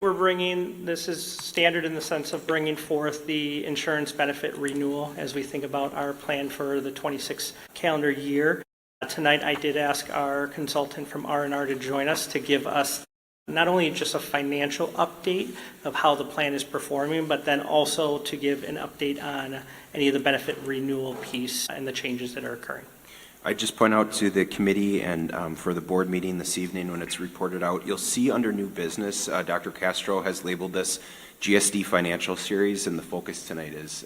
This is standard in the sense of bringing forth the insurance benefit renewal as we think about our plan for the 26 calendar year. Tonight I did ask our consultant from R&R to join us to give us not only just a financial update of how the plan is performing, but then also to give an update on any of the benefit renewal piece and the changes that are occurring. I just point out to the committee and for the board meeting this evening when it's reported out, you'll see under new business, Dr. Castro has labeled this GSD Financial Series, and the focus tonight is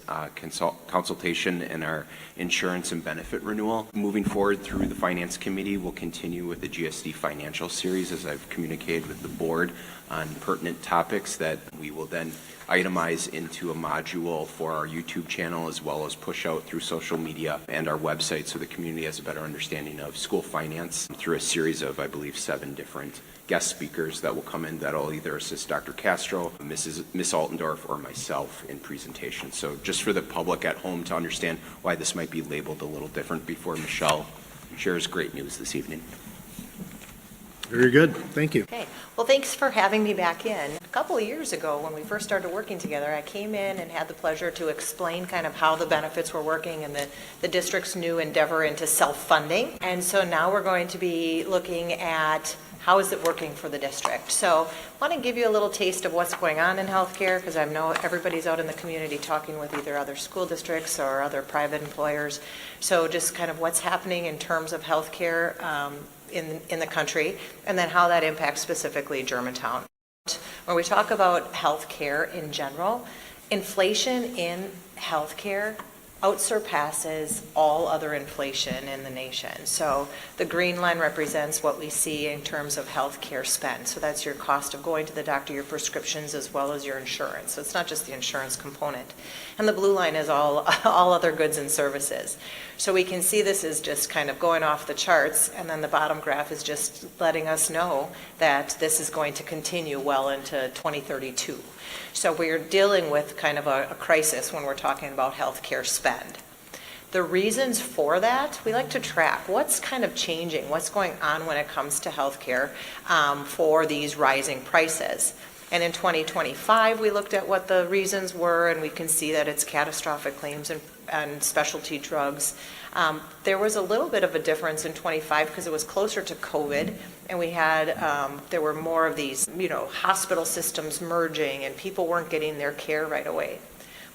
consultation and our insurance and benefit renewal. Moving forward through the Finance Committee, we'll continue with the GSD Financial Series as I've communicated with the board on pertinent topics that we will then itemize into a module for our YouTube channel as well as push out through social media and our website so the community has a better understanding of school finance through a series of, I believe, 7 different guest speakers that will come in that will either assist Dr. Castro, Miss Altendorf, or myself in presentation. So just for the public at home to understand why this might be labeled a little different before Michelle shares great news this evening. Very good. Thank you. Okay. Well, thanks for having me back in. A couple of years ago, when we first started working together, I came in and had the pleasure to explain kind of how the benefits were working and the district's new endeavor into self-funding. And so now we're going to be looking at how is it working for the district. So I want to give you a little taste of what's going on in healthcare, because I know everybody's out in the community talking with either other school districts or other private employers. So just kind of what's happening in terms of healthcare in the country, and then how that impacts specifically Germantown. When we talk about healthcare in general, inflation in healthcare outsurpasses all other inflation in the nation. So the green line represents what we see in terms of healthcare spend. So that's your cost of going to the doctor, your prescriptions, as well as your insurance. So it's not just the insurance component. And the blue line is all other goods and services. So we can see this is just kind of going off the charts, and then the bottom graph is just letting us know that this is going to continue well into 2032. So we're dealing with kind of a crisis when we're talking about healthcare spend. The reasons for that, we like to track what's kind of changing, what's going on when it comes to healthcare for these rising prices. And in 2025, we looked at what the reasons were, and we can see that it's catastrophic claims and specialty drugs. There was a little bit of a difference in 25 because it was closer to COVID, and we had there were more of these, hospital systems merging, and people weren't getting their care right away.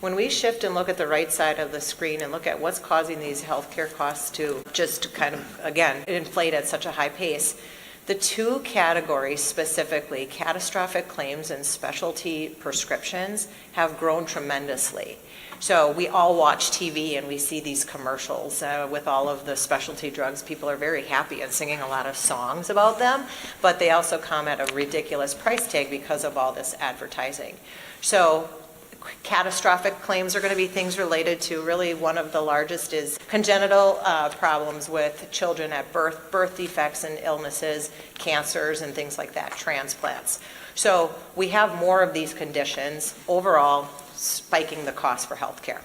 When we shift and look at the right side of the screen and look at what's causing these healthcare costs to just kind of, again, inflate at such a high pace, the 2 categories specifically, catastrophic claims and specialty prescriptions, have grown tremendously. So we all watch TV and we see these commercials with all of the specialty drugs. People are very happy and singing a lot of songs about them, but they also come at a ridiculous price tag because of all this advertising. So catastrophic claims are going to be things related to, really one of the largest is congenital problems with children at birth defects and illnesses, cancers and things like that, transplants. So we have more of these conditions overall spiking the cost for healthcare.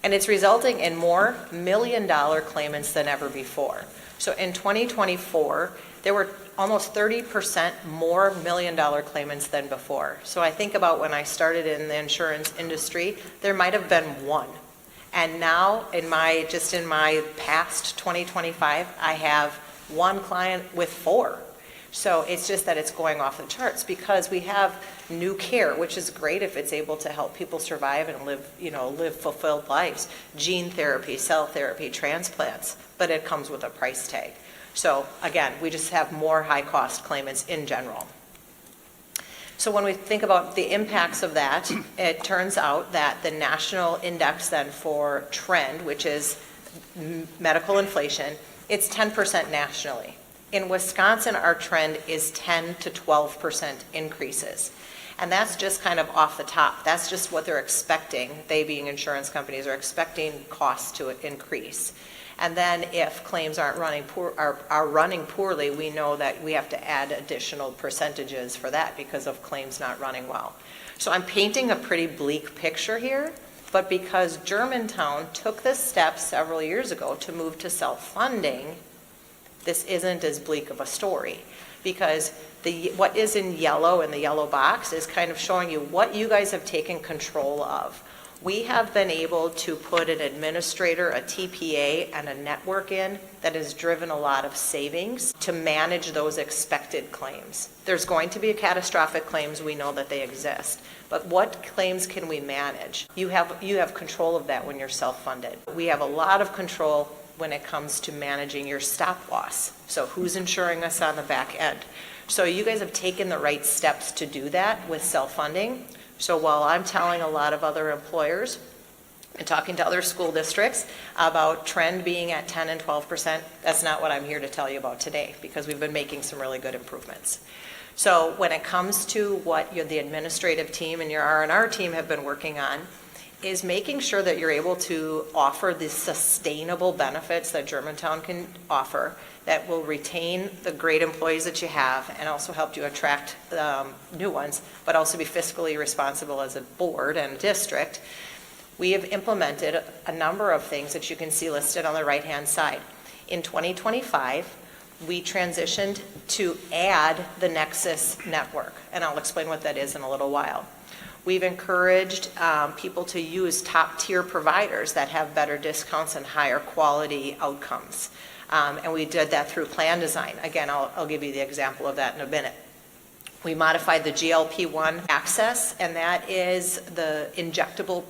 And it's resulting in more million-dollar claimants than ever before. So in 2024, there were almost 30% more million-dollar claimants than before. So I think about when I started in the insurance industry, there might have been 1. And now in my past 2025, I have 1 client with 4. So it's just that it's going off the charts because we have new care, which is great if it's able to help people survive and live fulfilled lives. Gene therapy, cell therapy, transplants, but it comes with a price tag. So again, we just have more high-cost claimants in general. So when we think about the impacts of that, it turns out that the national index then for trend, which is medical inflation, it's 10% nationally. In Wisconsin, our trend is 10 to 12% increases. And that's just kind of off the top. That's just what they're expecting. They, being insurance companies, are expecting costs to increase. And then if claims are running poorly, we know that we have to add additional percentages for that because of claims not running well. So I'm painting a pretty bleak picture here, but because Germantown took this step several years ago to move to self-funding, this isn't as bleak of a story. because what is in yellow in the yellow box is kind of showing you what you guys have taken control of. We have been able to put an administrator, a TPA, and a network in that has driven a lot of savings to manage those expected claims. There's going to be catastrophic claims, we know that they exist, but what claims can we manage? You have control of that when you're self-funded. We have a lot of control when it comes to managing your stop loss. So who's insuring us on the back end? So you guys have taken the right steps to do that with self-funding. So while I'm telling a lot of other employers and talking to other school districts about trend being at 10 and 12%, that's not what I'm here to tell you about today, because we've been making some really good improvements. So when it comes to what the administrative team and your R&R team have been working on, is making sure that you're able to offer the sustainable benefits that Germantown can offer that will retain the great employees that you have and also help you attract new ones, but also be fiscally responsible as a board and district. We have implemented a number of things that you can see listed on the right-hand side. In 2025, we transitioned to add the Nexus network, and I'll explain what that is in a little while. We've encouraged people to use top-tier providers that have better discounts and higher quality outcomes. And we did that through plan design. Again, I'll give you the example of that in a minute. We modified the GLP-1 access, and that is the injectable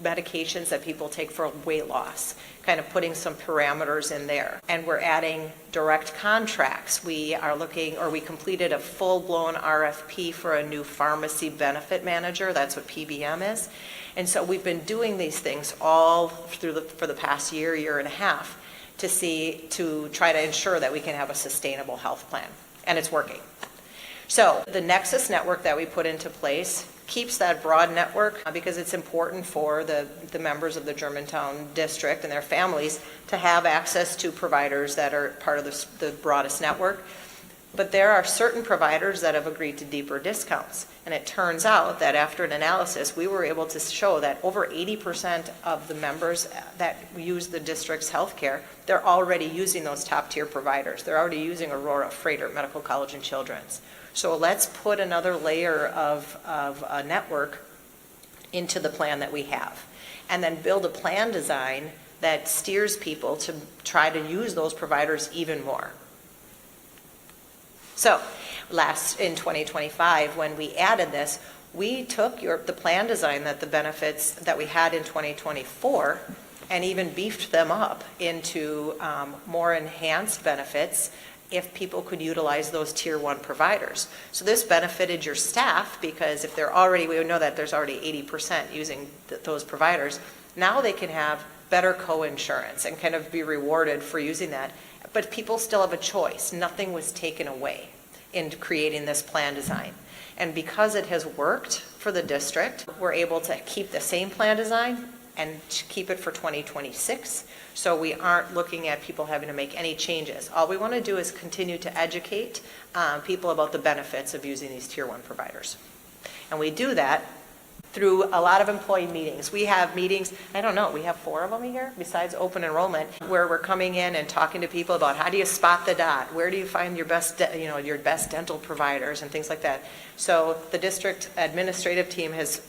medications that people take for weight loss, kind of putting some parameters in there. And we're adding direct contracts. We completed a full-blown RFP for a new pharmacy benefit manager. That's what PBM is. And so we've been doing these things all for the past year and a half to try to ensure that we can have a sustainable health plan. And it's working. So the Nexus network that we put into place keeps that broad network because it's important for the members of the Germantown district and their families to have access to providers that are part of the broadest network. But there are certain providers that have agreed to deeper discounts. And it turns out that after an analysis, we were able to show that over 80% of the members that use the district's healthcare, they're already using those top-tier providers. They're already using Aurora, Freighter, Medical College, and Children's. So let's put another layer of a network into the plan that we have, and then build a plan design that steers people to try to use those providers even more. So in 2025, when we added this, we took the plan design that the benefits that we had in 2024 and even beefed them up into more enhanced benefits if people could utilize those tier 1 providers. So this benefited your staff because we know that there's already 80% using those providers. Now they can have better co-insurance and kind of be rewarded for using that. But people still have a choice. Nothing was taken away in creating this plan design. And because it has worked for the district, we're able to keep the same plan design and keep it for 2026. So we aren't looking at people having to make any changes. All we want to do is continue to educate people about the benefits of using these tier 1 providers. And we do that through a lot of employee meetings. We have meetings, we have 4 of them a year besides open enrollment, where we're coming in and talking to people about how do you spot the dot, where do you find your best dental providers and things like that. So the district administrative team has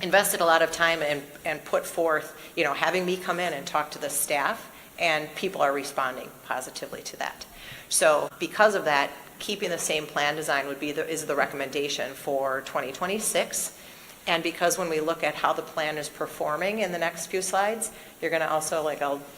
invested a lot of time and put forth, having me come in and talk to the staff, and people are responding positively to that. So because of that, keeping the same plan design is the recommendation for 2026. And because when we look at how the plan is performing in the next few slides, you're going to also,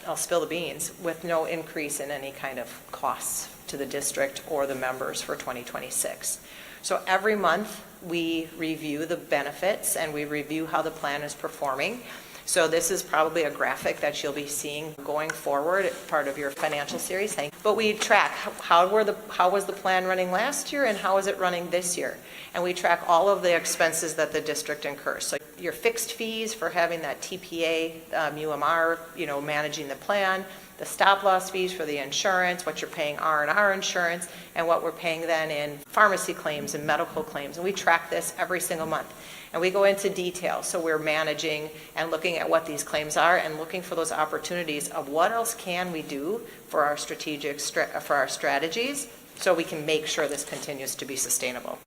I'll spill the beans, with no increase in any kind of costs to the district or the members for 2026. So every month we review the benefits and we review how the plan is performing. So this is probably a graphic that you'll be seeing going forward, part of your financial series. But we track how was the plan running last year and how is it running this year. And we track all of the expenses that the district incurs. So your fixed fees for having that TPA, UMR, managing the plan, the stop loss fees for the insurance, what you're paying R&R insurance, and what we're paying then in pharmacy claims and medical claims. And we track this every single month. And we go into detail. So we're managing and looking at what these claims are and looking for those opportunities of what else can we do for our strategies so we can make sure this continues to be sustainable.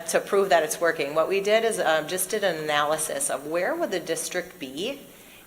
To prove that it's working, what we did is just did an analysis of where would the district be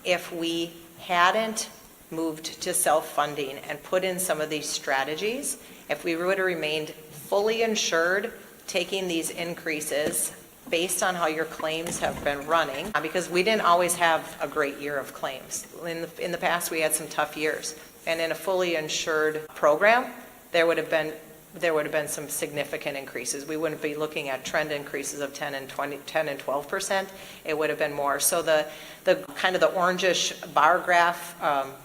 if we hadn't moved to self-funding and put in some of these strategies, if we would have remained fully insured, taking these increases based on how your claims have been running, because we didn't always have a great year of claims. In the past, we had some tough years. And in a fully insured program, there would have been some significant increases. We wouldn't be looking at trend increases of 10 and 12%. It would have been more. So the kind of the orangish bar graph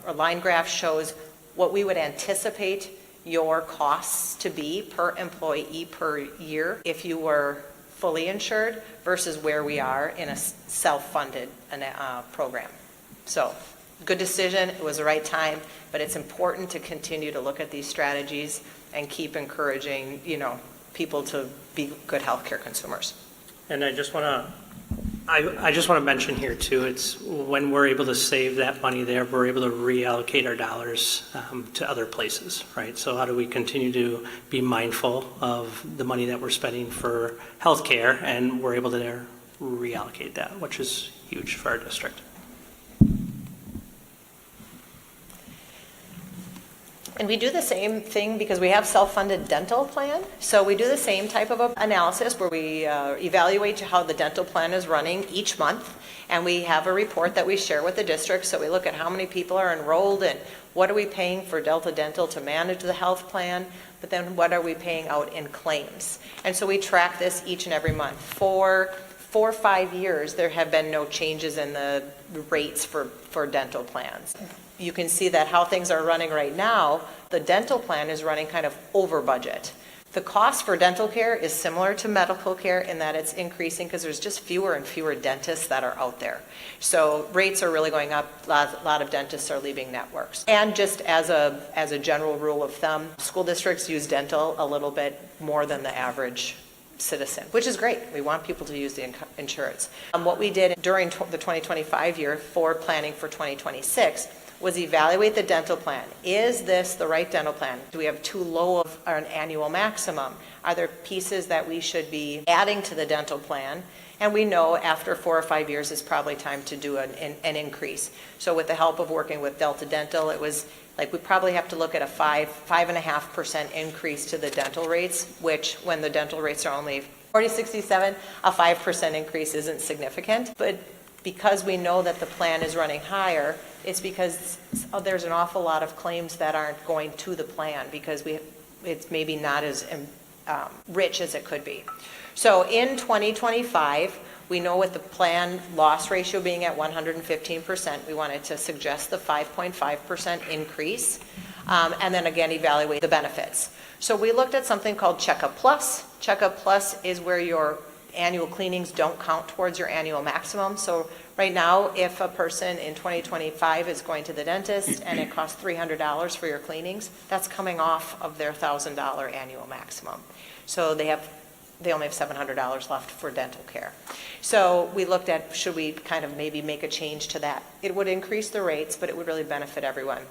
or line graph shows what we would anticipate your costs to be per employee per year if you were fully insured versus where we are in a self-funded program. So good decision. It was the right time, but it's important to continue to look at these strategies and keep encouraging, people to be good healthcare consumers. And I just want to mention here too, it's when we're able to save that money there, we're able to reallocate our dollars to other places, right? So how do we continue to be mindful of the money that we're spending for healthcare, and we're able to reallocate that, which is huge for our district. And we do the same thing because we have self-funded dental plan. So we do the same type of analysis where we evaluate how the dental plan is running each month. And we have a report that we share with the district. So we look at how many people are enrolled and what are we paying for Delta Dental to manage the health plan, but then what are we paying out in claims. And so we track this each and every month. For 4 or 5 years, there have been no changes in the rates for dental plans. You can see that how things are running right now, the dental plan is running kind of over budget. The cost for dental care is similar to medical care in that it's increasing because there's just fewer and fewer dentists that are out there. So rates are really going up. A lot of dentists are leaving networks. And just as a general rule of thumb, school districts use dental a little bit more than the average citizen, which is great. We want people to use the insurance. What we did during the 2025 year for planning for 2026 was evaluate the dental plan. Is this the right dental plan? Do we have too low of an annual maximum? Are there pieces that we should be adding to the dental plan? And we know after 4 or 5 years, it's probably time to do an increase. So with the help of working with Delta Dental, it was like we probably have to look at a 5.5% increase to the dental rates, which when the dental rates are only 40.67, a 5% increase isn't significant. But because we know that the plan is running higher, it's because there's an awful lot of claims that aren't going to the plan because it's maybe not as rich as it could be. So in 2025, we know with the plan loss ratio being at 115%, we wanted to suggest the 5.5% increase, and then again evaluate the benefits. So we looked at something called Checkup Plus. Checkup Plus is where your annual cleanings don't count towards your annual maximum. So right now, if a person in 2025 is going to the dentist and it costs $300 for your cleanings, that's coming off of their $1,000 annual maximum. So they only have $700 left for dental care. So we looked at, should we kind of maybe make a change to that? It would increase the rates, but it would really benefit everyone.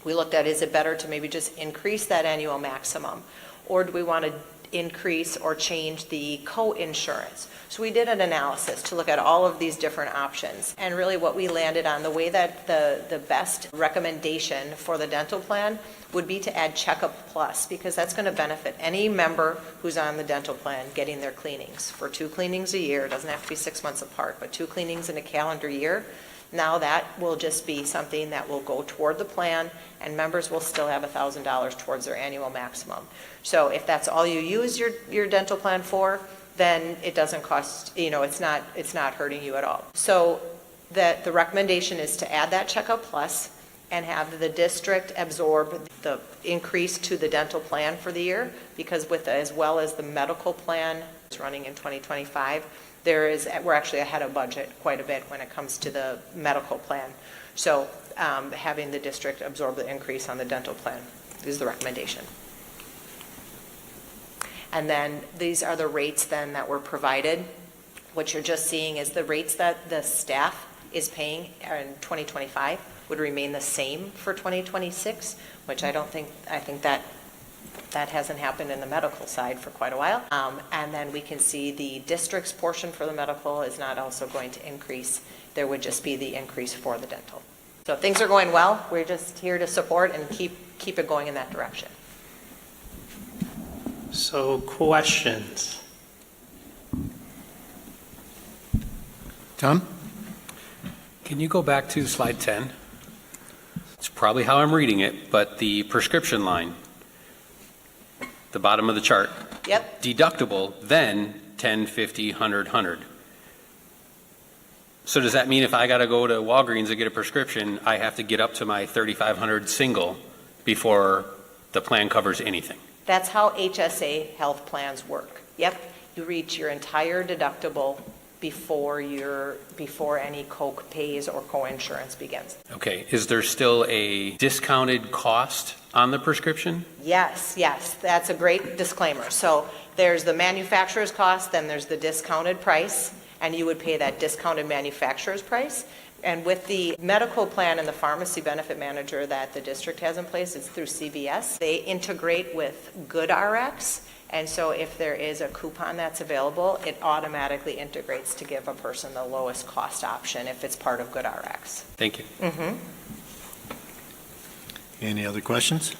We looked at, is it better to maybe just increase that annual maximum? Or do we want to increase or change the co-insurance? So we did an analysis to look at all of these different options. And really what we landed on, the way that the best recommendation for the dental plan would be to add Checkup Plus, because that's going to benefit any member who's on the dental plan getting their cleanings for 2 cleanings a year. It doesn't have to be 6 months apart, but 2 cleanings in a calendar year. Now that will just be something that will go toward the plan, and members will still have $1,000 towards their annual maximum. So if that's all you use your dental plan for, then it doesn't cost, it's not hurting you at all. So the recommendation is to add that Checkup Plus and have the district absorb the increase to the dental plan for the year, because as well as the medical plan is running in 2025, we're actually ahead of budget quite a bit when it comes to the medical plan. So having the district absorb the increase on the dental plan is the recommendation. And then these are the rates then that were provided. What you're just seeing is the rates that the staff is paying in 2025 would remain the same for 2026, which I think that hasn't happened in the medical side for quite a while. And then we can see the district's portion for the medical is not also going to increase. There would just be the increase for the dental. So things are going well. We're just here to support and keep it going in that direction. So questions? Tom? Can you go back to slide 10? It's probably how I'm reading it, but the prescription line, the bottom of the chart, Yep. deductible, then 10, 50, 100, 100. So does that mean if I got to go to Walgreens to get a prescription, I have to get up to my 3,500 single before the plan covers anything? That's how HSA health plans work. Yep. You reach your entire deductible before any co-pays or co-insurance begins. Okay, is there still a discounted cost on the prescription? Yes, that's a great disclaimer. So there's the manufacturer's cost, then there's the discounted price, and you would pay that discounted manufacturer's price. And with the medical plan and the pharmacy benefit manager that the district has in place, it's through CVS. They integrate with GoodRx, and so if there is a coupon that's available, it automatically integrates to give a person the lowest cost option if it's part of GoodRx. Thank you. Mm-hmm. Any other questions?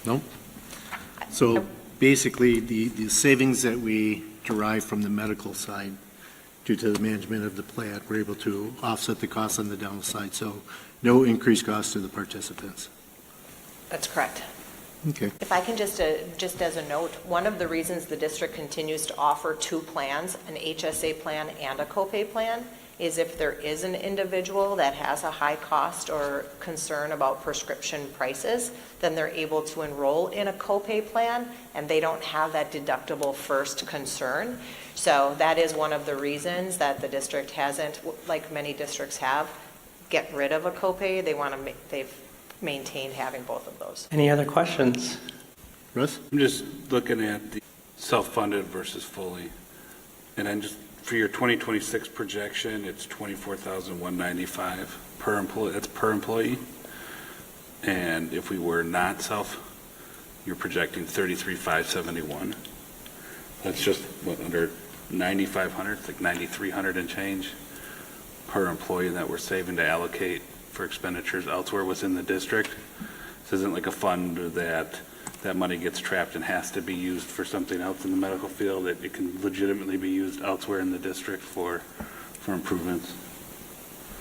No? So basically, the savings that we derive from the medical side due to the management of the plan, we're able to offset the costs on the downside. So no increased costs to the participants. That's correct. Okay. If I can just as a note, one of the reasons the district continues to offer two plans, an HSA plan and a copay plan, is if there is an individual that has a high cost or concern about prescription prices, then they're able to enroll in a copay plan and they don't have that deductible first concern. So that is one of the reasons that the district hasn't, like many districts have, get rid of a copay. They've maintained having both of those. Any other questions? Russ? I'm just looking at the self-funded versus fully. And then just for your 2026 projection, it's $24,195 per employee. That's per employee. And if we were not you're projecting $33,571. That's just under $9,500. It's like $9,300 and change per employee that we're saving to allocate for expenditures elsewhere within the district. This isn't like a fund that money gets trapped and has to be used for something else in the medical field. It can legitimately be used elsewhere in the district for improvements.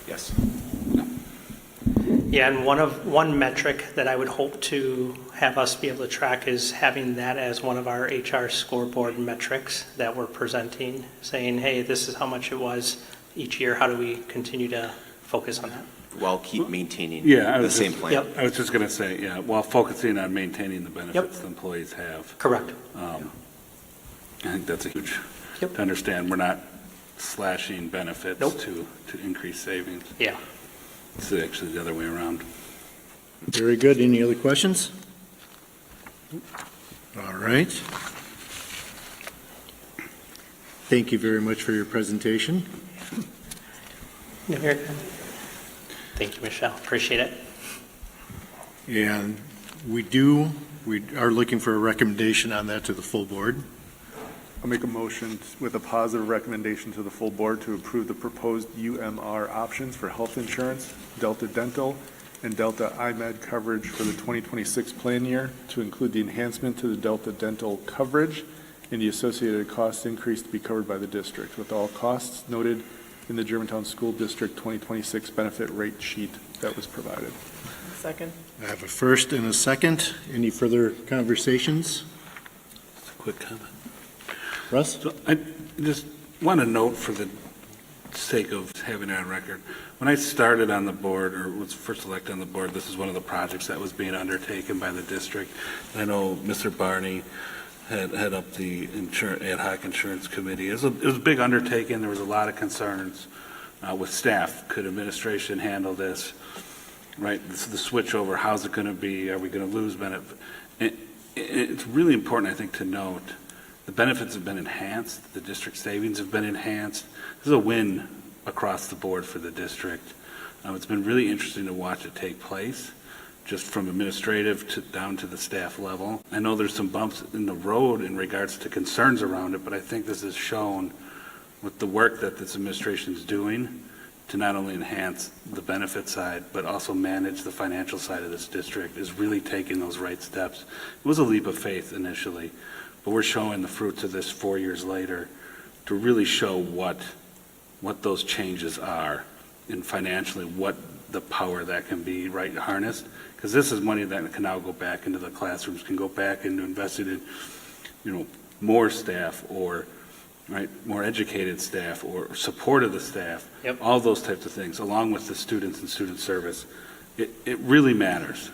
Yes. Yeah, and one metric that I would hope to have us be able to track is having that as one of our HR scoreboard metrics that we're presenting, saying, hey, this is how much it was each year. How do we continue to focus on that? While keep maintaining Yeah, the same plan. Yep. I was just going to say, yeah, while focusing on maintaining the benefits the employees have. Correct. I think that's a huge, Yep. to understand, we're not slashing benefits Nope. to increase savings. Yeah. It's actually the other way around. Very good. Any other questions? All right. Thank you very much for your presentation. No, you're good. Thank you, Michelle. Appreciate it. And we are looking for a recommendation on that to the full board. I'll make a motion with a positive recommendation to the full board to approve the proposed UMR options for health insurance, Delta Dental, and Delta IMED coverage for the 2026 plan year to include the enhancement to the Delta Dental coverage and the associated cost increase to be covered by the district, with all costs noted in the Germantown School District 2026 benefit rate sheet that was provided. Second. I have a first and a second. Any further conversations? Just a quick comment. Russ? So I just want to note for the sake of having it on record, when I started on the board or was first elected on the board, this is one of the projects that was being undertaken by the district. And I know Mr. Barney had up the ad hoc insurance committee. It was a big undertaking. There was a lot of concerns with staff. Could administration handle this? Right, the switch over, how's it going to be? Are we going to lose benefit? It's really important, I think, to note the benefits have been enhanced. The district savings have been enhanced. This is a win across the board for the district. It's been really interesting to watch it take place, just from administrative to down to the staff level. I know there's some bumps in the road in regards to concerns around it, but I think this has shown with the work that this administration is doing to not only enhance the benefit side, but also manage the financial side of this district, is really taking those right steps. It was a leap of faith initially, but we're showing the fruits of this 4 years later to really show what those changes are, and financially what the power that can be right harnessed. Because this is money that can now go back into the classrooms, can go back into invested in, more staff, or more educated staff, or support of the staff. Yep. All those types of things, along with the students and student service. It really matters.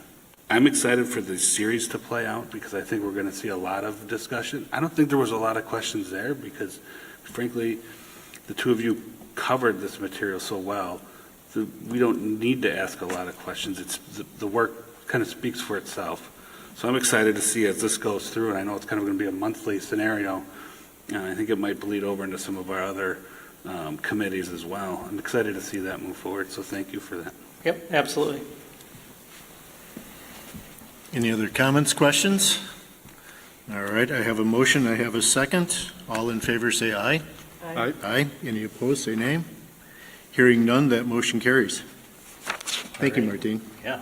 I'm excited for the series to play out because I think we're going to see a lot of discussion. I don't think there was a lot of questions there because, frankly, the two of you covered this material so well. We don't need to ask a lot of questions. It's the work kind of speaks for itself. So I'm excited to see as this goes through, and I know it's kind of going to be a monthly scenario, and I think it might bleed over into some of our other committees as well. I'm excited to see that move forward, so thank you for that. Yep, absolutely. Any other comments, questions? All right, I have a motion, I have a second. All in favor, say aye. Aye. Aye. Any opposed, say nay. Hearing none, that motion carries. Thank you, right. Martine. Yeah.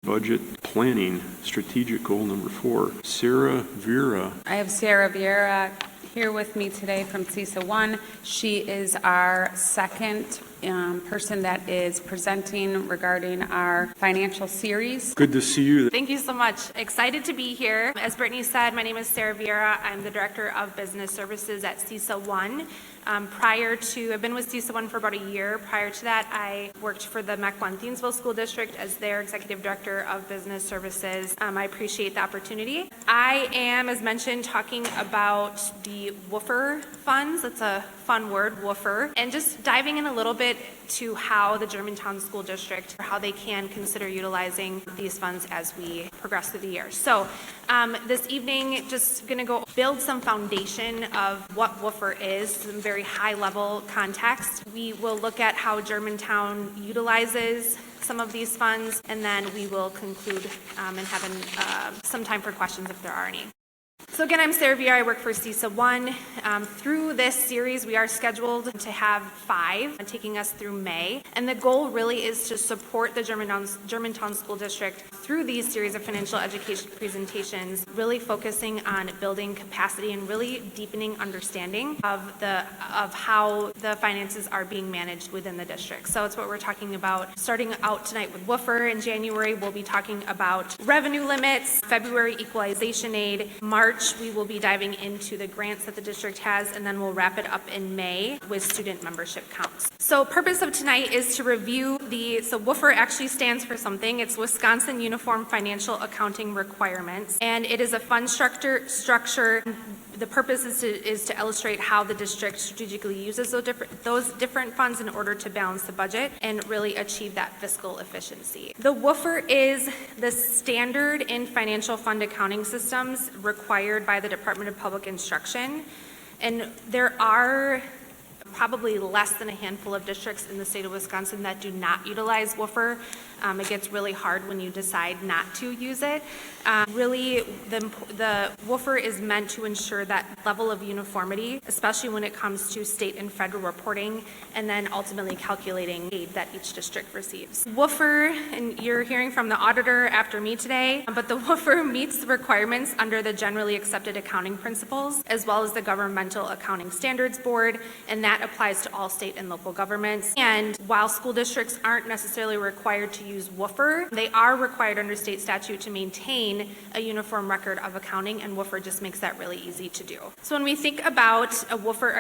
Budget planning, strategic goal number 4. Sarah Vera. I have Sarah Vieira here with me today from CISA 1. She is our second person that is presenting regarding our financial series. Good to see you. Thank you so much. Excited to be here. As Brittany said, my name is Sarah Vieira. I'm the Director of Business Services at CISA 1. I've been with CISA 1 for about a year. Prior to that, I worked for the Mequon Thiensville School District as their Executive Director of Business Services. I appreciate the opportunity. I am, as mentioned, talking about the WOOFR funds. That's a fun word, WOOFR, and just diving in a little bit to how the Germantown School District, how they can consider utilizing these funds as we progress through the year. So this evening, just going to go build some foundation of what WOOFR is, some very high-level context. We will look at how Germantown utilizes some of these funds, and then we will conclude and have some time for questions if there are any. So again, I'm Sarah Vieira. I work for CISA 1. Through this series, we are scheduled to have 5, taking us through May. And the goal really is to support the Germantown School District through these series of financial education presentations, really focusing on building capacity and really deepening understanding of how the finances are being managed within the district. So it's what we're talking about. Starting out tonight with WOOFR in January, we'll be talking about revenue limits, February equalization aid, March we will be diving into the grants that the district has, and then we'll wrap it up in May with student membership counts. So purpose of tonight is to review so WOOFR actually stands for something. It's Wisconsin Uniform Financial Accounting Requirements, and it is a fund structure. The purpose is to illustrate how the district strategically uses those different funds in order to balance the budget and really achieve that fiscal efficiency. The WOOFR is the standard in financial fund accounting systems required by the Department of Public Instruction, and there are probably less than a handful of districts in the state of Wisconsin that do not utilize WOOFR. It gets really hard when you decide not to use it. Really, the WOOFR is meant to ensure that level of uniformity, especially when it comes to state and federal reporting, and then ultimately calculating aid that each district receives. WOOFR, and you're hearing from the auditor after me today, but the WOOFR meets the requirements under the generally accepted accounting principles, as well as the Governmental Accounting Standards Board, and that applies to all state and local governments. And while school districts aren't necessarily required to use WOOFR, they are required under state statute to maintain a uniform record of accounting, and WOOFR just makes that really easy to do. So when we think about a WOOFR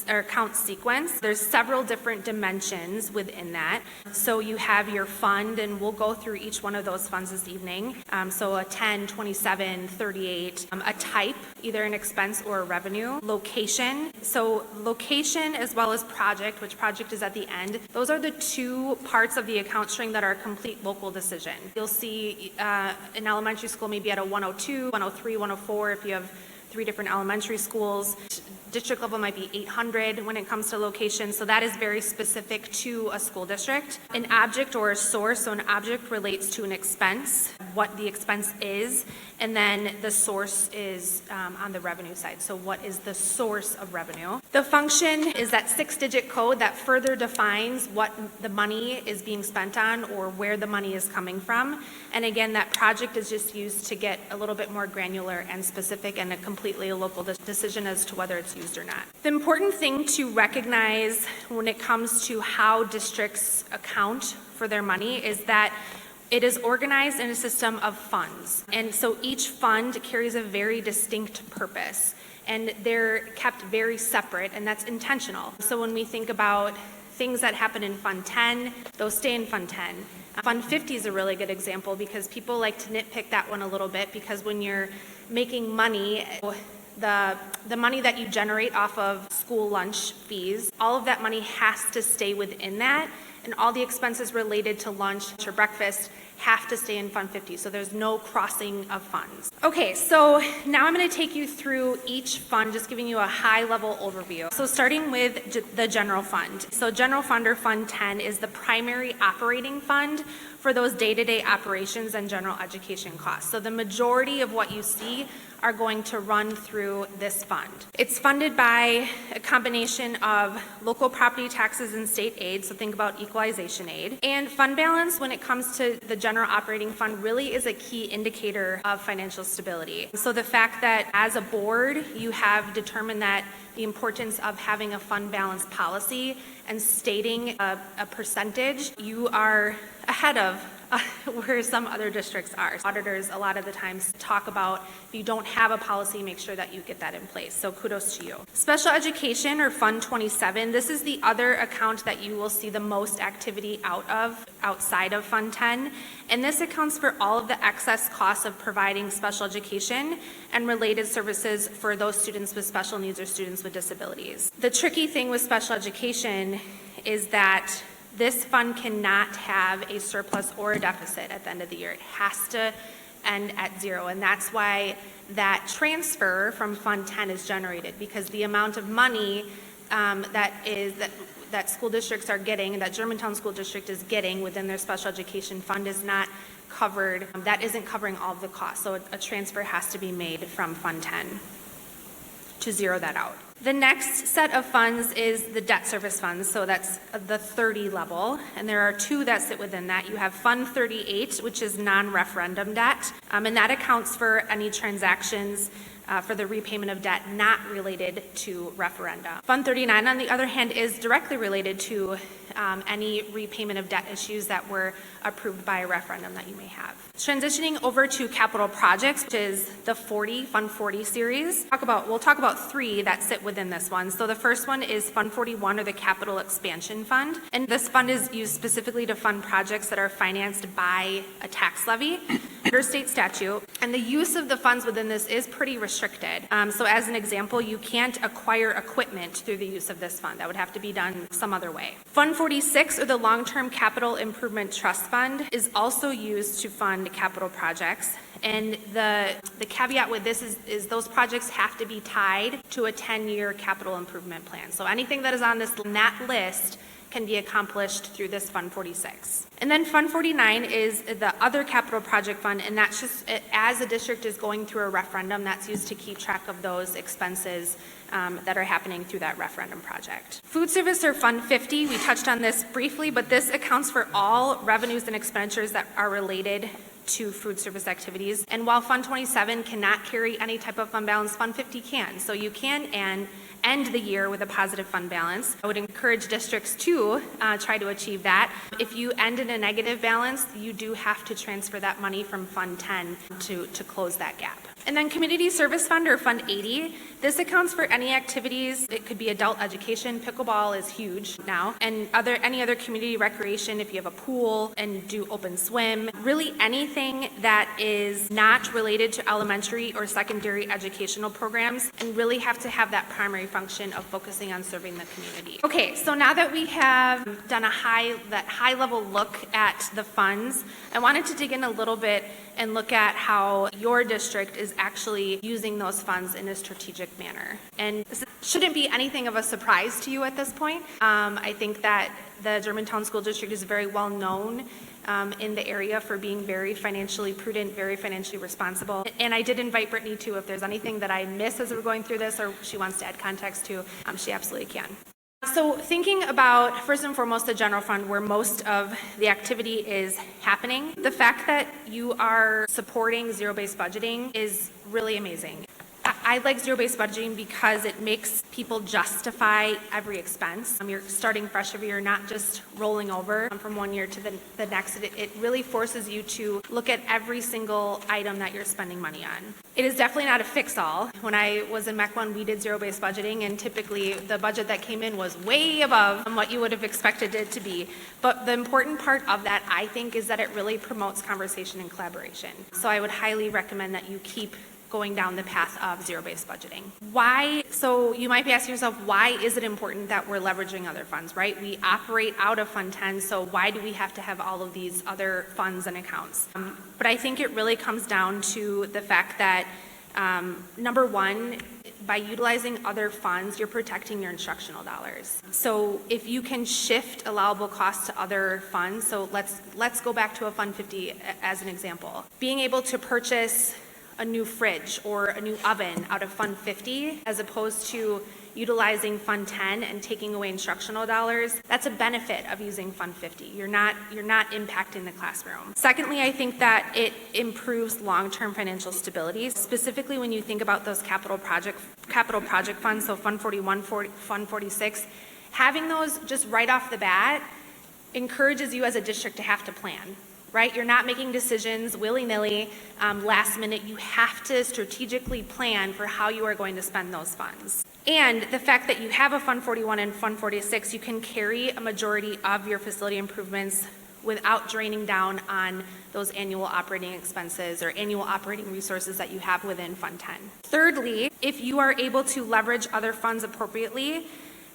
account sequence, there's several different dimensions within that. So you have your fund, and we'll go through each one of those funds this evening. So a 10, 27, 38, a type, either an expense or a revenue, location. So location as well as project, which project is at the end. Those are the two parts of the account string that are a complete local decision. You'll see in elementary school maybe at a 102, 103, 104 if you have 3 different elementary schools. District level might be 800 when it comes to location, so that is very specific to a school district. An object or a source, so an object relates to an expense, what the expense is, and then the source is on the revenue side. So what is the source of revenue? The function is that 6-digit code that further defines what the money is being spent on or where the money is coming from. And again, that project is just used to get a little bit more granular and specific and a completely local decision as to whether it's used or not. The important thing to recognize when it comes to how districts account for their money is that it is organized in a system of funds. And so each fund carries a very distinct purpose, and they're kept very separate, and that's intentional. So when we think about things that happen in Fund 10, those stay in Fund 10. Fund 50 is a really good example because people like to nitpick that one a little bit, because when you're making money, the money that you generate off of school lunch fees, all of that money has to stay within that, and all the expenses related to lunch or breakfast have to stay in Fund 50, so there's no crossing of funds. Okay, so now I'm going to take you through each fund, just giving you a high-level overview. So starting with the general fund. So general fund, or Fund 10, is the primary operating fund for those day-to-day operations and general education costs. So the majority of what you see are going to run through this fund. It's funded by a combination of local property taxes and state aid, so think about equalization aid. And fund balance, when it comes to the general operating fund, really is a key indicator of financial stability. So the fact that as a board, you have determined that the importance of having a fund balance policy and stating a percentage, you are ahead of where some other districts are. Auditors a lot of the times talk about, if you don't have a policy, make sure that you get that in place. So kudos to you. Special education, or Fund 27, this is the other account that you will see the most activity outside of Fund 10. And this accounts for all of the excess costs of providing special education and related services for those students with special needs or students with disabilities. The tricky thing with special education is that this fund cannot have a surplus or a deficit at the end of the year. It has to end at 0, and that's why that transfer from Fund 10 is generated, because the amount of money that school districts are getting, that Germantown School District is getting within their special education fund, is not covered. That isn't covering all of the costs, so a transfer has to be made from Fund 10 to zero that out. The next set of funds is the debt service funds, so that's the 30 level, and there are 2 that sit within that. You have Fund 38, which is non-referendum debt, and that accounts for any transactions for the repayment of debt not related to referenda. Fund 39, on the other hand, is directly related to any repayment of debt issues that were approved by a referendum that you may have. Transitioning over to capital projects, which is the Fund 40 series. We'll talk about 3 that sit within this one. So the first one is Fund 41, or the Capital Expansion Fund. And this fund is used specifically to fund projects that are financed by a tax levy under state statute. And the use of the funds within this is pretty restricted. So as an example, you can't acquire equipment through the use of this fund. That would have to be done some other way. Fund 46, or the Long-Term Capital Improvement Trust Fund, is also used to fund capital projects. And the caveat with this is those projects have to be tied to a 10-year capital improvement plan. So anything that is on that list can be accomplished through this Fund 46. And then Fund 49 is the other capital project fund, and that's just as a district is going through a referendum, that's used to keep track of those expenses that are happening through that referendum project. Food service, or Fund 50, we touched on this briefly, but this accounts for all revenues and expenditures that are related to food service activities. And while Fund 27 cannot carry any type of fund balance, Fund 50 can. So you can end the year with a positive fund balance. I would encourage districts to try to achieve that. If you end in a negative balance, you do have to transfer that money from Fund 10 to close that gap. And then Community Service Fund, or Fund 80, this accounts for any activities. It could be adult education. Pickleball is huge now. And any other community recreation, if you have a pool and do open swim. Really anything that is not related to elementary or secondary educational programs and really have to have that primary function of focusing on serving the community. Okay, so now that we have done that high level look at the funds, I wanted to dig in a little bit and look at how your district is actually using those funds in a strategic manner. And this shouldn't be anything of a surprise to you at this point. I think that the Germantown School District is very well known in the area for being very financially prudent, very financially responsible. And I did invite Brittany too, if there's anything that I miss as we're going through this or she wants to add context to, she absolutely can. So thinking about, first and foremost, the general fund where most of the activity is happening, the fact that you are supporting zero-based budgeting is really amazing. I like zero-based budgeting because it makes people justify every expense. You're starting fresh every year, not just rolling over from one year to the next. It really forces you to look at every single item that you're spending money on. It is definitely not a fix-all. When I was in MEC 1, we did zero-based budgeting, and typically the budget that came in was way above what you would have expected it to be. But the important part of that, I think, is that it really promotes conversation and collaboration. So I would highly recommend that you keep going down the path of zero-based budgeting. Why? So you might be asking yourself, why is it important that we're leveraging other funds, right? We operate out of Fund 10, so why do we have to have all of these other funds and accounts? But I think it really comes down to the fact that, number one, by utilizing other funds, you're protecting your instructional dollars. So if you can shift allowable costs to other funds, so let's go back to a Fund 50 as an example. Being able to purchase a new fridge or a new oven out of Fund 50 as opposed to utilizing Fund 10 and taking away instructional dollars, that's a benefit of using Fund 50. You're not impacting the classroom. Secondly, I think that it improves long-term financial stability, specifically when you think about those capital project funds, so Fund 41, Fund 46, having those just right off the bat encourages you as a district to have to plan. Right? You're not making decisions willy-nilly, last minute. You have to strategically plan for how you are going to spend those funds. And the fact that you have a Fund 41 and Fund 46, you can carry a majority of your facility improvements without draining down on those annual operating expenses or annual operating resources that you have within Fund 10. Thirdly, if you are able to leverage other funds appropriately,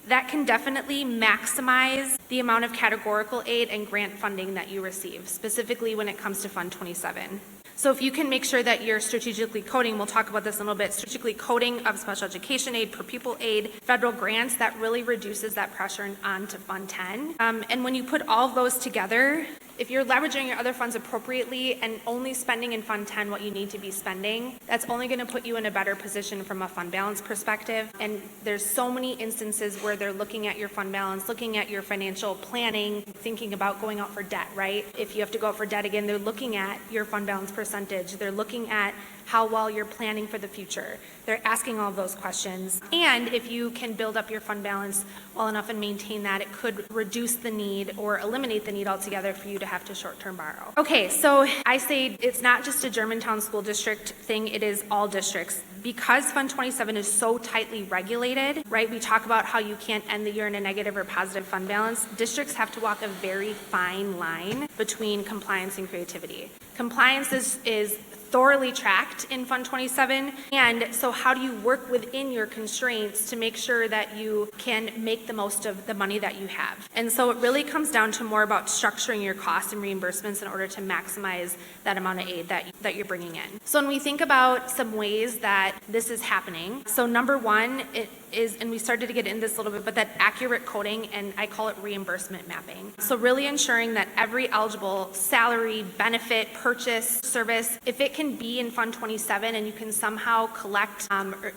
that can definitely maximize the amount of categorical aid and grant funding that you receive, specifically when it comes to Fund 27. So if you can make sure that you're strategically coding, we'll talk about this in a little bit, strategically coding of special education aid, per pupil aid, federal grants, that really reduces that pressure onto Fund 10. And when you put all of those together, if you're leveraging your other funds appropriately and only spending in Fund 10 what you need to be spending, that's only going to put you in a better position from a fund balance perspective. And there's so many instances where they're looking at your fund balance, looking at your financial planning, thinking about going out for debt, right? If you have to go out for debt again, they're looking at your fund balance percentage. They're looking at how well you're planning for the future. They're asking all of those questions. And if you can build up your fund balance well enough and maintain that, it could reduce the need or eliminate the need altogether for you to have to short-term borrow. Okay, so I say it's not just a Germantown School District thing, it is all districts. Because Fund 27 is so tightly regulated, right, we talk about how you can't end the year in a negative or positive fund balance. Districts have to walk a very fine line between compliance and creativity. Compliance is thoroughly tracked in Fund 27, and so how do you work within your constraints to make sure that you can make the most of the money that you have? And so it really comes down to more about structuring your costs and reimbursements in order to maximize that amount of aid that you're bringing in. So when we think about some ways that this is happening, so number one, it is, and we started to get into this a little bit, but that accurate coding, and I call it reimbursement mapping. So really ensuring that every eligible salary, benefit, purchase, service, if it can be in Fund 27 and you can somehow collect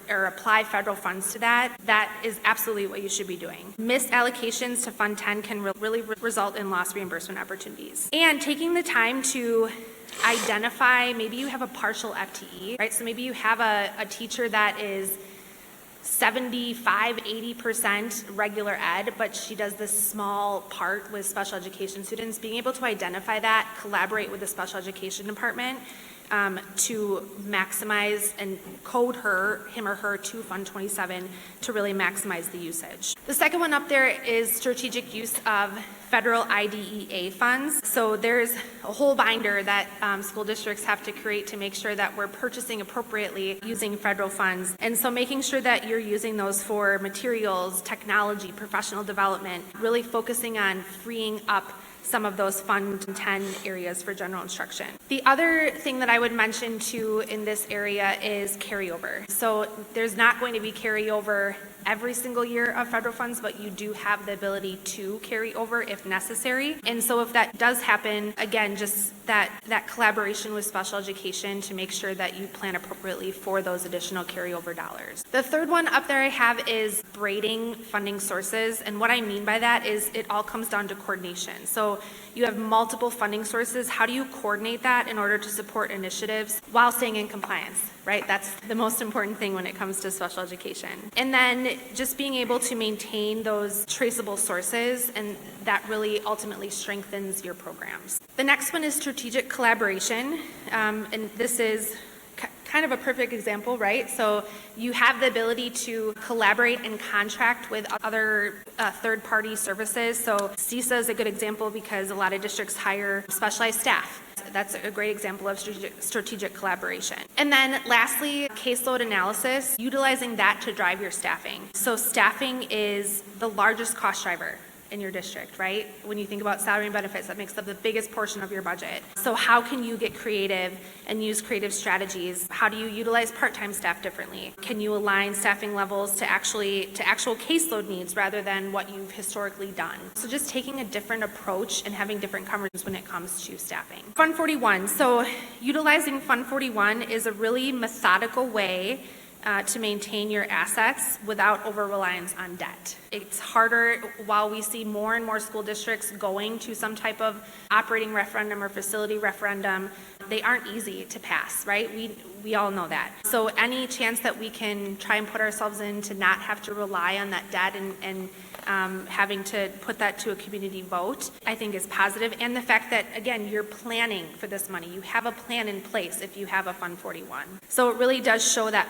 or apply federal funds to that, that is absolutely what you should be doing. Missed allocations to Fund 10 can really result in lost reimbursement opportunities. And taking the time to identify, maybe you have a partial FTE, right? So maybe you have a teacher that is 75-80% regular ed, but she does this small part with special education students. Being able to identify that, collaborate with the special education department, to maximize and code him or her to Fund 27 to really maximize the usage. The second one up there is strategic use of federal IDEA funds. So there's a whole binder that school districts have to create to make sure that we're purchasing appropriately using federal funds. And so making sure that you're using those for materials, technology, professional development, really focusing on freeing up some of those Fund 10 areas for general instruction. The other thing that I would mention too in this area is carryover. So there's not going to be carryover every single year of federal funds, but you do have the ability to carry over if necessary. And so if that does happen, again, just that collaboration with special education to make sure that you plan appropriately for those additional carryover dollars. The third one up there I have is braiding funding sources. And what I mean by that is it all comes down to coordination. So you have multiple funding sources. How do you coordinate that in order to support initiatives while staying in compliance, right? That's the most important thing when it comes to special education. And then just being able to maintain those traceable sources, and that really ultimately strengthens your programs. The next one is strategic collaboration, and this is kind of a perfect example, right? So you have the ability to collaborate and contract with other third-party services. So CISA is a good example because a lot of districts hire specialized staff. That's a great example of strategic collaboration. And then lastly, caseload analysis, utilizing that to drive your staffing. So staffing is the largest cost driver in your district, right? When you think about salary and benefits, that makes up the biggest portion of your budget. So how can you get creative and use creative strategies? How do you utilize part-time staff differently? Can you align staffing levels to actual caseload needs rather than what you've historically done? So just taking a different approach and having different conversations when it comes to staffing. Fund 41. So utilizing Fund 41 is a really methodical way to maintain your assets without over-reliance on debt. It's harder while we see more and more school districts going to some type of operating referendum or facility referendum. They aren't easy to pass, right? We all know that. So any chance that we can try and put ourselves in to not have to rely on that debt and having to put that to a community vote, I think is positive. And the fact that, again, you're planning for this money. You have a plan in place if you have a Fund 41. So it really does show that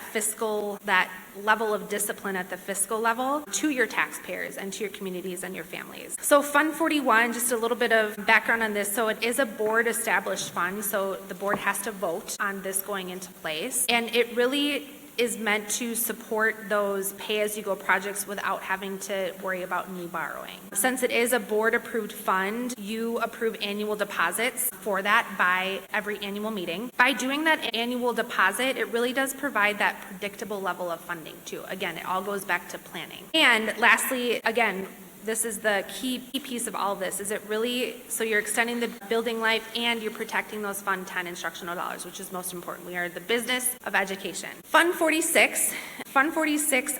that level of discipline at the fiscal level to your taxpayers and to your communities and your families. So Fund 41, just a little bit of background on this. So it is a board established fund. So the board has to vote on this going into place. And it really is meant to support those pay-as-you-go projects without having to worry about new borrowing. Since it is a board-approved fund, you approve annual deposits for that by every annual meeting. By doing that annual deposit, it really does provide that predictable level of funding too. Again, it all goes back to planning. And lastly, again, this is the key piece of all of this, is it really, so you're extending the building life and you're protecting those Fund 10 instructional dollars, which is most important. We are the business of education. Fund 46,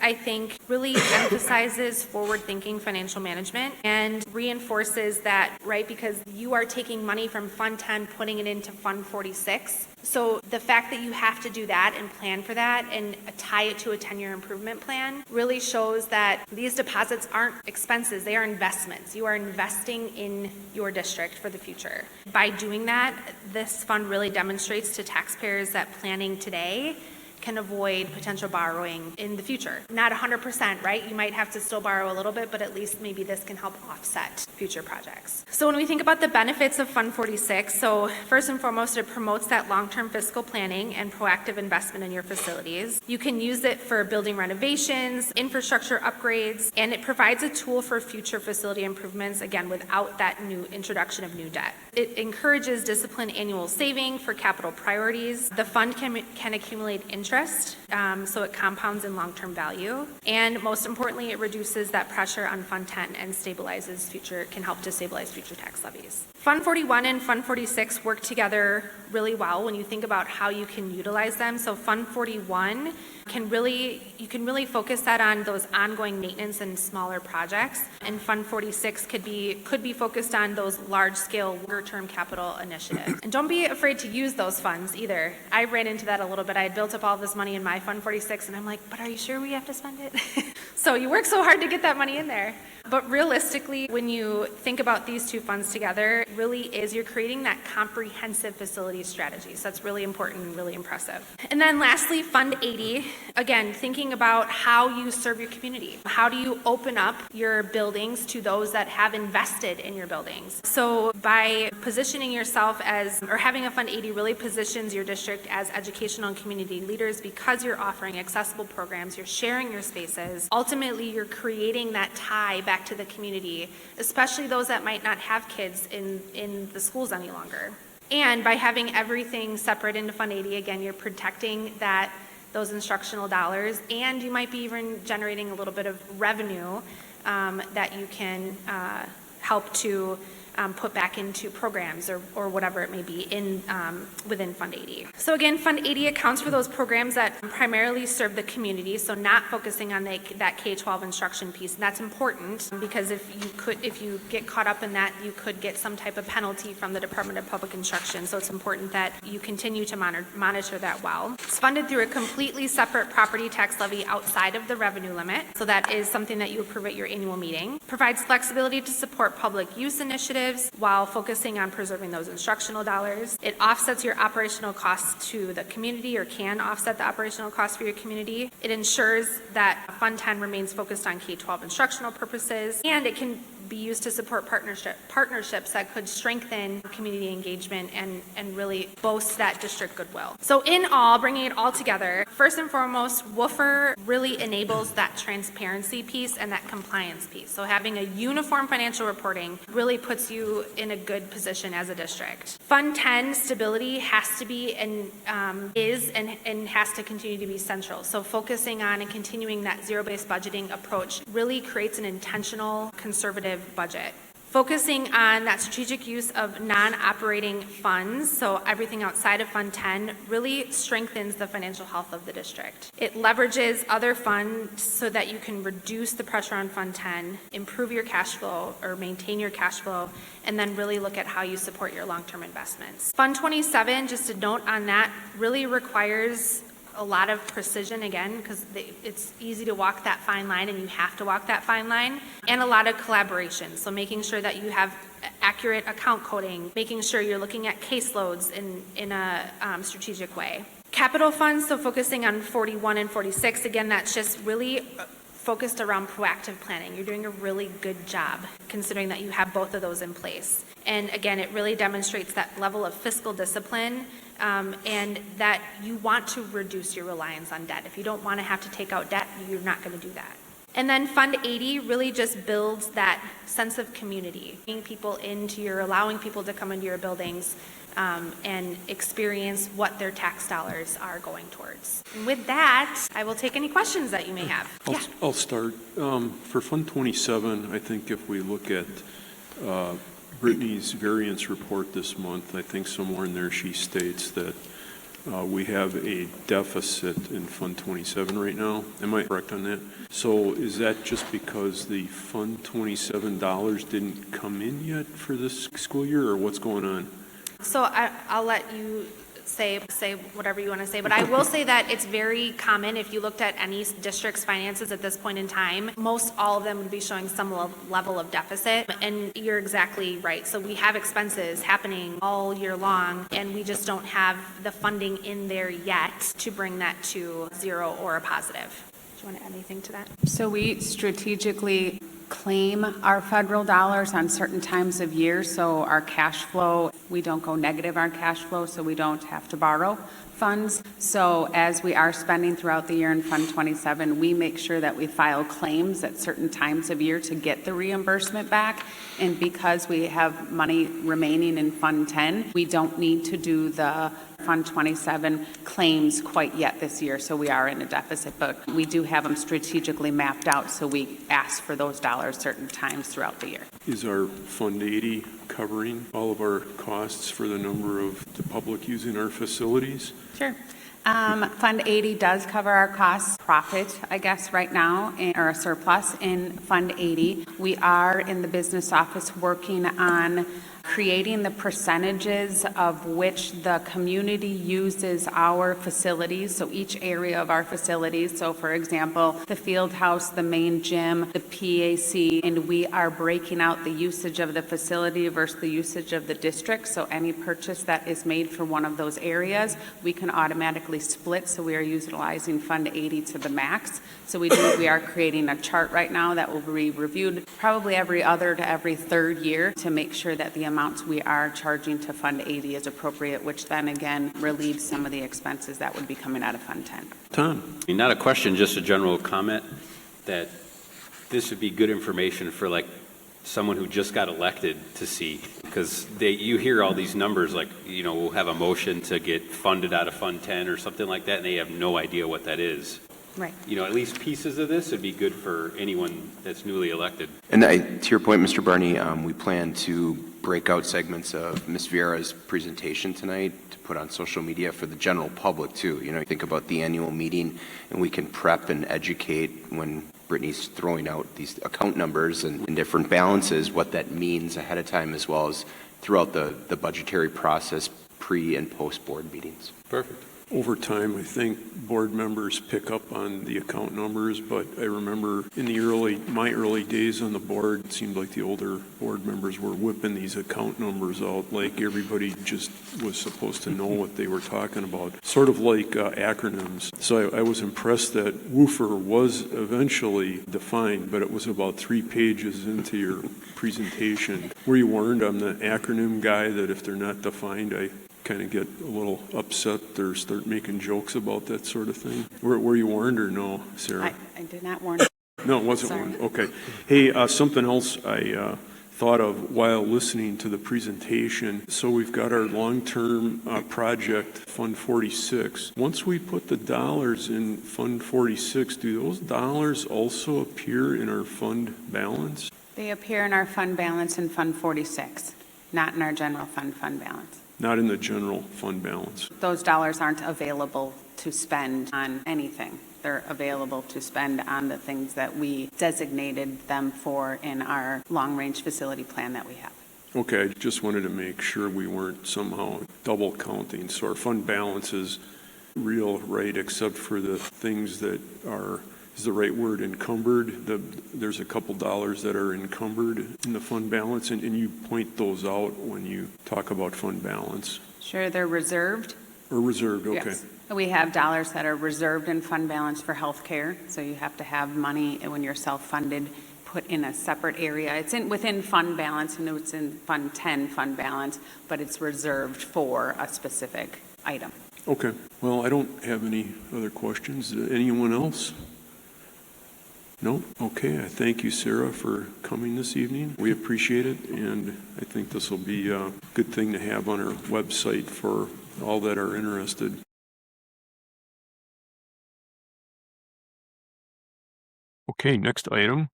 I think, really emphasizes forward-thinking financial management and reinforces that, right, because you are taking money from Fund 10, putting it into Fund 46. So the fact that you have to do that and plan for that and tie it to a 10-year improvement plan really shows that these deposits aren't expenses, they are investments. You are investing in your district for the future. By doing that, this fund really demonstrates to taxpayers that planning today can avoid potential borrowing in the future. Not 100%, right? You might have to still borrow a little bit, but at least maybe this can help offset future projects. So when we think about the benefits of Fund 46, so first and foremost, it promotes that long-term fiscal planning and proactive investment in your facilities. You can use it for building renovations, infrastructure upgrades, and it provides a tool for future facility improvements, again, without that new introduction of new debt. It encourages disciplined annual saving for capital priorities. The fund can accumulate interest, so it compounds in long-term value. And most importantly, it reduces that pressure on Fund 10 and can help to stabilize future tax levies. Fund 41 and Fund 46 work together really well when you think about how you can utilize them. So Fund 41 you can really focus that on those ongoing maintenance and smaller projects. And Fund 46 could be focused on those large-scale, longer-term capital initiatives. And don't be afraid to use those funds either. I ran into that a little bit. I had built up all this money in my Fund 46, and I'm like, but are you sure we have to spend it? So you work so hard to get that money in there. But realistically, when you think about these two funds together, it really is you're creating that comprehensive facility strategy. So that's really important and really impressive. And then lastly, Fund 80, again, thinking about how you serve your community. How do you open up your buildings to those that have invested in your buildings? So by positioning yourself as, or having a Fund 80 really positions your district as educational and community leaders because you're offering accessible programs, you're sharing your spaces. Ultimately, you're creating that tie back to the community, especially those that might not have kids in the schools any longer. And by having everything separate into Fund 80, again, you're protecting those instructional dollars, and you might be even generating a little bit of revenue that you can help to put back into programs or whatever it may be within Fund 80. So again, Fund 80 accounts for those programs that primarily serve the community, so not focusing on that K-12 instruction piece. And that's important because if you get caught up in that, you could get some type of penalty from the Department of Public Instruction. So it's important that you continue to monitor that well. It's funded through a completely separate property tax levy outside of the revenue limit. So that is something that you approve at your annual meeting. Provides flexibility to support public use initiatives while focusing on preserving those instructional dollars. It offsets your operational costs to the community, or can offset the operational costs for your community. It ensures that Fund 10 remains focused on K-12 instructional purposes, and it can be used to support partnerships that could strengthen community engagement and really boast that district goodwill. So in all, bringing it all together, first and foremost, WOOFR really enables that transparency piece and that compliance piece. So having a uniform financial reporting really puts you in a good position as a district. Fund 10 stability has to be and has to continue to be central. So focusing on and continuing that zero-based budgeting approach really creates an intentional, conservative budget. Focusing on that strategic use of non-operating funds, so everything outside of Fund 10, really strengthens the financial health of the district. It leverages other funds so that you can reduce the pressure on Fund 10, improve your cash flow or maintain your cash flow, and then really look at how you support your long-term investments. Fund 27, just a note on that, really requires a lot of precision, again, because it's easy to walk that fine line, and you have to walk that fine line, and a lot of collaboration. So making sure that you have accurate account coding, making sure you're looking at caseloads in a strategic way. Capital funds, so focusing on 41 and 46, again, that's just really focused around proactive planning. You're doing a really good job considering that you have both of those in place. And again, it really demonstrates that level of fiscal discipline and that you want to reduce your reliance on debt. If you don't want to have to take out debt, you're not going to do that. And then Fund 80 really just builds that sense of community, allowing people to come into your buildings and experience what their tax dollars are going towards. And with that, I will take any questions that you may have. I'll start. For Fund 27, I think if we look at Brittany's variance report this month, I think somewhere in there she states that we have a deficit in Fund 27 right now. Am I correct on that? So is that just because the Fund 27 dollars didn't come in yet for this school year, or what's going on? So I'll let you say whatever you want to say, but I will say that it's very common if you looked at any district's finances at this point in time, most all of them would be showing some level of deficit, and you're exactly right. So we have expenses happening all year long, and we just don't have the funding in there yet to bring that to zero or a positive. Do you want to add anything to that? So we strategically claim our federal dollars on certain times of year, so our cash flow, we don't go negative on cash flow, so we don't have to borrow funds. So as we are spending throughout the year in Fund 27, we make sure that we file claims at certain times of year to get the reimbursement back. And because we have money remaining in Fund 10, we don't need to do the Fund 27 claims quite yet this year, so we are in a deficit, but we do have them strategically mapped out, so we ask for those dollars certain times throughout the year. Is our Fund 80 covering all of our costs for the number of the public using our facilities? Sure. Fund 80 does cover our costs, profit, I guess, right now, or a surplus in Fund 80. We are in the business office working on creating the percentages of which the community uses our facilities, so each area of our facilities. So for example, the field house, the main gym, the PAC, and we are breaking out the usage of the facility versus the usage of the district. So any purchase that is made for one of those areas, we can automatically split. So we are utilizing Fund 80 to the max. So we are creating a chart right now that will be reviewed probably every other to every third year to make sure that the amounts we are charging to Fund 80 is appropriate, which then again relieves some of the expenses that would be coming out of Fund 10. Tom? I mean, not a question, just a general comment that this would be good information for like someone who just got elected to see, because you hear all these numbers like, we'll have a motion to get funded out of Fund 10 or something like that, and they have no idea what that is. Right. At least pieces of this would be good for anyone that's newly elected. And to your point, Mr. Barney, we plan to break out segments of Ms. Vieira's presentation tonight to put on social media for the general public too. Think about the annual meeting, and we can prep and educate when Brittany's throwing out these account numbers and different balances, what that means ahead of time, as well as throughout the budgetary process, pre and post board meetings. Perfect. Over time, I think board members pick up on the account numbers, but I remember in my early days on the board, it seemed like the older board members were whipping these account numbers out like everybody just was supposed to know what they were talking about, sort of like acronyms. So I was impressed that woofer was eventually defined, but it was about 3 pages into your presentation. Were you warned? I'm the acronym guy that if they're not defined, I kind of get a little upset or start making jokes about that sort of thing. Were you warned or no, Sarah? I did not warn. No, it wasn't Sorry. warned. Okay. Hey, something else I thought of while listening to the presentation. So we've got our long-term project, Fund 46. Once we put the dollars in Fund 46, do those dollars also appear in our fund balance? They appear in our fund balance in Fund 46, not in our general fund balance. Not in the general fund balance. Those dollars aren't available to spend on anything. They're available to spend on the things that we designated them for in our long-range facility plan that we have. Okay, I just wanted to make sure we weren't somehow double counting. So our fund balance is real, right, except for the things that are, is the right word, encumbered? There's a couple dollars that are encumbered in the fund balance, and you point those out when you talk about fund balance. Sure, they're reserved. Or reserved, okay. Yes. We have dollars that are reserved in fund balance for healthcare, so you have to have money when you're self-funded put in a separate area. It's within fund balance, and it's in Fund 10 fund balance, but it's reserved for a specific item. Okay, well, I don't have any other questions. Anyone else? No? Okay, I thank you, Sarah, for coming this evening. We appreciate it, and I think this will be a good thing to have on our website for all that are interested. Okay, next item.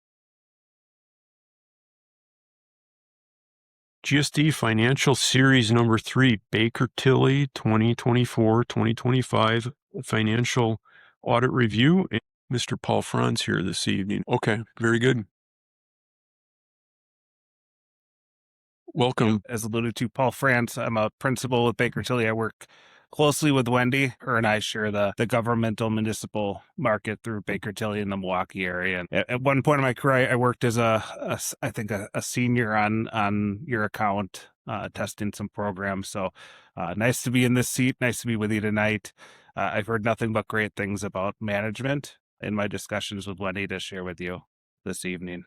GSD Financial Series number 3, Baker Tilly 2024-2025 Financial Audit Review. Mr. Paul Franz here this evening. Okay, very good. Welcome. As alluded to, Paul France. I'm a principal at Baker Tilly. I work closely with Wendy. Her and I share the governmental municipal market through Baker Tilly in the Milwaukee area. And at one point in my career, I worked as I think a senior on your account, testing some programs. So nice to be in this seat. Nice to be with you tonight. I've heard nothing but great things about management in my discussions with Wendy to share with you this evening.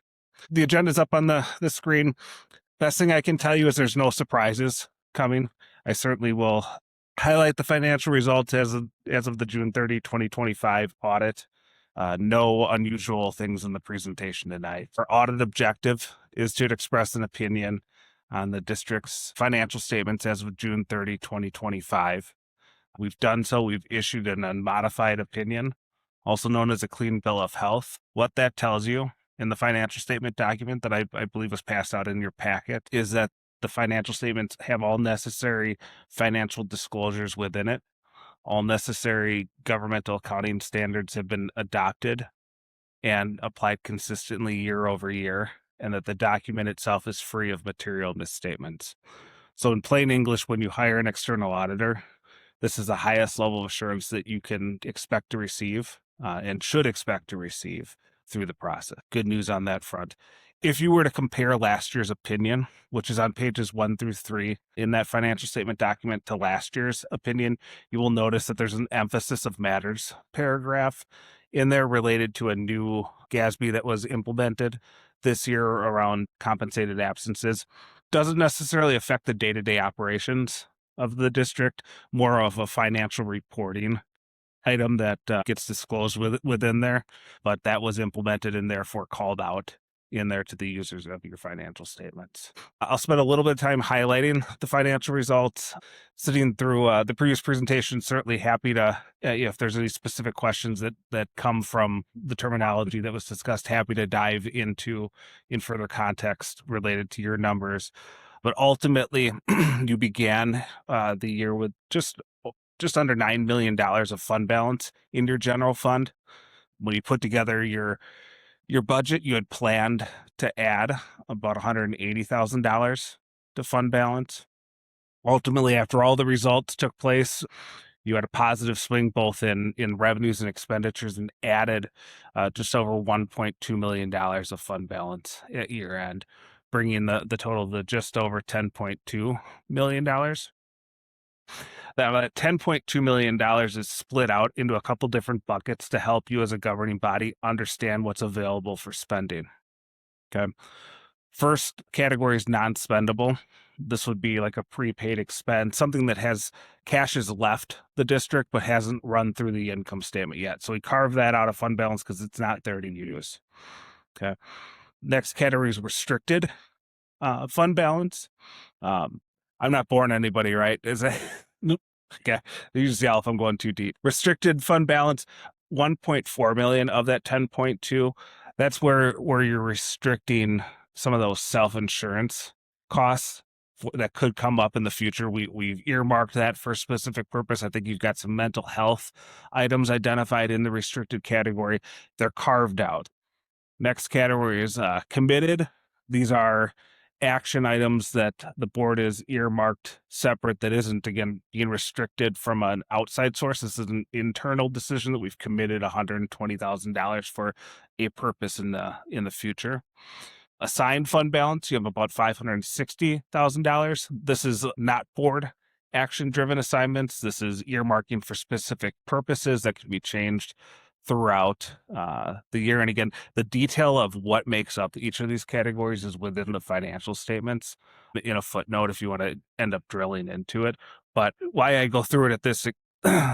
The agenda's up on the screen. Best thing I can tell you is there's no surprises coming. I certainly will highlight the financial results as of the June 30, 2025 audit. No unusual things in the presentation tonight. Our audit objective is to express an opinion on the district's financial statements as of June 30, 2025. We've done so. We've issued an unmodified opinion, also known as a clean bill of health. What that tells you in the financial statement document that I believe was passed out in your packet is that the financial statements have all necessary financial disclosures within it. All necessary governmental accounting standards have been adopted and applied consistently year over year and that the document itself is free of material misstatements. So in plain English, when you hire an external auditor, this is the highest level of assurance that you can expect to receive and should expect to receive through the process. Good news on that front. If you were to compare last year's opinion, which is on pages 1 through 3 in that financial statement document, to last year's opinion, you will notice that there's an emphasis of matters paragraph in there related to a new GASB that was implemented this year around compensated absences. Doesn't necessarily affect the day-to-day operations of the district, more of a financial reporting item that gets disclosed within there, but that was implemented and therefore called out in there to the users of your financial statements. I'll spend a little bit of time highlighting the financial results. Sitting through the previous presentation, certainly happy to, if there's any specific questions that come from the terminology that was discussed, happy to dive into in further context related to your numbers. But ultimately, you began the year with just under $9 million of fund balance in your general fund. When you put together your budget, you had planned to add about $180,000 to fund balance. Ultimately, after all the results took place, you had a positive swing both in revenues and expenditures and added just over $1.2 million of fund balance at year end, bringing the total to just over $10.2 million. That $10.2 million is split out into a couple different buckets to help you as a governing body understand what's available for spending. Okay. First category is non-spendable. This would be like a prepaid expense, something that has cash is left the district but hasn't run through the income statement yet. So we carve that out of fund balance because it's not there to use. Okay. Next category is restricted fund balance. I'm not boring anybody, right? Is it? Nope. Okay. You just yell if I'm going too deep. Restricted fund balance, 1.4 million of that 10.2. That's where you're restricting some of those self-insurance costs that could come up in the future. We've earmarked that for a specific purpose. I think you've got some mental health items identified in the restricted category. They're carved out. Next category is committed. These are action items that the board is earmarked separate that isn't, again, being restricted from an outside source. This is an internal decision that we've committed $120,000 for a purpose in the future. Assigned fund balance, you have about $560,000. This is not board action-driven assignments. This is earmarking for specific purposes that can be changed throughout the year. And again, the detail of what makes up each of these categories is within the financial statements in a footnote if you want to end up drilling into it. But why I go through it at this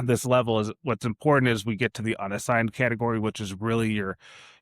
this level is what's important is we get to the unassigned category, which is really your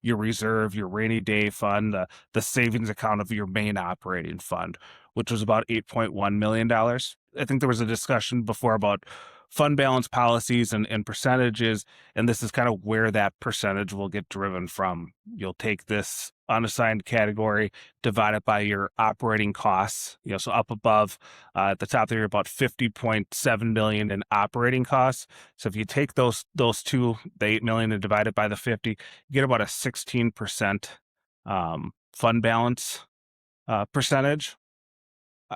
reserve, your rainy day fund, the savings account of your main operating fund, which was about $8.1 million. I think there was a discussion before about fund balance policies and percentages, and this is kind of where that percentage will get driven from. You'll take this unassigned category, divide it by your operating costs, so up above at the top there, about 50.7 million in operating costs. So if you take those two, the 8 million, and divide it by the 50, you get about a 16% fund balance percentage.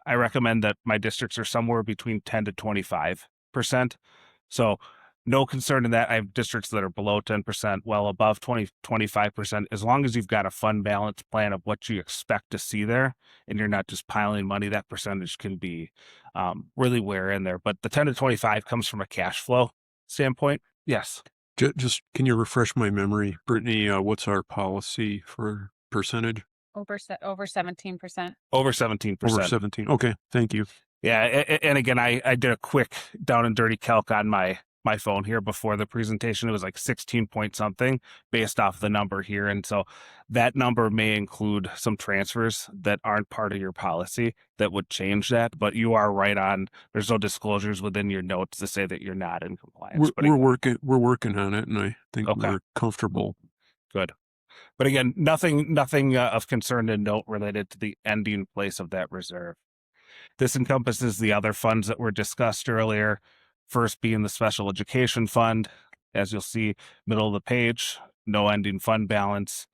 I recommend that my districts are somewhere between 10 to 25%. So no concern in that. I have districts that are below 10%, well above 25%. As long as you've got a fund balance plan of what you expect to see there and you're not just piling money, that percentage can be really where in there. But the 10 to 25 comes from a cash flow standpoint. Yes. Just can you refresh my memory, Brittany? What's our policy for percentage? Over 17%. Over 17%. Over 17. Okay, thank you. Yeah, and again, I did a quick down and dirty calc on my phone here before the presentation. It was like 16 point something based off the number here. And so that number may include some transfers that aren't part of your policy that would change that. But you are right on. There's no disclosures within your notes to say that you're not in compliance. We're working on it, and I think Okay. we're comfortable. Good. But again, nothing of concern to note related to the ending place of that reserve. This encompasses the other funds that were discussed earlier, first being the special education fund. As you'll see, middle of the page, no ending fund balance.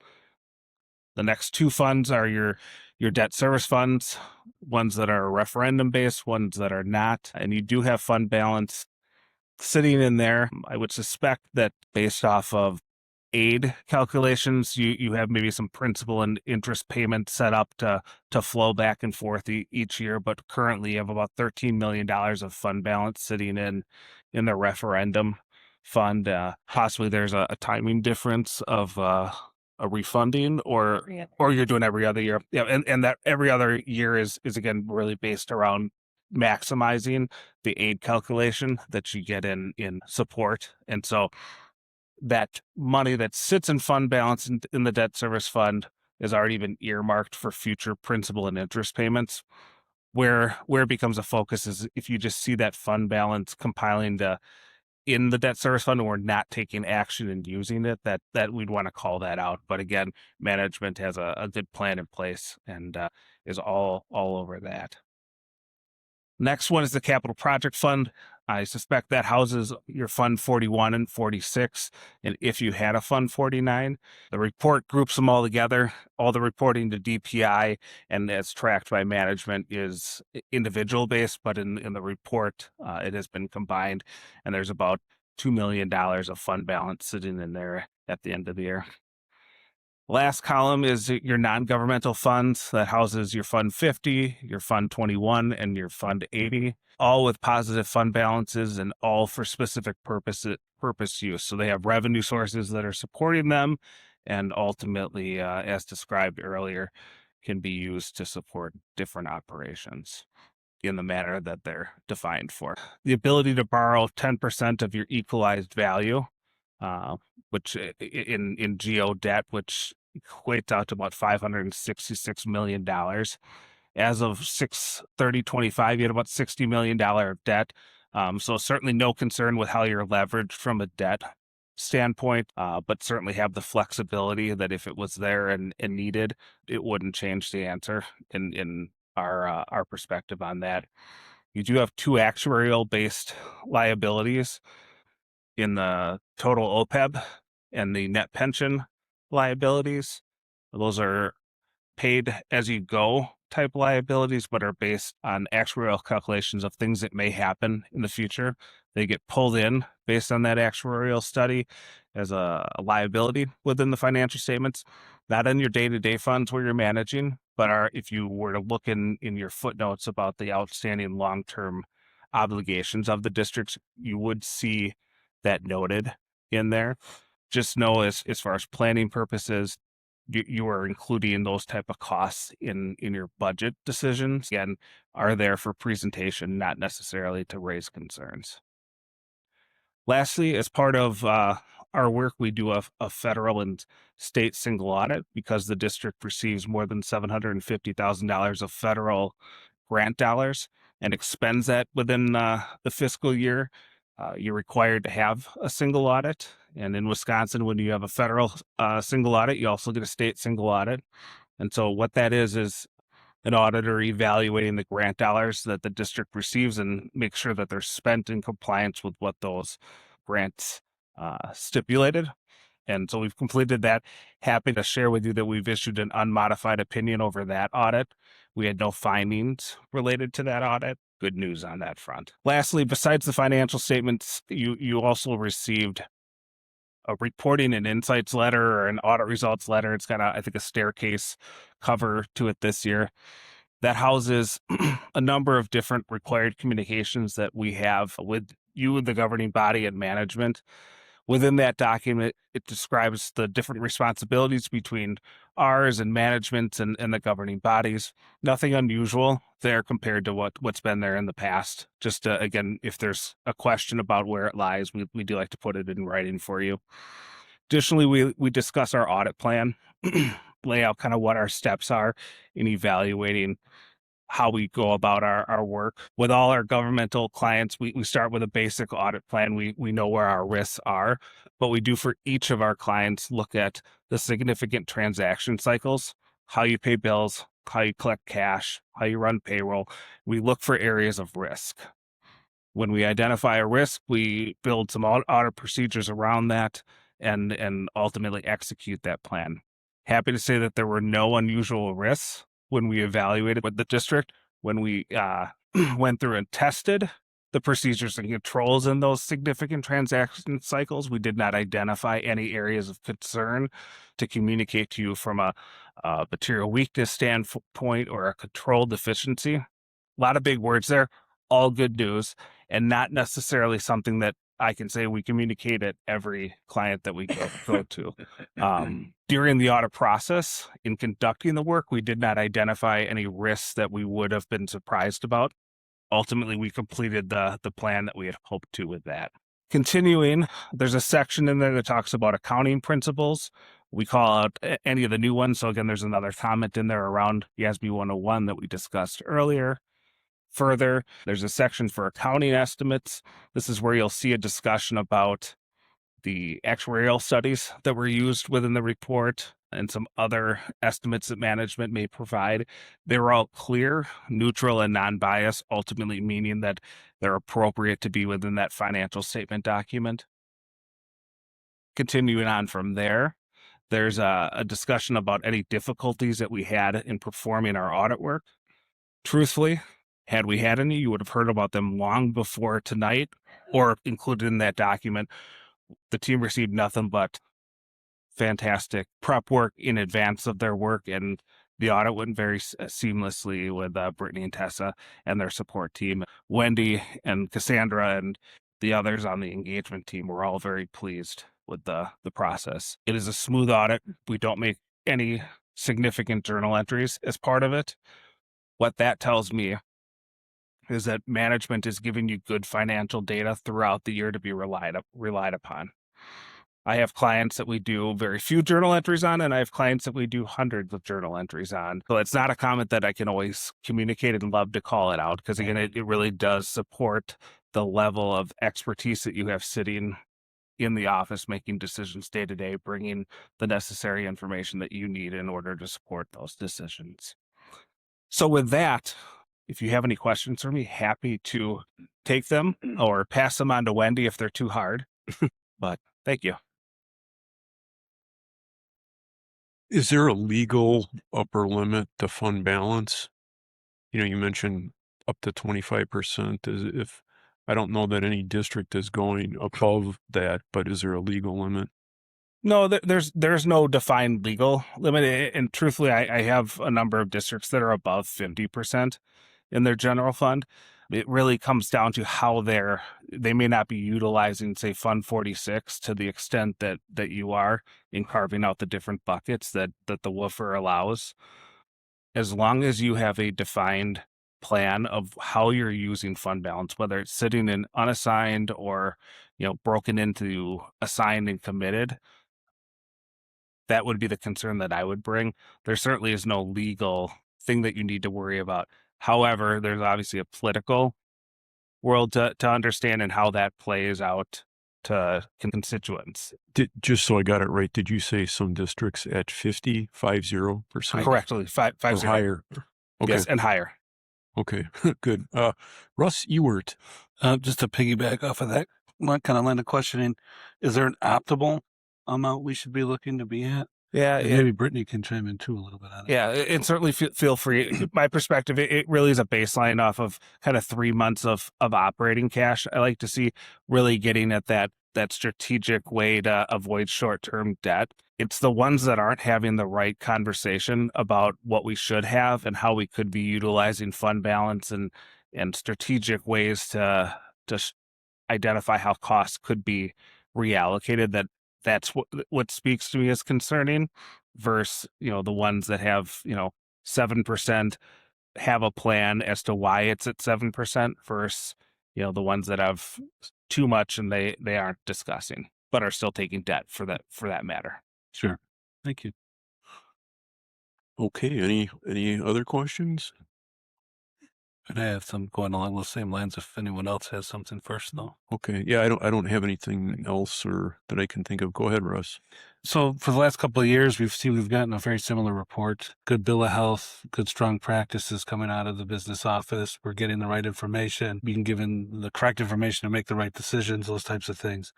The next two funds are your debt service funds, ones that are referendum based, ones that are not. And you do have fund balance sitting in there. I would suspect that based off of aid calculations, you have maybe some principal and interest payments set up to flow back and forth each year, but currently you have about $13 million of fund balance sitting in the referendum fund. Possibly there's a timing difference of a refunding, or you're doing every other year. Yeah, and that every other year is again really based around maximizing the aid calculation that you get in support. And so that money that sits in fund balance in the debt service fund has already been earmarked for future principal and interest payments. Where it becomes a focus is if you just see that fund balance compiling in the debt service fund and we're not taking action and using it, that we'd want to call that out. But again, management has a good plan in place and is all over that. Next one is the capital project fund. I suspect that houses your Fund 41 and 46, and if you had a Fund 49, the report groups them all together. All the reporting to DPI and as tracked by management is individual based, but in the report, it has been combined, and there's about $2 million of fund balance sitting in there at the end of the year. Last column is your non-governmental funds that houses your Fund 50, your Fund 21, and your Fund 80, all with positive fund balances and all for specific purpose use. So they have revenue sources that are supporting them, and ultimately, as described earlier, can be used to support different operations in the manner that they're defined for. The ability to borrow 10% of your equalized value, which in geo debt, which equates out to about $566 million. As of 6/30/25, you had about $60 million of debt. So certainly no concern with how you're leveraged from a debt standpoint, but certainly have the flexibility that if it was there and needed, it wouldn't change the answer in our perspective on that. You do have two actuarial-based liabilities in the total OPEB and the net pension liabilities. Those are paid as you go type liabilities, but are based on actuarial calculations of things that may happen in the future. They get pulled in based on that actuarial study as a liability within the financial statements, not in your day-to-day funds where you're managing, but if you were to look in your footnotes about the outstanding long-term obligations of the districts, you would see that noted in there. Just know as far as planning purposes, you are including those type of costs in your budget decisions and are there for presentation, not necessarily to raise concerns. Lastly, as part of our work, we do a federal and state single audit because the district receives more than $750,000 of federal grant dollars and expends that within the fiscal year. You're required to have a single audit. And in Wisconsin, when you have a federal single audit, you also get a state single audit. And so what that is an auditor evaluating the grant dollars that the district receives and make sure that they're spent in compliance with what those grants stipulated. And so we've completed that. Happy to share with you that we've issued an unmodified opinion over that audit. We had no findings related to that audit. Good news on that front. Lastly, besides the financial statements, you also received a reporting and insights letter or an audit results letter. It's got, I think, a staircase cover to it this year that houses a number of different required communications that we have with you, the governing body, and management. Within that document, it describes the different responsibilities between ours and management and the governing bodies. Nothing unusual there compared to what's been there in the past. Just again, if there's a question about where it lies, we do like to put it in writing for you. Additionally, we discuss our audit plan, lay out kind of what our steps are in evaluating how we go about our work. With all our governmental clients, we start with a basic audit plan. We know where our risks are, but we do for each of our clients look at the significant transaction cycles, how you pay bills, how you collect cash, how you run payroll. We look for areas of risk. When we identify a risk, we build some audit procedures around that and ultimately execute that plan. Happy to say that there were no unusual risks when we evaluated with the district. When we went through and tested the procedures and controls in those significant transaction cycles, we did not identify any areas of concern to communicate to you from a material weakness standpoint or a control deficiency. A lot of big words there, all good news, and not necessarily something that I can say we communicate at every client that we go to. During the audit process, in conducting the work, we did not identify any risks that we would have been surprised about. Ultimately, we completed the plan that we had hoped to with that. Continuing, there's a section in there that talks about accounting principles. We call out any of the new ones. So again, there's another comment in there around GSB 101 that we discussed earlier. Further, there's a section for accounting estimates. This is where you'll see a discussion about the actuarial studies that were used within the report and some other estimates that management may provide. They were all clear, neutral, and non-biased, ultimately meaning that they're appropriate to be within that financial statement document. Continuing on from there, there's a discussion about any difficulties that we had in performing our audit work. Truthfully, had we had any, you would have heard about them long before tonight or included in that document. The team received nothing but fantastic prep work in advance of their work, and the audit went very seamlessly with Brittany and Tessa and their support team. Wendy and Cassandra and the others on the engagement team were all very pleased with the process. It is a smooth audit. We don't make any significant journal entries as part of it. What that tells me is that management is giving you good financial data throughout the year to be relied upon. I have clients that we do very few journal entries on, and I have clients that we do hundreds of journal entries on. So it's not a comment that I can always communicate and love to call it out, because again, it really does support the level of expertise that you have sitting in the office, making decisions day to day, bringing the necessary information that you need in order to support those decisions. So with that, if you have any questions for me, happy to take them or pass them on to Wendy if they're too hard. But thank you. Is there a legal upper limit to fund balance? You know, you mentioned up to 25%. If I don't know that any district is going above that, but is there a legal limit? No, there's no defined legal limit. And truthfully, I have a number of districts that are above 50% in their general fund. It really comes down to how they may not be utilizing, say, Fund 46 to the extent that you are in carving out the different buckets that the woofer allows. As long as you have a defined plan of how you're using fund balance, whether it's sitting in unassigned or, broken into assigned and committed, that would be the concern that I would bring. There certainly is no legal thing that you need to worry about. However, there's obviously a political world to understand and how that plays out to constituents. Just so I got it right, did you say some districts at 50%? Correctly, 50. Or higher? Okay. Yes, and higher. Okay, good. Russ Ewert. Just to piggyback off of that kind of line of questioning, is there an optimal amount we should be looking to be at? Yeah, And maybe Brittany can chime in too a little bit on it. Yeah, and certainly feel free. My perspective, it really is a baseline off of kind of 3 months of operating cash. I like to see really getting at that strategic way to avoid short-term debt. It's the ones that aren't having the right conversation about what we should have and how we could be utilizing fund balance and strategic ways to just identify how costs could be reallocated. That's what speaks to me as concerning versus, the ones that have, 7% have a plan as to why it's at 7% versus, the ones that have too much and they aren't discussing, but are still taking debt for that matter. Sure. Thank you. Okay, any other questions? And I have some going along the same lines if anyone else has something first, though. Okay, yeah, I don't have anything else or that I can think of. Go ahead, Russ. So for the last couple of years, we've gotten a very similar report. Good bill of health, good strong practices coming out of the business office. We're getting the right information, being given the correct information to make the right decisions, those types of things.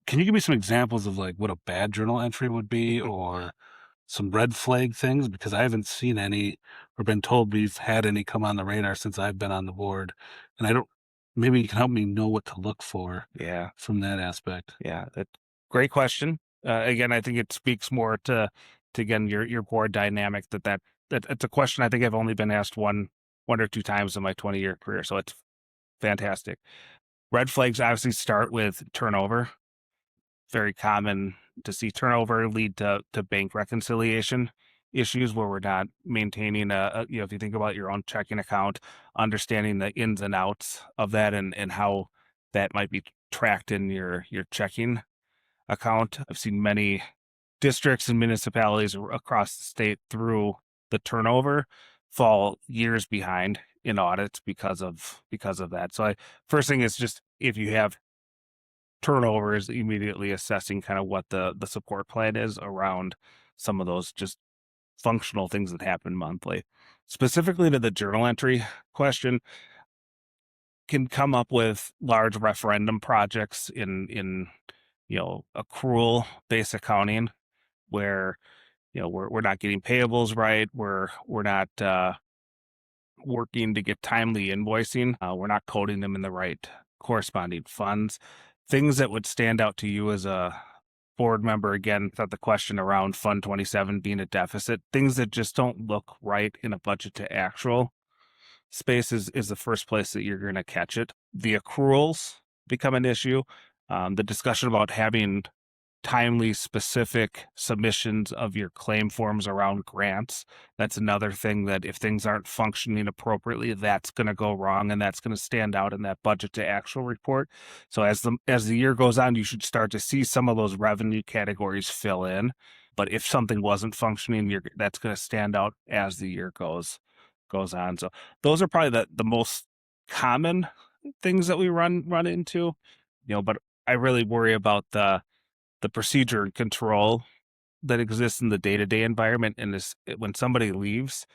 Can you give me some examples of like what a bad journal entry would be, or some red flag things? Because I haven't seen any or been told we've had any come on the radar since I've been on the board. And I don't, maybe you can help me know what to look for Yeah. from that aspect. Yeah, great question. Again, I think it speaks more to again your board dynamic that it's a question I think I've only been asked one or two times in my 20-year career, so it's fantastic. Red flags obviously start with turnover. Very common to see turnover lead to bank reconciliation issues where we're not maintaining if you think about your own checking account, understanding the ins and outs of that and how that might be tracked in your checking account. I've seen many districts and municipalities across the state through the turnover fall years behind in audits because of that. So first thing is just if you have turnover is immediately assessing kind of what the support plan is around some of those just functional things that happen monthly. Specifically to the journal entry question, can come up with large referendum projects in accrual based accounting where we're not getting payables right, we're not working to get timely invoicing, we're not coding them in the right corresponding funds. Things that would stand out to you as a board member, again, thought the question around Fund 27 being a deficit, things that just don't look right in a budget to actual space is the first place that you're going to catch it. The accruals become an issue. The discussion about having timely, specific submissions of your claim forms around grants. That's another thing that if things aren't functioning appropriately, that's going to go wrong and that's going to stand out in that budget to actual report. So as the year goes on, you should start to see some of those revenue categories fill in. But if something wasn't functioning, that's going to stand out as the year goes on. So those are probably the most common things that we run into, but I really worry about the procedure and control that exists in the day-to-day environment. And when somebody leaves,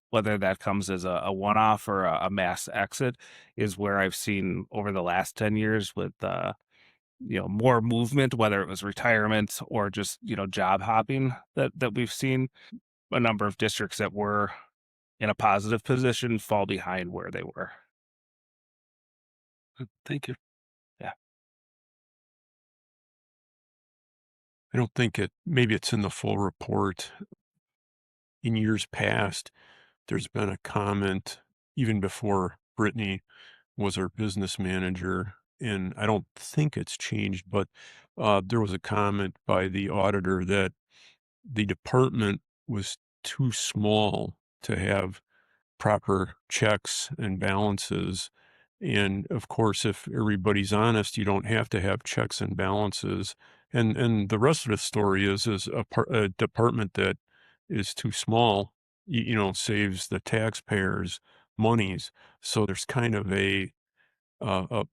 whether that comes as a one-off or a mass exit, is where I've seen over the last 10 years with more movement, whether it was retirements or just job hopping that we've seen. A number of districts that were in a positive position fall behind where they were. Thank you. Yeah. I don't think maybe it's in the full report. In years past, there's been a comment, even before Brittany was our business manager, and I don't think it's changed, but there was a comment by the auditor that the department was too small to have proper checks and balances. And of course, if everybody's honest, you don't have to have checks and balances. And the rest of the story is a department that is too small, saves the taxpayers monies. So there's kind of a, a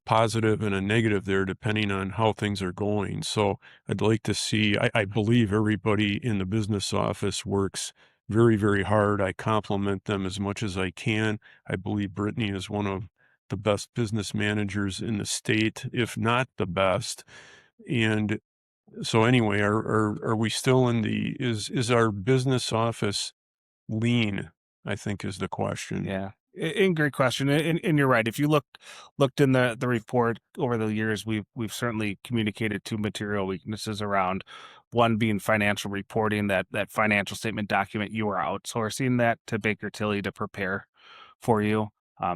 positive and a negative there, depending on how things are going. So I'd like to see, I believe everybody in the business office works very, very hard. I compliment them as much as I can. I believe Brittany is one of the best business managers in the state, if not the best. And so anyway, are we still is our business office lean, I think is the question. Yeah. And great question. And you're right. If you looked in the report over the years, we've certainly communicated two material weaknesses around one being financial reporting, that financial statement document, you are outsourcing that to Baker Tilly to prepare for you.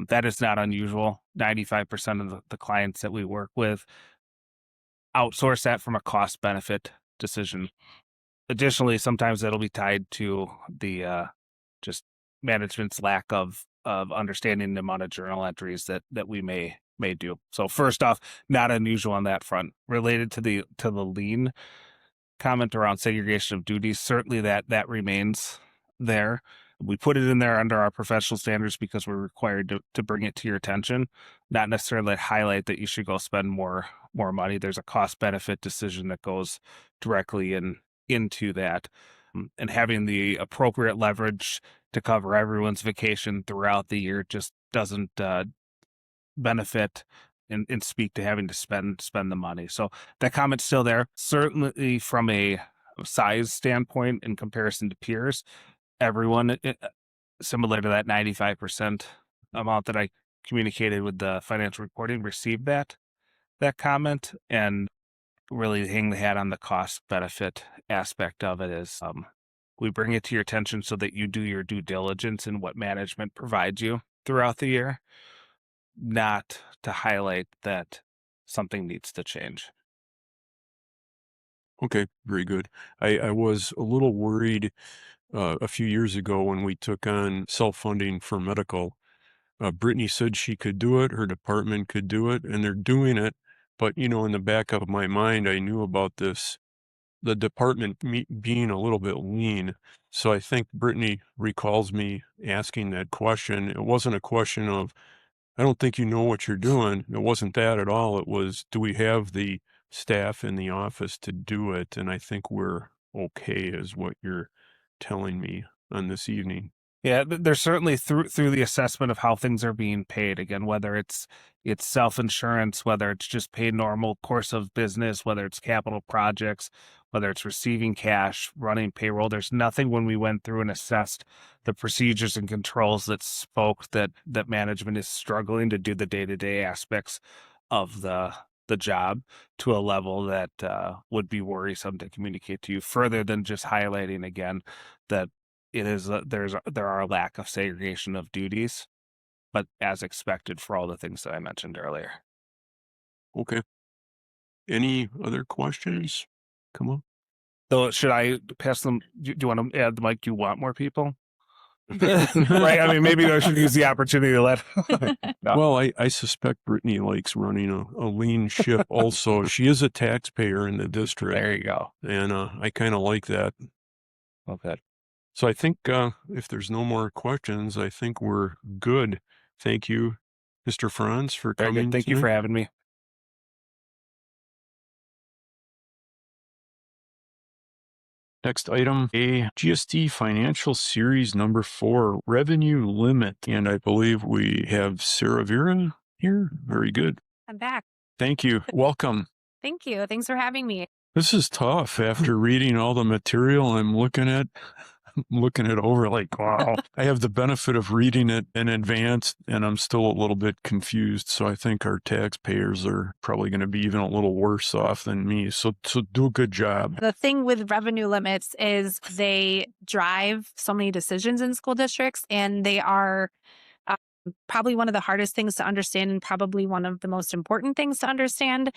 That is not unusual. 95% of the clients that we work with outsource that from a cost benefit decision. Additionally, sometimes that'll be tied to the just management's lack of understanding the amount of journal entries that we may do. So first off, not unusual on that front. Related to the lien comment around segregation of duties, certainly that remains there. We put it in there under our professional standards because we're required to bring it to your attention, not necessarily highlight that you should go spend more money. There's a cost benefit decision that goes directly into that. And having the appropriate leverage to cover everyone's vacation throughout the year just doesn't benefit and speak to having to spend the money. So that comment's still there. Certainly from a size standpoint in comparison to peers, everyone, similar to that 95% amount that I communicated with the financial reporting, received that comment, and really hang the hat on the cost benefit aspect of it is we bring it to your attention so that you do your due diligence in what management provides you throughout the year, not to highlight that something needs to change. Okay, very good. I was a little worried a few years ago when we took on self-funding for medical. Brittany said she could do it, her department could do it, and they're doing it. But, in the back of my mind, I knew about this, the department being a little bit lean. So I think Brittany recalls me asking that question. It wasn't a question of, I don't think you know what you're doing. It wasn't that at all. It was, do we have the staff in the office to do it? And I think we're okay, is what you're telling me on this evening. Yeah, there's certainly through the assessment of how things are being paid. Again, whether it's self-insurance, whether it's just paid normal course of business, whether it's capital projects, whether it's receiving cash, running payroll. There's nothing when we went through and assessed the procedures and controls that spoke that management is struggling to do the day-to-day aspects of the job to a level that would be worrisome to communicate to you, further than just highlighting again that it is there are a lack of segregation of duties, but as expected for all the things that I mentioned earlier. Okay. Any other questions? Come on. So should I pass them? Do you want to add the mic? Do you want more people? Right. I mean, maybe I should use the opportunity to let. No. Well, I suspect Brittany likes running a lean ship also. She is a taxpayer in the district. There you go. And I kind of like that. Okay. So I think if there's no more questions, I think we're good. Thank you, Mr. Franz, for Very coming good. Thank you tonight. for having me. Next item, a GSD Financial Series number 4, revenue limit. And I believe we have Sarah Vera here. Very good. I'm back. Thank you. Welcome. Thank you. Thanks for having me. This is tough. After reading all the material I'm looking at over like, wow. I have the benefit of reading it in advance, and I'm still a little bit confused. So I think our taxpayers are probably going to be even a little worse off than me. So do a good job. The thing with revenue limits is they drive so many decisions in school districts, and they are probably one of the hardest things to understand and probably one of the most important things to understand.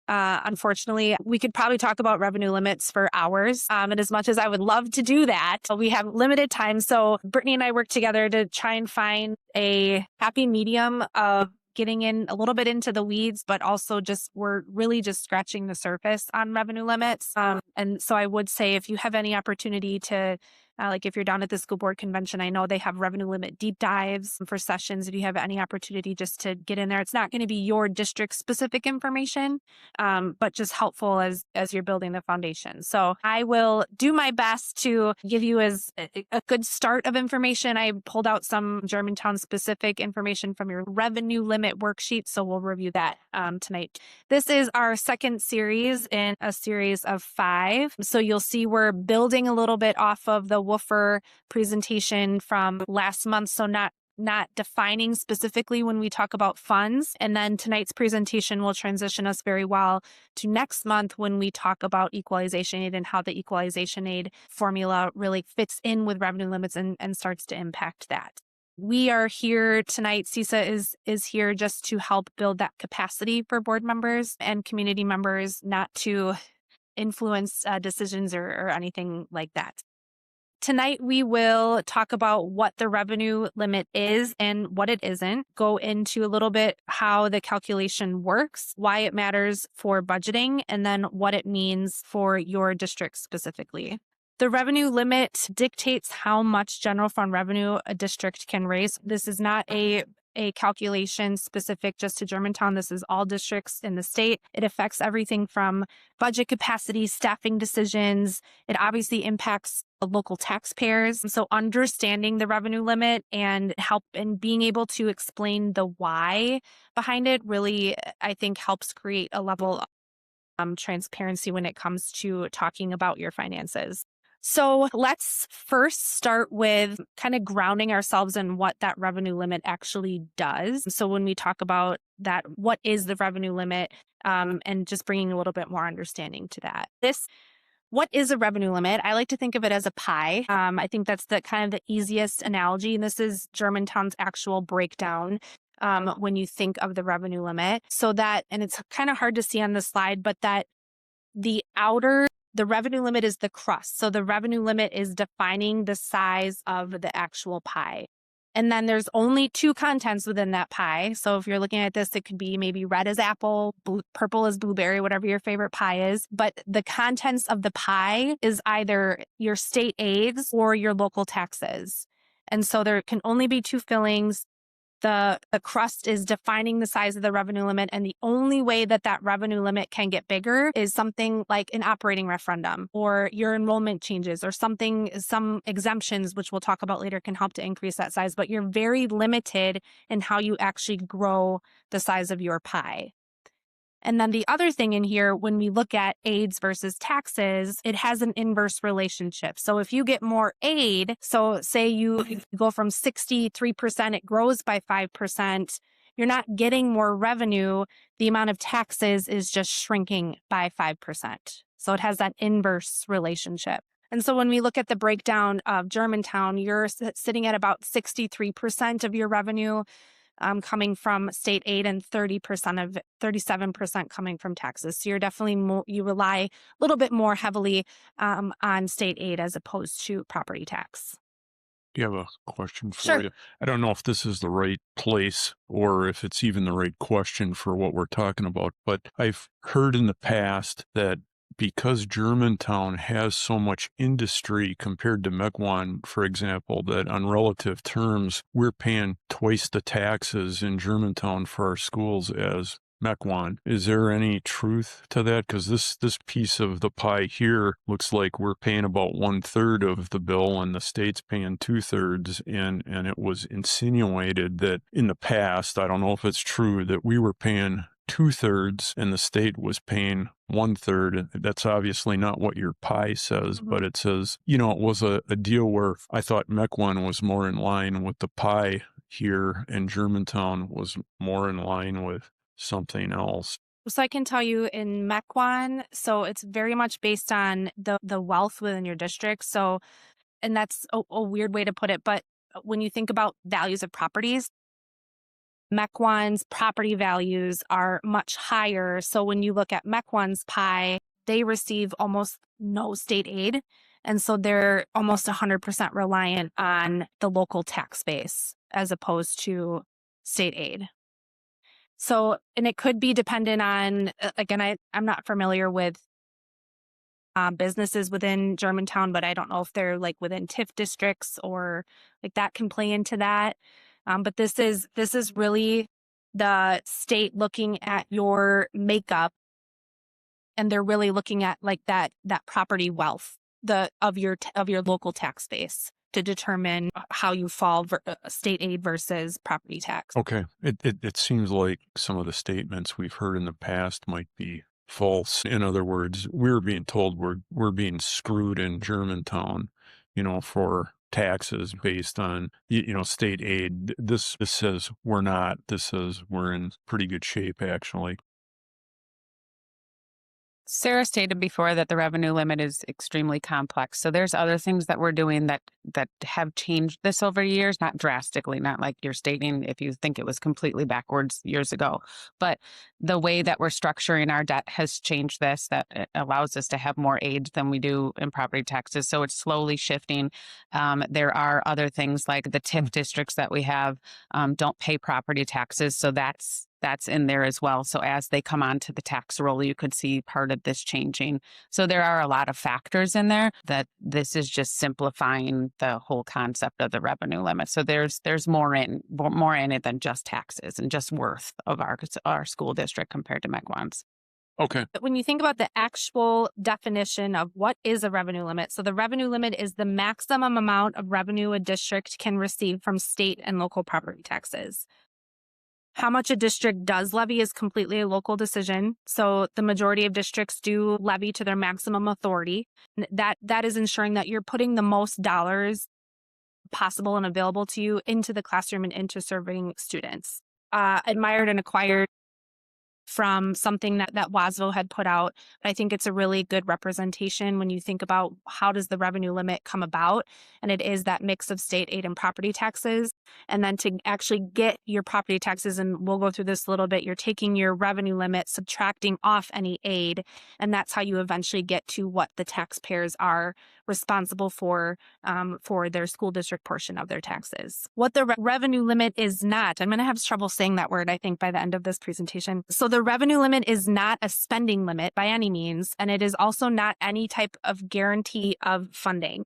Unfortunately, we could probably talk about revenue limits for hours. And as much as I would love to do that, we have limited time. So Brittany and I work together to try and find a happy medium of getting in a little bit into the weeds, but also we're really just scratching the surface on revenue limits. And so I would say if you have any opportunity to like if you're down at the school board convention, I know they have revenue limit deep dives for sessions. If you have any opportunity just to get in there, it's not going to be your district specific information, but just helpful as you're building the foundation. So I will do my best to give you as a good start of information. I pulled out some Germantown specific information from your revenue limit worksheet. So we'll review that tonight. This is our second series in a series of 5. So you'll see we're building a little bit off of the Woofer presentation from last month. So not defining specifically when we talk about funds. And then tonight's presentation will transition us very well to next month when we talk about equalization aid and how the equalization aid formula really fits in with revenue limits and starts to impact that. We are here tonight. CISA is here just to help build that capacity for board members and community members, not to influence decisions or anything like that. Tonight, we will talk about what the revenue limit is and what it isn't, go into a little bit how the calculation works, why it matters for budgeting, and then what it means for your district specifically. The revenue limit dictates how much general fund revenue a district can raise. This is not a calculation specific just to Germantown. This is all districts in the state. It affects everything from budget capacity, staffing decisions. It obviously impacts local taxpayers. So understanding the revenue limit and being able to explain the why behind it really, I think, helps create a level transparency when it comes to talking about your finances. So let's first start with kind of grounding ourselves in what that revenue limit actually does. So when we talk about that, what is the revenue limit, and just bringing a little bit more understanding to that. What is a revenue limit? I like to think of it as a pie. I think that's the kind of the easiest analogy, and this is Germantown's actual breakdown when you think of the revenue limit. So that, and it's kind of hard to see on the slide, but that the revenue limit is the crust. So the revenue limit is defining the size of the actual pie. And then there's only two contents within that pie. So if you're looking at this, it could be maybe red as apple, purple as blueberry, whatever your favorite pie is. But the contents of the pie is either your state aids or your local taxes. And so there can only be two fillings. The crust is defining the size of the revenue limit, and the only way that that revenue limit can get bigger is something like an operating referendum or your enrollment changes or some exemptions, which we'll talk about later, can help to increase that size, but you're very limited in how you actually grow the size of your pie. And then the other thing in here, when we look at aids versus taxes, it has an inverse relationship. So if you get more aid, so say you go from 63%, it grows by 5%, you're not getting more revenue. The amount of taxes is just shrinking by 5%. So it has that inverse relationship. And so when we look at the breakdown of Germantown, you're sitting at about 63% of your revenue coming from state aid and 37% coming from taxes. So you're definitely you rely a little bit more heavily on state aid as opposed to property tax. Do you have a question for Sure. you? I don't know if this is the right place or if it's even the right question for what we're talking about, but I've heard in the past that because Germantown has so much industry compared to Mequon, for example, that on relative terms, we're paying twice the taxes in Germantown for our schools as Mequon. Is there any truth to that? Because this piece of the pie here looks like we're paying about 1/3 of the bill and the state's paying 2/3. And it was insinuated that in the past, I don't know if it's true, that we were paying 2/3 and the state was paying 1/3. That's obviously not what your pie says, but it says, it was a deal where I thought Mequon was more in line with the pie here and Germantown was more in line with something else. So I can tell you in Mequon, so it's very much based on the wealth within your district. So, and that's a weird way to put it, but when you think about values of properties, Mequon's property values are much higher. So when you look at Mequon's pie, they receive almost no state aid. And so they're almost 100% reliant on the local tax base as opposed to state aid. So, and it could be dependent on, again, I'm not familiar with businesses within Germantown, but I don't know if they're like within TIF districts or like that can play into that. But this is really the state looking at your makeup, and they're really looking at like that property wealth of your local tax base to determine how you fall state aid versus property tax. Okay. It seems like some of the statements we've heard in the past might be false. In other words, we're being told we're being screwed in Germantown, for taxes based on, state aid. This says we're not. This says we're in pretty good shape, actually. Sarah stated before that the revenue limit is extremely complex. So there's other things that we're doing that have changed this over years, not drastically, not like you're stating if you think it was completely backwards years ago. But the way that we're structuring our debt has changed this, that it allows us to have more aid than we do in property taxes. So it's slowly shifting. There are other things like the TIF districts that we have don't pay property taxes. So that's in there as well. So as they come onto the tax roll, you could see part of this changing. So there are a lot of factors in there that this is just simplifying the whole concept of the revenue limit. So there's more in it than just taxes and just worth of our school district compared to Mequon's. Okay. When you think about the actual definition of what is a revenue limit, so the revenue limit is the maximum amount of revenue a district can receive from state and local property taxes. How much a district does levy is completely a local decision. So the majority of districts do levy to their maximum authority. That is ensuring that you're putting the most dollars possible and available to you into the classroom and into serving students. Admired and acquired from something that Wasville had put out. But I think it's a really good representation when you think about how does the revenue limit come about. And it is that mix of state aid and property taxes. And then to actually get your property taxes, and we'll go through this a little bit, you're taking your revenue limit, subtracting off any aid. And that's how you eventually get to what the taxpayers are responsible for their school district portion of their taxes. What the revenue limit is not, I'm going to have trouble saying that word, I think, by the end of this presentation. So the revenue limit is not a spending limit by any means, and it is also not any type of guarantee of funding.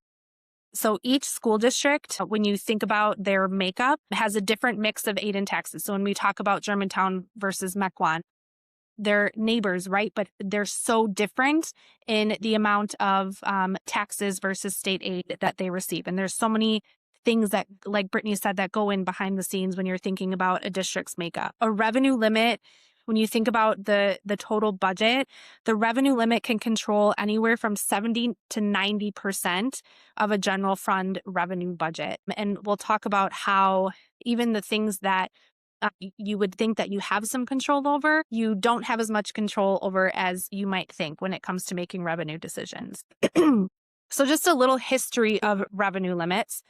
So each school district, when you think about their makeup, has a different mix of aid and taxes. So when we talk about Germantown versus Mequon, they're neighbors, right? But they're so different in the amount of taxes versus state aid that they receive. And there's so many things that, like Brittany said, that go in behind the scenes when you're thinking about a district's makeup. A revenue limit, when you think about the total budget, the revenue limit can control anywhere from 70 to 90% of a general fund revenue budget. And we'll talk about how even the things that you would think that you have some control over, you don't have as much control over as you might think when it comes to making revenue decisions. So just a little history of revenue limits.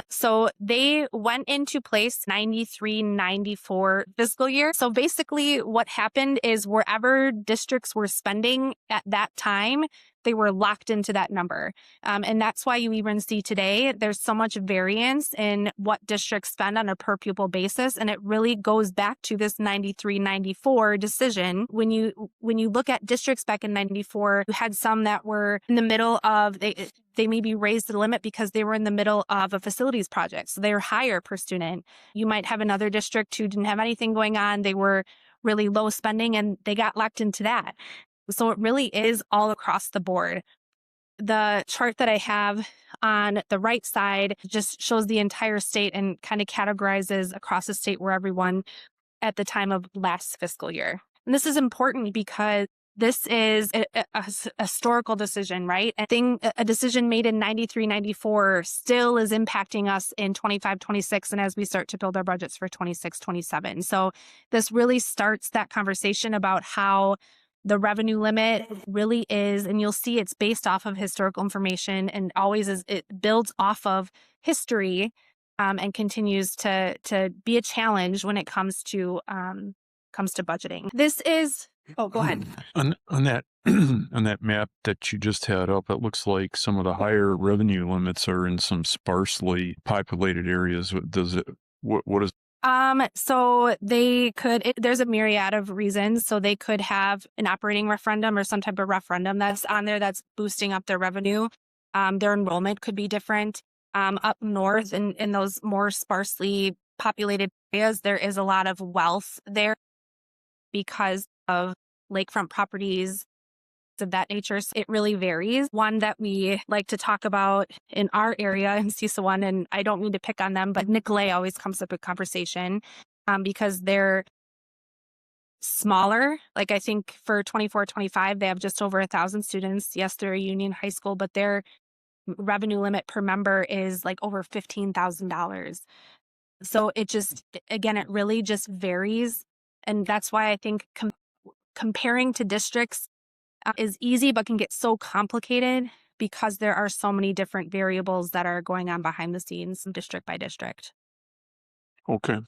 So they went into place 93-94 fiscal year. So basically what happened is wherever districts were spending at that time, they were locked into that number. And that's why you even see today, there's so much variance in what districts spend on a per pupil basis. And it really goes back to this 93-94 decision. When you look at districts back in 94, you had some that were in the middle of, they maybe raised the limit because they were in the middle of a facilities project. So they were higher per student. You might have another district who didn't have anything going on. They were really low spending and they got locked into that. So it really is all across the board. The chart that I have on the right side just shows the entire state and kind of categorizes across the state where everyone at the time of last fiscal year. And this is important because this is a historical decision, right? A decision made in 93-94 still is impacting us in 25-26 and as we start to build our budgets for 26-27. So this really starts that conversation about how the revenue limit really is, and you'll see it's based off of historical information and always it builds off of history and continues to be a challenge when it comes to budgeting. This is, oh, go ahead. On that on that map that you just had up, it looks like some of the higher revenue limits are in some sparsely populated areas. What is So they could, there's a myriad of reasons. So they could have an operating referendum or some type of referendum that's on there that's boosting up their revenue. Their enrollment could be different. Up north in those more sparsely populated areas, there is a lot of wealth there because of lakefront properties of that nature. So it really varies. One that we like to talk about in our area in CISA 1, and I don't mean to pick on them, but Nicolay always comes up in conversation because they're smaller. Like I think for 24-25, they have just over 1,000 students. Yes, they're a union high school, but their revenue limit per member is like over $15,000. So it just, again, it really just varies. And that's why I think comparing to districts is easy, but can get so complicated because there are so many different variables that are going on behind the scenes, district by district. okay?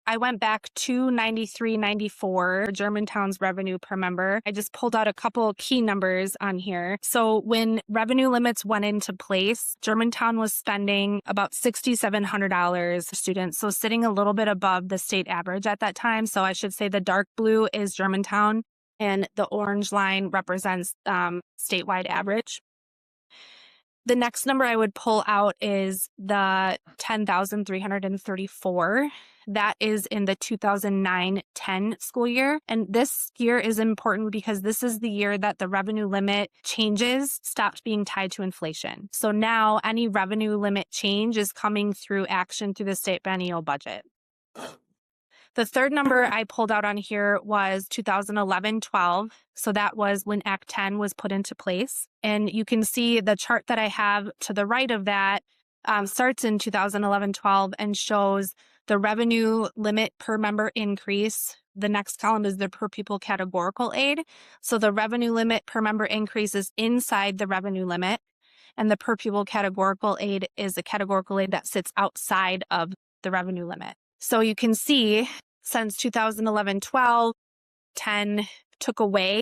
I went back to 93-94, Germantown's revenue per member. I just pulled out a couple key numbers on here. So when revenue limits went into place, Germantown was spending about $6,700 per student. So sitting a little bit above the state average at that time. So I should say the dark blue is Germantown and the orange line represents statewide average. The next number I would pull out is the 10,334. That is in the 2009-10 school year. And this year is important because this is the year that the revenue limit changes stopped being tied to inflation. So now any revenue limit change is coming through action through the state biennial budget. The third number I pulled out on here was 2011-12. So that was when Act 10 was put into place. And you can see the chart that I have to the right of that starts in 2011-12 and shows the revenue limit per member increase. The next column is the per pupil categorical aid. So the revenue limit per member increase is inside the revenue limit. And the per pupil categorical aid is a categorical aid that sits outside of the revenue limit. So you can see since 2011-12, 10 took away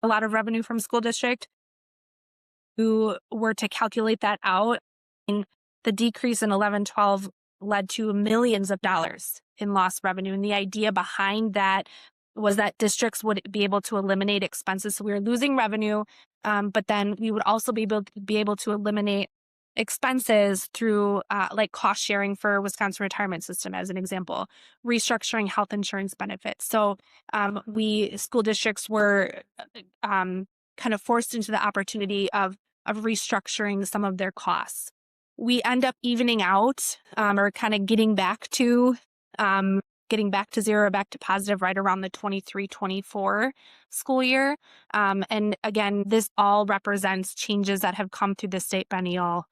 a lot of revenue from school district. Who were to calculate that out, and the decrease in 11-12 led to millions of dollars in lost revenue. And the idea behind that was that districts would be able to eliminate expenses. So we were losing revenue, but then we would also be able to eliminate expenses through like cost sharing for Wisconsin retirement system, as an example, restructuring health insurance benefits. So school districts were kind of forced into the opportunity of restructuring some of their costs. We end up evening out or kind of getting back to zero, back to positive right around the 23-24 school year. And again, this all represents changes that have come through the state biennial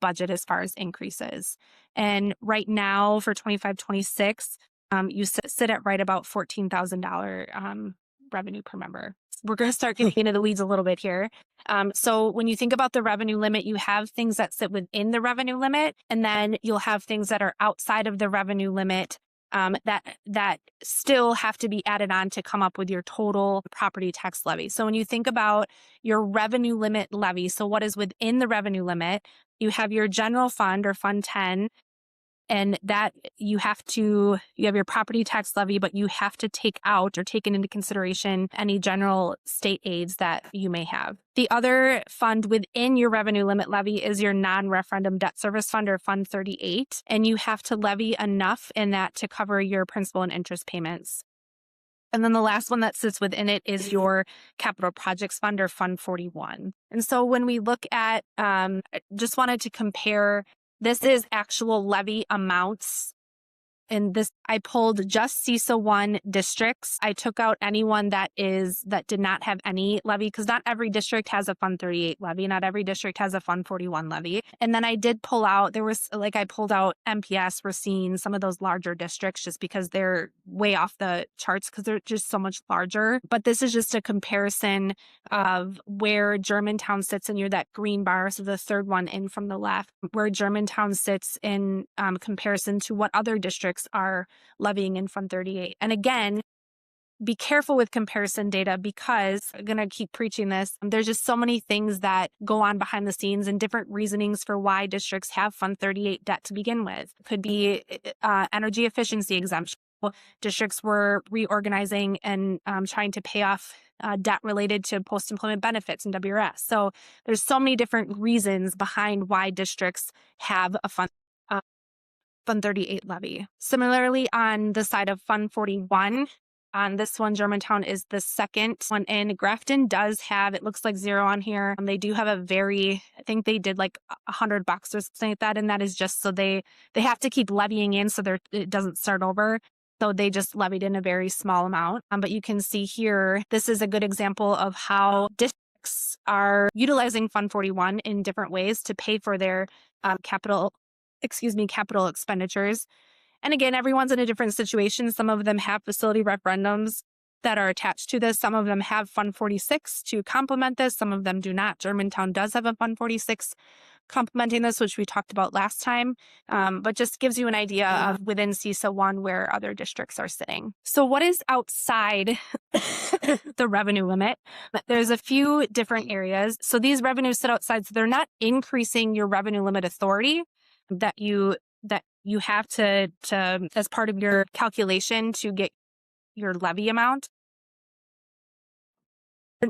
budget as far as increases. And right now for 25-26, you sit at right about $14,000 revenue per member. We're going to start getting into the weeds a little bit here. So when you think about the revenue limit, you have things that sit within the revenue limit, and then you'll have things that are outside of the revenue limit that still have to be added on to come up with your total property tax levy. So when you think about your revenue limit levy, so what is within the revenue limit, you have your general fund or Fund 10, and that you have your property tax levy, but you have to take out or take into consideration any general state aids that you may have. The other fund within your revenue limit levy is your non-referendum debt service fund or Fund 38, and you have to levy enough in that to cover your principal and interest payments. And then the last one that sits within it is your capital projects fund or Fund 41. And so when we look at, just wanted to compare, this is actual levy amounts. And this, I pulled just CISA 1 districts. I took out anyone that did not have any levy, because not every district has a Fund 38 levy. Not every district has a Fund 41 levy. And then I did pull out, I pulled out MPS, Racine, some of those larger districts, just because they're way off the charts because they're just so much larger. But this is just a comparison of where Germantown sits, and you're that green bar, so the third one in from the left, where Germantown sits in comparison to what other districts are levying in Fund 38. And again, be careful with comparison data, because I'm going to keep preaching this. There's just so many things that go on behind the scenes and different reasonings for why districts have Fund 38 debt to begin with. It could be energy efficiency exemption. Districts were reorganizing and trying to pay off debt related to post-employment benefits and WRS. So there's so many different reasons behind why districts have a Fund 38 levy. Similarly, on the side of Fund 41, on this one, Germantown is the second one in. Grafton does have, it looks like zero on here. They do have I think they did like $100 or something like that. And that is just so they have to keep levying in so it doesn't start over. So they just levied in a very small amount. But you can see here, this is a good example of how districts are utilizing Fund 41 in different ways to pay for their capital expenditures. And again, everyone's in a different situation. Some of them have facility referendums that are attached to this. Some of them have Fund 46 to complement this. Some of them do not. Germantown does have a Fund 46 complementing this, which we talked about last time, but just gives you an idea of within CISA 1 where other districts are sitting. So what is outside the revenue limit? There's a few different areas. So these revenues sit outside, so they're not increasing your revenue limit authority that you have to as part of your calculation to get your levy amount.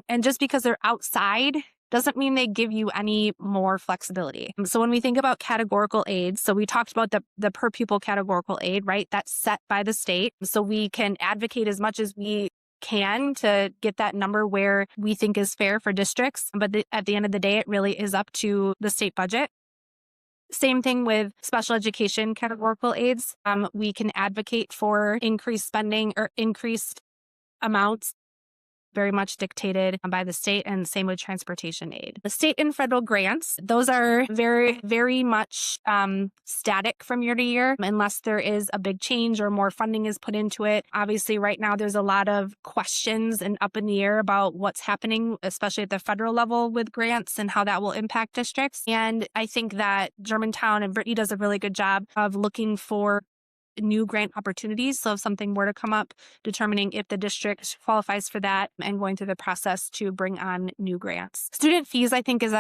And just because they're outside doesn't mean they give you any more flexibility. So when we think about categorical aid, so we talked about the per pupil categorical aid, right? That's set by the state. So we can advocate as much as we can to get that number where we think is fair for districts. But at the end of the day, it really is up to the state budget. Same thing with special education categorical aids. We can advocate for increased spending or increased amounts, very much dictated by the state, and same with transportation aid. The state and federal grants, those are very, very much static from year to year unless there is a big change or more funding is put into it. Obviously, right now, there's a lot of questions and up in the air about what's happening, especially at the federal level with grants and how that will impact districts. And I think that Germantown and Brittany does a really good job of looking for new grant opportunities. So if something were to come up, determining if the district qualifies for that and going through the process to bring on new grants. Student fees, I think, is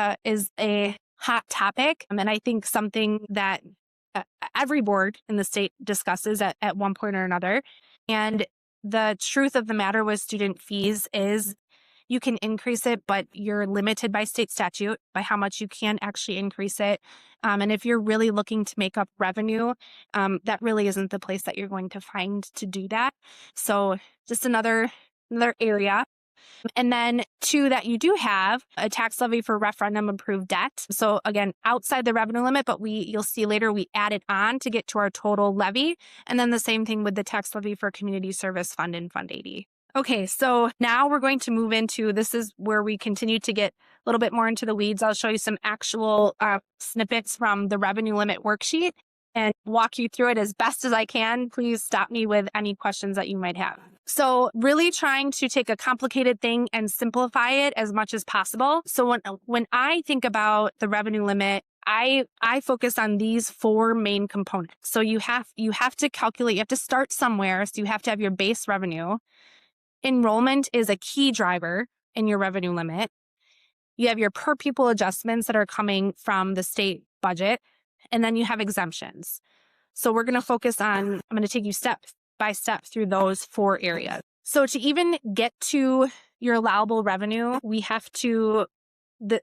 a hot topic. And I think something that every board in the state discusses at one point or another. And the truth of the matter with student fees is you can increase it, but you're limited by state statute by how much you can actually increase it. And if you're really looking to make up revenue, that really isn't the place that you're going to find to do that. So just another area. And then two, that you do have a tax levy for referendum approved debt. So again, outside the revenue limit, but you'll see later we added on to get to our total levy. And then the same thing with the tax levy for community service fund and Fund 80. Okay, so now we're going to move into, this is where we continue to get a little bit more into the weeds. I'll show you some actual snippets from the revenue limit worksheet and walk you through it as best as I can. Please stop me with any questions that you might have. So really trying to take a complicated thing and simplify it as much as possible. So when I think about the revenue limit, I focus on these four main components. So you have to calculate, you have to start somewhere. So you have to have your base revenue. Enrollment is a key driver in your revenue limit. You have your per pupil adjustments that are coming from the state budget, and then you have exemptions. So we're going to focus on, I'm going to take you step by step through those four areas. So to even get to your allowable revenue, we have to, the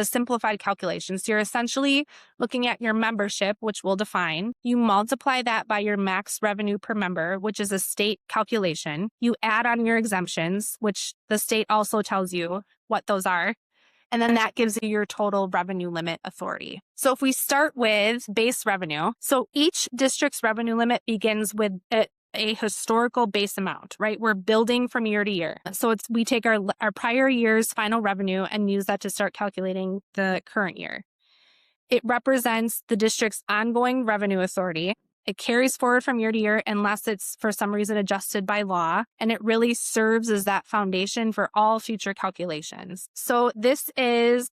simplified calculations. So you're essentially looking at your membership, which we'll define. You multiply that by your max revenue per member, which is a state calculation. You add on your exemptions, which the state also tells you what those are. And then that gives you your total revenue limit authority. So if we start with base revenue, so each district's revenue limit begins with a historical base amount, right? We're building from year to year. So we take our prior year's final revenue and use that to start calculating the current year. It represents the district's ongoing revenue authority. It carries forward from year to year unless it's for some reason adjusted by law. And it really serves as that foundation for all future calculations. So this is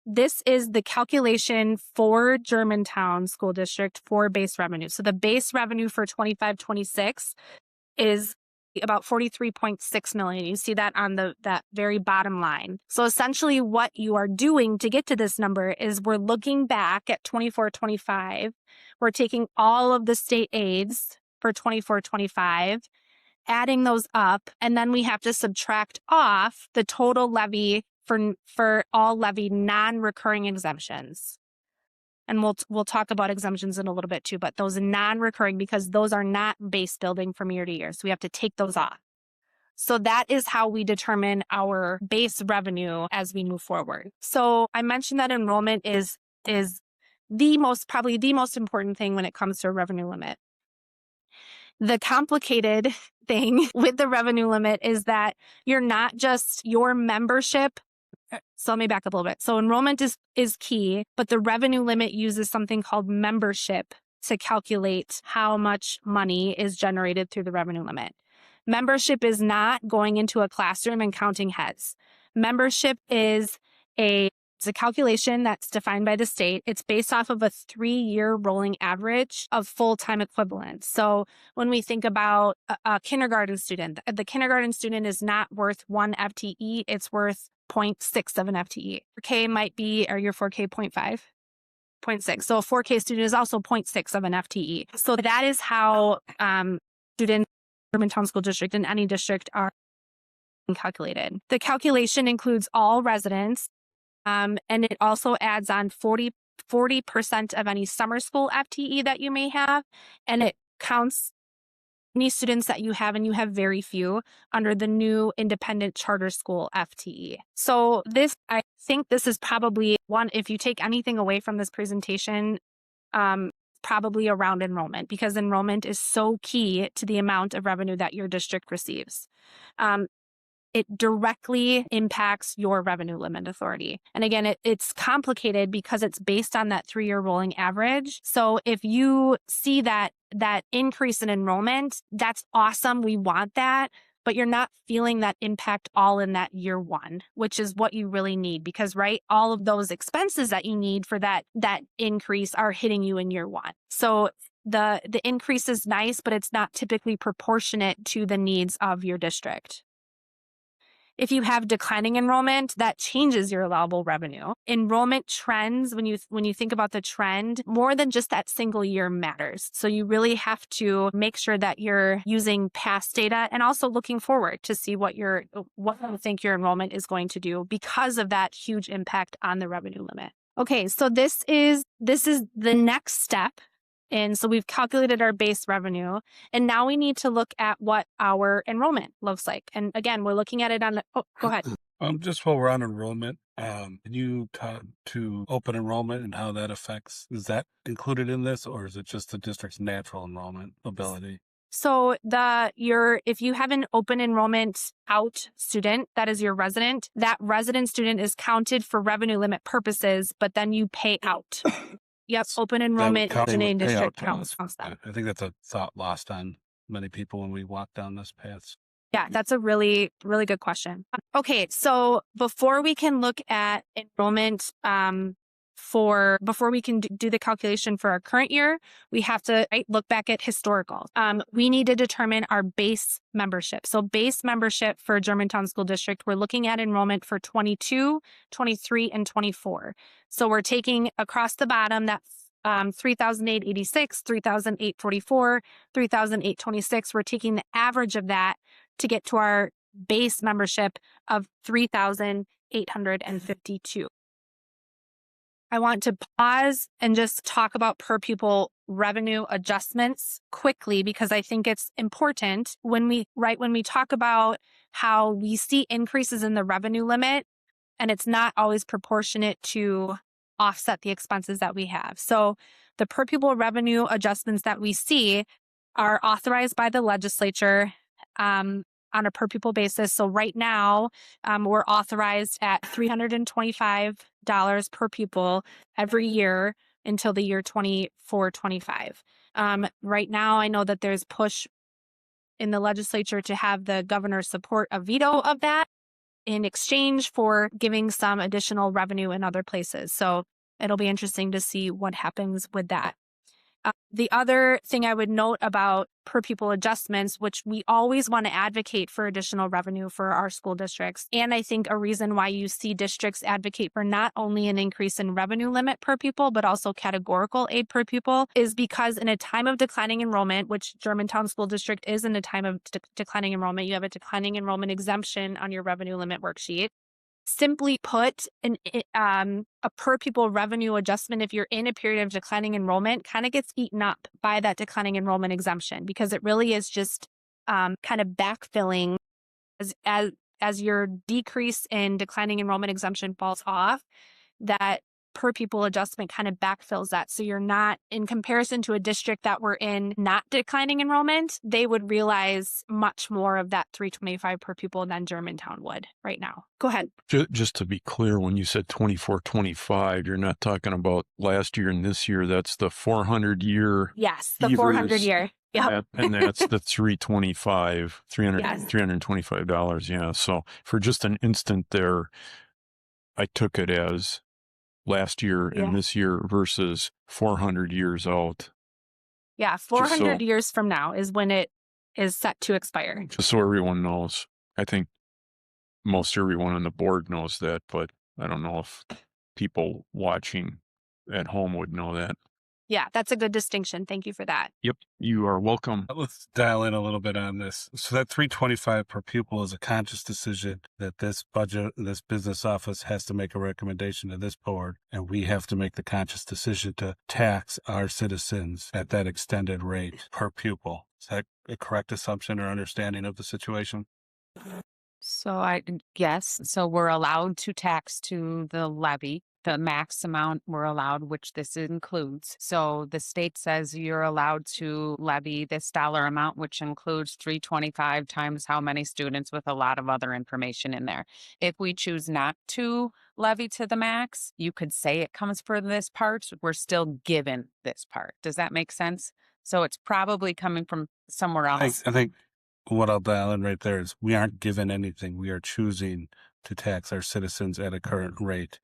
the calculation for Germantown School District for base revenue. So the base revenue for 25-26 is about $43.6 million. You see that on that very bottom line. So essentially what you are doing to get to this number is we're looking back at 24-25. We're taking all of the state aids for 24-25, adding those up, and then we have to subtract off the total levy for all levied non-recurring exemptions. And we'll talk about exemptions in a little bit too, but those non-recurring, because those are not base building from year to year. So we have to take those off. So that is how we determine our base revenue as we move forward. So I mentioned that enrollment is probably the most important thing when it comes to a revenue limit. The complicated thing with the revenue limit is that you're not just your membership. So let me back up a little bit. So enrollment is key, but the revenue limit uses something called membership to calculate how much money is generated through the revenue limit. Membership is not going into a classroom and counting heads. Membership is it's a calculation that's defined by the state. It's based off of a 3-year rolling average of full-time equivalents. So when we think about a kindergarten student, the kindergarten student is not worth 1 FTE, it's worth 0.6 of an FTE. 4K might be, or your 4K 0.5, 0.6. So a 4K student is also 0.6 of an FTE. So that is how students in Germantown School District and any district are calculated. The calculation includes all residents, and it also adds on 40% of any summer school FTE that you may have, and it counts many students that you have, and you have very few under the new independent charter school FTE. So I think this is probably one, if you take anything away from this presentation, probably around enrollment, because enrollment is so key to the amount of revenue that your district receives. It directly impacts your revenue limit authority. And again, it's complicated because it's based on that 3-year rolling average. So if you see that increase in enrollment, that's awesome. We want that. But you're not feeling that impact all in that year 1, which is what you really need, because all of those expenses that you need for that increase are hitting you in year 1. So the increase is nice, but it's not typically proportionate to the needs of your district. If you have declining enrollment, that changes your allowable revenue. Enrollment trends, when you think about the trend, more than just that single year matters. So you really have to make sure that you're using past data and also looking forward to see what you think your enrollment is going to do because of that huge impact on the revenue limit. Okay, so this is the next step. And so we've calculated our base revenue, and now we need to look at what our enrollment looks like. And again, we're looking at it on go ahead. Just while we're on enrollment, can you talk to open enrollment and how that affects, is that included in this, or is it just the district's natural enrollment ability? So if you have an open enrollment out student, that is your resident, that resident student is counted for revenue limit purposes, but then you pay out. Yep, open enrollment in district counts. I think that's a thought lost on many people when we walk down this path. Yeah, that's a really, really good question. Okay, so before we can look at enrollment, before we can do the calculation for our current year, we have to look back at historical. We need to determine our base membership. So base membership for Germantown School District, we're looking at enrollment for 22, 23, and 24. So we're taking across the bottom that 3,886, 3,844, 3,826. We're taking the average of that to get to our base membership of 3,852. I want to pause and just talk about per pupil revenue adjustments quickly, because I think it's important when we talk about how we see increases in the revenue limit, and it's not always proportionate to offset the expenses that we have. So the per pupil revenue adjustments that we see are authorized by the legislature on a per pupil basis. So right now, we're authorized at $325 per pupil every year until the year 24-25. Right now, I know that there's push in the legislature to have the governor support a veto of that in exchange for giving some additional revenue in other places. So it'll be interesting to see what happens with that. The other thing I would note about per pupil adjustments, which we always want to advocate for additional revenue for our school districts. And I think a reason why you see districts advocate for not only an increase in revenue limit per pupil, but also categorical aid per pupil, is because in a time of declining enrollment, which Germantown School District is in a time of declining enrollment, you have a declining enrollment exemption on your revenue limit worksheet. Simply put, a per pupil revenue adjustment, if you're in a period of declining enrollment, kind of gets eaten up by that declining enrollment exemption, because it really is just kind of backfilling as your decrease in declining enrollment exemption falls off. That per pupil adjustment kind of backfills that. So you're not, in comparison to a district that were in not declining enrollment, they would realize much more of that $325 per pupil than Germantown would right now. Go ahead. Just to be clear, when you said 24-25, you're not talking about last year and this year. That's the 400-year. Yes, the 400-year. Yep. And that's the $325. Yeah. So for just an instant there, I took it as last year and this year versus 400 years out. Yeah, 400 years from now is when it is set to expire. Just so everyone knows. I think most everyone on the board knows that, but I don't know if people watching at home would know that. Yeah, that's a good distinction. Thank you for that. Yep, you are welcome. Let's dial in a little bit on this. So that 325 per pupil is a conscious decision that this business office has to make a recommendation to this board, and we have to make the conscious decision to tax our citizens at that extended rate per pupil. Is that a correct assumption or understanding of the situation? Yes, so we're allowed to tax to the levy, the max amount we're allowed, which this includes. So the state says you're allowed to levy this dollar amount, which includes 325 times how many students, with a lot of other information in there. If we choose not to levy to the max, you could say it comes for this part. We're still given this part. Does that make sense? So it's probably coming from somewhere else. I think what I'll dial in right there is we aren't given anything. We are choosing to tax our citizens at a current rate.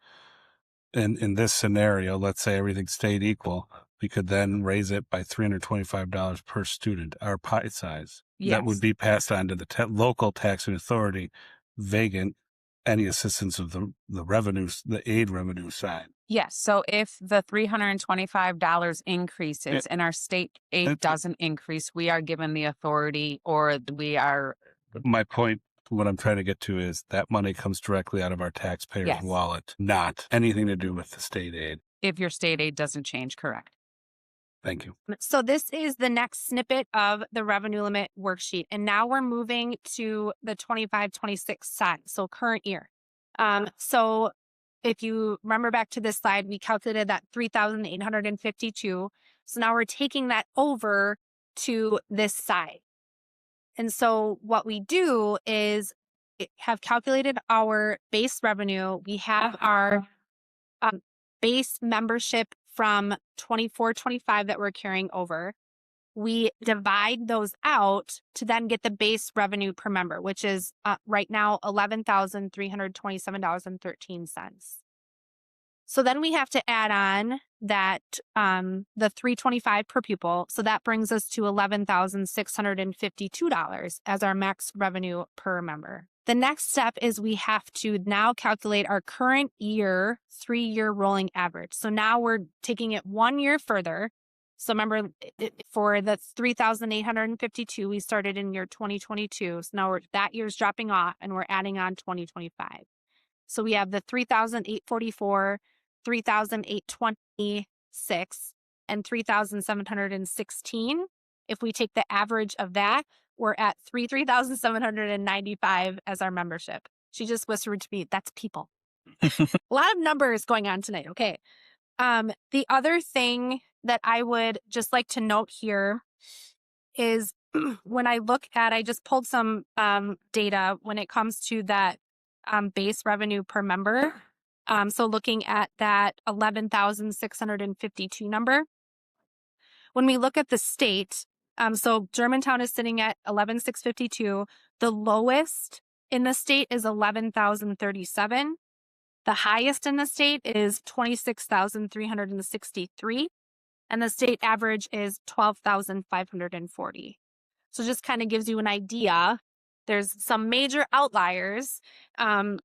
And in this scenario, let's say everything stayed equal, we could then raise it by $325 per student, our pie size. That would be passed on to the local taxing authority, vacant any assistance of the revenues, the aid revenue side. Yes. So if the $325 increases and our state aid doesn't increase, we are given the authority, or we are. My point, what I'm trying to get to is that money comes directly out of our taxpayers' Yes. wallet, not anything to do with the state aid. If your state aid doesn't change, correct. Thank you. So this is the next snippet of the revenue limit worksheet. And now we're moving to the 25-26 side, so current year. So if you remember back to this slide, we calculated that 3,852. So now we're taking that over to this side. And so what we do is have calculated our base revenue. We have our base membership from 24-25 that we're carrying over. We divide those out to then get the base revenue per member, which is right now $11,327.13. So then we have to add on that the $325 per pupil. So that brings us to $11,652 as our max revenue per member. The next step is we have to now calculate our current year, 3-year rolling average. So now we're taking it 1 year further. So remember, for the 3,852, we started in year 2022. So now that year's dropping off and we're adding on 2025. So we have the 3,844, 3,826, and 3,716. If we take the average of that, we're at 3,795 as our membership. She just whispered to me, that's people. A lot of numbers going on tonight. Okay. The other thing that I would just like to note here is when I look at, I just pulled some data when it comes to that base revenue per member. So looking at that 11,652 number. When we look at the state, so Germantown is sitting at 11,652. The lowest in the state is 11,037. The highest in the state is 26,363. And the state average is 12,540. So just kind of gives you an idea. There's some major outliers.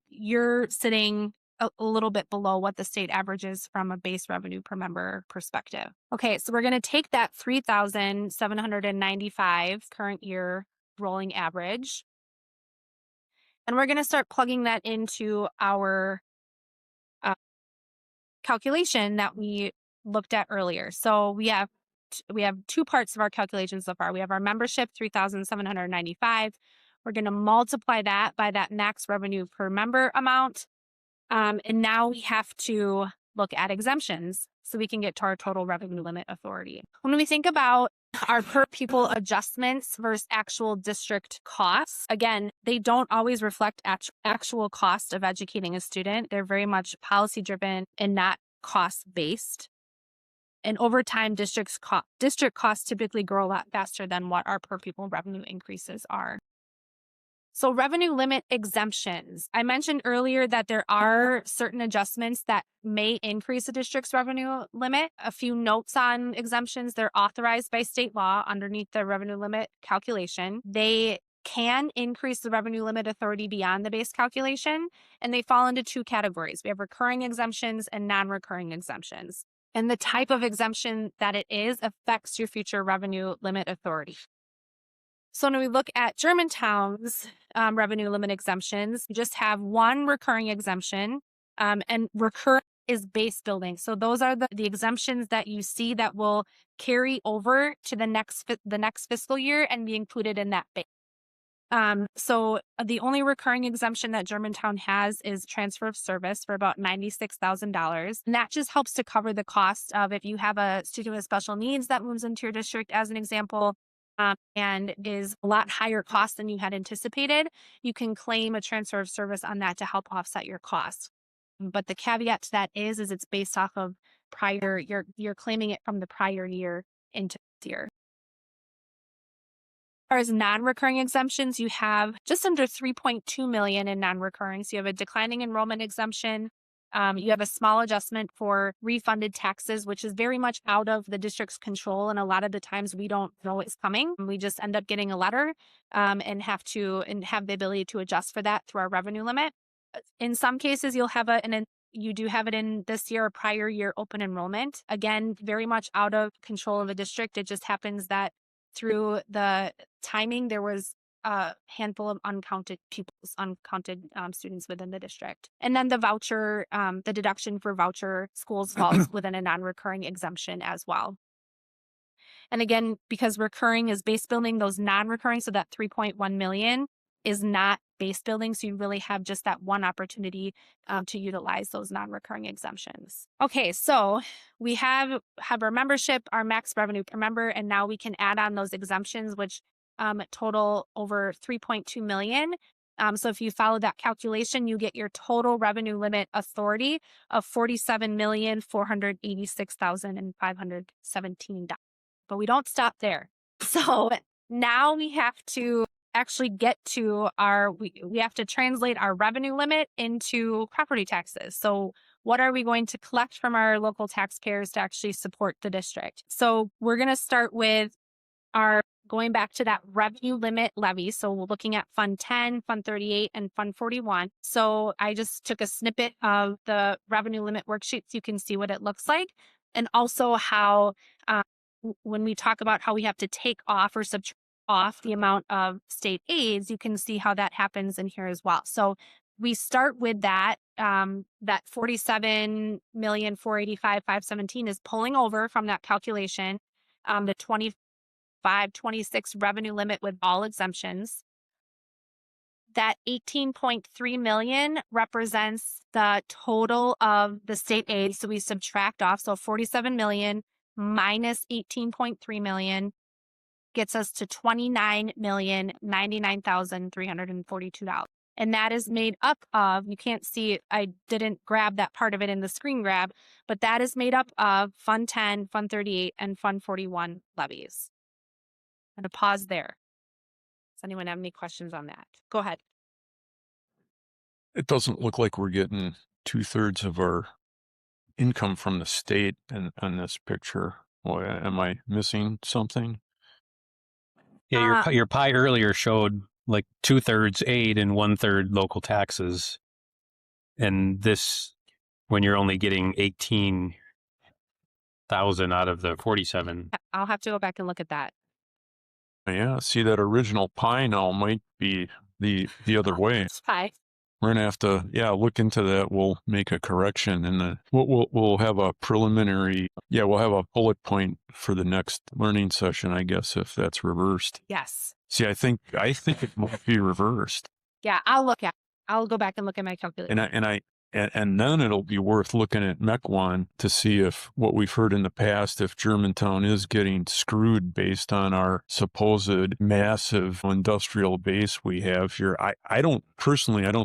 You're sitting a little bit below what the state average is from a base revenue per member perspective. Okay, so we're going to take that 3,795 current year rolling average, and we're going to start plugging that into our calculation that we looked at earlier. So we have two parts of our calculation so far. We have our membership, 3,795. We're going to multiply that by that max revenue per member amount. And now we have to look at exemptions so we can get to our total revenue limit authority. When we think about our per pupil adjustments versus actual district costs, again, they don't always reflect actual cost of educating a student. They're very much policy driven and not cost based. And over time, district costs typically grow a lot faster than what our per pupil revenue increases are. So revenue limit exemptions. I mentioned earlier that there are certain adjustments that may increase a district's revenue limit. A few notes on exemptions. They're authorized by state law underneath the revenue limit calculation. They can increase the revenue limit authority beyond the base calculation, and they fall into two categories. We have recurring exemptions and non-recurring exemptions. And the type of exemption that it is affects your future revenue limit authority. So when we look at Germantown's revenue limit exemptions, you just have one recurring exemption, and recurring is base building. So those are the exemptions that you see that will carry over to the next fiscal year and be included in that base. So the only recurring exemption that Germantown has is transfer of service for about $96,000. And that just helps to cover the cost of if you have a student with special needs that moves into your district, as an example, and is a lot higher cost than you had anticipated, you can claim a transfer of service on that to help offset your costs. But the caveat to that is it's based off of prior, you're claiming it from the prior year into this year. As far as non-recurring exemptions, you have just under 3.2 million in non-recurring. So you have a declining enrollment exemption. You have a small adjustment for refunded taxes, which is very much out of the district's control. And a lot of the times we don't know it's coming. We just end up getting a letter and have the ability to adjust for that through our revenue limit. In some cases, you'll have you do have it in this year or prior year open enrollment. Again, very much out of control of the district. It just happens that through the timing, there was a handful of uncounted students within the district. And then the voucher, the deduction for voucher schools falls within a non-recurring exemption as well. And again, because recurring is base building, those non-recurring, so that 3.1 million is not base building. So you really have just that one opportunity to utilize those non-recurring exemptions. Okay, so we have our membership, our max revenue per member, and now we can add on those exemptions, which total over 3.2 million. So if you follow that calculation, you get your total revenue limit authority of $47,486,517. But we don't stop there. So now we have to actually get to we have to translate our revenue limit into property taxes. So what are we going to collect from our local taxpayers to actually support the district? So we're going to start with going back to that revenue limit levy. So we're looking at Fund 10, Fund 38, and Fund 41. So I just took a snippet of the revenue limit worksheet so you can see what it looks like. And also how, when we talk about how we have to take off or subtract off the amount of state aids, you can see how that happens in here as well. So we start with that 47,485,517 is pulling over from that calculation, the 25-26 revenue limit with all exemptions. That 18.3 million represents the total of the state aid. So we subtract off, so 47 million minus 18.3 million gets us to $29,099,342. And that is made up of, you can't see it, I didn't grab that part of it in the screen grab, but that is made up of Fund 10, Fund 38, and Fund 41 levies. I'm going to pause there. Does anyone have any questions on that? Go ahead. It doesn't look like we're getting 2/3 of our income from the state on this picture. Boy, am I missing something? Yeah, your pie earlier showed like 2/3 aid and 1/3 local taxes. And this, when you're only getting 18,000 out of the 47. I'll have to go back and look at that. Yeah, see, that original pie now might be the other way. Hi. We're gonna have to, look into that. We'll make a correction, and we'll have a preliminary. Yeah, we'll have a bullet point for the next learning session, I guess, if that's reversed. Yes. See, I think it might be reversed. Yeah, I'll go back and look at my calculation. And then it'll be worth looking at Mequon to see if what we've heard in the past, if Germantown is getting screwed based on our supposed massive industrial base we have here. I don't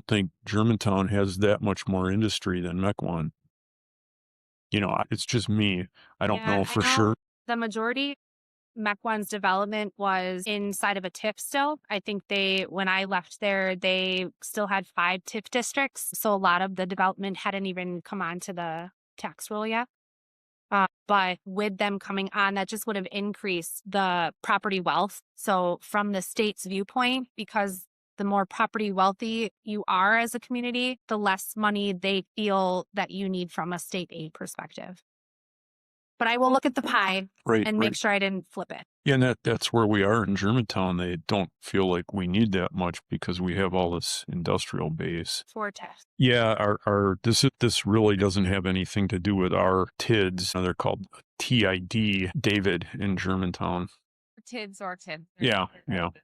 think Germantown has that much more industry than Mequon. It's just me. I don't know for sure. The majority, Mequon's development was inside of a TIF still. I think when I left there, they still had 5 TIF districts. So a lot of the development hadn't even come onto the tax roll yet. But with them coming on, that just would have increased the property wealth. So from the state's viewpoint, because the more property wealthy you are as a community, the less money they feel that you need from a state aid perspective. but I will look at the pie Right, and make right. sure I didn't flip it. Yeah, and that's where we are in Germantown. They don't feel like we need that much because we have all this industrial base. For test. Yeah, this really doesn't have anything to do with our TIDs. They're called TID, David, in Germantown. TIDs or TID. Yeah.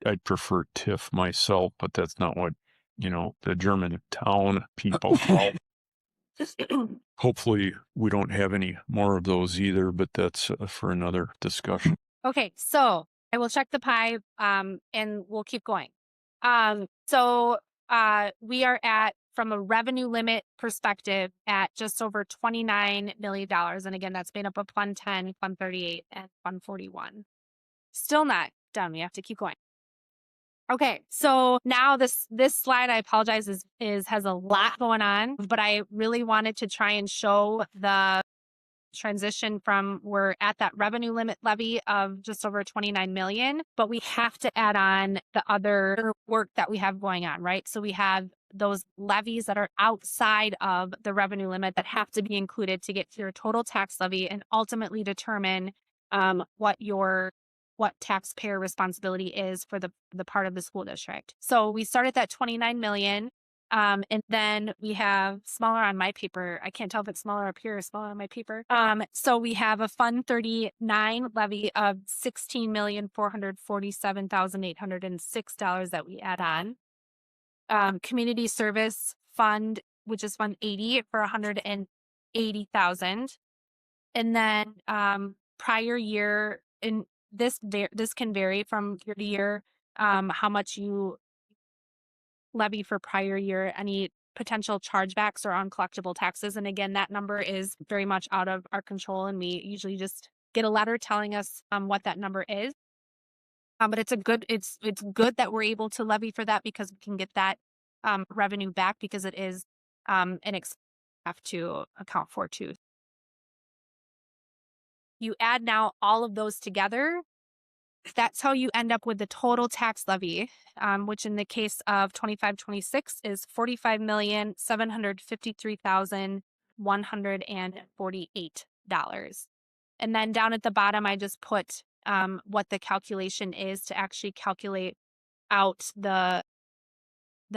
I'd prefer TIF myself, but that's not what, the Germantown people call. Hopefully we don't have any more of those either, but that's for another discussion. Okay, so I will check the pie, and we'll keep going. So we are at, from a revenue limit perspective, at just over $29 million. And again, that's made up of Fund 10, Fund 38, and Fund 41. Still not done. We have to keep going. Okay, so now this slide, I apologize, has a lot going on, but I really wanted to try and show the transition from, we're at that revenue limit levy of just over 29 million, but we have to add on the other work that we have going on, right? So we have those levies that are outside of the revenue limit that have to be included to get to your total tax levy and ultimately determine what taxpayer responsibility is for the part of the school district. So we start at that 29 million. And then we have smaller on my paper. I can't tell if it's smaller up here or smaller on my paper. So we have a Fund 39 levy of $16,447,806 that we add on. Community Service Fund, which is Fund 80 for $180,000. And then prior year, in this can vary from year to year, how much you levy for prior year, any potential chargebacks or uncollectible taxes. And again, that number is very much out of our control, and we usually just get a letter telling us what that number is. But it's good that we're able to levy for that, because we can get that revenue back, because it is an expense we have to account for too. You add now all of those together. That's how you end up with the total tax levy, which in the case of 25-26 is $45,753,148. And then down at the bottom, I just put what the calculation is to actually calculate out the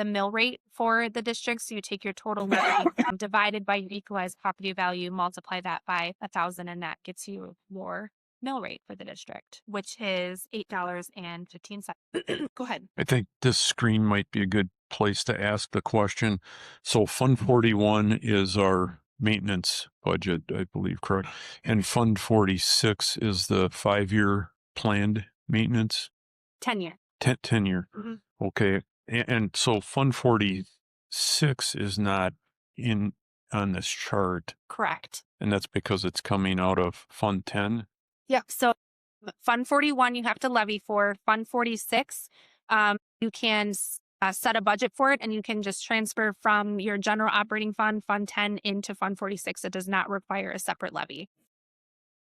mill rate for the district. So you take your total levy divided by your equalized property value, multiply that by 1,000, and that gets you your mill rate for the district, which is $8.15. Go ahead. I think this screen might be a good place to ask the question. So Fund 41 is our maintenance budget, I believe, correct? And Fund 46 is the 5-year planned maintenance? 10-year. 10-year. Mm-hmm. Okay. And so Fund 46 is not on this chart. Correct. And that's because it's coming out of Fund 10? Yeah. So Fund 41, you have to levy for. Fund 46, you can set a budget for it, and you can just transfer from your general operating fund, Fund 10, into Fund 46. It does not require a separate levy.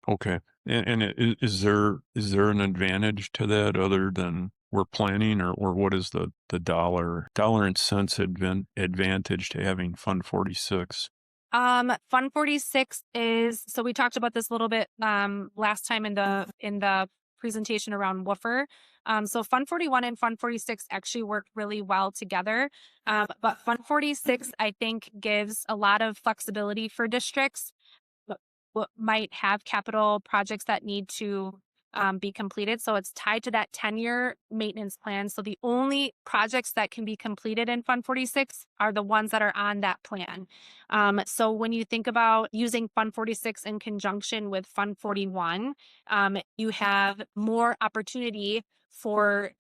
Okay. And is there an advantage to that other than we're planning, or what is the dollar and cents advantage to having Fund 46? Fund 46 is, so we talked about this a little bit last time in the presentation around woofer. So Fund 41 and Fund 46 actually work really well together. But Fund 46, I think, gives a lot of flexibility for districts what might have capital projects that need to be completed. So it's tied to that 10-year maintenance plan. So the only projects that can be completed in Fund 46 are the ones that are on that plan. So when you think about using Fund 46 in conjunction with Fund 41, you have more opportunity for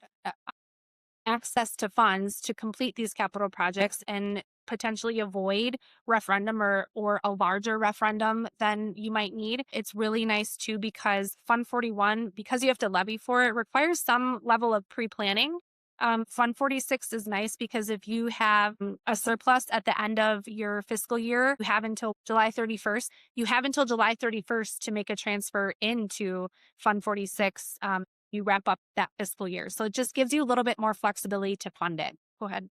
access to funds to complete these capital projects and potentially avoid referendum or a larger referendum than you might need. It's really nice too, because Fund 41, because you have to levy for it, requires some level of pre-planning. Fund 46 is nice because if you have a surplus at the end of your fiscal year, you have until July 31st. You have until July 31st to make a transfer into Fund 46. You wrap up that fiscal year. So it just gives you a little bit more flexibility to fund it. Go ahead.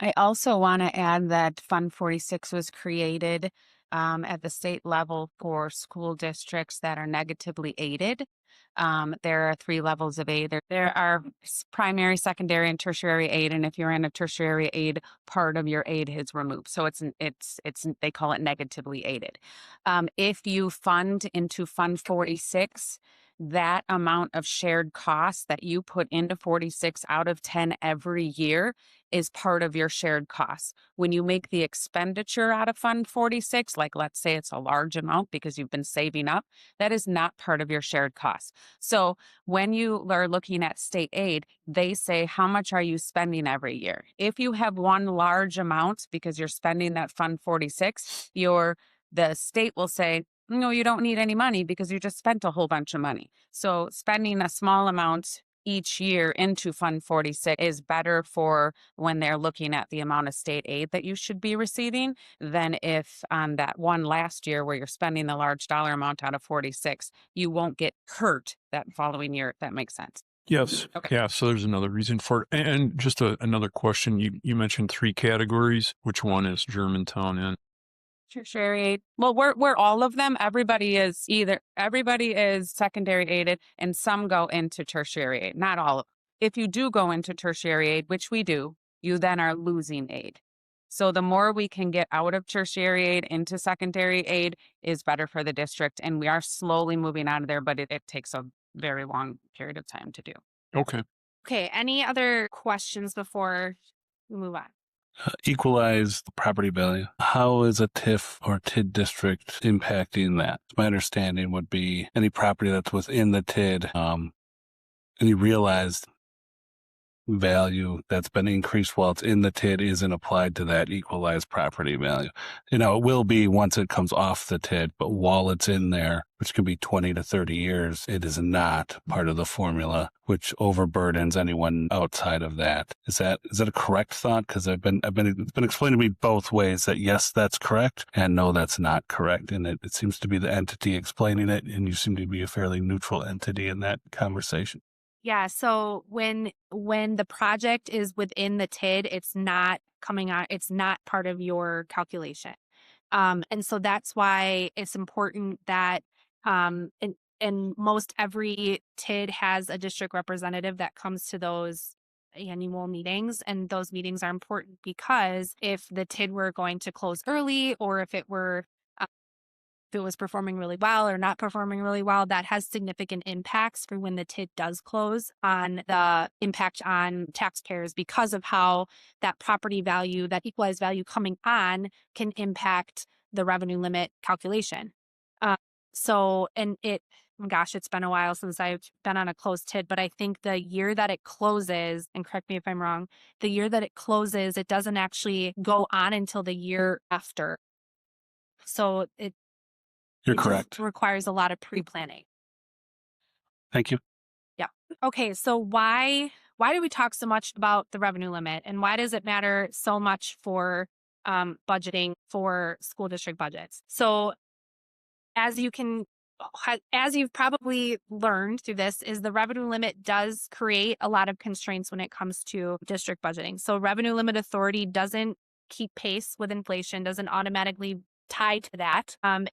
I also want to add that Fund 46 was created at the state level for school districts that are negatively aided. There are 3 levels of aid. There are primary, secondary, and tertiary aid. And if you're in a tertiary aid, part of your aid is removed. So they call it negatively aided. If you fund into Fund 46, that amount of shared costs that you put into 46 out of 10 every year is part of your shared costs. When you make the expenditure out of Fund 46, like let's say it's a large amount because you've been saving up, that is not part of your shared costs. So when you are looking at state aid, they say, how much are you spending every year? If you have one large amount because you're spending that Fund 46, the state will say, no, you don't need any money because you just spent a whole bunch of money. So spending a small amount each year into Fund 46 is better for when they're looking at the amount of state aid that you should be receiving than if on that one last year where you're spending the large dollar amount out of 46, you won't get hurt that following year, if that makes sense. Yes. Okay. Yeah. So there's another reason for it. And just another question. You mentioned 3 categories. Which one is Germantown in? Tertiary aid. Well, we're all of them. Everybody is secondary aided and some go into tertiary aid. Not all of them. If you do go into tertiary aid, which we do, you then are losing aid. So the more we can get out of tertiary aid into secondary aid is better for the district. And we are slowly moving out of there, but it takes a very long period of time to do. Okay. Okay, any other questions before we move on? Equalize the property value. How is a TIF or TID district impacting that? My understanding would be any property that's within the TID, any realized value that's been increased while it's in the TID isn't applied to that equalized property value. It will be once it comes off the TID, but while it's in there, which could be 20 to 30 years, it is not part of the formula, which overburdens anyone outside of that. Is that a correct thought? Because it's been explained to me both ways that yes, that's correct, and no, that's not correct. And it seems to be the entity explaining it, and you seem to be a fairly neutral entity in that conversation. Yeah, so when the project is within the TID, it's not coming out, it's not part of your calculation. And so that's why it's important that and most every TID has a district representative that comes to those annual meetings, and those meetings are important because if the TID were going to close early or if it was performing really well or not performing really well, that has significant impacts for when the TID does close on the impact on taxpayers because of how that property value, that equalized value coming on can impact the revenue limit calculation. It's been a while since I've been on a closed TID, but I think the year that it closes, and correct me if I'm wrong, the year that it closes, it doesn't actually go on until the year after. So You're correct. Requires a lot of pre-planning. Thank you. Yeah. Okay. So why do we talk so much about the revenue limit, and why does it matter so much for budgeting for school district budgets? So as you've probably learned through this, is the revenue limit does create a lot of constraints when it comes to district budgeting. So revenue limit authority doesn't keep pace with inflation, doesn't automatically tie to that. And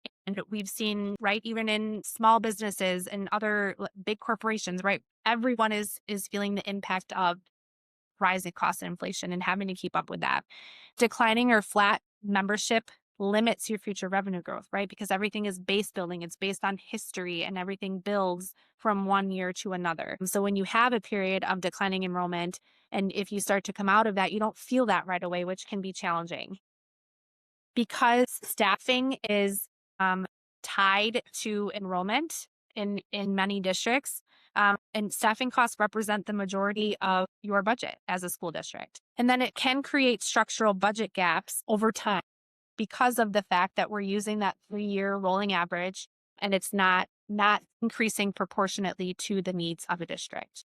we've seen, right, even in small businesses and other big corporations, right, everyone is feeling the impact of rising costs and inflation and having to keep up with that. Declining or flat membership limits your future revenue growth, right? Because everything is base building. It's based on history and everything builds from one year to another. So when you have a period of declining enrollment, and if you start to come out of that, you don't feel that right away, which can be challenging. Because staffing is tied to enrollment in many districts, and staffing costs represent the majority of your budget as a school district. And then it can create structural budget gaps over time because of the fact that we're using that 3-year rolling average and it's not increasing proportionately to the needs of a district.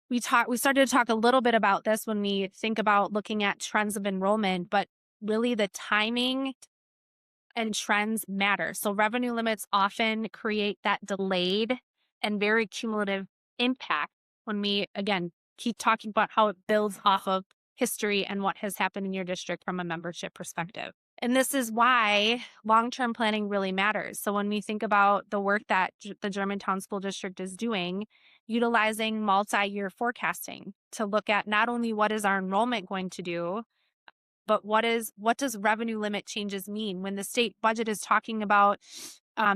We started to talk a little bit about this when we think about looking at trends of enrollment, but really the timing and trends matter. So revenue limits often create that delayed and very cumulative impact when we, again, keep talking about how it builds off of history and what has happened in your district from a membership perspective. And this is why long-term planning really matters. So when we think about the work that the Germantown School District is doing, utilizing multi-year forecasting to look at not only what is our enrollment going to do, but what does revenue limit changes mean when the state budget is talking about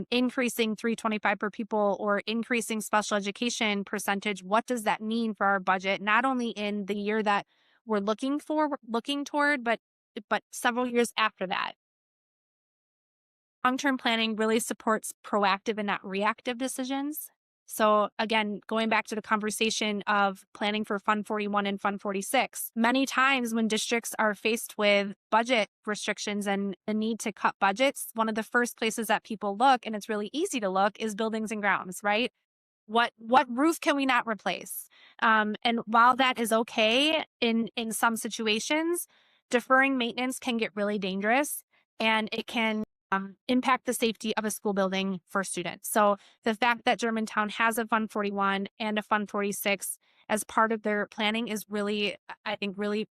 increasing $325 per pupil or increasing special education percentage? What does that mean for our budget, not only in the year that we're looking toward, but several years after that? Long-term planning really supports proactive and not reactive decisions. So again, going back to the conversation of planning for Fund 41 and Fund 46, many times when districts are faced with budget restrictions and the need to cut budgets, one of the first places that people look, and it's really easy to look, is buildings and grounds, right? What roof can we not replace? And while that is okay in some situations, deferring maintenance can get really dangerous, and it can impact the safety of a school building for students. So the fact that Germantown has a Fund 41 and a Fund 46 as part of their planning is really, I think, really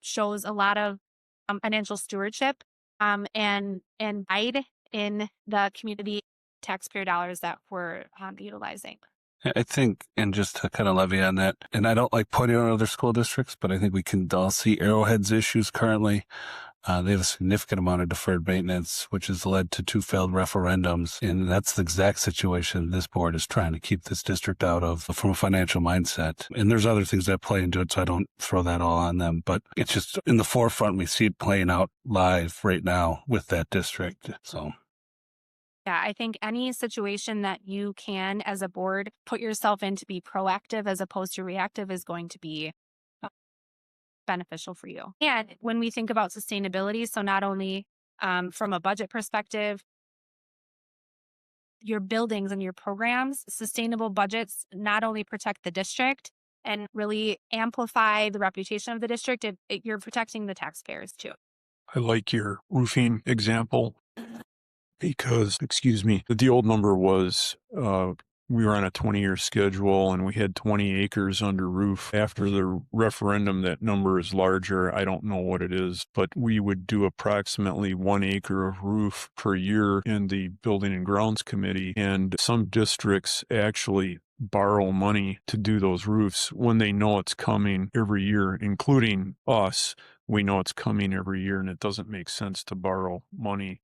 shows a lot of financial stewardship and pride in the community taxpayer dollars that we're utilizing. I think, and just to kind of levy on that, and I don't like pointing out other school districts, but I think we can all see Arrowhead's issues currently. They have a significant amount of deferred maintenance, which has led to 2 failed referendums. And that's the exact situation this board is trying to keep this district out of from a financial mindset. And there's other things that play into it, so I don't throw that all on them. But it's just in the forefront. We see it playing out live right now with that district. So. Yeah, I think any situation that you can, as a board, put yourself in to be proactive as opposed to reactive is going to be beneficial for you. And when we think about sustainability, so not only from a budget perspective, your buildings and your programs, sustainable budgets not only protect the district and really amplify the reputation of the district, you're protecting the taxpayers too. I like your roofing example because, the old number was we were on a 20-year schedule and we had 20 acres under roof. After the referendum, that number is larger. I don't know what it is, but we would do approximately 1 acre of roof per year in the Building and Grounds Committee. And some districts actually borrow money to do those roofs when they know it's coming every year, including us. We know it's coming every year, and it doesn't make sense to borrow money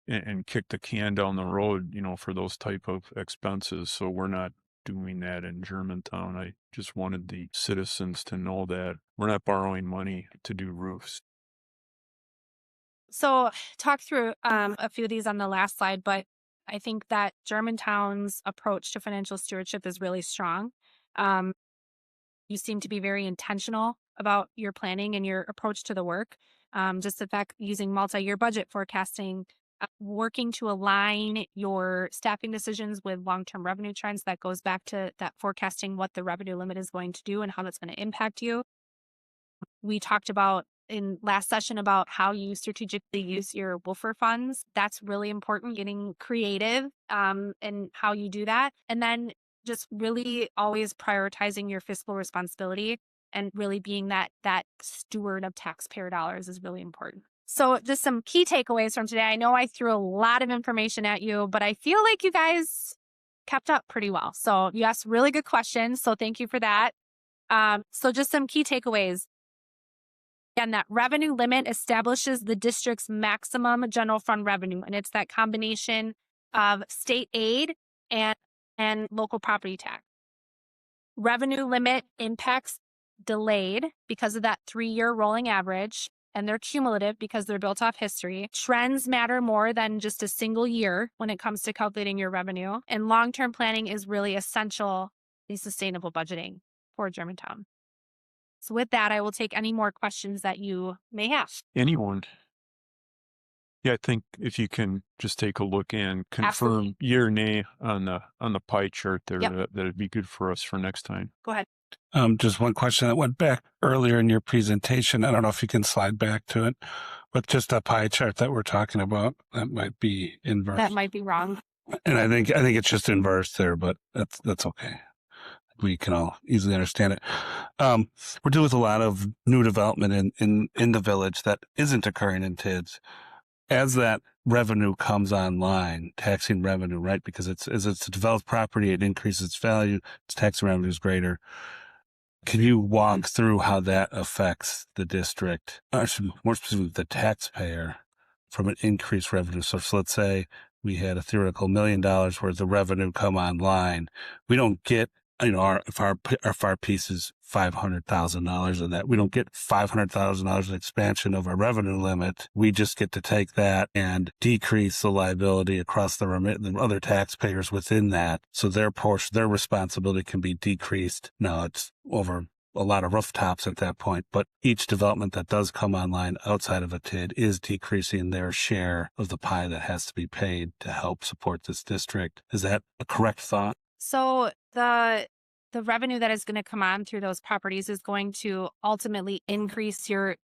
and kick the can down the road, for those type of expenses. So we're not doing that in Germantown. I just wanted the citizens to know that we're not borrowing money to do roofs. So talk through a few of these on the last slide, but I think that Germantown's approach to financial stewardship is really strong. You seem to be very intentional about your planning and your approach to the work. Just the fact using multi-year budget forecasting, working to align your staffing decisions with long-term revenue trends. That goes back to that forecasting what the revenue limit is going to do and how that's going to impact you. We talked about in last session about how you strategically use your Woofer funds. That's really important, getting creative and how you do that. And then just really always prioritizing your fiscal responsibility and really being that steward of taxpayer dollars is really important. So just some key takeaways from today. I know I threw a lot of information at you, but I feel like you guys kept up pretty well. So you asked really good questions. So thank you for that. So just some key takeaways. Again, that revenue limit establishes the district's maximum general fund revenue. And it's that combination of state aid and local property tax. Revenue limit impacts delayed because of that 3-year rolling average. And they're cumulative because they're built off history. Trends matter more than just a single year when it comes to calculating your revenue. And long-term planning is really essential in sustainable budgeting for Germantown. So with that, I will take any more questions that you may have. Anyone? Yeah, I think if you can just take a look and confirm Absolutely. yea or nay on the pie chart there, Yep. that'd be good for us for next time. Go ahead. Just one question that went back earlier in your presentation. I don't know if you can slide back to it, but just a pie chart that we're talking about, that might be inverse. That might be wrong. And I think it's just inverse there, but that's okay. we can all easily understand it. We're dealing with a lot of new development in the village that isn't occurring in TIDS. As that revenue comes online, taxing revenue, right? Because as it's a developed property, it increases its value, its tax revenue is greater. Can you walk through how that affects the district, or actually, more specifically, the taxpayer from an increased revenue? So let's say we had a theoretical $1 million worth of revenue come online. We don't get, if our piece is $500,000 of that, we don't get $500,000 in expansion of our revenue limit. We just get to take that and decrease the liability across the other taxpayers within that. So their portion, their responsibility can be decreased. Now it's over a lot of rooftops at that point, but each development that does come online outside of a TID is decreasing their share of the pie that has to be paid to help support this district. Is that a correct thought? So the revenue that is going to come on through those properties is going to ultimately increase the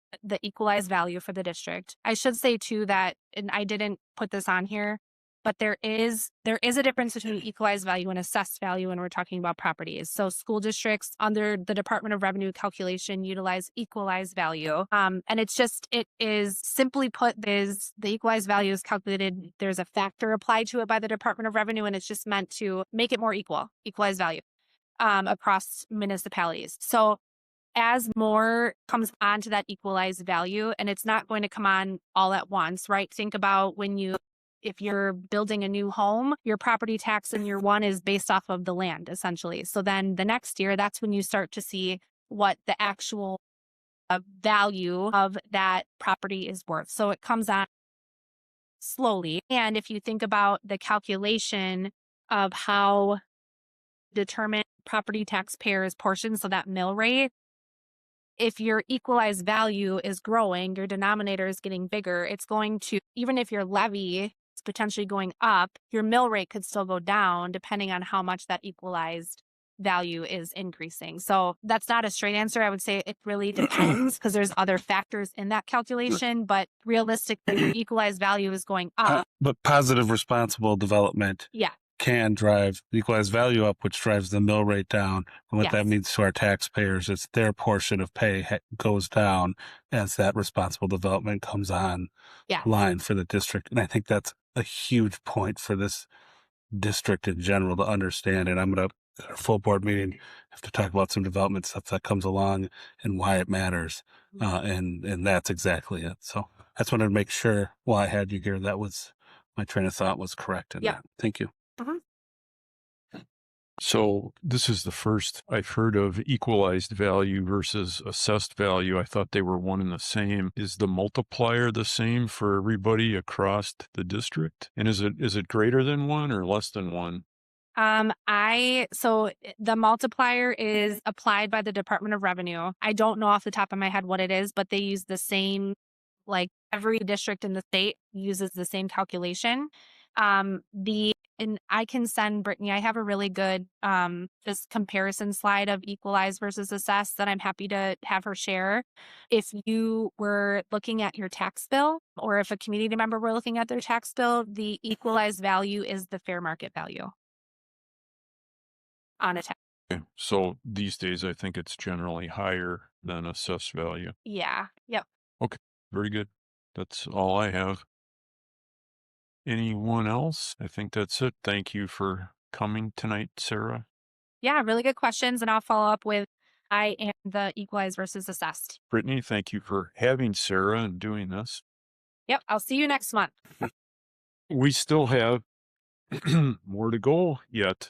equalized value for the district. I should say too that, and I didn't put this on here, but there is a difference between equalized value and assessed value when we're talking about properties. So school districts under the Department of Revenue calculation utilize equalized value. And it is simply put, the equalized value is calculated. There's a factor applied to it by the Department of Revenue, and it's just meant to make it more equalized value across municipalities. So as more comes onto that equalized value, and it's not going to come on all at once, right? Think about if you're building a new home, your property tax in year one is based off of the land, essentially. So then the next year, that's when you start to see what the actual value of that property is worth. So it comes on slowly. And if you think about the calculation of how determine property taxpayers portion, so that mill rate, if your equalized value is growing, your denominator is getting bigger, it's going to, even if your levy is potentially going up, your mill rate could still go down depending on how much that equalized value is increasing. So that's not a straight answer. I would say it really depends because there's other factors in that calculation, but realistically, your equalized value is going up. But positive responsible development Yeah. can drive the equalized value up, which drives the mill rate down. And what Yes. that means to our taxpayers is their portion of pay goes down as that responsible development comes on Yeah. line for the district. And I think that's a huge point for this district in general to understand. And I'm going to, at our full board meeting, have to talk about some development stuff that comes along and why it matters. And that's exactly it. So I just wanted to make sure while I had you here, that was my train of thought was correct in that. Thank you. So this is the first I've heard of equalized value versus assessed value. I thought they were one and the same. Is the multiplier the same for everybody across the district? And is it greater than one or less than one? So the multiplier is applied by the Department of Revenue. I don't know off the top of my head what it is, but they use the same, like every district in the state uses the same calculation. And I can send Brittany, I have a really good, just comparison slide of equalized versus assessed that I'm happy to have her share. If you were looking at your tax bill, or if a community member were looking at their tax bill, the equalized value is the fair market value on a tax. Okay. So these days, I think it's generally higher than assessed value. Yeah. Yep. Okay. Very good. That's all I have. Anyone else? I think that's it. Thank you for coming tonight, Sarah. Yeah, really good questions. And I'll follow up with I and the equalized versus assessed. Brittany, thank you for having Sarah and doing this. Yep. I'll see you next month. We still have more to go yet.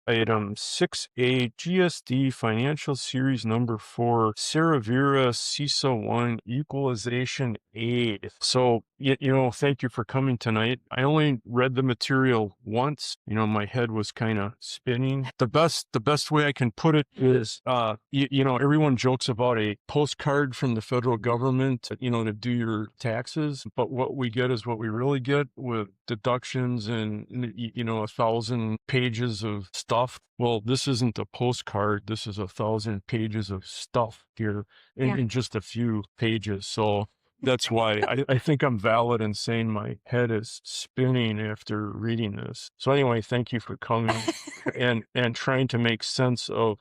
Item 6A, GSD Financial Series number 4, Sarah Vera CISA 1 Equalization Aid. So, thank you for coming tonight. I only read the material once. My head was kind of spinning. The best way I can put it is, everyone jokes about a postcard from the federal government, to do your taxes. But what we get is what we really get with deductions and, 1,000 pages of stuff. Well, this isn't a postcard. This is 1,000 pages of stuff here in just a few pages. So that's why I think I'm valid in saying my head is spinning after reading this. So anyway, thank you for coming and trying to make sense of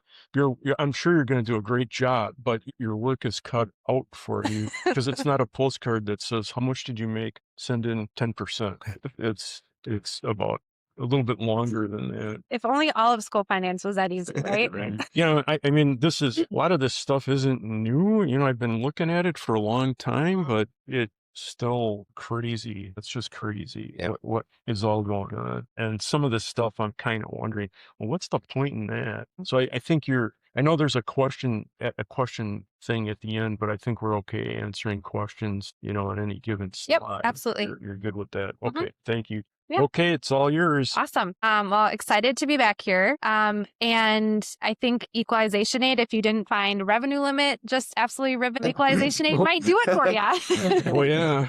I'm sure you're going to do a great job, but your work is cut out for you because it's not a postcard that says, how much did you make? Send in 10%. It's about a little bit longer than that. If only all of school finance was that easy, right? You know, I mean, a lot of this stuff isn't new. You know, I've been looking at it for a long time, but it's still crazy. It's just crazy what is all going on. And some of this stuff I'm kind of wondering, well, what's the point in that? So I think I know there's a question thing at the end, but I think we're okay answering questions, you know, on any given Yep, slide. absolutely. You're good with that. Mhm. Okay. Thank you. Yeah. Okay. It's all yours. Awesome. Well, excited to be back here. And I think equalization aid, if you didn't find revenue limit, just absolutely ribbon equalization aid might do it for you. Oh, yeah.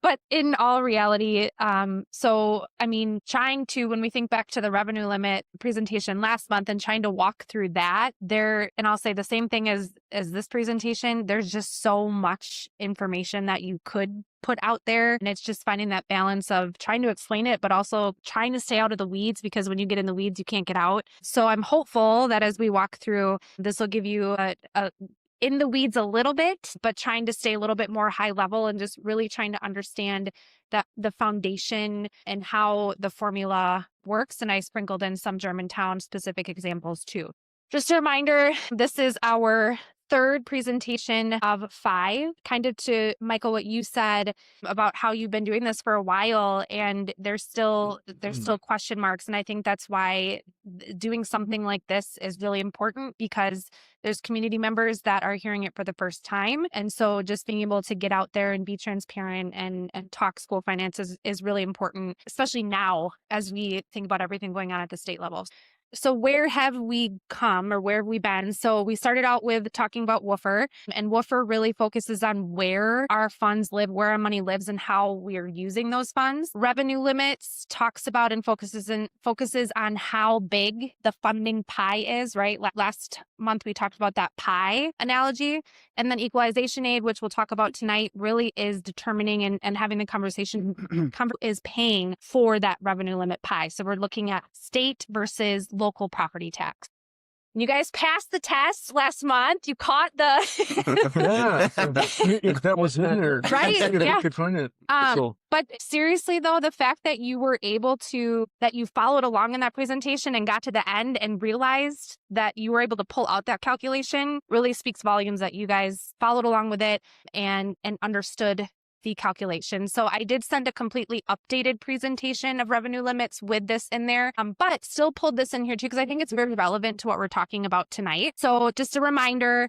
But in all reality, so I mean, when we think back to the revenue limit presentation last month and trying to walk through that and I'll say the same thing as this presentation, there's just so much information that you could put out there. And it's just finding that balance of trying to explain it, but also trying to stay out of the weeds, because when you get in the weeds, you can't get out. So I'm hopeful that as we walk through, this will give you a in the weeds a little bit, but trying to stay a little bit more high level and just really trying to understand that the foundation and how the formula works. And I sprinkled in some Germantown specific examples too. Just a reminder, this is our third presentation of 5, kind of to Michael, what you said about how you've been doing this for a while and there's still question marks. And I think that's why doing something like this is really important, because there's community members that are hearing it for the first time. And so just being able to get out there and be transparent and talk school finances is really important, especially now as we think about everything going on at the state level. So where have we come, or where have we been? So we started out with talking about WOOFR, and WOOFR really focuses on where our funds live, where our money lives, and how we are using those funds. Revenue limits talks about and focuses on how big the funding pie is, right? Last month we talked about that pie analogy. And then equalization aid, which we'll talk about tonight, really is determining and having the conversation is paying for that revenue limit pie. So we're looking at state versus local property tax. You guys passed the test last month. You caught the If that was in there, right? Yeah. I could find it. But seriously, though, the fact that you were able that you followed along in that presentation and got to the end and realized that you were able to pull out that calculation really speaks volumes that you guys followed along with it and understood the calculation. So I did send a completely updated presentation of revenue limits with this in there, but still pulled this in here too, because I think it's very relevant to what we're talking about tonight. So just a reminder,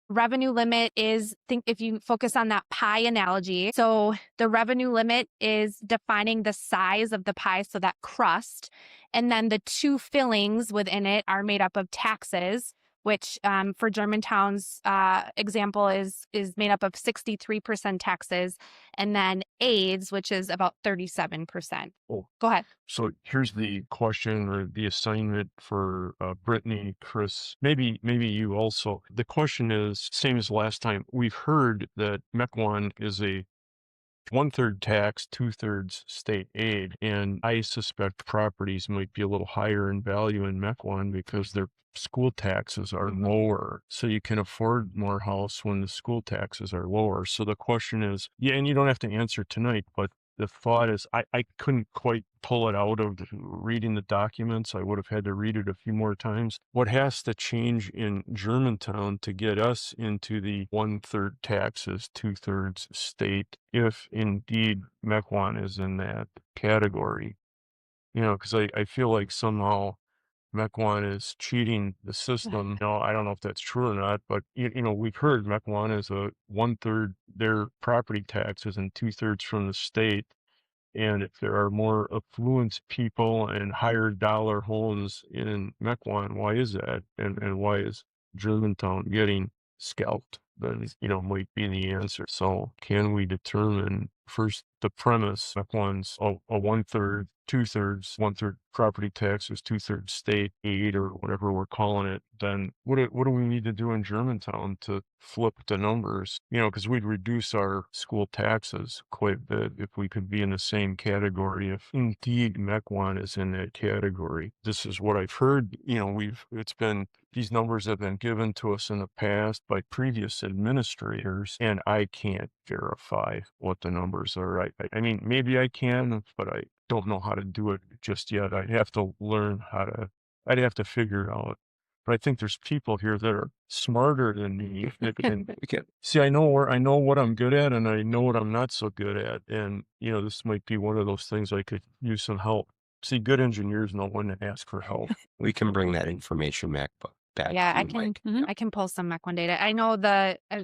revenue limit is, if you focus on that pie analogy, so the revenue limit is defining the size of the pie, so that crust, and then the 2 fillings within it are made up of taxes, which for Germantown's example is made up of 63% taxes, and then aids, which is about 37%. Oh. Go ahead. So here's the question or the assignment for Brittany, Chris, maybe you also. The question is, same as last time, we've heard that Mequon is a 1/3 tax, 2/3 state aid. And I suspect properties might be a little higher in value in Mequon because their school taxes are lower. So you can afford more house when the school taxes are lower. So the question is, and you don't have to answer tonight, but the thought is, I couldn't quite pull it out of reading the documents. I would have had to read it a few more times. What has to change in Germantown to get us into the 1/3 taxes, 2/3 state, if indeed Mequon is in that category? You know, because I feel like somehow Mequon is cheating the system. No, I don't know if that's true or not, but we've heard Mequon is a 1/3 their property taxes and 2/3 from the state. And if there are more affluent people and higher dollar homes in Mequon, why is that? And why is Germantown getting scalped? then, might be the answer. So can we determine first the premise of one's a 1/3, 2/3, 1/3 property taxes, 2/3 state aid or whatever we're calling it, then what do we need to do in Germantown to flip the numbers? Because we'd reduce our school taxes quite a bit if we could be in the same category, if indeed Mequon is in that category. This is what I've heard, these numbers have been given to us in the past by previous administrators, and I can't verify what the numbers are. I mean, maybe I can, but I don't know how to do it just yet. I'd have to I'd have to figure it out. But I think there's people here that are smarter than me. See, I know what I'm good at, and I know what I'm not so good at. And, this might be one of those things I could use some help. See, good engineers know when to ask for help. We can bring that information back Yeah, to I you, can. Mike. I can pull some MEC1 data. I know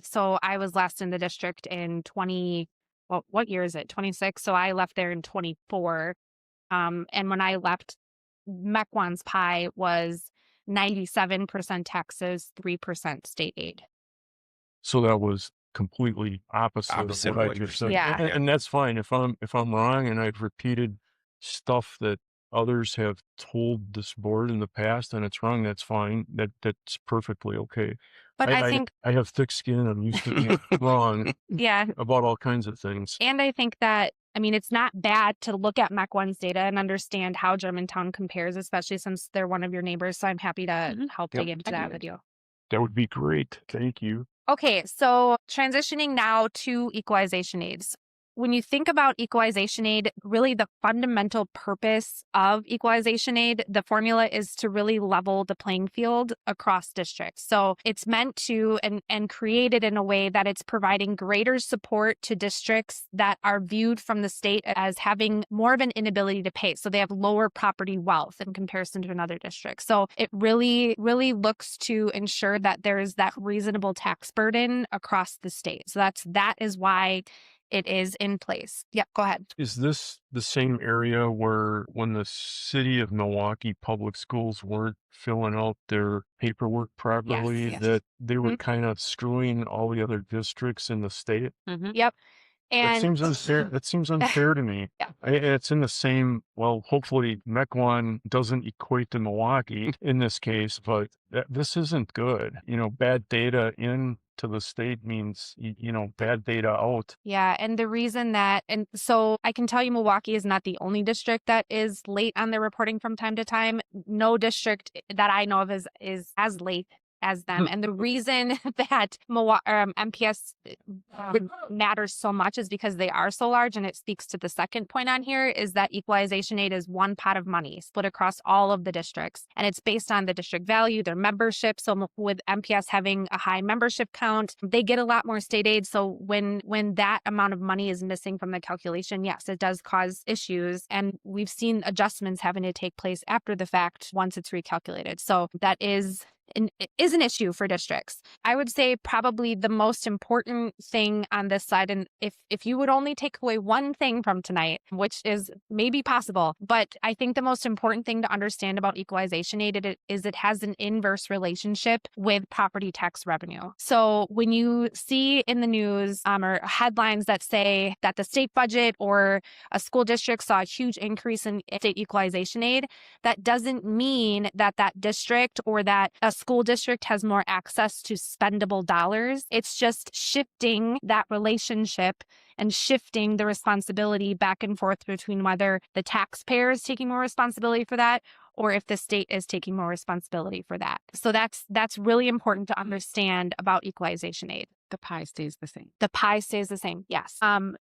so I was last in the district in what year is it? 26. So I left there in 24. And when I left, MEC1's pie was 97% taxes, 3% state aid. So that was completely opposite of what I just said. Yeah. And that's fine if I'm wrong and I've repeated stuff that others have told this board in the past and it's wrong, that's fine. That's perfectly okay. But I think, I have thick skin. I'm used to being wrong yeah. about all kinds of things. And I think that, it's not bad to look at MEC1's data and understand how Germantown compares, especially since they're one of your neighbors. So I'm happy to help dig into that with you. That would be great. Thank you. Okay, so transitioning now to equalization aids. When you think about equalization aid, really the fundamental purpose of equalization aid, the formula is to really level the playing field across districts. So it's meant to and created in a way that it's providing greater support to districts that are viewed from the state as having more of an inability to pay. So they have lower property wealth in comparison to another district. So it really, really looks to ensure that there is that reasonable tax burden across the state. So that is why it is in place. Yeah, go ahead. Is this the same area where when the city of Milwaukee public schools weren't filling out their paperwork properly, Yes. that they were kind of screwing all the other districts in the state? Yep. And That seems unfair. That seems unfair to me. Yeah. It's in the same, well, hopefully Mequon doesn't equate to Milwaukee in this case, but this isn't good. Bad data in to the state means, bad data out. Yeah, and the reason and so I can tell you Milwaukee is not the only district that is late on their reporting from time to time. No district that I know of is as late as them. And the reason that MPS matters so much is because they are so large, and it speaks to the second point on here is that equalization aid is one pot of money split across all of the districts, and it's based on the district value, their membership. So with MPS having a high membership count, they get a lot more state aid. So when that amount of money is missing from the calculation, yes, it does cause issues, and we've seen adjustments having to take place after the fact once it's recalculated. So that is an issue for districts. I would say probably the most important thing on this side, and if you would only take away one thing from tonight, which is maybe possible, but I think the most important thing to understand about equalization aid is it has an inverse relationship with property tax revenue. So when you see in the news or headlines that say that the state budget or a school district saw a huge increase in state equalization aid, that doesn't mean that district or that a school district has more access to spendable dollars. It's just shifting that relationship and shifting the responsibility back and forth between whether the taxpayer is taking more responsibility for that or if the state is taking more responsibility for that. So that's really important to understand about equalization aid. The pie stays the same. The pie stays the same, yes.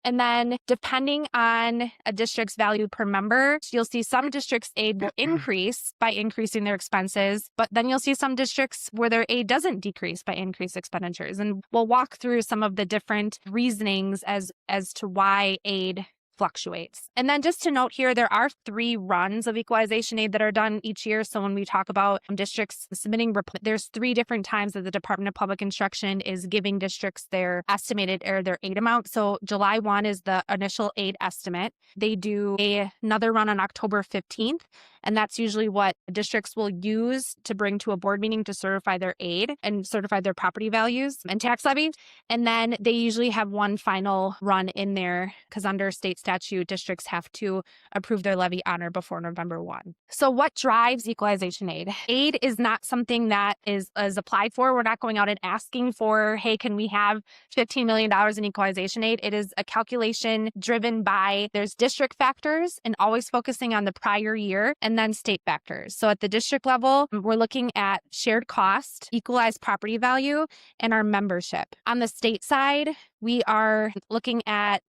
And then depending on a district's value per member, you'll see some districts' aid will increase by increasing their expenses, but then you'll see some districts where their aid doesn't decrease by increased expenditures. And we'll walk through some of the different reasonings as to why aid fluctuates. And then just to note here, there are 3 runs of equalization aid that are done each year. So when we talk about districts submitting reports, there's 3 different times that the Department of Public Instruction is giving districts their estimated or their aid amount. So July 1 is the initial aid estimate. They do another run on October 15th, And that's usually what districts will use to bring to a board meeting to certify their aid and certify their property values and tax levy. And then they usually have one final run in there because under state statute, districts have to approve their levy on or before November 1. So what drives equalization aid? Aid is not something that is applied for. We're not going out and asking for, hey, can we have $15 million in equalization aid? It is a calculation driven by, there's district factors and always focusing on the prior year, and then state factors. So at the district level, we're looking at shared cost, equalized property value, and our membership. On the state side, we are looking at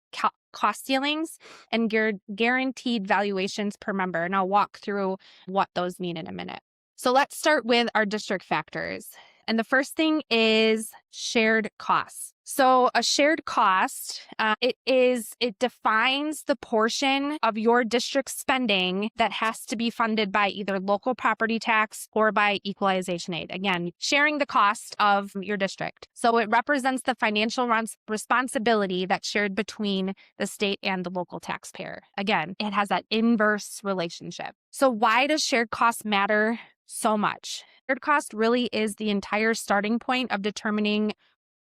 cost ceilings and guaranteed valuations per member. And I'll walk through what those mean in a minute. So let's start with our district factors. And the first thing is shared costs. So a shared cost, it defines the portion of your district spending that has to be funded by either local property tax or by equalization aid. Again, sharing the cost of your district. So it represents the financial responsibility that's shared between the state and the local taxpayer. Again, it has that inverse relationship. So why does shared costs matter so much? Shared cost really is the entire starting point of determining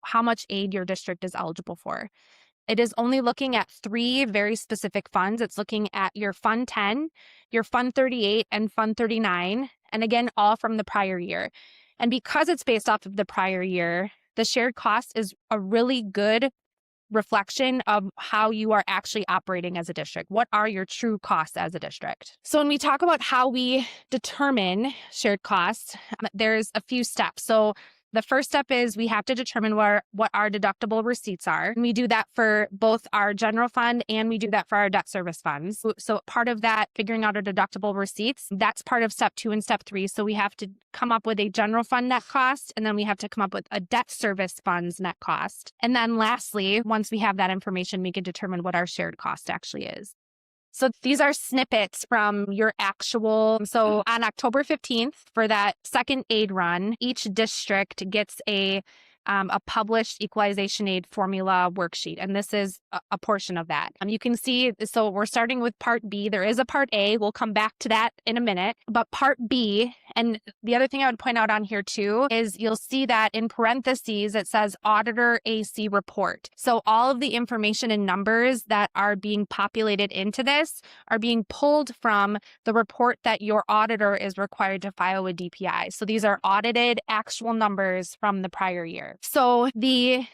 how much aid your district is eligible for. It is only looking at 3 very specific funds. It's looking at your Fund 10, your Fund 38, and Fund 39, and again, all from the prior year. And because it's based off of the prior year, the shared cost is a really good reflection of how you are actually operating as a district. What are your true costs as a district? So when we talk about how we determine shared costs, there's a few steps. So the first step is we have to determine what our deductible receipts are. And we do that for both our general fund and we do that for our debt service funds. So part of that, figuring out our deductible receipts, that's part of step 2 and step 3. So we have to come up with a general fund net cost, and then we have to come up with a debt service funds net cost. And then lastly, once we have that information, we can determine what our shared cost actually is. So these are snippets from your actual. So on October 15th, for that second aid run, each district gets a published equalization aid formula worksheet. And this is a portion of that. You can see, so we're starting with Part B. There is a Part A. We'll come back to that in a minute. But Part B, and the other thing I would point out on here too, is you'll see that in parentheses, it says Auditor AC Report. So all of the information and numbers that are being populated into this are being pulled from the report that your auditor is required to file with DPI. So these are audited actual numbers from the prior year. So the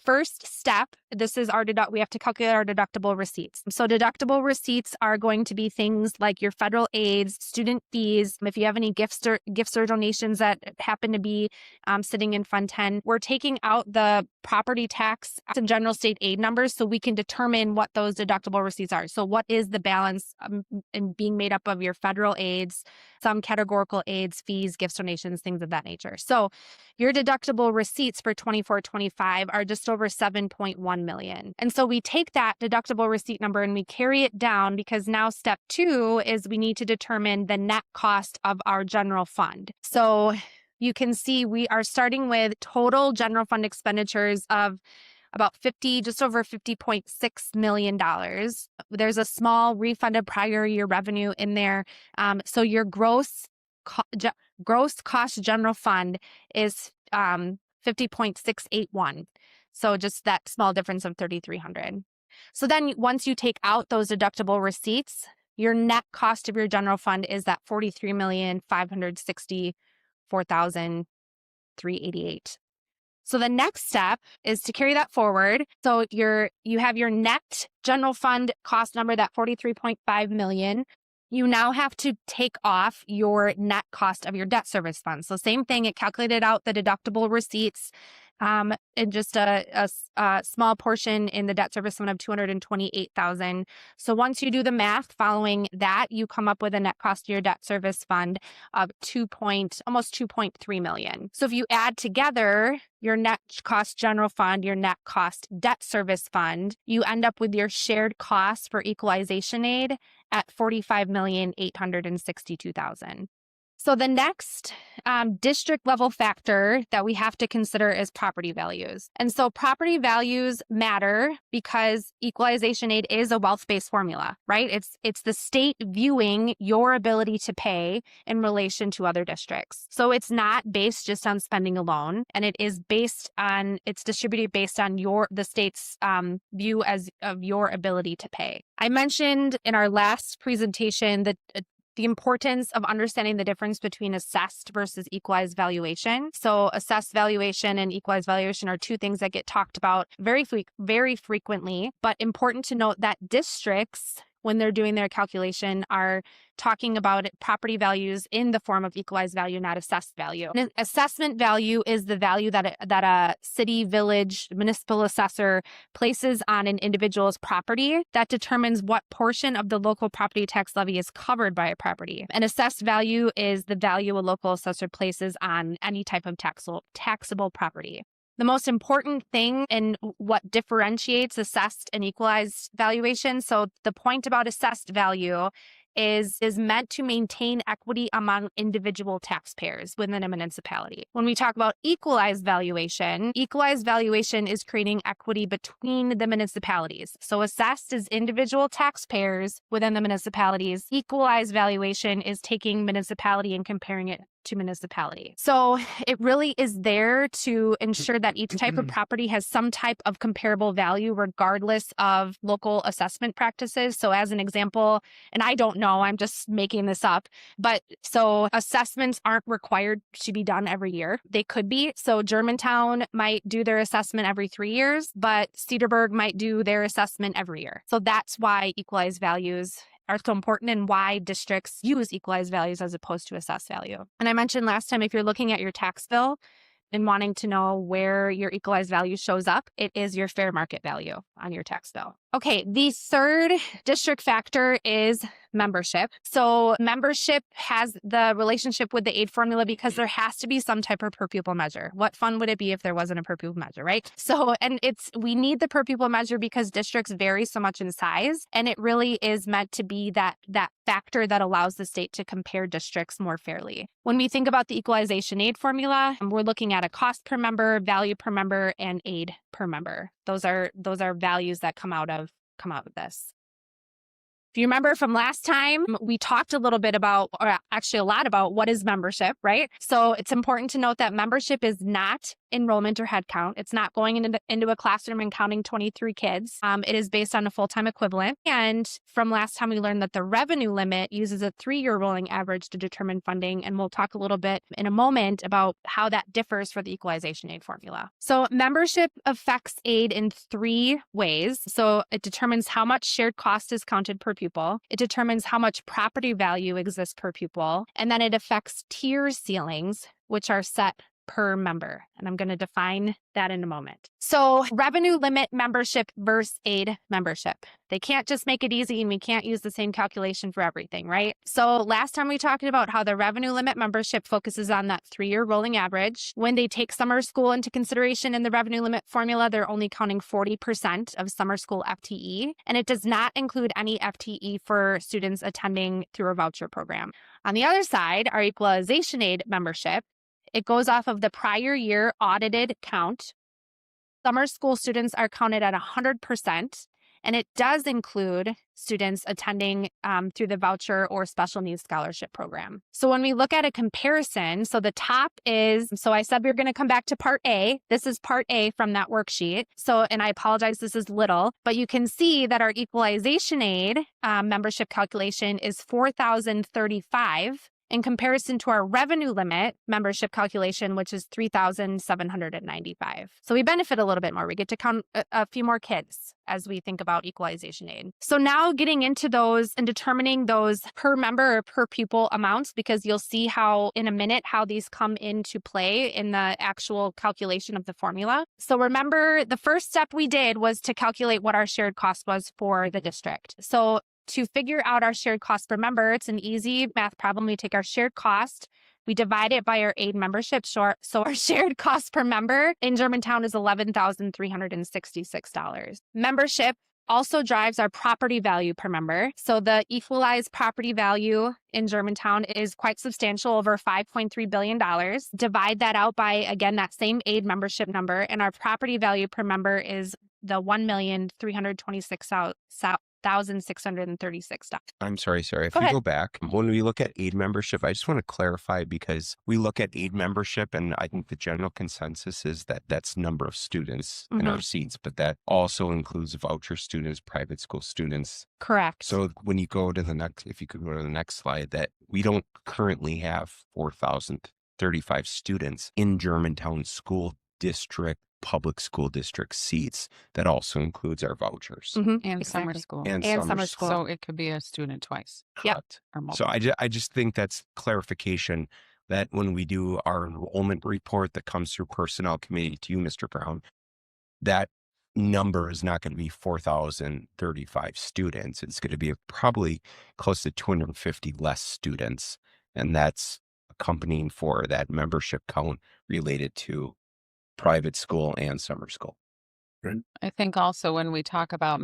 first step, this is we have to calculate our deductible receipts. So deductible receipts are going to be things like your federal aids, student fees. If you have any gifts or donations that happen to be sitting in Fund 10, we're taking out the property tax and general state aid numbers so we can determine what those deductible receipts are. So what is the balance in being made up of your federal aids, some categorical aids, fees, gifts, donations, things of that nature. So your deductible receipts for 24-25 are just over $7.1 million. And so we take that deductible receipt number and we carry it down because now step 2 is we need to determine the net cost of our general fund. So you can see we are starting with total general fund expenditures of about just over $50.6 million. There's a small refunded prior year revenue in there. So your gross cost general fund is 50.681. So just that small difference of 3,300. So then once you take out those deductible receipts, your net cost of your general fund is that $43,564,388. So the next step is to carry that forward. So you have your net general fund cost number, that $43.5 million. You now have to take off your net cost of your debt service fund. So same thing, it calculated out the deductible receipts and just a small portion in the debt service fund of $228,000. So once you do the math following that, you come up with a net cost of your debt service fund of almost $2.3 million. So if you add together your net cost general fund, your net cost debt service fund, you end up with your shared cost for equalization aid at $45,862,000. So the next district level factor that we have to consider is property values. And so property values matter because equalization aid is a wealth-based formula, right? It's the state viewing your ability to pay in relation to other districts. So it's not based just on spending alone, and it's distributed based on the state's view of your ability to pay. I mentioned in our last presentation that the importance of understanding the difference between assessed versus equalized valuation. So assessed valuation and equalized valuation are two things that get talked about very frequently, but important to note that districts, when they're doing their calculation, are talking about property values in the form of equalized value, not assessed value. And assessment value is the value that a city, village, municipal assessor places on an individual's property that determines what portion of the local property tax levy is covered by a property. An assessed value is the value a local assessor places on any type of taxable property. The most important thing and what differentiates assessed and equalized valuation. So the point about assessed value is meant to maintain equity among individual taxpayers within a municipality. When we talk about equalized valuation is creating equity between the municipalities. So assessed is individual taxpayers within the municipalities. Equalized valuation is taking municipality and comparing it to municipality. So it really is there to ensure that each type of property has some type of comparable value regardless of local assessment practices. So as an example, and I don't know, I'm just making this up, but so assessments aren't required to be done every year. They could be. So Germantown might do their assessment every 3 years, but Cedarburg might do their assessment every year. So that's why equalized values are so important and why districts use equalized values as opposed to assessed value. And I mentioned last time, if you're looking at your tax bill and wanting to know where your equalized value shows up, it is your fair market value on your tax bill. Okay, the third district factor is membership. So membership has the relationship with the aid formula because there has to be some type of per pupil measure. What fun would it be if there wasn't a per pupil measure, right? So, and we need the per pupil measure because districts vary so much in size, and it really is meant to be that factor that allows the state to compare districts more fairly. When we think about the equalization aid formula, we're looking at a cost per member, value per member, and aid per member. Those are values that come out of this. If you remember from last time, we talked a little bit about, or actually a lot about, what is membership, right? So it's important to note that membership is not enrollment or head count. It's not going into a classroom and counting 23 kids. It is based on a full-time equivalent. And from last time, we learned that the revenue limit uses a 3-year rolling average to determine funding. And we'll talk a little bit in a moment about how that differs for the equalization aid formula. So membership affects aid in 3 ways. So it determines how much shared cost is counted per pupil. It determines how much property value exists per pupil. And then it affects tier ceilings, which are set per member. And I'm going to define that in a moment. So revenue limit membership versus aid membership. They can't just make it easy and we can't use the same calculation for everything, right? So last time we talked about how the revenue limit membership focuses on that 3-year rolling average. When they take summer school into consideration in the revenue limit formula, they're only counting 40% of summer school FTE, and it does not include any FTE for students attending through a voucher program. On the other side, our equalization aid membership, it goes off of the prior year audited count. Summer school students are counted at 100%, and it does include students attending through the voucher or special needs scholarship program. So when we look at a comparison, so the top is, so I said we we're going to come back to part A. This is part A from that worksheet. So, and I apologize, this is little, but you can see that our equalization aid membership calculation is $4,035 in comparison to our revenue limit membership calculation, which is $3,795. So we benefit a little bit more. We get to count a few more kids as we think about equalization aid. So now getting into those and determining those per member or per pupil amounts, because you'll see how in a minute how these come into play in the actual calculation of the formula. So remember, the first step we did was to calculate what our shared cost was for the district. So to figure out our shared cost per member, it's an easy math problem. We take our shared cost, we divide it by our aid membership. So our shared cost per member in Germantown is $11,366. Membership also drives our property value per member. So the equalized property value in Germantown is quite substantial, over $5.3 billion. Divide that out by, again, that same aid membership number, and our property value per member is the $1,326,636. I'm sorry, Sarah. If Go we ahead. go back, when we look at aid membership, I just want to clarify because we look at aid membership and I think the general consensus is that that's number of students in our seats, but that also includes voucher students, private school students. Correct. So when you go to the next, if you could go to the next slide, that we don't currently have 4,035 students in Germantown School District, public school district seats. That also includes our vouchers. And summer Exactly. school. And And summer summer school. So it could be a student twice. Yep. Correct. Or So multiple. I just think that's clarification that when we do our enrollment report that comes through personnel committee to you, Mr. Brown, that number is not going to be 4,035 students. It's going to be probably close to 250 less students. And that's accompanying for that membership count related to private school and summer school. I think also when we talk about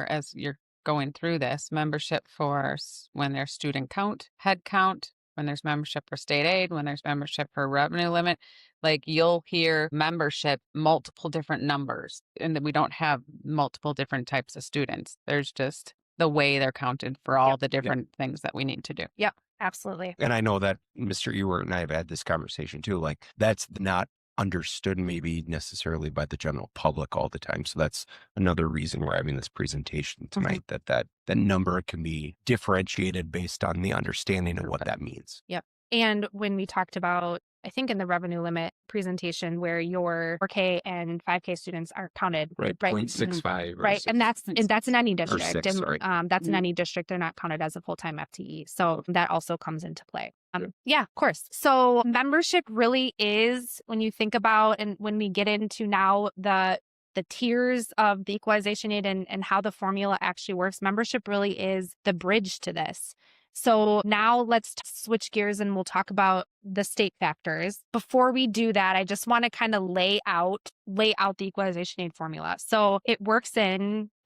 as you're going through this, membership for when there's student count, head count, when there's membership for state aid, when there's membership for revenue limit, like you'll hear membership, multiple different numbers, and that we don't have multiple different types of students. There's just the way they're counted for all the different things that we need to do. Yep, absolutely. And I know that Mr. Ewert and I have had this conversation too. Like that's not understood maybe necessarily by the general public all the time. So that's another reason we're having this presentation tonight, that number can be differentiated based on the understanding of what that means. Yep. And when we talked about, I think in the revenue limit presentation where your 4K and 5K students are counted. Right. 0.65. Right. And that's in any district. six, sorry. That's in any district. They're not counted as a full-time FTE. So that also comes into play. Yeah, of course. So membership really is, when you think about, and when we get into now the tiers of the equalization aid and how the formula actually works, membership really is the bridge to this. So now let's switch gears and we'll talk about the state factors. Before we do that, I just want to kind of lay out the equalization aid formula. So the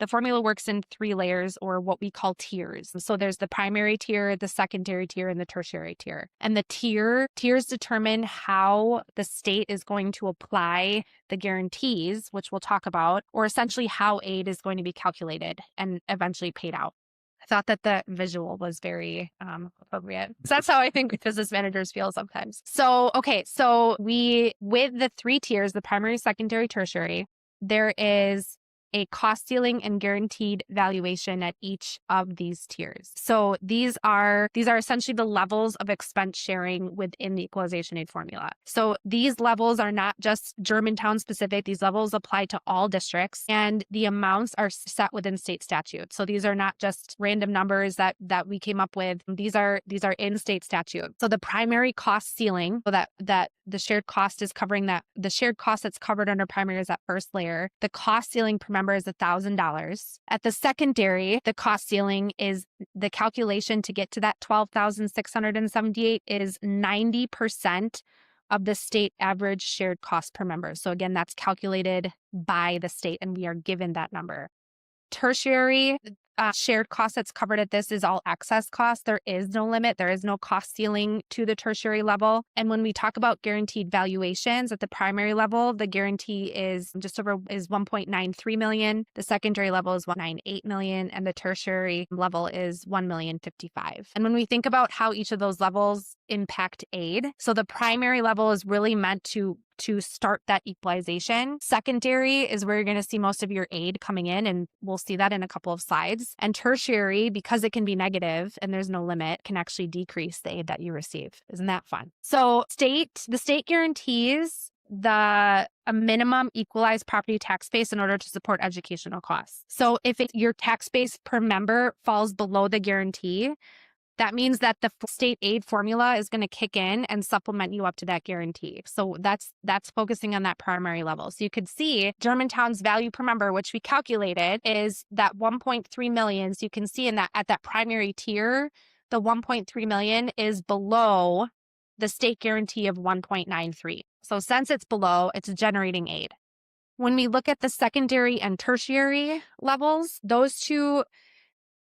formula works in 3 layers, or what we call tiers. So there's the primary tier, the secondary tier, and the tertiary tier. And the tiers determine how the state is going to apply the guarantees, which we'll talk about, or essentially how aid is going to be calculated and eventually paid out. I thought that the visual was very appropriate. So that's how I think business managers feel sometimes. So, okay. So with the 3 tiers, the primary, secondary, tertiary, there is a cost ceiling and guaranteed valuation at each of these tiers. So these are essentially the levels of expense sharing within the equalization aid formula. So these levels are not just Germantown specific. These levels apply to all districts, and the amounts are set within state statute. So these are not just random numbers that we came up with. These are in state statute. So the primary cost ceiling, so that the shared cost is covering that, the shared cost that's covered under primary is that first layer. The cost ceiling per member is $1,000. At the secondary, the cost ceiling is the calculation to get to that $12,678 is 90% of the state average shared cost per member. So again, that's calculated by the state and we are given that number. Tertiary shared cost that's covered at this is all excess cost. There is no limit. There is no cost ceiling to the tertiary level. And when we talk about guaranteed valuations at the primary level, the guarantee is $1.93 million. The secondary level is $1.98 million, and the tertiary level is $1,055,000. And when we think about how each of those levels impact aid, so the primary level is really meant to start that equalization. Secondary is where you're going to see most of your aid coming in, and we'll see that in a couple of slides. And tertiary, because it can be negative and there's no limit, can actually decrease the aid that you receive. Isn't that fun? So the state guarantees a minimum equalized property tax base in order to support educational costs. So if your tax base per member falls below the guarantee, that means that the state aid formula is going to kick in and supplement you up to that guarantee. So that's focusing on that primary level. So you could see Germantown's value per member, which we calculated, is that 1.3 million. So you can see at that primary tier, the 1.3 million is below the state guarantee of 1.93. So since it's below, it's generating aid. When we look at the secondary and tertiary levels, those two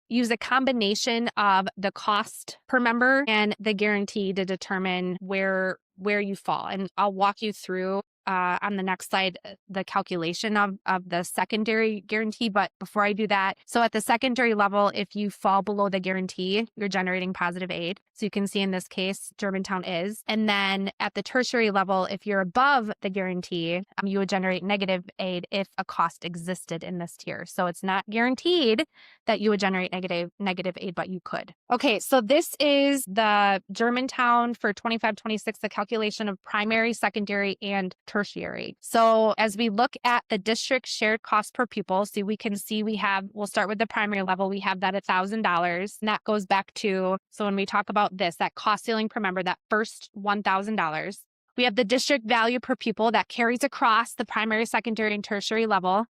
use a combination of the cost per member and the guarantee to determine where you fall. And I'll walk you through on the next slide the calculation of the secondary guarantee. But before I do that, so at the secondary level, if you fall below the guarantee, you're generating positive aid. So you can see in this case, Germantown is. And then at the tertiary level, if you're above the guarantee, you would generate negative aid if a cost existed in this tier. So it's not guaranteed that you would generate negative aid, but you could. Okay, so this is the Germantown for 25-26, the calculation of primary, secondary, and tertiary. So as we look at the district shared cost per pupil, so we can see we'll start with the primary level, we have that $1,000. And that goes back to, so when we talk about this, that cost ceiling per member, that first $1,000. We have the district value per pupil that carries across the primary, secondary, and tertiary level.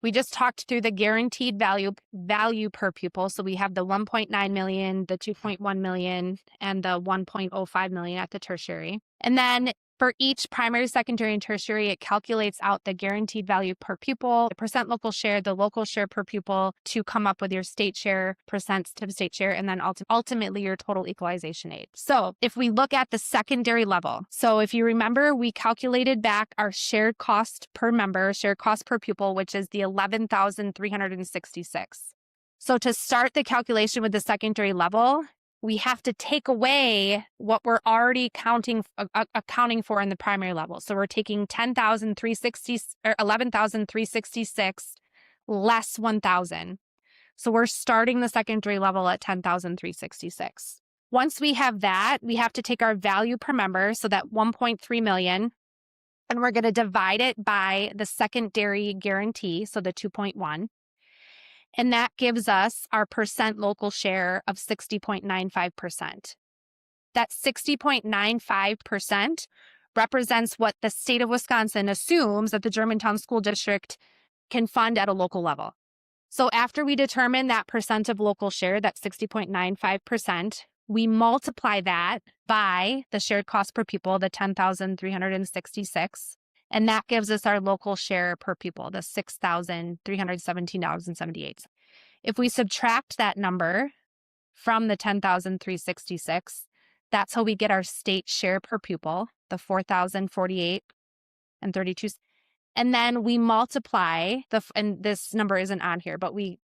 We just talked through the guaranteed value per pupil. So we have the 1.9 million, the 2.1 million, and the 1.05 million at the tertiary. And then for each primary, secondary, and tertiary, it calculates out the guaranteed value per pupil, the percent local share, the local share per pupil to come up with your state share, percents to the state share, and then ultimately your total equalization aid. So if we look at the secondary level, so if you remember, we calculated back our shared cost per member, shared cost per pupil, which is the 11,366. So to start the calculation with the secondary level, we have to take away what we're already accounting for in the primary level. So we're taking 11,366 less 1,000. So we're starting the secondary level at 10,366. Once we have that, we have to take our value per member, so that 1.3 million, and we're going to divide it by the secondary guarantee, so the 2.1. And that gives us our percent local share of 60.95%. That 60.95% represents what the state of Wisconsin assumes that the Germantown School District can fund at a local level. So after we determine that percent of local share, that 60.95%, we multiply that by the shared cost per pupil, the 10,366. And that gives us our local share per pupil, the $6,317.78. If we subtract that number from the 10,366, that's how we get our state share per pupil, the 4,048 and 32. And then we multiply and this number isn't on here, but we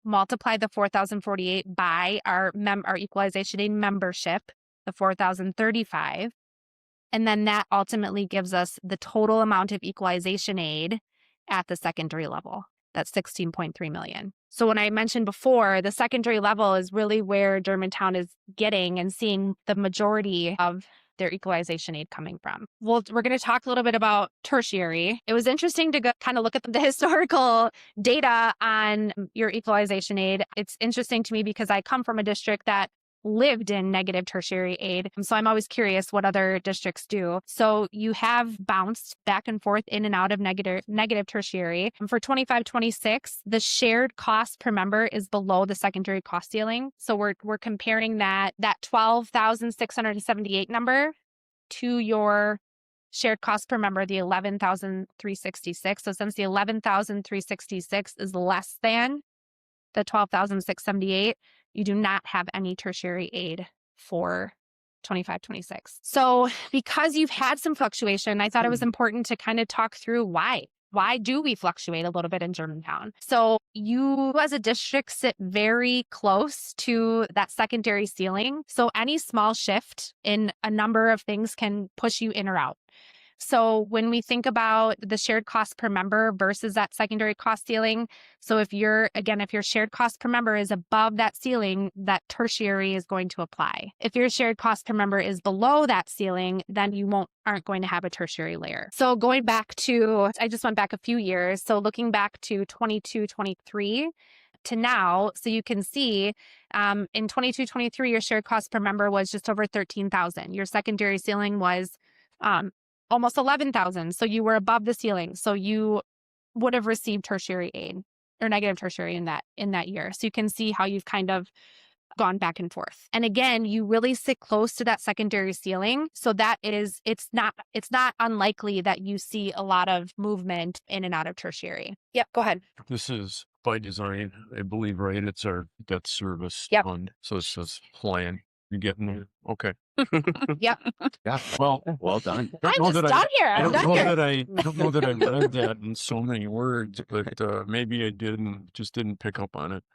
multiply the 4,048 by our equalization aid membership, the 4,035. And then that ultimately gives us the total amount of equalization aid at the secondary level. That's 16.3 million. So when I mentioned before, the secondary level is really where Germantown is getting and seeing the majority of their equalization aid coming from. We're going to talk a little bit about tertiary. It was interesting to kind of look at the historical data on your equalization aid. It's interesting to me because I come from a district that lived in negative tertiary aid. So I'm always curious what other districts do. So you have bounced back and forth in and out of negative tertiary. For 25-26, the shared cost per member is below the secondary cost ceiling. So we're comparing that 12,678 number to your shared cost per member, the 11,366. So since the 11,366 is less than the 12,678, you do not have any tertiary aid for 25-26. So because you've had some fluctuation, I thought it was important to kind of talk through why. Why do we fluctuate a little bit in Germantown? So you as a district sit very close to that secondary ceiling. So any small shift in a number of things can push you in or out. So when we think about the shared cost per member versus that secondary cost ceiling, so if your shared cost per member is above that ceiling, that tertiary is going to apply. If your shared cost per member is below that ceiling, then you aren't going to have a tertiary layer. So going back to, I just went back a few years. So looking back to 22-23 to now, so you can see in 22-23, your shared cost per member was just over 13,000. Your secondary ceiling was almost 11,000. So you were above the ceiling. So you would have received tertiary aid or negative tertiary in that year. So you can see how you've kind of gone back and forth. And again, you really sit close to that secondary ceiling. So that is, it's not unlikely that you see a lot of movement in and out of tertiary. Yep, go ahead. This is by design, I believe, right? It's our debt service Yep. fund. So it says plan. You getting there? Okay. Yep. Yeah, Well, well done. don't I'm know just that done here. I I'm don't done know here. that I don't know that I read that in so many words, but maybe I did and just didn't pick up on it.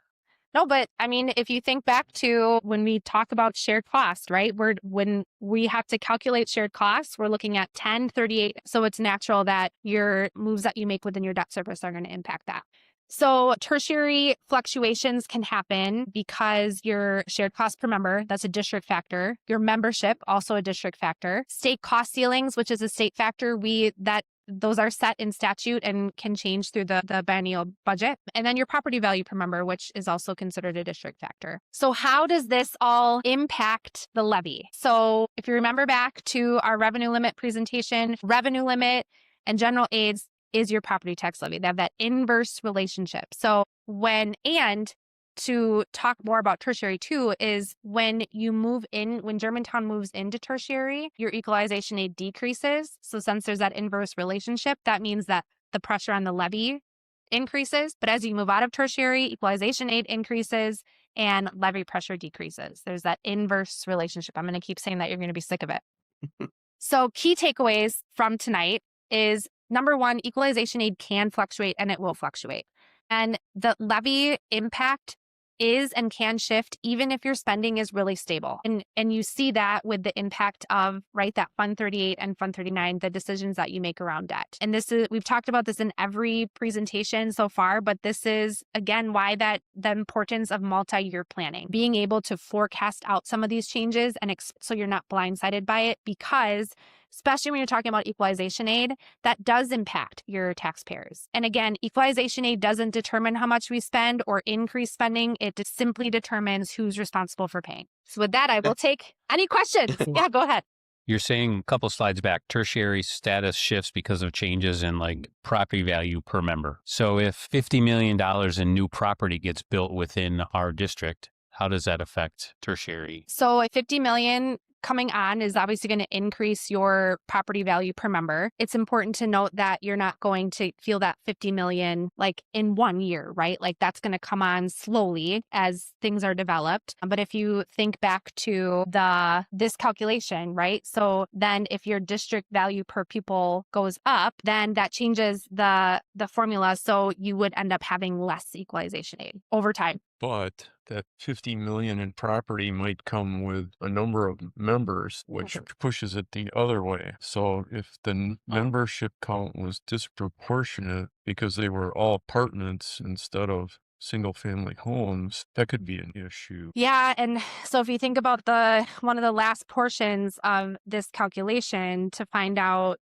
No, but I mean, if you think back to when we talk about shared cost, right? When we have to calculate shared costs, we're looking at 10, 38. So it's natural that your moves that you make within your debt service are going to impact that. So tertiary fluctuations can happen because your shared cost per member, that's a district factor. Your membership, also a district factor. State cost ceilings, which is a state factor, those are set in statute and can change through the biennial budget. And then your property value per member, which is also considered a district factor. So how does this all impact the levy? So if you remember back to our revenue limit presentation, revenue limit and general aids is your property tax levy. They have that inverse relationship. So to talk more about tertiary too, is when Germantown moves into tertiary, your equalization aid decreases. So since there's that inverse relationship, that means that the pressure on the levy increases. But as you move out of tertiary, equalization aid increases and levy pressure decreases. There's that inverse relationship. I'm going to keep saying that, you're going to be sick of it. So key takeaways from tonight is, number one, equalization aid can fluctuate and it will fluctuate. And the levy impact is and can shift even if your spending is really stable. And you see that with the impact of, right, that Fund 38 and Fund 39, the decisions that you make around debt. And we've talked about this in every presentation so far, but this is, again, why the importance of multi-year planning, being able to forecast out some of these changes and so you're not blindsided by it, because especially when you're talking about equalization aid, that does impact your taxpayers. And again, equalization aid doesn't determine how much we spend or increase spending. It just simply determines who's responsible for paying. So with that, I will take any questions. Yeah, go ahead. You're saying a couple slides back, tertiary status shifts because of changes in like property value per member. So if $50 million in new property gets built within our district, how does that affect tertiary? So a $50 million coming on is obviously going to increase your property value per member. It's important to note that you're not going to feel that 50 million like in 1 year, right? Like that's going to come on slowly as things are developed. But if you think back to this calculation, right? So then if your district value per pupil goes up, then that changes the formula. So you would end up having less equalization aid over time. But that 50 million in property might come with a number of members, which pushes it the other way. So if the membership count was disproportionate because they were all apartments instead of single family homes, that could be an issue. Yeah. And so if you think about one of the last portions of this calculation to find out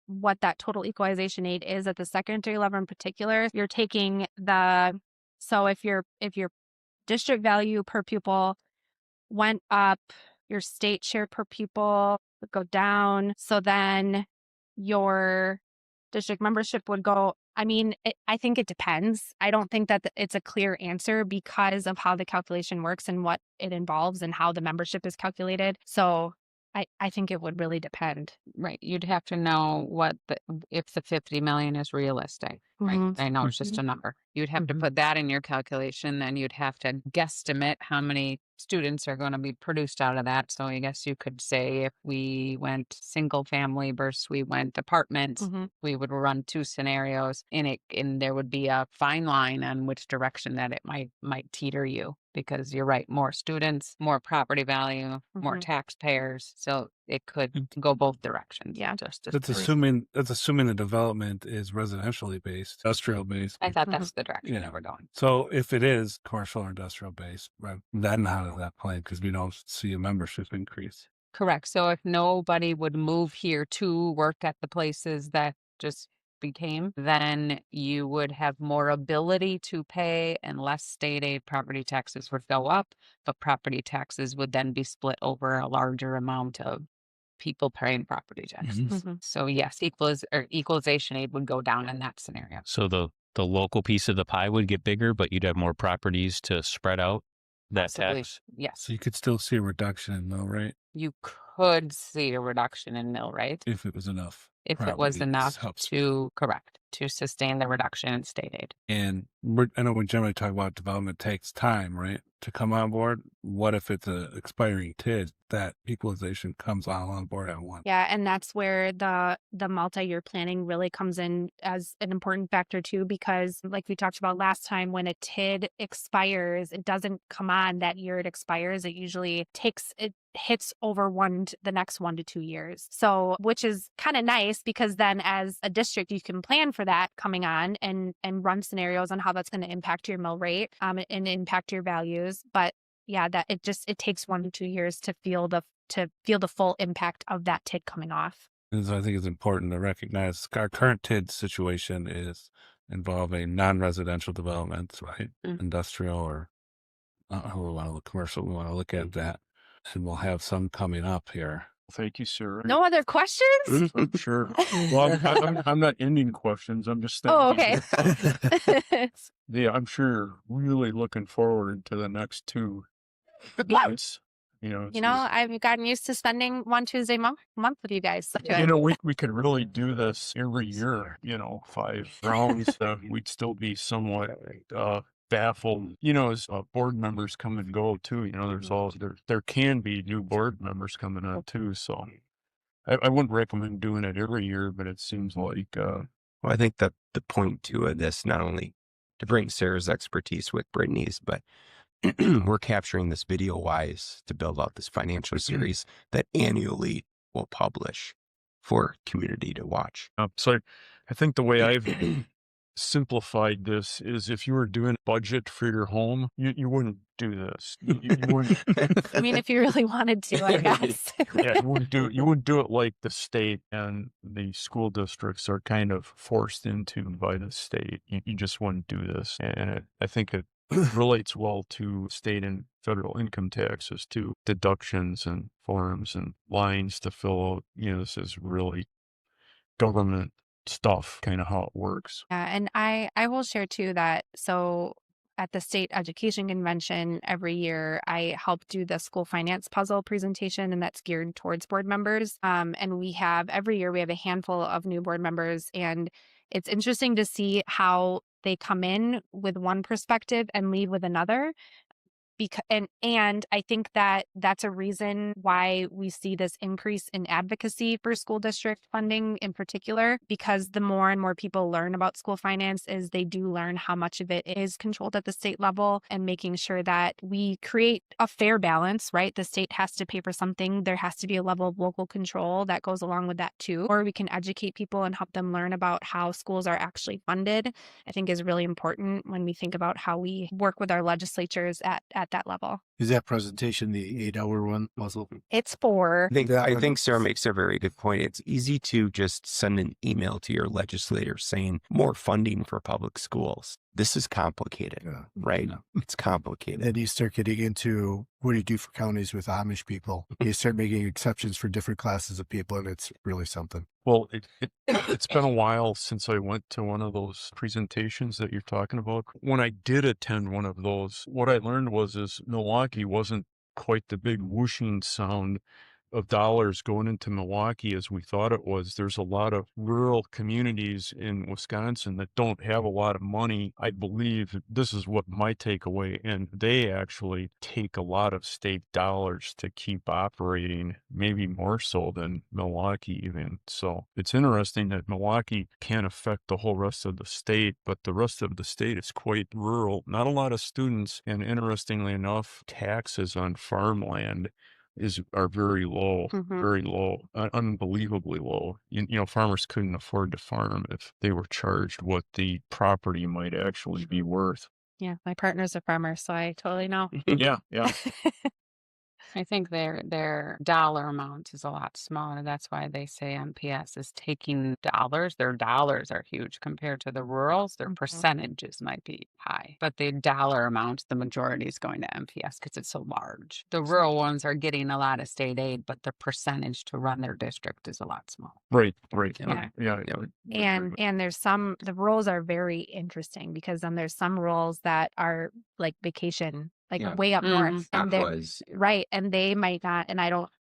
what that total equalization aid is at the secondary level in particular, you're taking so if your district value per pupil went up, your state share per pupil would go down. So then your district membership would go. I mean, I think it depends. I don't think that it's a clear answer because of how the calculation works and what it involves and how the membership is calculated. So I think it would really depend. Right. You'd have to know if the 50 million is realistic. Right. Mhm. I know it's just a number. You'd have to put that in your calculation. Then you'd have to guesstimate how many students are going to be produced out of that. So I guess you could say if we went single family versus we went apartments, we would run two scenarios and there would be a fine line on which direction that it might teeter you. Because you're right, more students, more property value, more taxpayers. So it could go both directions. Yeah. That's assuming the development is residentially based, industrial based. I thought that's the direction that we're going. So if it is commercial or industrial based, right, then how does that play? Because we don't see a membership increase. Correct. So if nobody would move here to work at the places that just became, then you would have more ability to pay and less state aid. Property taxes would go up, but property taxes would then be split over a larger amount of people paying property taxes. So yes, equalization aid would go down in that scenario. So the local piece of the pie would get bigger, but you'd have more properties to spread out That possibly, tax. yes, So you could still see a reduction in mill rate you could see a reduction in mill rate if it was enough. if it was property enough helps. to, correct, to sustain the reduction in state aid. And I know we generally talk about development takes time, right, to come on board. What if it's a expiring TID that equalization comes all on board at once? Yeah, and that's where the multi-year planning really comes in as an important factor too, because like we talked about last time, when a TID expires, it doesn't come on that year it expires. It usually it hits over the next 1 to 2 years. So, which is kind of nice because then as a district, you can plan for that coming on and run scenarios on how that's going to impact your mill rate, and impact your values. But yeah, that it takes 1 to 2 years to feel the full impact of that TID coming off. And so I think it's important to recognize our current TID situation is involving non-residential developments, right? Industrial or we want to look commercial. We want to look at that. And we'll have some coming up here. Thank you, Sarah. No other questions? Sure. Well, I'm not ending questions. I'm just thinking. Oh, okay. Yeah, I'm sure you're really looking forward to the next 2 months. I've gotten used to spending one Tuesday month with you guys. So we could really do this every year, 5 rounds. We'd still be somewhat baffled, as board members come and go too. There can be new board members coming on too. So I wouldn't recommend doing it every year, but it seems like, Well, I think that the point too of this, not only to bring Sarah's expertise with Brittany's, but we're capturing this video wise to build out this financial series that annually will publish for community to watch. so I think the way I've simplified this is if you were doing a budget for your home, you wouldn't do this. You wouldn't. I mean, if you really wanted to, I guess. Yeah, you wouldn't do it like the state and the school districts are kind of forced into by the state. You just wouldn't do this. And I think it relates well to state and federal income taxes too. Deductions and forms and lines to fill out. This is really government stuff, kind of how it works. Yeah, and I will share too that so at the state education convention every year, I help do the school finance puzzle presentation, and that's geared towards board members. And every year we have a handful of new board members, and it's interesting to see how they come in with one perspective and leave with another. And I think that that's a reason why we see this increase in advocacy for school district funding in particular, because the more and more people learn about school finance is they do learn how much of it is controlled at the state level, and making sure that we create a fair balance, right? The state has to pay for something. There has to be a level of local control that goes along with that too. Or we can educate people and help them learn about how schools are actually funded, I think is really important when we think about how we work with our legislatures at that level. Is that presentation the 8-hour one, Muzzle? It's 4. I think Sarah makes a very good point. It's easy to just send an email to your legislator saying more funding for public schools. This is complicated, right? Yeah. It's complicated. Then you start getting into what do you do for counties with Amish people? You start making exceptions for different classes of people, and it's really something. Well, it's been a while since I went to one of those presentations that you're talking about. When I did attend one of those, what I learned is Milwaukee wasn't quite the big whooshing sound of dollars going into Milwaukee as we thought it was. There's a lot of rural communities in Wisconsin that don't have a lot of money. I believe this is what my takeaway, and they actually take a lot of state dollars to keep operating, maybe more so than Milwaukee even. So it's interesting that Milwaukee can't affect the whole rest of the state, but the rest of the state is quite rural. Not a lot of students, and interestingly enough, taxes on farmland are very low, very low, unbelievably low. Farmers couldn't afford to farm if they were charged what the property might actually be worth. Yeah, my partner's a farmer, so I totally know. Yeah. I think their dollar amount is a lot smaller. That's why they say MPS is taking dollars. Their dollars are huge compared to the rurals. Their percentages might be high, but the dollar amount, the majority is going to MPS because it's so large. The rural ones are getting a lot of state aid, but the percentage to run their district is a lot smaller. Right. Yeah. And there's the rules are very interesting because then there's some rules that are like vacation like Yeah. way up north. That And they're was, right. And they might not,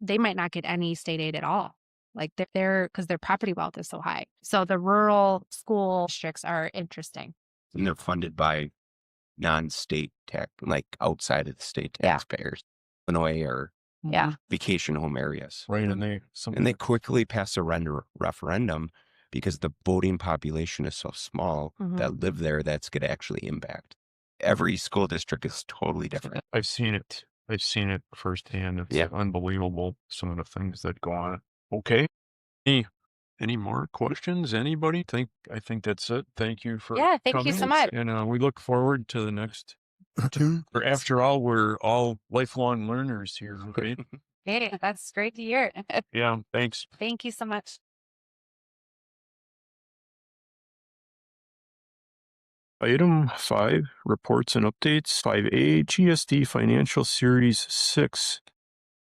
they might not get any state aid at all. Like because their property wealth is so high. So the rural school districts are interesting. and they're funded by non-state tax, like outside of the state Yeah. taxpayers, Illinois or Yeah. vacation home areas. Right, And they quickly pass a referendum because the voting population is so small that live there, that's going to actually impact. Every school district is totally different. I've seen it. I've seen it firsthand. It's Yeah. unbelievable, some of the things that go on. Okay. Any more questions? Anybody? I think that's it. Thank you for Yeah, thank you coming. so much. And we look forward to the next two. Or after all, we're all lifelong learners here, right? Hey, that's great to hear. Yeah, thanks. Thank you so much. Item 5, reports and updates. 5A, GSD Financial Series 6.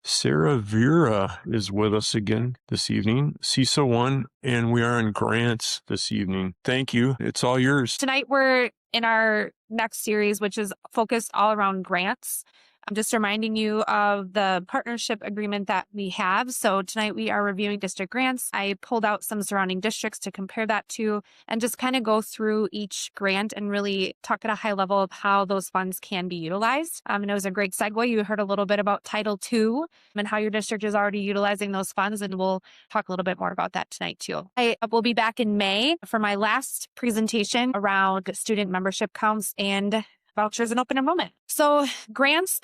Sarah Vera is with us again this evening, CISA 1, and we are on grants this evening. Thank you. It's all yours. Tonight, we're in our next series, which is focused all around grants. I'm just reminding you of the partnership agreement that we have. So tonight we are reviewing district grants. I pulled out some surrounding districts to compare that to and just kind of go through each grant and really talk at a high level of how those funds can be utilized. And it was a great segue. You heard a little bit about Title II and how your district is already utilizing those funds. And we'll talk a little bit more about that tonight too. I will be back in May for my last presentation around student membership counts and vouchers and open enrollment. So grants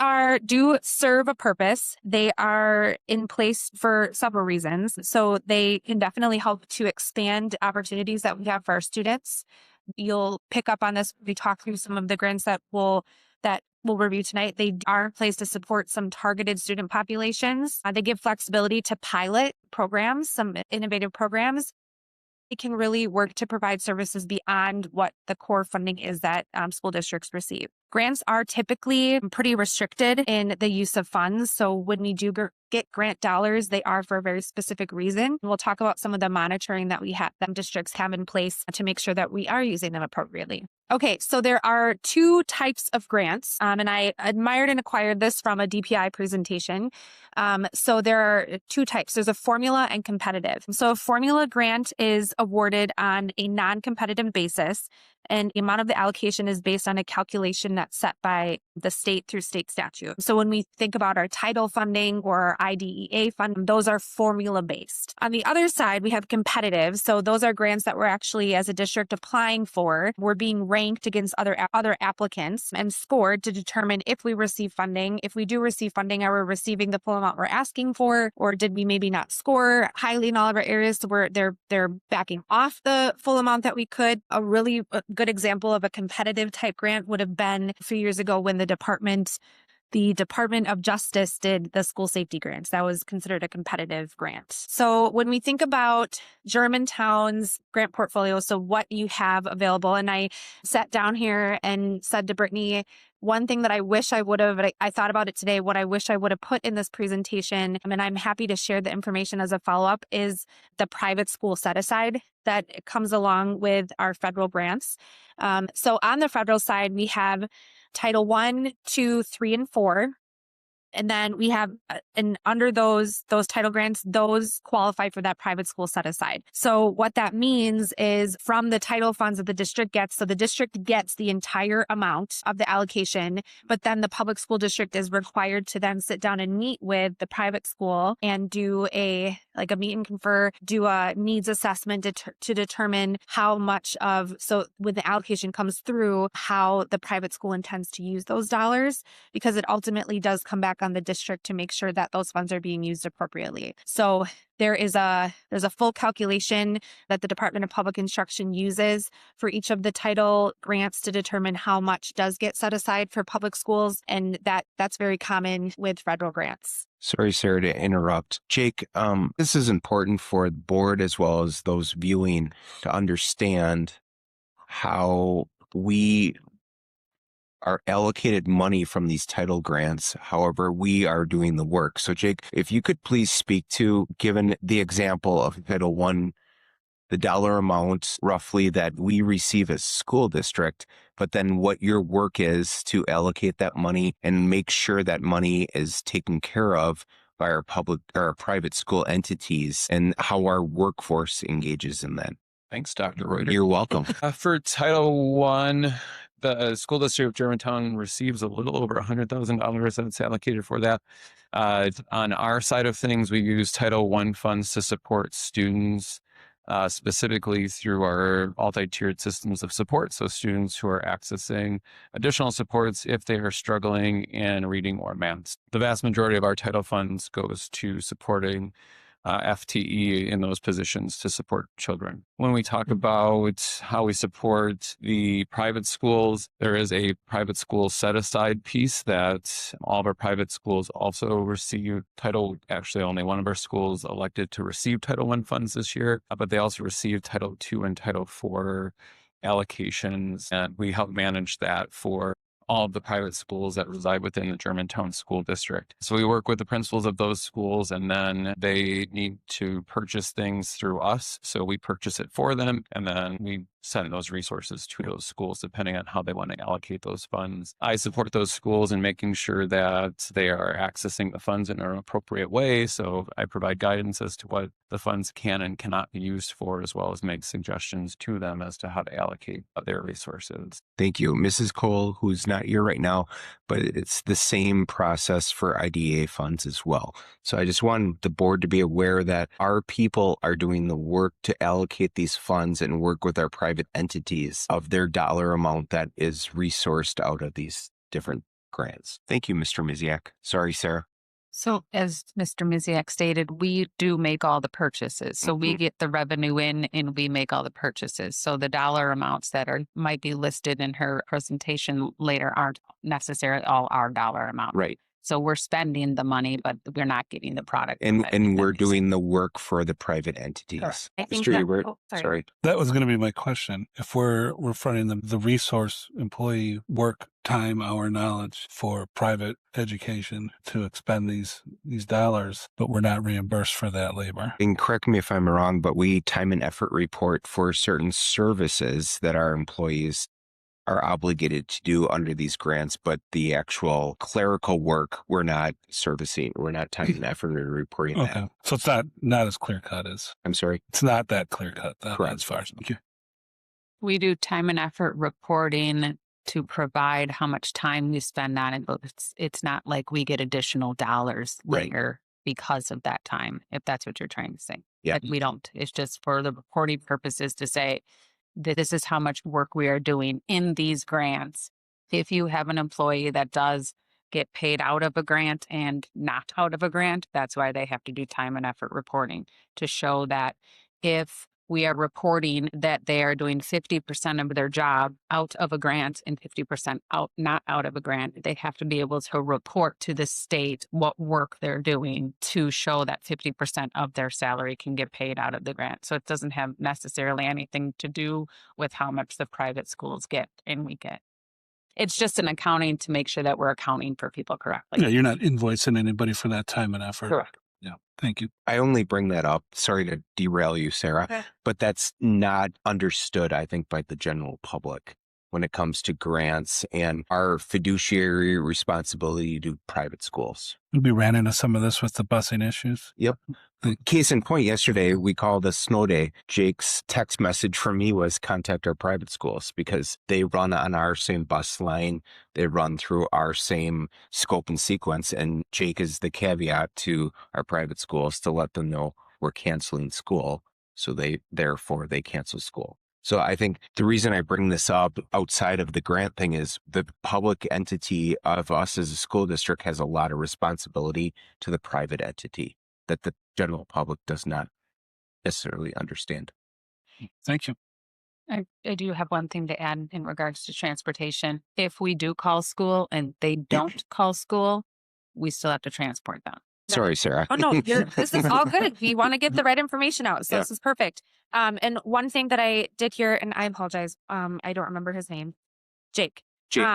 do serve a purpose. They are in place for several reasons. So they can definitely help to expand opportunities that we have for our students. You'll pick up on this. We talk through some of the grants that we'll review tonight. They are in place to support some targeted student populations. They give flexibility to pilot programs, some innovative programs. It can really work to provide services beyond what the core funding is that school districts receive. Grants are typically pretty restricted in the use of funds. So when we do get grant dollars, they are for a very specific reason. We'll talk about some of the monitoring that that districts have in place to make sure that we are using them appropriately. Okay, so there are two types of grants, and I admired and acquired this from a DPI presentation. So there are two types. There's a formula and competitive. So a formula grant is awarded on a non-competitive basis, and the amount of the allocation is based on a calculation that's set by the state through state statute. So when we think about our title funding or our IDEA funding, those are formula-based. On the other side, we have competitive. So those are grants that we're actually, as a district, applying for. We're being ranked against other applicants and scored to determine if we receive funding. If we do receive funding, are we receiving the full amount we're asking for, or did we maybe not score highly in all of our areas so where they're backing off the full amount that we could? A really good example of a competitive type grant would have been a few years ago when the Department of Justice did the school safety grants. That was considered a competitive grant. So when we think about Germantown's grant portfolio, so what you have available, and I sat down here and said to Brittany, one thing that I wish I would have, I thought about it today, what I wish I would have put in this presentation, and I'm happy to share the information as a follow-up, is the private school set-aside that comes along with our federal grants. So on the federal side, we have Title 1, 2, 3, and 4. And then we have, and under those title grants, those qualify for that private school set aside. So what that means is from the title funds that the district gets, so the district gets the entire amount of the allocation, but then the public school district is required to then sit down and meet with the private school and do a meet and confer, do a needs assessment to determine how much so when the allocation comes through, how the private school intends to use those dollars, because it ultimately does come back on the district to make sure that those funds are being used appropriately. So there's a full calculation that the Department of Public Instruction uses for each of the title grants to determine how much does get set aside for public schools, and that's very common with federal grants. Sorry, Sarah, to interrupt. Jake, this is important for the board as well as those viewing to understand how we are allocated money from these title grants. However, we are doing the work. So Jake, if you could please speak to, given the example of Title I the dollar amount roughly that we receive as school district, but then what your work is to allocate that money and make sure that money is taken care of by our public or our private school entities and how our workforce engages in that. Thanks, Dr. Reuter. You're welcome. For Title I, the school district of Germantown receives a little over $100,000 that's allocated for that. On our side of things, we use Title I funds to support students, specifically through our multi-tiered systems of support. So students who are accessing additional supports if they are struggling in reading or math. The vast majority of our title funds goes to supporting FTE in those positions to support children. When we talk about how we support the private schools, there is a private school set aside piece that all of our private schools also receive actually only one of our schools elected to receive Title I funds this year, but they also receive Title II and Title IV allocations, and we help manage that for all of the private schools that reside within the Germantown School District. So we work with the principals of those schools, and then they need to purchase things through us. So we purchase it for them, and then we send those resources to those schools depending on how they want to allocate those funds. I support those schools in making sure that they are accessing the funds in an appropriate way. So I provide guidance as to what the funds can and cannot be used for, as well as make suggestions to them as to how to allocate their resources. Thank you. Mrs. Cole, who's not here right now, but it's the same process for IDA funds as well. So I just want the board to be aware that our people are doing the work to allocate these funds and work with our private entities of their dollar amount that is resourced out of these different grants. Thank you, Mr. Miziak. Sorry, Sarah. So as Mr. Miziak stated, we do make all the purchases. So we get the revenue in and we make all the purchases. So the dollar amounts that might be listed in her presentation later aren't necessarily all our dollar amount. Right. So we're spending the money, but we're not getting the product. And we're doing the work for the private entities. Correct. I think Mr. that- Hubert, oh, sorry. sorry. That was going to be my question. If we're funding the resource employee work time, our knowledge for private education to expend these dollars, but we're not reimbursed for that labor. And correct me if I'm wrong, but we time and effort report for certain services that our employees are obligated to do under these grants, but the actual clerical work we're not servicing. We're not time and effort reporting that. Okay. So it's not as clear cut as. I'm sorry. It's not that clear cut. Correct. As far as. Okay. We do time and effort reporting to provide how much time we spend on it, but it's not like we get additional dollars later because of that time, if that's what you're trying to say. Yeah. But we don't. It's just for the reporting purposes to say that this is how much work we are doing in these grants. If you have an employee that does get paid out of a grant and not out of a grant, that's why they have to do time and effort reporting to show that if we are reporting that they are doing 50% of their job out of a grant and 50% not out of a grant, they have to be able to report to the state what work they're doing to show that 50% of their salary can get paid out of the grant. So it doesn't have necessarily anything to do with how much the private schools get and we get. It's just an accounting to make sure that we're accounting for people correctly. Yeah, you're not invoicing anybody for that time and effort. Correct. Yeah. Thank you. I only bring that up, sorry to derail you, Sarah, but that's not understood, I think, by the general public when it comes to grants and our fiduciary responsibility to private schools. We ran into some of this with the busing issues. Yep. Case in point, yesterday we called a snow day. Jake's text message for me was contact our private schools because they run on our same bus line. They run through our same scope and sequence. And Jake is the caveat to our private schools to let them know we're canceling school. So therefore they cancel school. So I think the reason I bring this up outside of the grant thing is the public entity of us as a school district has a lot of responsibility to the private entity that the general public does not necessarily understand. Thank you. I do have one thing to add in regards to transportation. If we do call school and they don't call school, we still have to transport them. Sorry, Sarah. Oh, no, this is all good. We want to get the right information out. So This is perfect. And one thing that I did hear, and I apologize, I don't remember his name, Jake. Jake.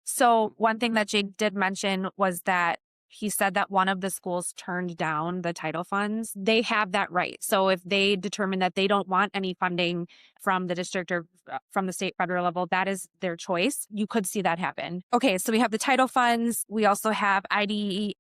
So one thing that Jake did mention was that he said that one of the schools turned down the title funds. They have that right. So if they determine that they don't want any funding from the district or from the state, federal level, that is their choice. You could see that happen. Okay, so we have the title funds. We also have IDEA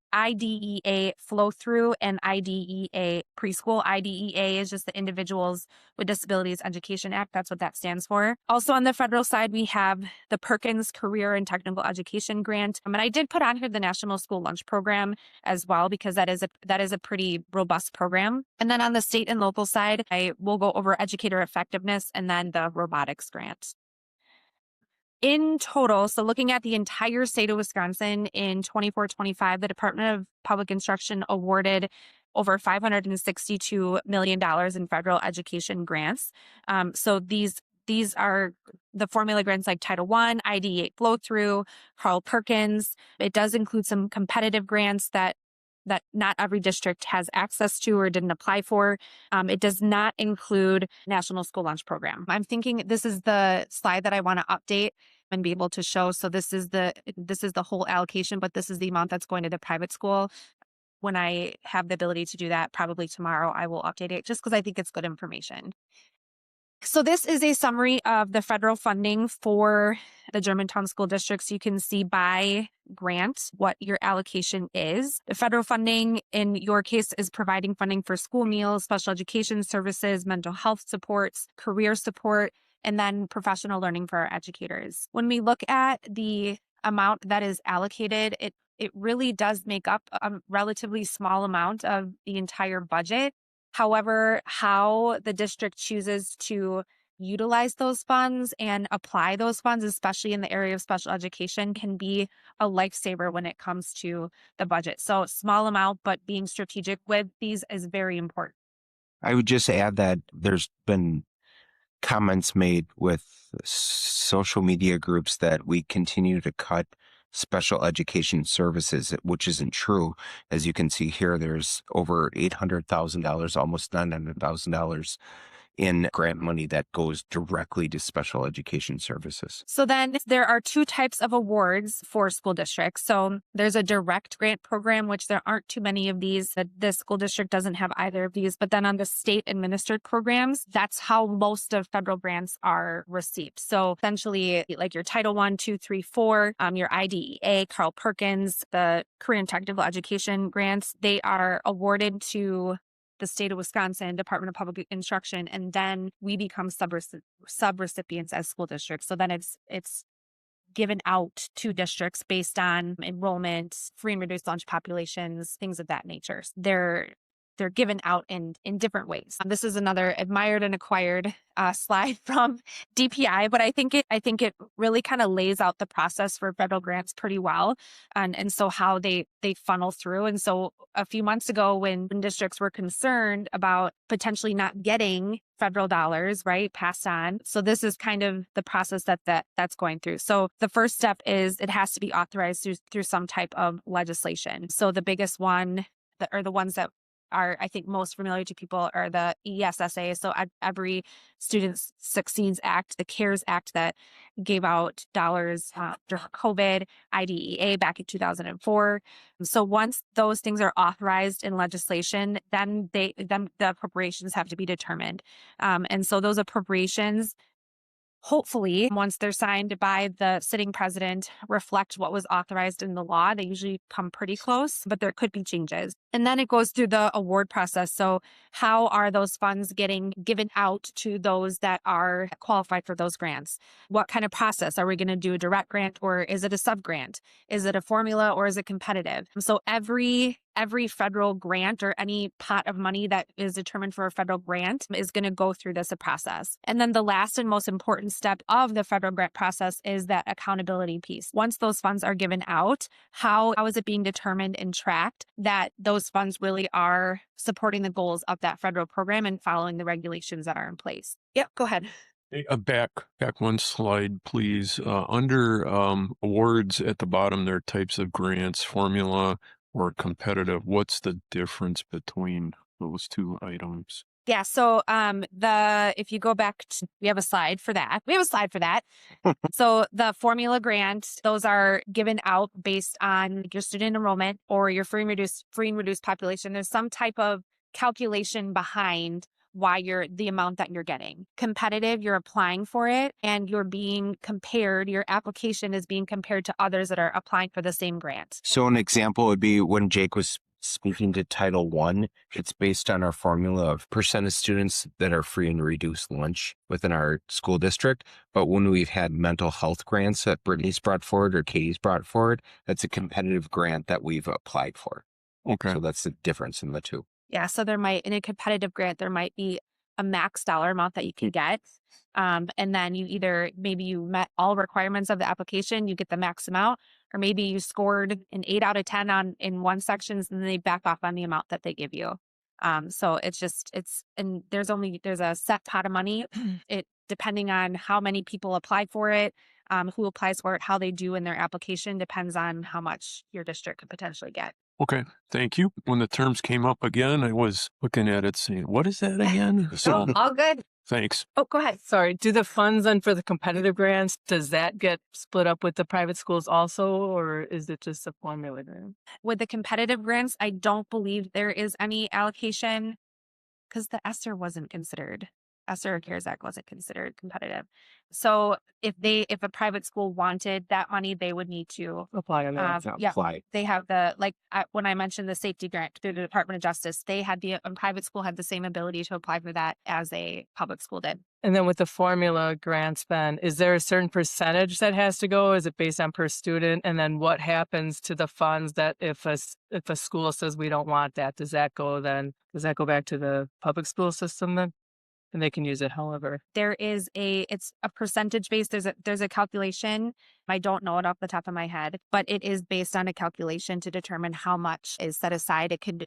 flow through and IDEA preschool. IDEA is just the Individuals with Disabilities Education Act. That's what that stands for. Also on the federal side, we have the Perkins Career and Technical Education Grant. And I did put on here the National School Lunch Program as well, because that is a pretty robust program. And then on the state and local side, I will go over educator effectiveness and then the robotics grant. In total, so looking at the entire state of Wisconsin in 24-25, the Department of Public Instruction awarded over $562 million in federal education grants. So these are the formula grants like Title I, IDEA flow through, Carl Perkins. It does include some competitive grants that not every district has access to or didn't apply for. It does not include National School Lunch Program. I'm thinking this is the slide that I want to update and be able to show. So this is the whole allocation, but this is the amount that's going to the private school. When I have the ability to do that, probably tomorrow, I will update it just because I think it's good information. So this is a summary of the federal funding for the Germantown School District. So you can see by grant what your allocation is. The federal funding in your case is providing funding for school meals, special education services, mental health supports, career support, and then professional learning for our educators. When we look at the amount that is allocated, it really does make up a relatively small amount of the entire budget. However, how the district chooses to utilize those funds and apply those funds, especially in the area of special education, can be a lifesaver when it comes to the budget. So small amount, but being strategic with these is very important. I would just add that there's been comments made with social media groups that we continue to cut special education services, which isn't true. As you can see here, there's over $800,000, almost $900,000 in grant money that goes directly to special education services. So then there are two types of awards for school districts. So there's a direct grant program, which there aren't too many of these. The school district doesn't have either of these. But then on the state administered programs, that's how most of federal grants are received. So essentially like your Title I, II, III, IV, your IDEA, Carl Perkins, the Career and Technical Education grants, they are awarded to the state of Wisconsin, Department of Public Instruction, and then we become sub-recipients as school districts. So then it's given out to districts based on enrollment, free and reduced lunch populations, things of that nature. They're given out in different ways. This is another admired and acquired slide from DPI, but I think it really kind of lays out the process for federal grants pretty well, and so how they funnel through. And so a few months ago, when districts were concerned about potentially not getting federal dollars, right, passed on. So this is kind of the process that's going through. So the first step is it has to be authorized through some type of legislation. So the biggest one, or the ones that are, I think, most familiar to people are the ESSA. So Every Student Succeeds Act, the CARES Act that gave out dollars during COVID, IDEA back in 2004. So once those things are authorized in legislation, then the appropriations have to be determined. And so those appropriations, hopefully, once they're signed by the sitting president, reflect what was authorized in the law. They usually come pretty close, but there could be changes. And then it goes through the award process. So how are those funds getting given out to those that are qualified for those grants? What kind of process? Are we going to do a direct grant, or is it a sub-grant? Is it a formula, or is it competitive? So every federal grant or any pot of money that is determined for a federal grant is going to go through this process. And then the last and most important step of the federal grant process is that accountability piece. Once those funds are given out, how is it being determined and tracked that those funds really are supporting the goals of that federal program and following the regulations that are in place? Yep, go ahead. Back one slide, please. Under awards at the bottom, there are types of grants, formula or competitive. What's the difference between those two items? Yeah, so if you go back to, we have a slide for that. So the formula grant, those are given out based on your student enrollment or your free and reduced population. There's some type of calculation behind why you're the amount that you're getting. Competitive, you're applying for it and you're being compared, your application is being compared to others that are applying for the same grant. So an example would be when Jake was speaking to Title I, it's based on our formula of percent of students that are free and reduced lunch within our school district. But when we've had mental health grants that Brittany's brought forward or Katie's brought forward, that's a competitive grant that we've applied for. Okay. So that's the difference in the two. Yeah, so there might, in a competitive grant, there might be a max dollar amount that you can get. And then maybe you met all requirements of the application, you get the max amount, or maybe you scored an 8 out of 10 in one section, and then they back off on the amount that they give you. So and there's a set pot of money. It depending on how many people apply for it, who applies for it, how they do in their application depends on how much your district could potentially get. Okay, thank you. When the terms came up again, I was looking at it saying, what is that again? So All good. thanks. Oh, go ahead. Sorry, do the funds then for the competitive grants, does that get split up with the private schools also, or is it just a formula grant? With the competitive grants, I don't believe there is any allocation because the ESSER wasn't considered. ESSER or CARES Act wasn't considered competitive. So if a private school wanted that money, they would need to Apply on that. Apply. They have when I mentioned the safety grant through the Department of Justice, a private school had the same ability to apply for that as a public school did. And then with the formula grants, Ben, is there a certain percentage that has to go? Is it based on per student? And then what happens to the funds that if a school says we don't want that, does that go back to the public school system then? And they can use it however. It's a percentage based. There's a calculation. I don't know it off the top of my head, but it is based on a calculation to determine how much is set aside. It could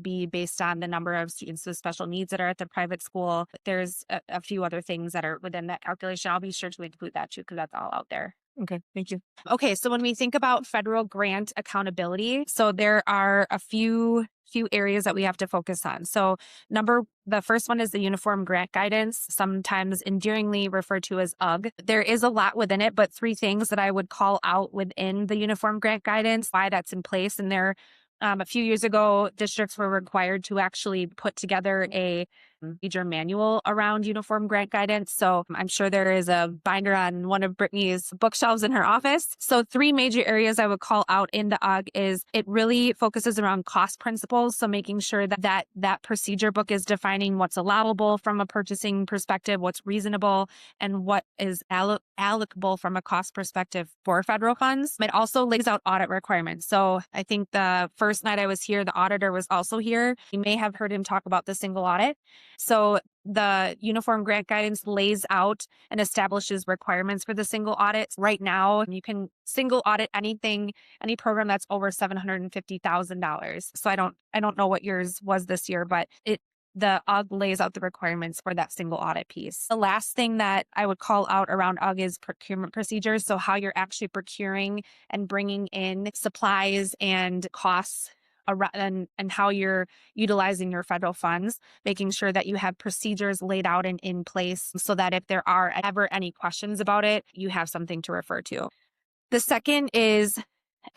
be based on the number of students with special needs that are at the private school. There's a few other things that are within that calculation. I'll be sure to include that too, because that's all out there. Okay, thank you. Okay, so when we think about federal grant accountability, so there are a few areas that we have to focus on. So the first one is the Uniform Grant Guidance, sometimes endearingly referred to as UGG. There is a lot within it, but 3 things that I would call out within the Uniform Grant Guidance, why that's in place. And a few years ago, districts were required to actually put together a major manual around uniform grant guidance. So I'm sure there is a binder on one of Brittany's bookshelves in her office. So 3 major areas I would call out in the UGG is it really focuses around cost principles. So making sure that procedure book is defining what's allowable from a purchasing perspective, what's reasonable, and what is allocable from a cost perspective for federal funds. It also lays out audit requirements. So I think the first night I was here, the auditor was also here. You may have heard him talk about the single audit. So the Uniform Grant Guidance lays out and establishes requirements for the single audits. Right now, you can single audit any program that's over $750,000. So I don't know what yours was this year, but the UGG lays out the requirements for that single audit piece. The last thing that I would call out around UGG is procurement procedures. So how you're actually procuring and bringing in supplies and costs and how you're utilizing your federal funds, making sure that you have procedures laid out and in place so that if there are ever any questions about it, you have something to refer to. The second is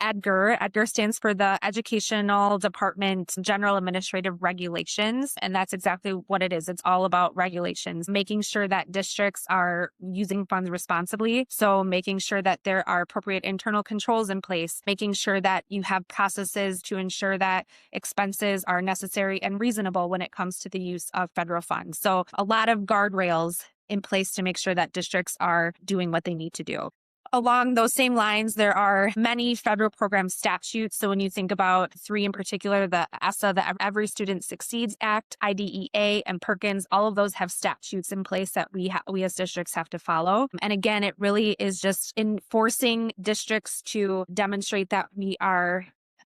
EDGAR. EDGAR stands for the Educational Department General Administrative Regulations, and that's exactly what it is. It's all about regulations, making sure that districts are using funds responsibly. So making sure that there are appropriate internal controls in place, making sure that you have processes to ensure that expenses are necessary and reasonable when it comes to the use of federal funds. So a lot of guardrails in place to make sure that districts are doing what they need to do. Along those same lines, there are many federal program statutes. So when you think about 3 in particular, the ESSA, the Every Student Succeeds Act, IDEA, and Perkins, all of those have statutes in place that we as districts have to follow. And again, it really is just enforcing districts to demonstrate that we are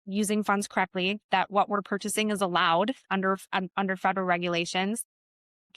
using funds correctly, that what we're purchasing is allowed under federal regulations.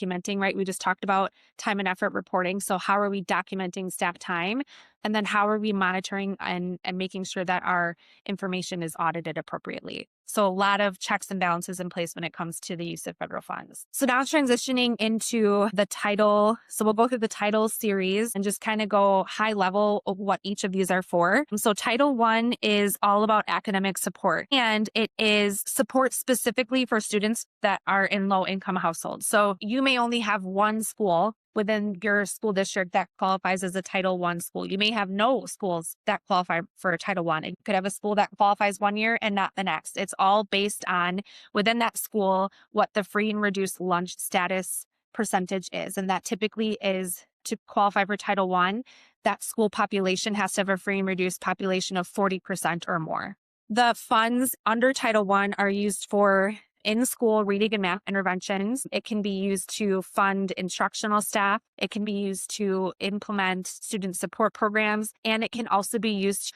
Documenting, right? We just talked about time and effort reporting. So how are we documenting staff time? And then how are we monitoring and making sure that our information is audited appropriately? So a lot of checks and balances in place when it comes to the use of federal funds. So now transitioning into the title. So we'll go through the title series and just kind of go high level of what each of these are for. So Title I is all about academic support, and it is support specifically for students that are in low income households. So you may only have one school within your school district that qualifies as a Title I school. You may have no schools that qualify for a Title I. You could have a school that qualifies one year and not the next. It's all based on within that school what the free and reduced lunch status percentage is. And that typically is to qualify for Title I, that school population has to have a free and reduced population of 40% or more. The funds under Title I are used for in-school reading and math interventions. It can be used to fund instructional staff. It can be used to implement student support programs, and it can also be used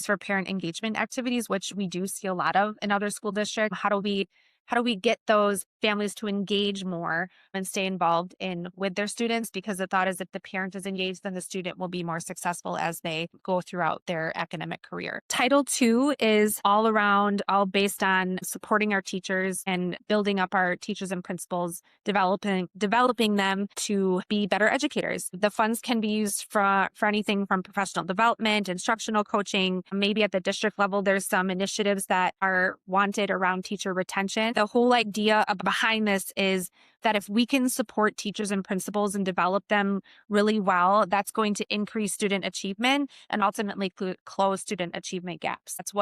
for parent engagement activities, which we do see a lot of in other school districts. How do we get those families to engage more and stay involved with their students? Because the thought is if the parent is engaged, then the student will be more successful as they go throughout their academic career. Title II is all based on supporting our teachers and building up our teachers and principals, developing them to be better educators. The funds can be used for anything from professional development, instructional coaching. Maybe at the district level, there's some initiatives that are wanted around teacher retention. The whole idea behind this is that if we can support teachers and principals and develop them really well, that's going to increase student achievement and ultimately close student achievement gaps. That's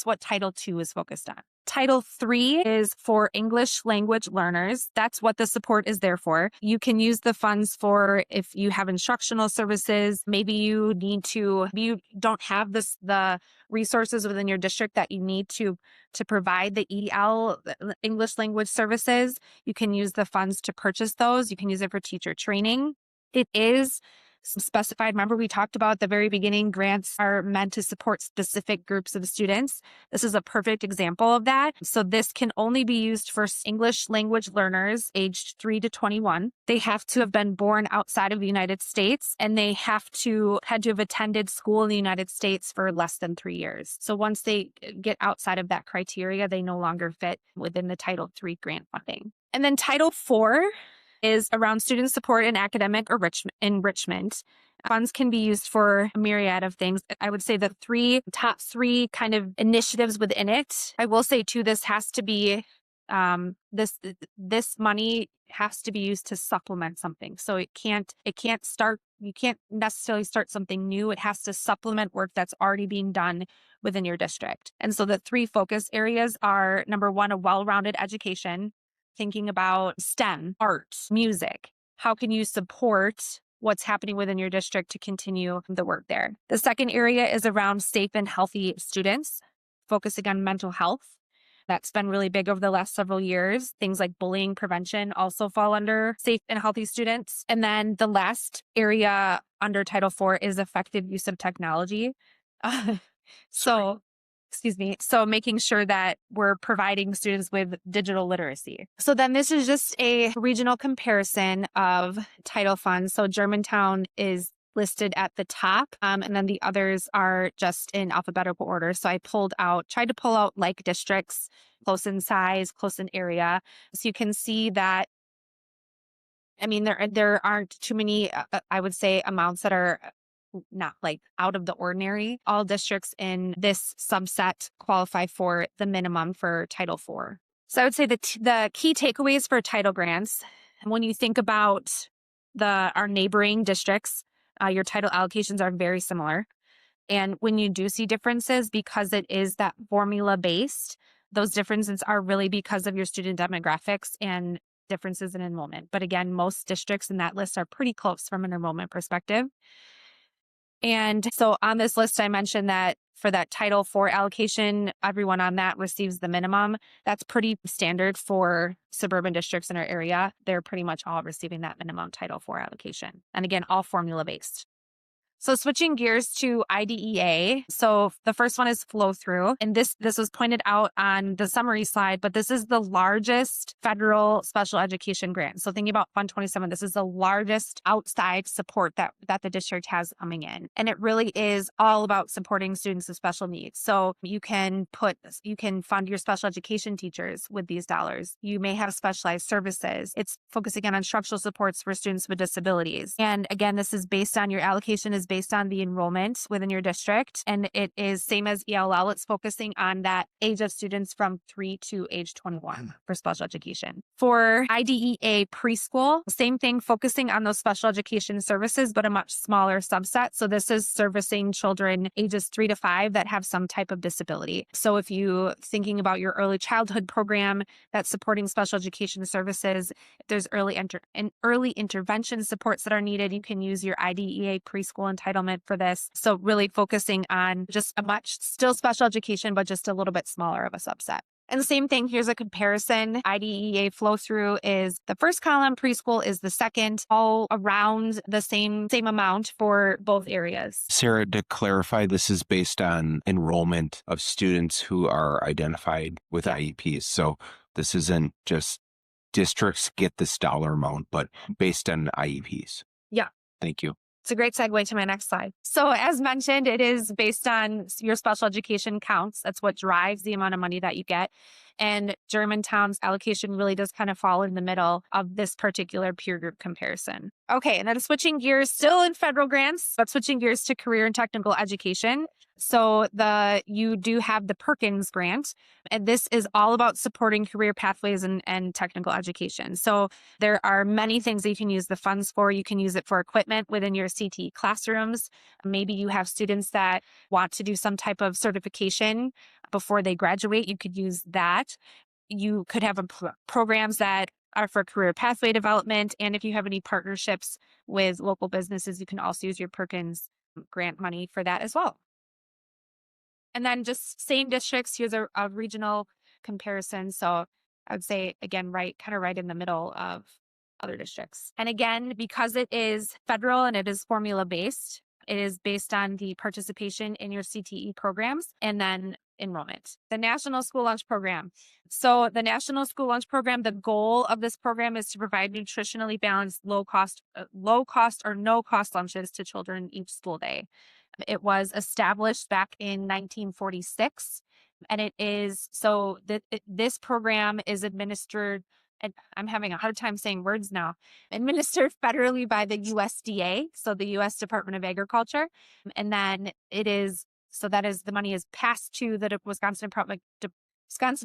what Title II is focused on. Title III is for English language learners. That's what the support is there for. You can use the funds for if you have instructional services. Maybe you don't have the resources within your district that you need to provide the EL, English language services. You can use the funds to purchase those. You can use it for teacher training. It is specified. Remember, we talked about at the very beginning, grants are meant to support specific groups of students. This is a perfect example of that. So this can only be used for English language learners aged 3 to 21. They have to have been born outside of the United States, and they had to have attended school in the United States for less than 3 years. So once they get outside of that criteria, they no longer fit within the Title III grant funding. And then Title IV is around student support and academic enrichment. Funds can be used for a myriad of things. I would say the top three kind of initiatives within it. I will say too, this has to be this money has to be used to supplement something. So you can't necessarily start something new. It has to supplement work that's already being done within your district. And so the three focus areas are, number one, a well-rounded education, thinking about STEM, art, music. How can you support what's happening within your district to continue the work there? The second area is around safe and healthy students, focusing on mental health. That's been really big over the last several years. Things like bullying prevention also fall under safe and healthy students. And then the last area under Title IV is effective use of technology. So making sure that we're providing students with digital literacy. So then this is just a regional comparison of title funds. So Germantown is listed at the top, and then the others are just in alphabetical order. So I tried to pull out like districts, close in size, close in area. So you can see that, I mean, there aren't too many, I would say, amounts that are not like out of the ordinary. All districts in this subset qualify for the minimum for Title IV. So I would say the key takeaways for title grants, when you think about our neighboring districts, your title allocations are very similar. And when you do see differences, because it is that formula based, those differences are really because of your student demographics and differences in enrollment. But again, most districts in that list are pretty close from an enrollment perspective. And so on this list, I mentioned that for that Title IV allocation, everyone on that receives the minimum. That's pretty standard for suburban districts in our area. They're pretty much all receiving that minimum Title IV allocation. And again, all formula based. So switching gears to IDEA. So the first one is flow through. And this was pointed out on the summary slide, but this is the largest federal special education grant. So thinking about Fund 27, this is the largest outside support that the district has coming in. And it really is all about supporting students with special needs. So you can fund your special education teachers with these dollars. You may have specialized services. It's focusing on instructional supports for students with disabilities. And again, this is based on your allocation is based on the enrollment within your district. And it is same as ELL. It's focusing on that age of students from 3 to age 21 for special education. For IDEA preschool, same thing, focusing on those special education services, but a much smaller subset. So this is servicing children ages 3 to 5 that have some type of disability. So if you thinking about your early childhood program that's supporting special education services, if there's early intervention supports that are needed, you can use your IDEA preschool entitlement for this. So really focusing on just a much still special education, but just a little bit smaller of a subset. And the same thing, here's a comparison. IDEA flow through is the first column, preschool is the second, all around the same amount for both areas. Sarah, to clarify, this is based on enrollment of students who are identified with IEPs. So this isn't just districts get this dollar amount, but based on IEPs. Yeah. Thank you. It's a great segue to my next slide. So as mentioned, it is based on your special education counts. That's what drives the amount of money that you get. And Germantown's allocation really does kind of fall in the middle of this particular peer group comparison. Okay, and then switching gears, still in federal grants, but switching gears to career and technical education. So you do have the Perkins grant, and this is all about supporting career pathways and technical education. So there are many things that you can use the funds for. You can use it for equipment within your CTE classrooms. Maybe you have students that want to do some type of certification before they graduate. You could use that. You could have programs that are for career pathway development. And if you have any partnerships with local businesses, you can also use your Perkins grant money for that as well. And then just same districts, here's a regional comparison. So I would say, again, right in the middle of other districts. And again, because it is federal and it is formula based, it is based on the participation in your CTE programs and then enrollment. The National School Lunch Program. So the National School Lunch Program, the goal of this program is to provide nutritionally balanced, low cost or no cost lunches to children each school day. It was established back in 1946, and it is so that this program is administered, and I'm having a hard time saying words now, administered federally by the USDA, so the U.S. Department of Agriculture, and then the money is passed to the Wisconsin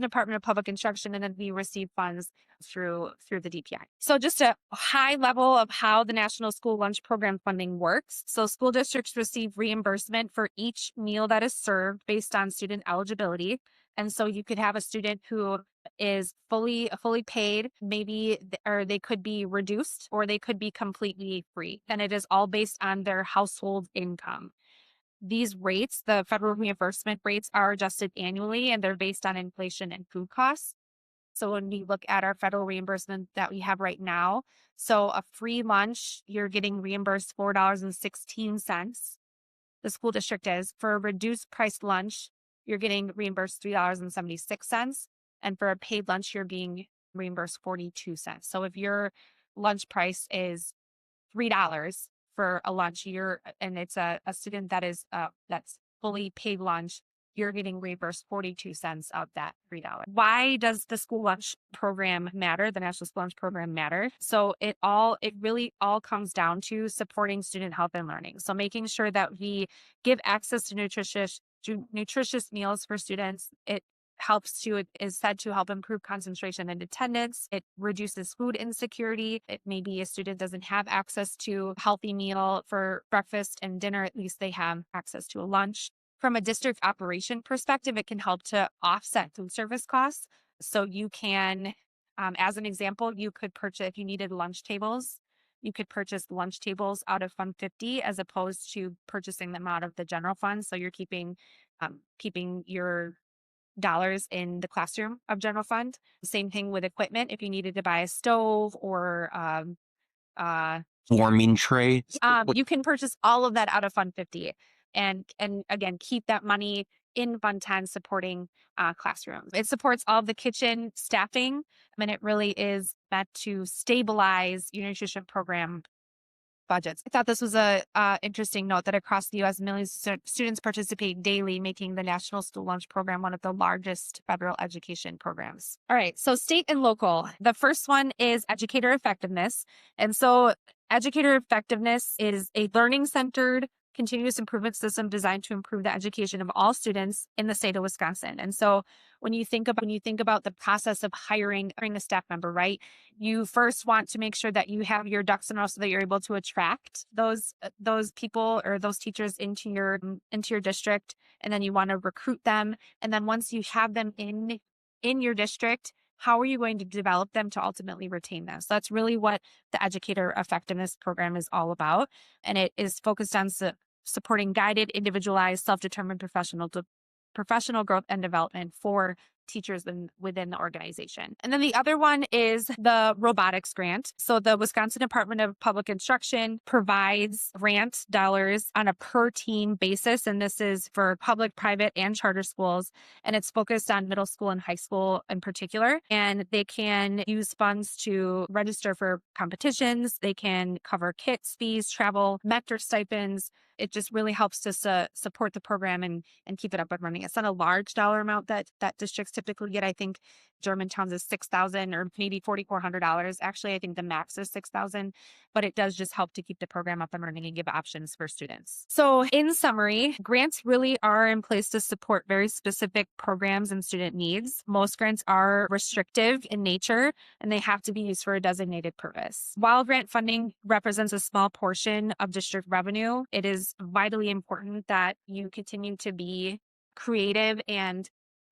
Department of Public Instruction, and then we receive funds through the DPI. So just a high level of how the National School Lunch Program funding works. So school districts receive reimbursement for each meal that is served based on student eligibility. And so you could have a student who is fully paid, or they could be reduced, or they could be completely free. And it is all based on their household income. These rates, the federal reimbursement rates, are adjusted annually, and they're based on inflation and food costs. So when we look at our federal reimbursement that we have right now, so a free lunch, you're getting reimbursed $4.16. The school district is. For a reduced price lunch, you're getting reimbursed $3.76. And for a paid lunch, you're being reimbursed 42 cents. So if your lunch price is $3 for a lunch, and it's a student that is that's fully paid lunch, you're getting reimbursed 42 cents of that $3. Why does the school lunch program matter? The National School Lunch Program matter. So it really all comes down to supporting student health and learning. So making sure that we give access to nutritious meals for students. It is said to help improve concentration and attendance. It reduces food insecurity. It may be a student doesn't have access to a healthy meal for breakfast and dinner. At least they have access to a lunch. From a district operation perspective, it can help to offset food service costs. So you can, as an example, you could purchase, if you needed lunch tables, you could purchase lunch tables out of Fund 50 as opposed to purchasing them out of the general fund. So you're keeping your dollars in the classroom of general fund. Same thing with equipment. If you needed to buy a stove or forming tray. You can purchase all of that out of Fund 50 and again, keep that money in Fund 10 supporting classrooms. It supports all of the kitchen staffing. I mean, it really is meant to stabilize your nutrition program budgets. I thought this was a interesting note that across the U.S., millions of students participate daily, making the National School Lunch Program one of the largest federal education programs. All right, so state and local. The first one is educator effectiveness. And so educator effectiveness is a learning-centered continuous improvement system designed to improve the education of all students in the state of Wisconsin. And so when you think about the process of hiring a staff member, right? You first want to make sure that you have your ducks in a row so that you're able to attract those people or those teachers into your district, and then you want to recruit them. And then once you have them in your district, how are you going to develop them to ultimately retain them? So that's really what the educator effectiveness program is all about. And it is focused on supporting guided, individualized, self-determined professional growth and development for teachers within the organization. And then the other one is the robotics grant. So the Wisconsin Department of Public Instruction provides grant dollars on a per team basis. And this is for public, private, and charter schools. And it's focused on middle school and high school in particular. And they can use funds to register for competitions. They can cover kits, fees, travel, mentor stipends. It just really helps to support the program and keep it up and running. It's not a large dollar amount that districts typically get. I think Germantown's is $6,000 or maybe $4,400. Actually, I think the max is $6,000, but it does just help to keep the program up and running and give options for students. So in summary, grants really are in place to support very specific programs and student needs. Most grants are restrictive in nature and they have to be used for a designated purpose. While grant funding represents a small portion of district revenue, it is vitally important that you continue to be creative and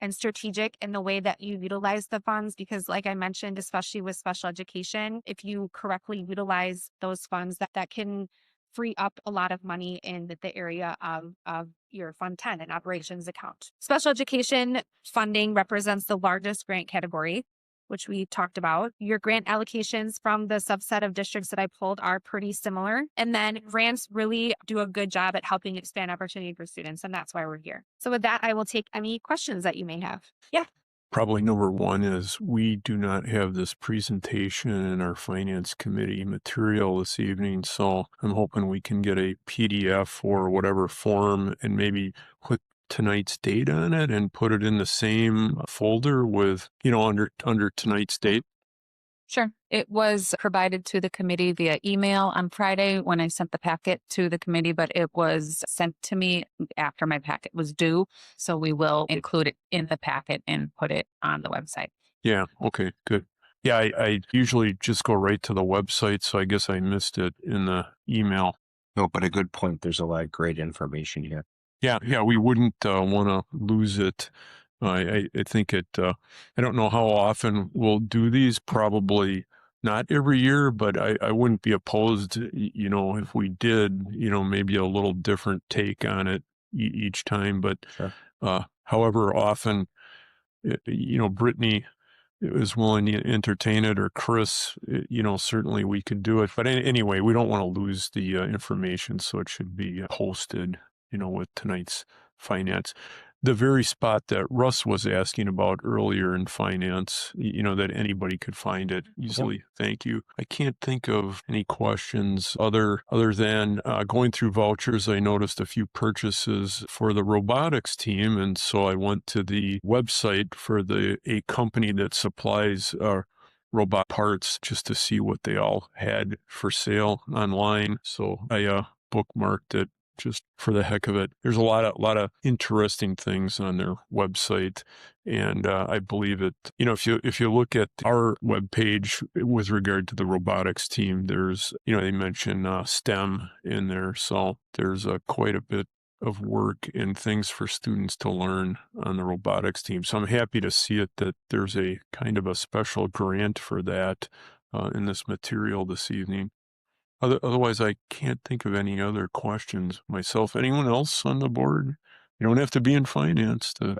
strategic in the way that you utilize the funds, because like I mentioned, especially with special education, if you correctly utilize those funds, that can free up a lot of money in the area of your Fund 10 and operations account. Special education funding represents the largest grant category, which we talked about. Your grant allocations from the subset of districts that I pulled are pretty similar. And then grants really do a good job at helping expand opportunity for students. And that's why we're here. So with that, I will take any questions that you may have. Yeah. Probably number one is we do not have this presentation in our finance committee material this evening. So I'm hoping we can get a PDF or whatever form and maybe click tonight's date on it and put it in the same folder with, under tonight's date. Sure. It was provided to the committee via email on Friday when I sent the packet to the committee, but it was sent to me after my packet was due. So we will include it in the packet and put it on the website. Yeah. Okay, good. Yeah, I usually just go right to the website. So I guess I missed it in the email. No, but a good point. There's a lot of great information here. Yeah, we wouldn't want to lose it. I think I don't know how often we'll do these, probably not every year, but I wouldn't be opposed, if we did, maybe a little different take on it each time. But Sure. However often, Brittany is willing to entertain it, or Chris, certainly we could do it. But anyway, we don't want to lose the information, so it should be posted, with tonight's finance. The very spot that Russ was asking about earlier in finance, that anybody could find it easily. Yep. Thank you. I can't think of any questions other than going through vouchers. I noticed a few purchases for the robotics team, and so I went to the website for a company that supplies robot parts just to see what they all had for sale online. So I bookmarked it just for the heck of it. There's a lot of interesting things on their website, and I believe it. If you look at our webpage with regard to the robotics team, there's they mention STEM in there, so there's quite a bit of work and things for students to learn on the robotics team. So I'm happy to see it that there's a kind of a special grant for that in this material this evening. Otherwise, I can't think of any other questions myself. Anyone else on the board? You don't have to be in finance to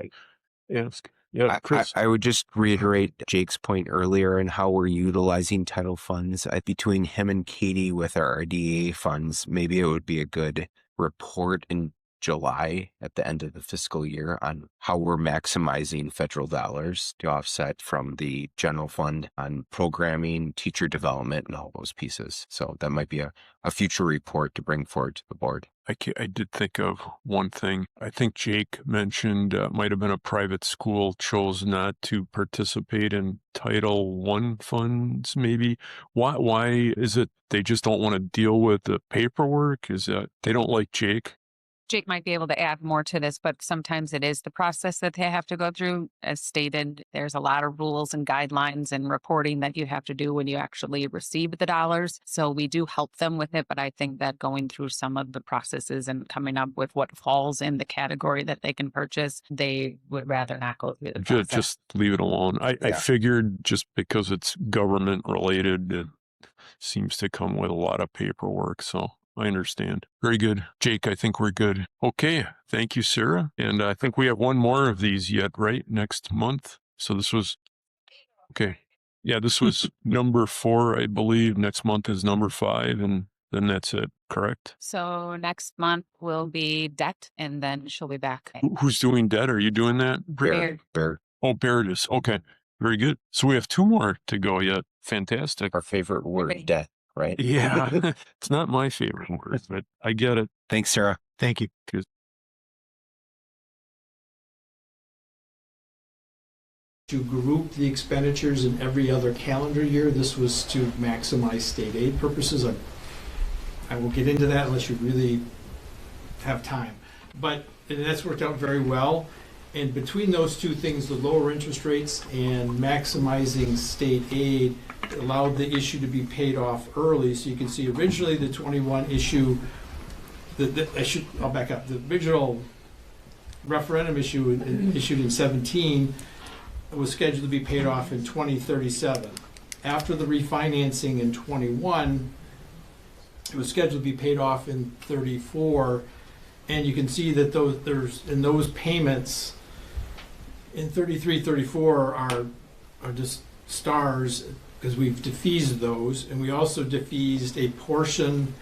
ask. Yeah, Chris. I would just reiterate Jake's point earlier and how we're utilizing title funds. Between him and Katie with our RDA funds, maybe it would be a good report in July at the end of the fiscal year on how we're maximizing federal dollars to offset from the general fund on programming, teacher development, and all those pieces. So that might be a future report to bring forward to the board. I did think of one thing. I think Jake mentioned might have been a private school chose not to participate in Title I funds, maybe. Why is it they just don't want to deal with the paperwork? Is that they don't like Jake? Jake might be able to add more to this, but sometimes it is the process that they have to go through. As stated, there's a lot of rules and guidelines and reporting that you have to do when you actually receive the dollars. So we do help them with it, but I think that going through some of the processes and coming up with what falls in the category that they can purchase, they would rather not go through the process. Just leave it alone. I figured just because it's government related, it seems to come with a lot of paperwork. So I understand. Very good. Jake, I think we're good. Okay. Thank you, Sarah. And I think we have one more of these yet, right? Next month. So this was, okay. Yeah, this was number 4, I believe. Next month is number 5, and then that's it, correct? So next month will be debt, and then she'll be back. Who's doing debt? Are you doing that? Bear. Oh, Baird is. Okay. Very good. So we have 2 more to go yet. Fantastic. Our favorite word, debt, right? Yeah. It's not my favorite word, but I get it. Thanks, Sarah. Thank you. To group the expenditures in every other calendar year. This was to maximize state aid purposes. I won't get into that unless you really have time. But that's worked out very well. And between those two things, the lower interest rates and maximizing state aid allowed the issue to be paid off early. So you can see originally the 21 issue, I'll back up. The original referendum issue issued in 17 was scheduled to be paid off in 2037. After the refinancing in 21, it was scheduled to be paid off in 34. And you can see that those payments in 33, 34 are just stars because we've defeased those, and we also defeased a portion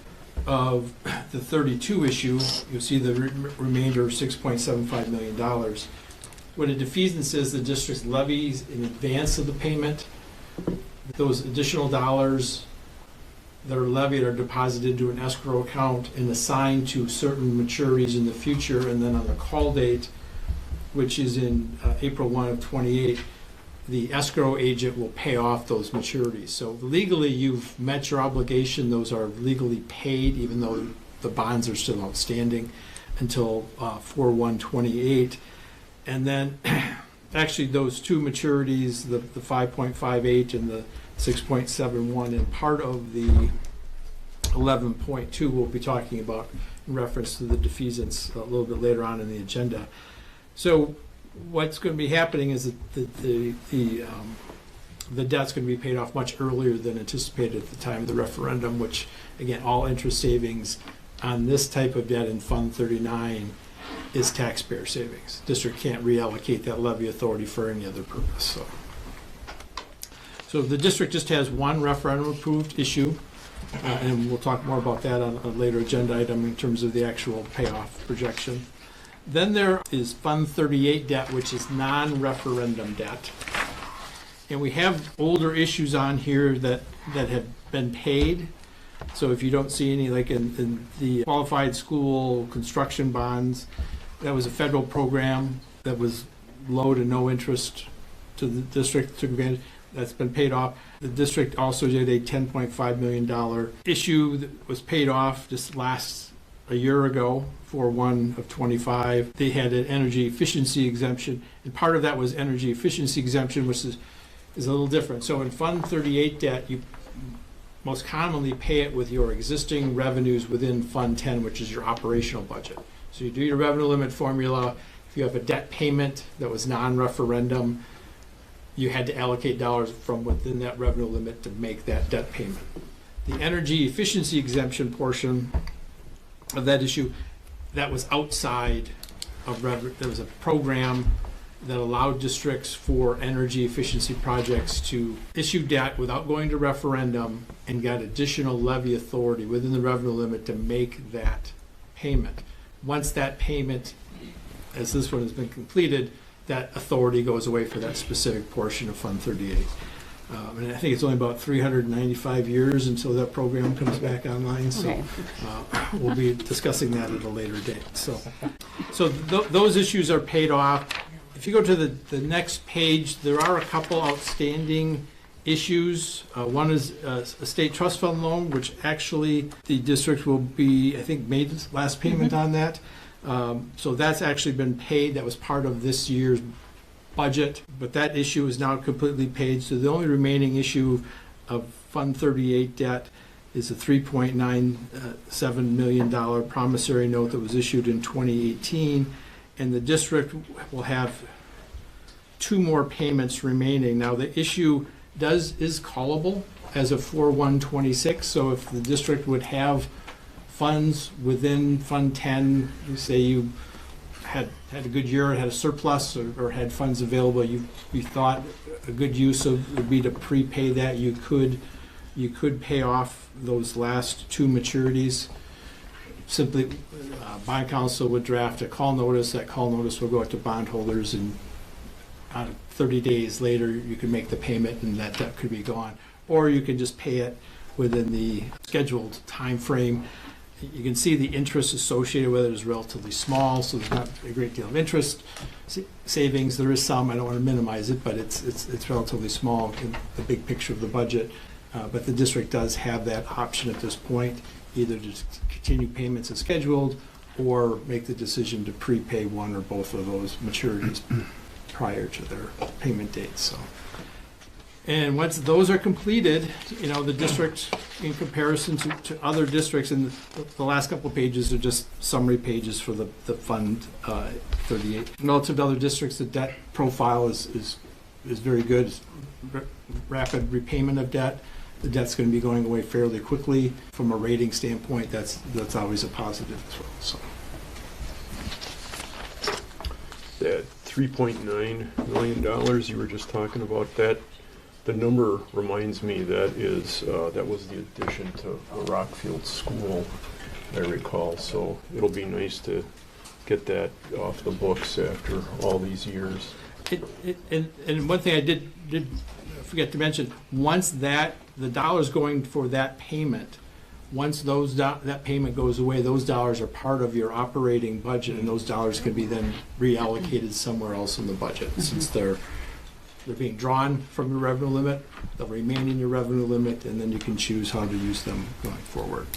of the 32 issue. You'll see the remainder of $6.75 million. What a defeasance is, the district's levies in advance of the payment. Those additional dollars that are levied are deposited into an escrow account and assigned to certain maturities in the future, and then on the call date, which is in April 1 of 28, the escrow agent will pay off those maturities. So legally, you've met your obligation. Those are legally paid, even though the bonds are still outstanding until 4/1/28. And then actually those two maturities, the 5.58 and the 6.71, and part of the 11.2 we'll be talking about in reference to the defeasance a little bit later on in the agenda. So what's going to be happening is that the debt's going to be paid off much earlier than anticipated at the time of the referendum, which, again, all interest savings on this type of debt in Fund 39 is taxpayer savings. District can't reallocate that levy authority for any other purpose. So the district just has one referendum-approved issue, and we'll talk more about that on a later agenda item in terms of the actual payoff projection. Then there is Fund 38 debt, which is non-referendum debt. And we have older issues on here that have been paid. So if you don't see any, like in the qualified school construction bonds, that was a federal program that was low to no interest to the district, took advantage. That's been paid off. The district also did a $10.5 million issue that was paid off just a year ago, 4/1 of 25. They had an energy efficiency exemption, and part of that was energy efficiency exemption, which is a little different. So in Fund 38 debt, you most commonly pay it with your existing revenues within Fund 10, which is your operational budget. So you do your revenue limit formula. If you have a debt payment that was non-referendum, you had to allocate dollars from within that revenue limit to make that debt payment. The energy efficiency exemption portion of that issue, that was outside of revenue. There was a program that allowed districts for energy efficiency projects to issue debt without going to referendum and got additional levy authority within the revenue limit to make that payment. Once that payment, as this one has been completed, that authority goes away for that specific portion of Fund 38. And I think it's only about 395 years until that program comes back online, so Okay. We'll be discussing that at a later date. So those issues are paid off. If you go to the next page, there are a couple outstanding issues. One is a state trust fund loan, which actually the district will be, I think, made its last payment on that. So that's actually been paid. That was part of this year's budget, but that issue is now completely paid. So the only remaining issue of Fund 38 debt is a $3.97 million promissory note that was issued in 2018, and the district will have 2 more payments remaining. Now, the issue is callable as of 4/1/26, so if the district would have funds within Fund 10, say you had a good year, had a surplus, or had funds available, you thought a good use would be to prepay that, you could pay off those last 2 maturities. Simply, bond council would draft a call notice. That call notice will go out to bondholders, and 30 days later, you can make the payment, and that debt could be gone. Or you can just pay it within the scheduled time frame. You can see the interest associated with it is relatively small, so there's not a great deal of interest savings. There is some, I don't want to minimize it, but it's relatively small in the big picture of the budget. But the district does have that option at this point, either to continue payments as scheduled or make the decision to prepay one or both of those maturities prior to their payment dates. So, and once those are completed, the district, in comparison to other districts, and the last couple of pages are just summary pages for the Fund 38. Relative to other districts, the debt profile is very good. It's rapid repayment of debt. The debt's going to be going away fairly quickly. From a rating standpoint, that's always a positive as well. So. That $3.9 million you were just talking about, that the number reminds me that was the addition to the Rockfield School, I recall. So it'll be nice to get that off the books after all these years. And one thing I did forget to mention, once the dollars going for that payment, once that payment goes away, those dollars are part of your operating budget, and those dollars can be then reallocated somewhere else in the budget. Since they're being drawn from your revenue limit, they'll remain in your revenue limit, and then you can choose how to use them going forward.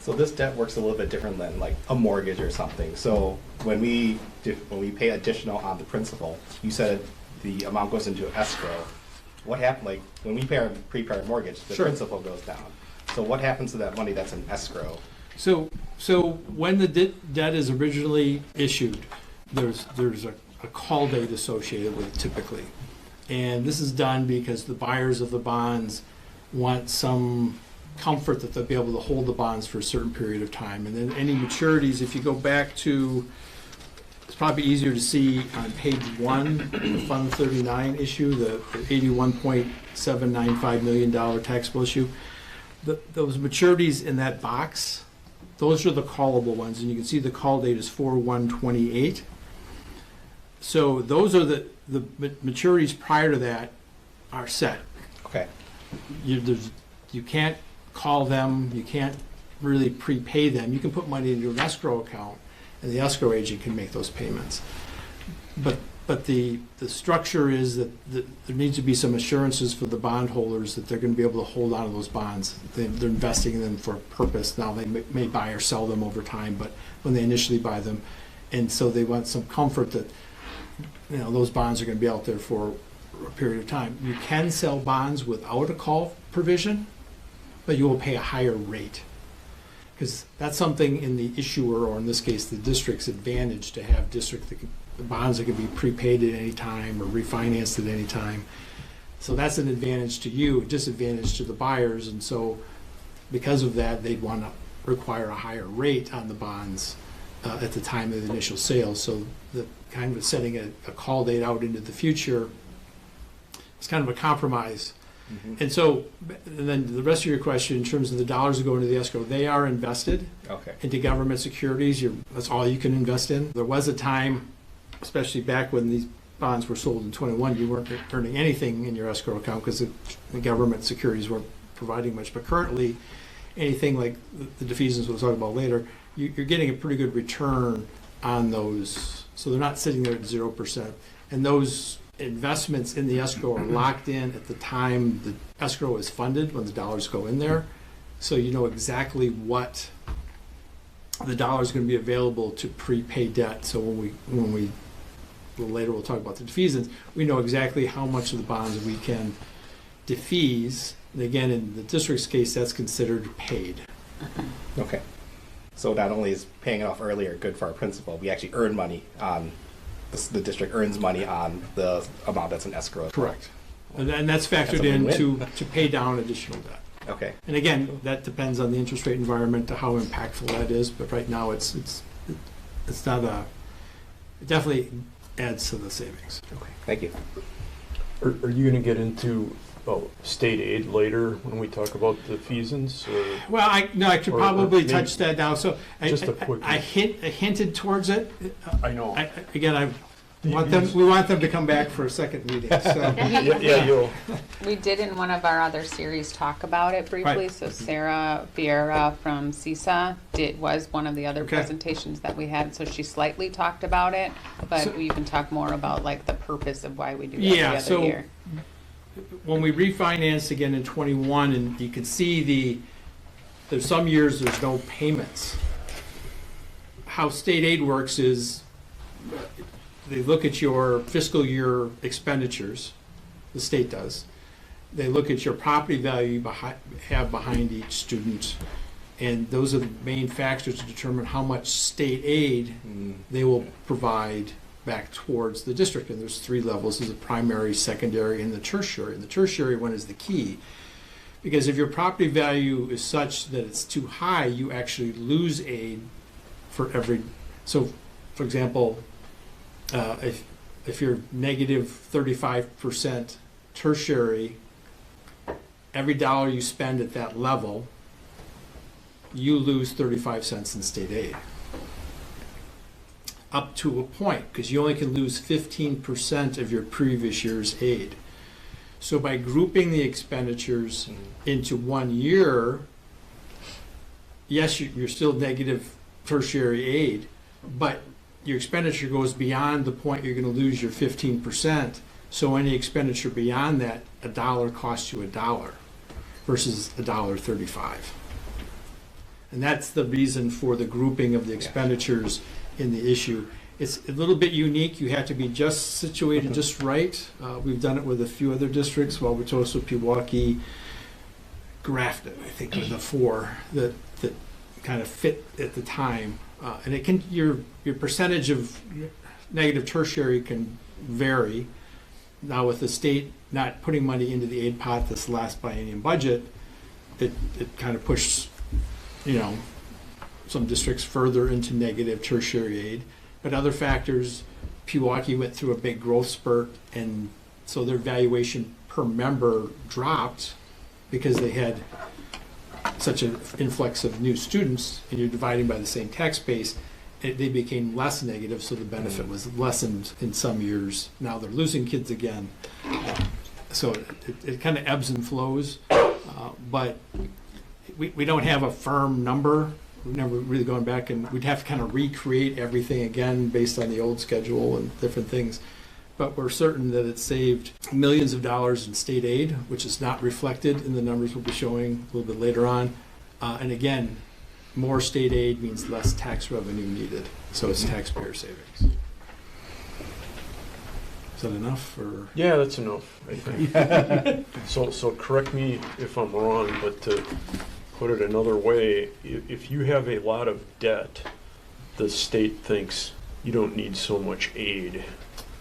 So this debt works a little bit different than like a mortgage or something. So when we pay additional on the principal, you said the amount goes into escrow. What happened, like when we prepay our mortgage, the principal goes down. So what happens to that money that's in escrow? So when the debt is originally issued, there's a call date associated with it typically. And this is done because the buyers of the bonds want some comfort that they'll be able to hold the bonds for a certain period of time. And then any maturities, if you go back to, it's probably easier to see on page 1, the Fund 39 issue, the $81.795 million taxable issue. Those maturities in that box, those are the callable ones, and you can see the call date is 4/1/28. So those are the maturities prior to that are set. Okay. You can't call them, you can't really prepay them. You can put money into an escrow account, and the escrow agent can make those payments. But the structure is that there needs to be some assurances for the bondholders that they're going to be able to hold on to those bonds. They're investing in them for a purpose. Now, they may buy or sell them over time, but when they initially buy them, and so they want some comfort that those bonds are going to be out there for a period of time. You can sell bonds without a call provision, but you will pay a higher rate, because that's something in the issuer, or in this case the district's advantage, to have the bonds that can be prepaid at any time or refinanced at any time. So that's an advantage to you, a disadvantage to the buyers, and so because of that they'd want to require a higher rate on the bonds at the time of the initial sale. So the kind of setting a call date out into the future is kind of a compromise. And so, and then the rest of your question in terms of the dollars that go into the escrow, they are invested into government securities. That's all you can invest in. There was a time, especially back when these bonds were sold in 21, you weren't earning anything in your escrow account because the government securities weren't providing much. But currently, anything like the defeasance we'll talk about later, you're getting a pretty good return on those. So they're not sitting there at 0%. And those investments in the escrow are locked in at the time the escrow is funded, when the dollars go in there. So you know exactly what the dollar is going to be available to prepay debt. So when we later we'll talk about the defeasance, we know exactly how much of the bonds we can defease. And again, in the district's case, that's considered paid. Okay. So not only is paying it off earlier good for our principal, we actually earn money on, the district earns money on the amount that's in escrow. Correct. And that's factored in to pay down additional debt. Okay. And again, that depends on the interest rate environment, to how impactful that is. But right now, it's not it definitely adds to the savings. Okay. Thank you. Are you going to get into state aid later when we talk about the defeasance? Well, I could probably touch that now. So just a quick. I hinted towards it. I know. We want them to come back for a second meeting. So. You'll. We did in one of our other series talk about it briefly. Right. So Sarah Vieira from CISA was one of the other presentations that we had. So she slightly talked about it, but you can talk more about like the purpose of why we do that every other year. When we refinanced again in 21, and you can see there's some years there's no payments. How state aid works is they look at your fiscal year expenditures, the state does. They look at your property value you have behind each student, and those are the main factors to determine how much state aid they will provide back towards the district. And there's 3 levels: there's the primary, secondary, and the tertiary. And the tertiary one is the key, because if your property value is such that it's too high, you actually lose aid for every. So, for example, if you're negative 35% tertiary, every dollar you spend at that level, you lose 35 cents in state aid. Up to a point, because you only can lose 15% of your previous year's aid. So by grouping the expenditures into 1 year, yes, you're still negative tertiary aid, but your expenditure goes beyond the point you're going to lose your 15%. So any expenditure beyond that, $1 costs you $1 versus $1.35. And that's the reason for the grouping of the expenditures in the issue. It's a little bit unique. You have to be just situated just right. We've done it with a few other districts, Wauwatosa, Pewaukee, Grafton, I think, are the 4 that kind of fit at the time. And it can your percentage of negative tertiary can vary. Now with the state not putting money into the aid pot this last biennium budget, it kind of pushed, some districts further into negative tertiary aid. But other factors, Pewaukee went through a big growth spurt, and so their valuation per member dropped because they had such an influx of new students, and you're dividing by the same tax base, they became less negative, so the benefit was lessened in some years. Now they're losing kids again. So it kind of ebbs and flows, but we don't have a firm number. We've never really gone back, and we'd have to kind of recreate everything again based on the old schedule and different things. But we're certain that it saved millions of dollars in state aid, which is not reflected in the numbers we'll be showing a little bit later on. And again, more state aid means less tax revenue needed. So it's taxpayer savings. Is that enough? Or? Yeah, that's enough, I think. So correct me if I'm wrong, but to put it another way, if you have a lot of debt, the state thinks you don't need so much aid.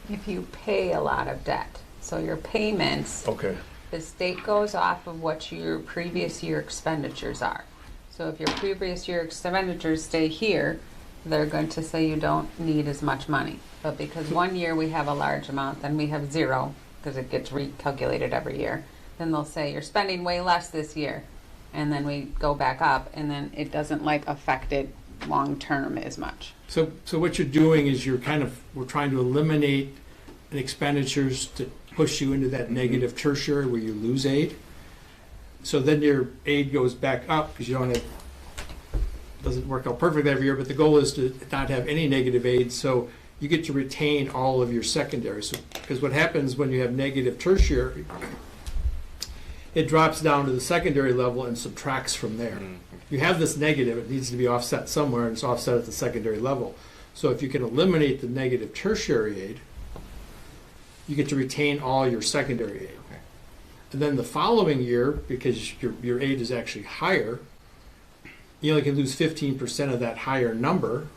If you pay a lot of debt, so your payments, okay, the state goes off of what your previous year expenditures are. So if your previous year expenditures stay here, they're going to say you don't need as much money. But because one year we have a large amount, then we have zero, because it gets recalculated every year. Then they'll say you're spending way less this year. And then we go back up, and then it doesn't like affect it long-term as much. So what you're doing is we're trying to eliminate the expenditures to push you into that negative tertiary where you lose aid. So then your aid goes back up because you don't have, doesn't work out perfectly every year, but the goal is to not have any negative aid. So you get to retain all of your secondary. So, because what happens when you have negative tertiary, it drops down to the secondary level and subtracts from there. You have this negative, it needs to be offset somewhere, and it's offset at the secondary level. So if you can eliminate the negative tertiary aid, you get to retain all your secondary aid. And then the following year, because your aid is actually higher, you only can lose 15% of that higher number,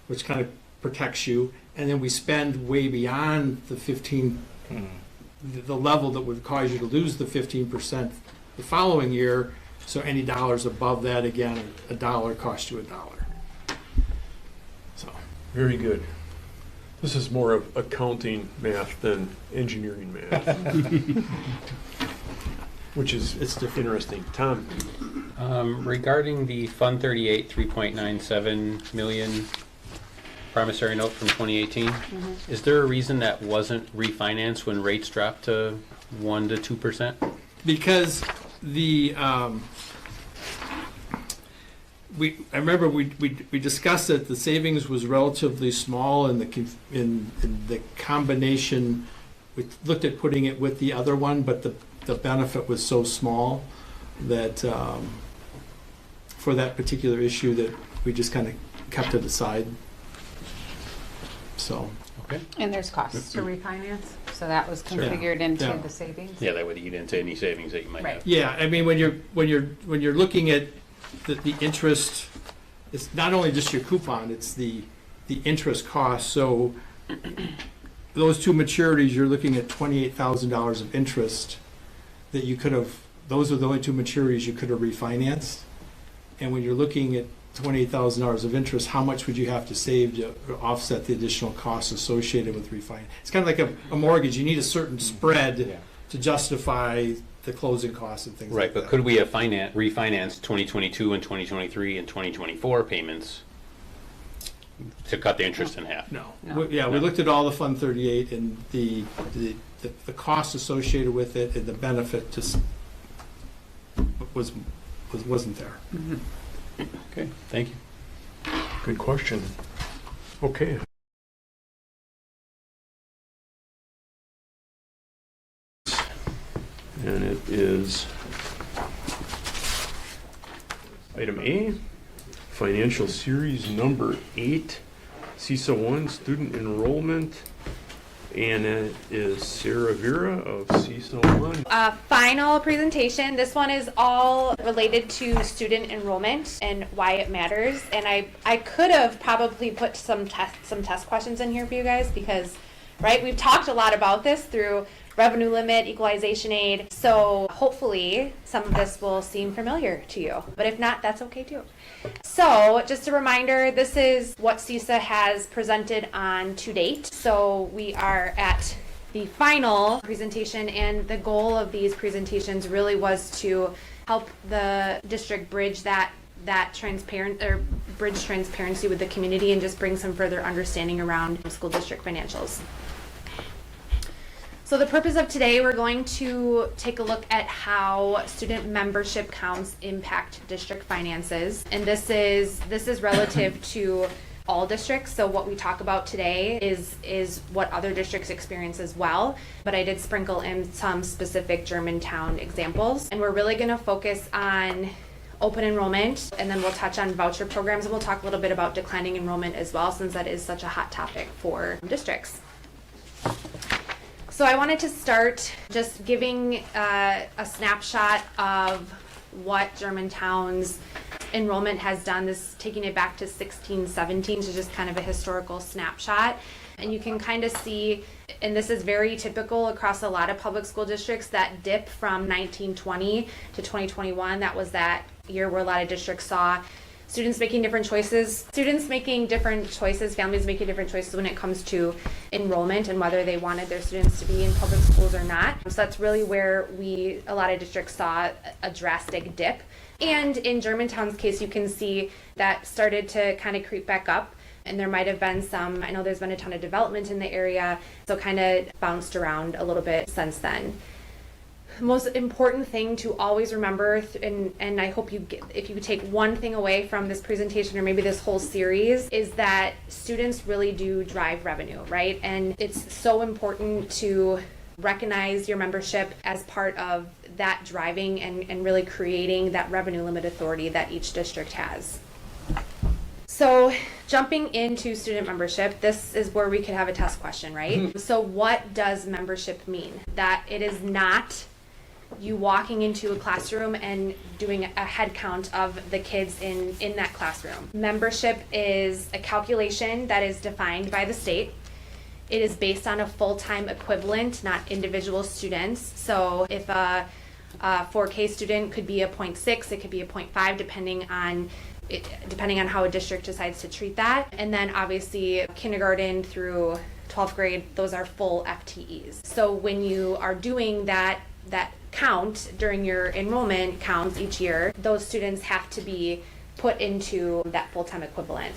which kind of protects you. And then we spend way beyond the 15, the level that would cause you to lose the 15% the following year. So any dollars above that, again, a dollar costs you $1. So Very good. This is more of accounting math than engineering math. Which is interesting. Tom? Regarding the Fund 38, 3.97 million promissory note from 2018, is there a reason that wasn't refinanced when rates dropped to 1 to 2%? because the I remember we discussed that the savings was relatively small in the combination. We looked at putting it with the other one, but the benefit was so small that for that particular issue that we just kind of kept it aside. So. Okay. And there's costs to refinance, so that was configured into the savings. Yeah, that would eat into any savings that you might have. Yeah, I mean, when you're looking at the interest, it's not only just your coupon, it's the interest cost. So those two maturities, you're looking at $28,000 of interest that you could have, those are the only two maturities you could have refinanced. And when you're looking at $28,000 of interest, how much would you have to save to offset the additional costs associated with refinance? It's kind of like a mortgage. You need a certain spread to justify the closing costs and things like that. Right, but could we have refinanced 2022 and 2023 and 2024 payments to cut the interest in half? No. We looked at all the Fund 38 and the cost associated with it and the benefit just wasn't there. Okay, thank you. Good question. Okay. And it is item A, Financial Series number 8, CISA 1 student enrollment. And it is Sarah Vera of CISA 1. Final presentation. This one is all related to student enrollment and why it matters. And I could have probably put some test questions in here for you guys because, right, we've talked a lot about this through revenue limit, equalization aid. So hopefully some of this will seem familiar to you. But if not, that's okay too. So just a reminder, this is what CISA has presented on to date. So we are at the final presentation, and the goal of these presentations really was to help the district bridge that bridge transparency with the community and just bring some further understanding around school district financials. So the purpose of today, we're going to take a look at how student membership counts impact district finances. And this is relative to all districts. So what we talk about today is what other districts experience as well. But I did sprinkle in some specific Germantown examples. And we're really going to focus on open enrollment, and then we'll touch on voucher programs, and we'll talk a little bit about declining enrollment as well, since that is such a hot topic for districts. So I wanted to start just giving a snapshot of what Germantown's enrollment has done, this taking it back to 16-17, so just kind of a historical snapshot. And you can kind of see, and this is very typical across a lot of public school districts, that dip from 1920 to 2021. That was that year where a lot of districts saw students making different choices, families making different choices when it comes to enrollment and whether they wanted their students to be in public schools or not. So that's really where a lot of districts saw a drastic dip. And in Germantown's case, you can see that started to kind of creep back up. And there might have been some, I know there's been a ton of development in the area, so kind of bounced around a little bit since then. The most important thing to always remember, and I hope if you take one thing away from this presentation or maybe this whole series, is that students really do drive revenue, right? And it's so important to recognize your membership as part of that driving and really creating that revenue limit authority that each district has. So jumping into student membership, this is where we could have a test question, right? So what does membership mean? That it is not you walking into a classroom and doing a head count of the kids in that classroom. Membership is a calculation that is defined by the state. It is based on a full-time equivalent, not individual students. So if a 4K student could be a 0.6, it could be a 0.5, depending on how a district decides to treat that. And then obviously kindergarten through 12th grade, those are full FTEs. So when you are doing that count during your enrollment counts each year, those students have to be put into that full-time equivalent.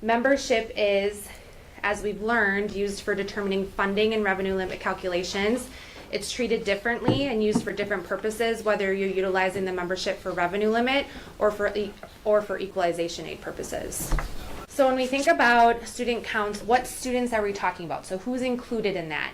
Membership is, as we've learned, used for determining funding and revenue limit calculations. It's treated differently and used for different purposes, whether you're utilizing the membership for revenue limit or for equalization aid purposes. So when we think about student counts, what students are we talking about? So who's included in that?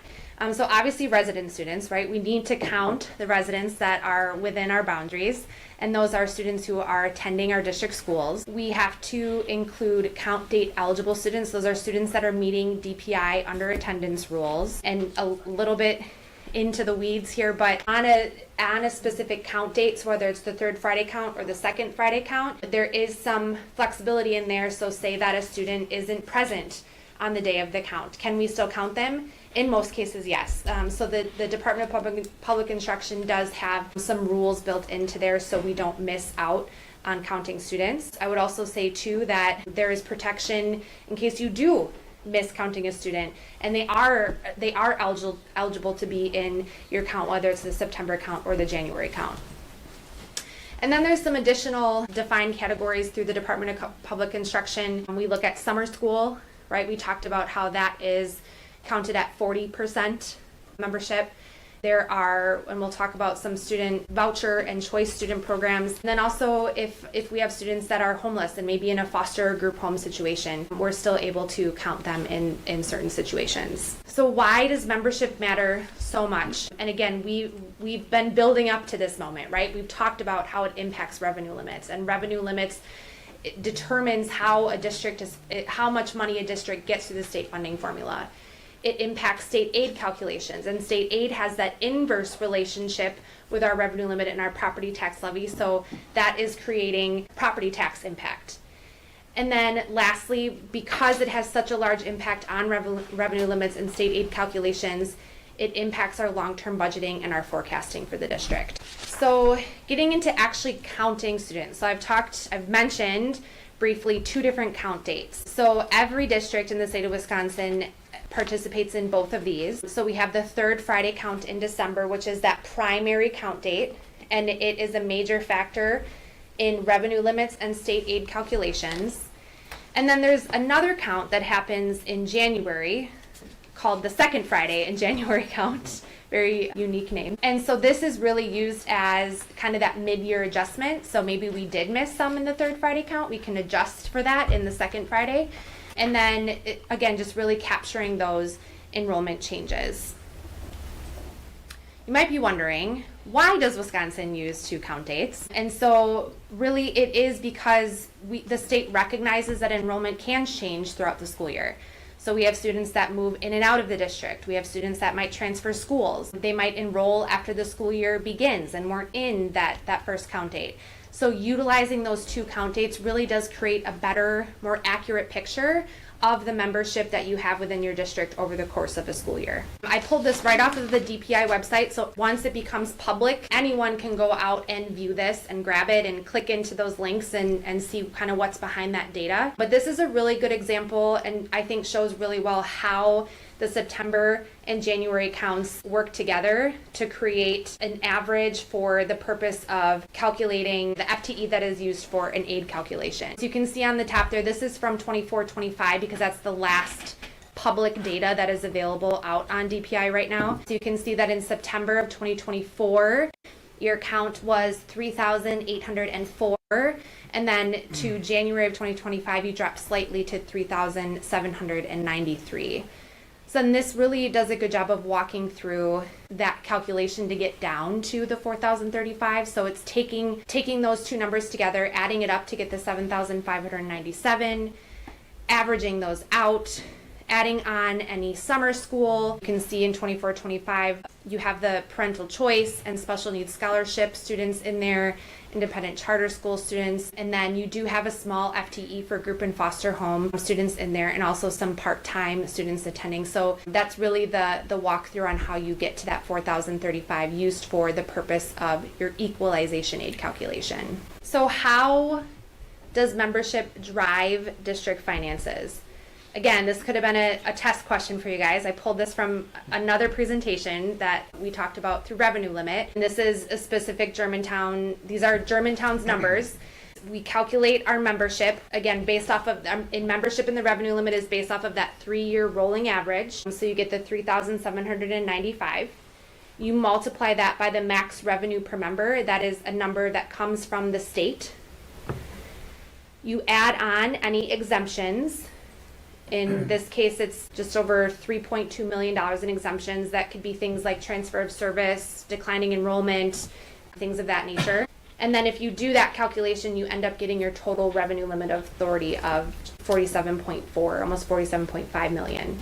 So obviously resident students, right? We need to count the residents that are within our boundaries, and those are students who are attending our district schools. We have to include count date eligible students. Those are students that are meeting DPI under attendance rules, and a little bit into the weeds here, but on a specific count date, so whether it's the third Friday count or the second Friday count, there is some flexibility in there. So say that a student isn't present on the day of the count. Can we still count them? In most cases, yes. So the Department of Public Instruction does have some rules built into there so we don't miss out on counting students. I would also say too that there is protection in case you do miss counting a student, and they are eligible to be in your count, whether it's the September count or the January count. And then there's some additional defined categories through the Department of Public Instruction. We look at summer school, right? We talked about how that is counted at 40% membership. There are, and we'll talk about some student voucher and choice student programs. And then also if we have students that are homeless and maybe in a foster group home situation, we're still able to count them in certain situations. So why does membership matter so much? And again, we've been building up to this moment, right? We've talked about how it impacts revenue limits, and revenue limits determines how how much money a district gets through the state funding formula. It impacts state aid calculations, and state aid has that inverse relationship with our revenue limit and our property tax levy, so that is creating property tax impact. And then lastly, because it has such a large impact on revenue limits and state aid calculations, it impacts our long-term budgeting and our forecasting for the district. So getting into actually counting students. So I've mentioned briefly 2 different count dates. So every district in the state of Wisconsin participates in both of these. So we have the third Friday count in December, which is that primary count date, and it is a major factor in revenue limits and state aid calculations. And then there's another count that happens in January called the second Friday in January count. Very unique name. And so this is really used as kind of that mid-year adjustment. So maybe we did miss some in the third Friday count. We can adjust for that in the second Friday. And then, again, just really capturing those enrollment changes. You might be wondering, why does Wisconsin use 2 count dates? And so really it is because the state recognizes that enrollment can change throughout the school year. So we have students that move in and out of the district. We have students that might transfer schools. They might enroll after the school year begins and weren't in that first count date. So utilizing those 2 count dates really does create a better, more accurate picture of the membership that you have within your district over the course of a school year. I pulled this right off of the DPI website, so once it becomes public, anyone can go out and view this and grab it and click into those links and see kind of what's behind that data. But this is a really good example, and I think shows really well how the September and January counts work together to create an average for the purpose of calculating the FTE that is used for an aid calculation. So you can see on the top there, this is from 24-25 because that's the last public data that is available out on DPI right now. So you can see that in September of 2024, your count was 3,804, and then to January of 2025, you dropped slightly to 3,793. So then this really does a good job of walking through that calculation to get down to the 4,035. So it's taking those two numbers together, adding it up to get the 7,597, averaging those out, adding on any summer school. You can see in 24-25, you have the parental choice and special needs scholarship students in there, independent charter school students, and then you do have a small FTE for group and foster home students in there, and also some part-time students attending. So that's really the walkthrough on how you get to that 4,035 used for the purpose of your equalization aid calculation. So how does membership drive district finances? Again, this could have been a test question for you guys. I pulled this from another presentation that we talked about through revenue limit. And this is a specific Germantown. These are Germantown's numbers. We calculate our membership, again, based off of, in membership in the revenue limit is based off of that 3-year rolling average. So you get the 3,795. You multiply that by the max revenue per member. That is a number that comes from the state. You add on any exemptions. In this case, it's just over $3.2 million in exemptions. That could be things like transfer of service, declining enrollment, things of that nature. And then if you do that calculation, you end up getting your total revenue limit of authority of 47.4, almost 47.5 million.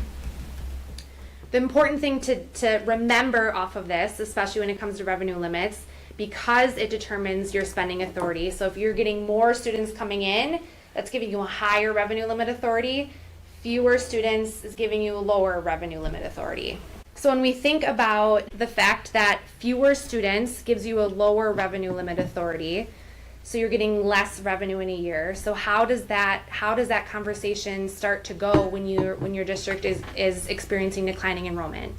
The important thing to remember off of this, especially when it comes to revenue limits, because it determines your spending authority. So if you're getting more students coming in, that's giving you a higher revenue limit authority. Fewer students is giving you a lower revenue limit authority. So when we think about the fact that fewer students gives you a lower revenue limit authority, so you're getting less revenue in a year. So how does that conversation start to go when your district is experiencing declining enrollment?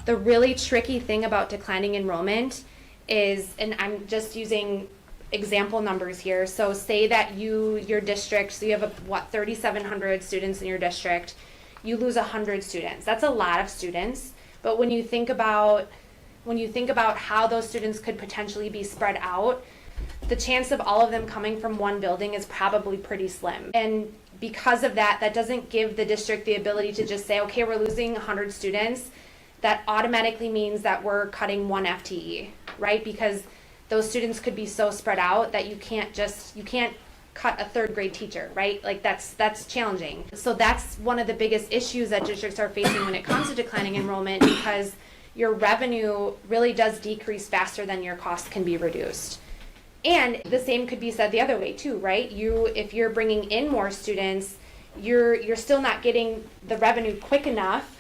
The really tricky thing about declining enrollment is, and I'm just using example numbers here. So say that your district, so you have 3,700 students in your district, you lose 100 students. That's a lot of students. But when you think about how those students could potentially be spread out, the chance of all of them coming from one building is probably pretty slim. And because of that, that doesn't give the district the ability to just say, okay, we're losing 100 students. That automatically means that we're cutting one FTE, right? Because those students could be so spread out that you can't cut a third grade teacher, right? Like that's challenging. So that's one of the biggest issues that districts are facing when it comes to declining enrollment, because your revenue really does decrease faster than your cost can be reduced. And the same could be said the other way too, right? If you're bringing in more students, you're still not getting the revenue quick enough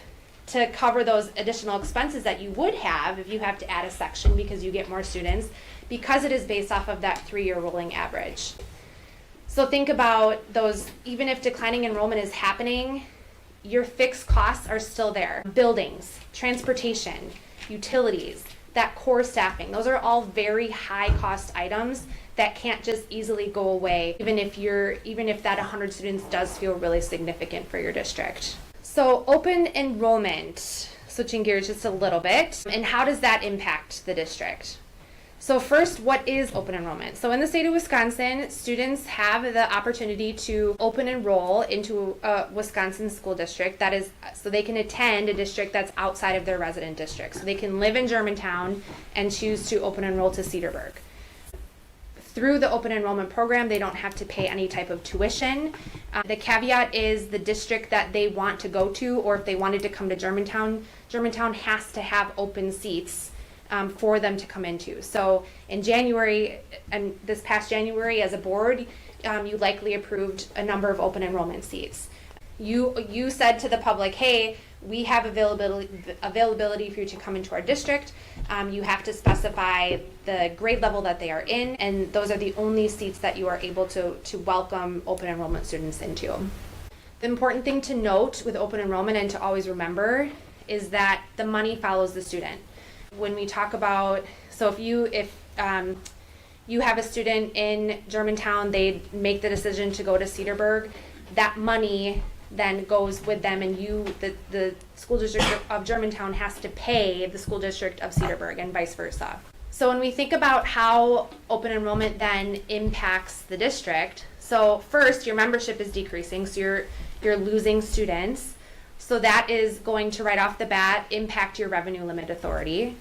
to cover those additional expenses that you would have if you have to add a section because you get more students, because it is based off of that 3-year rolling average. So think about those, even if declining enrollment is happening, your fixed costs are still there. Buildings, transportation, utilities, that core staffing, those are all very high cost items that can't just easily go away, even if that 100 students does feel really significant for your district. So open enrollment, switching gears just a little bit, and how does that impact the district? So first, what is open enrollment? So in the state of Wisconsin, students have the opportunity to open enroll into a Wisconsin school district that is, so they can attend a district that's outside of their resident district. So they can live in Germantown and choose to open enroll to Cedarburg. Through the open enrollment program, they don't have to pay any type of tuition. The caveat is the district that they want to go to, or if they wanted to come to Germantown, Germantown has to have open seats for them to come into. So in January, and this past January as a board, you likely approved a number of open enrollment seats. You said to the public, hey, we have availability for you to come into our district. You have to specify the grade level that they are in, and those are the only seats that you are able to welcome open enrollment students into. The important thing to note with open enrollment and to always remember is that the money follows the student. When we talk about, so if you have a student in Germantown, they make the decision to go to Cedarburg, that money then goes with them, and the school district of Germantown has to pay the school district of Cedarburg and vice versa. So when we think about how open enrollment then impacts the district, so first your membership is decreasing, so you're losing students. So that is going to right off the bat impact your revenue limit authority.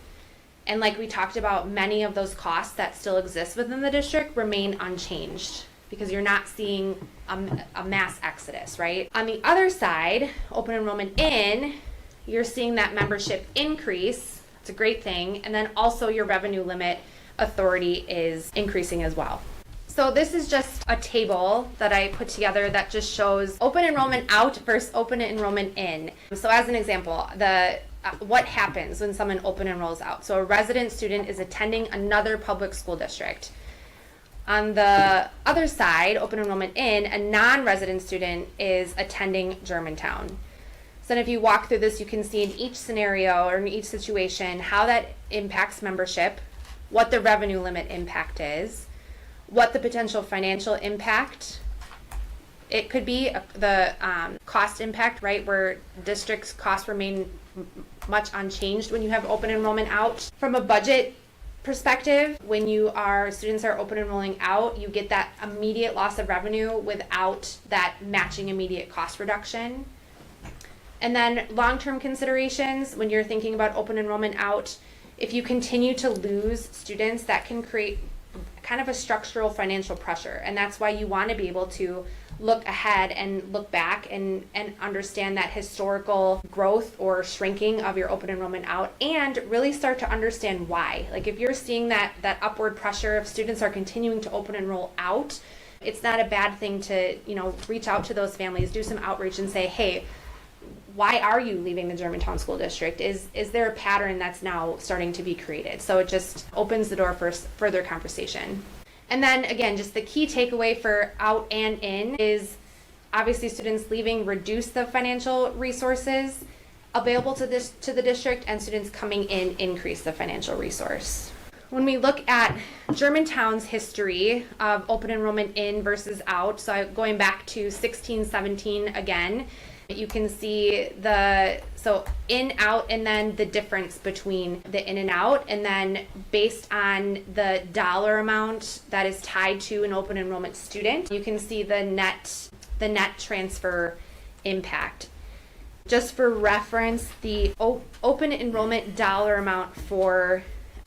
And like we talked about, many of those costs that still exist within the district remain unchanged because you're not seeing a mass exodus, right? On the other side, open enrollment in, you're seeing that membership increase. It's a great thing. And then also your revenue limit authority is increasing as well. So this is just a table that I put together that just shows open enrollment out versus open enrollment in. So as an example, what happens when someone open enrolls out? So a resident student is attending another public school district. On the other side, open enrollment in, a non-resident student is attending Germantown. So then if you walk through this, you can see in each scenario or in each situation how that impacts membership, what the revenue limit impact is, what the potential financial impact it could be, the cost impact, right, where district's costs remain much unchanged when you have open enrollment out. From a budget perspective, when students are open enrolling out, you get that immediate loss of revenue without that matching immediate cost reduction. And then long-term considerations, when you're thinking about open enrollment out, if you continue to lose students, that can create kind of a structural financial pressure. And that's why you want to be able to look ahead and look back and understand that historical growth or shrinking of your open enrollment out, and really start to understand why. Like if you're seeing that upward pressure, if students are continuing to open enroll out, it's not a bad thing to, reach out to those families, do some outreach and say, hey, why are you leaving the Germantown School District? Is there a pattern that's now starting to be created? So it just opens the door for further conversation. And then again, just the key takeaway for out and in is obviously students leaving reduce the financial resources available to the district, and students coming in increase the financial resource. When we look at Germantown's history of open enrollment in versus out, so going back to 16-17 again, you can see so in, out, and then the difference between the in and out, and then based on the dollar amount that is tied to an open enrollment student, you can see the net transfer impact. Just for reference, the open enrollment dollar amount for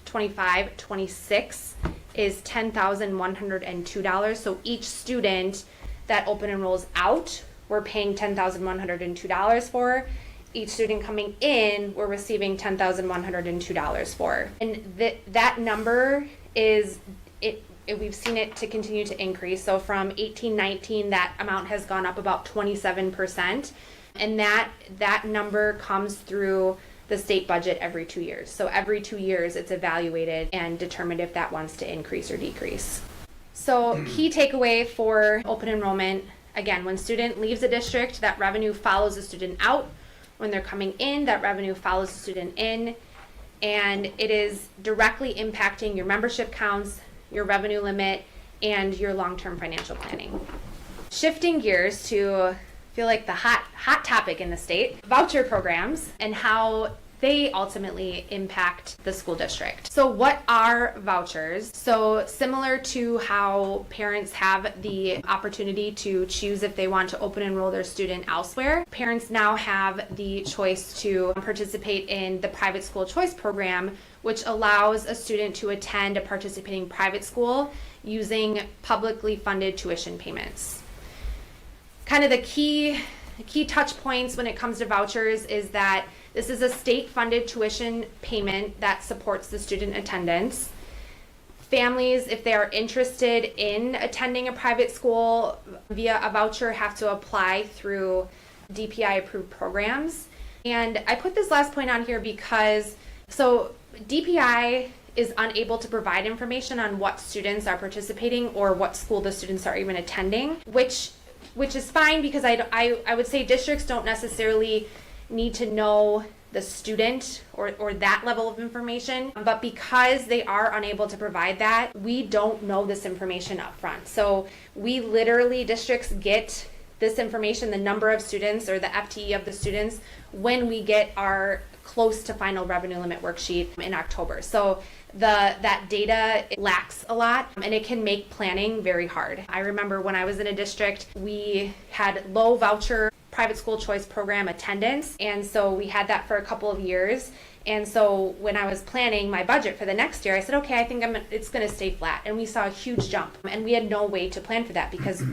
25-26 is $10,102. So each student that open enrolls out, we're paying $10,102 for. Each student coming in, we're receiving $10,102 for. And that number we've seen it to continue to increase. So from 18-19, that amount has gone up about 27%. And that number comes through the state budget every 2 years. So every 2 years, it's evaluated and determined if that wants to increase or decrease. So key takeaway for open enrollment, again, when student leaves a district, that revenue follows the student out. When they're coming in, that revenue follows the student in. And it is directly impacting your membership counts, your revenue limit, and your long-term financial planning. Shifting gears to feel like the hot topic in the state, voucher programs and how they ultimately impact the school district. So what are vouchers? So similar to how parents have the opportunity to choose if they want to open enroll their student elsewhere, parents now have the choice to participate in the private school choice program, which allows a student to attend a participating private school using publicly funded tuition payments. Kind of the key touch points when it comes to vouchers is that this is a state-funded tuition payment that supports the student attendance. Families, if they are interested in attending a private school via a voucher, have to apply through DPI-approved programs. And I put this last point on here because, so DPI is unable to provide information on what students are participating or what school the students are even attending, which is fine because I would say districts don't necessarily need to know the student or that level of information, but because they are unable to provide that, we don't know this information up front. So we literally, districts get this information, the number of students or the FTE of the students, when we get our close to final revenue limit worksheet in October. So that data lacks a lot and it can make planning very hard. I remember when I was in a district, we had low voucher private school choice program attendance, and so we had that for a couple of years. And so when I was planning my budget for the next year, I said, okay, I think it's going to stay flat. And we saw a huge jump, and we had no way to plan for that because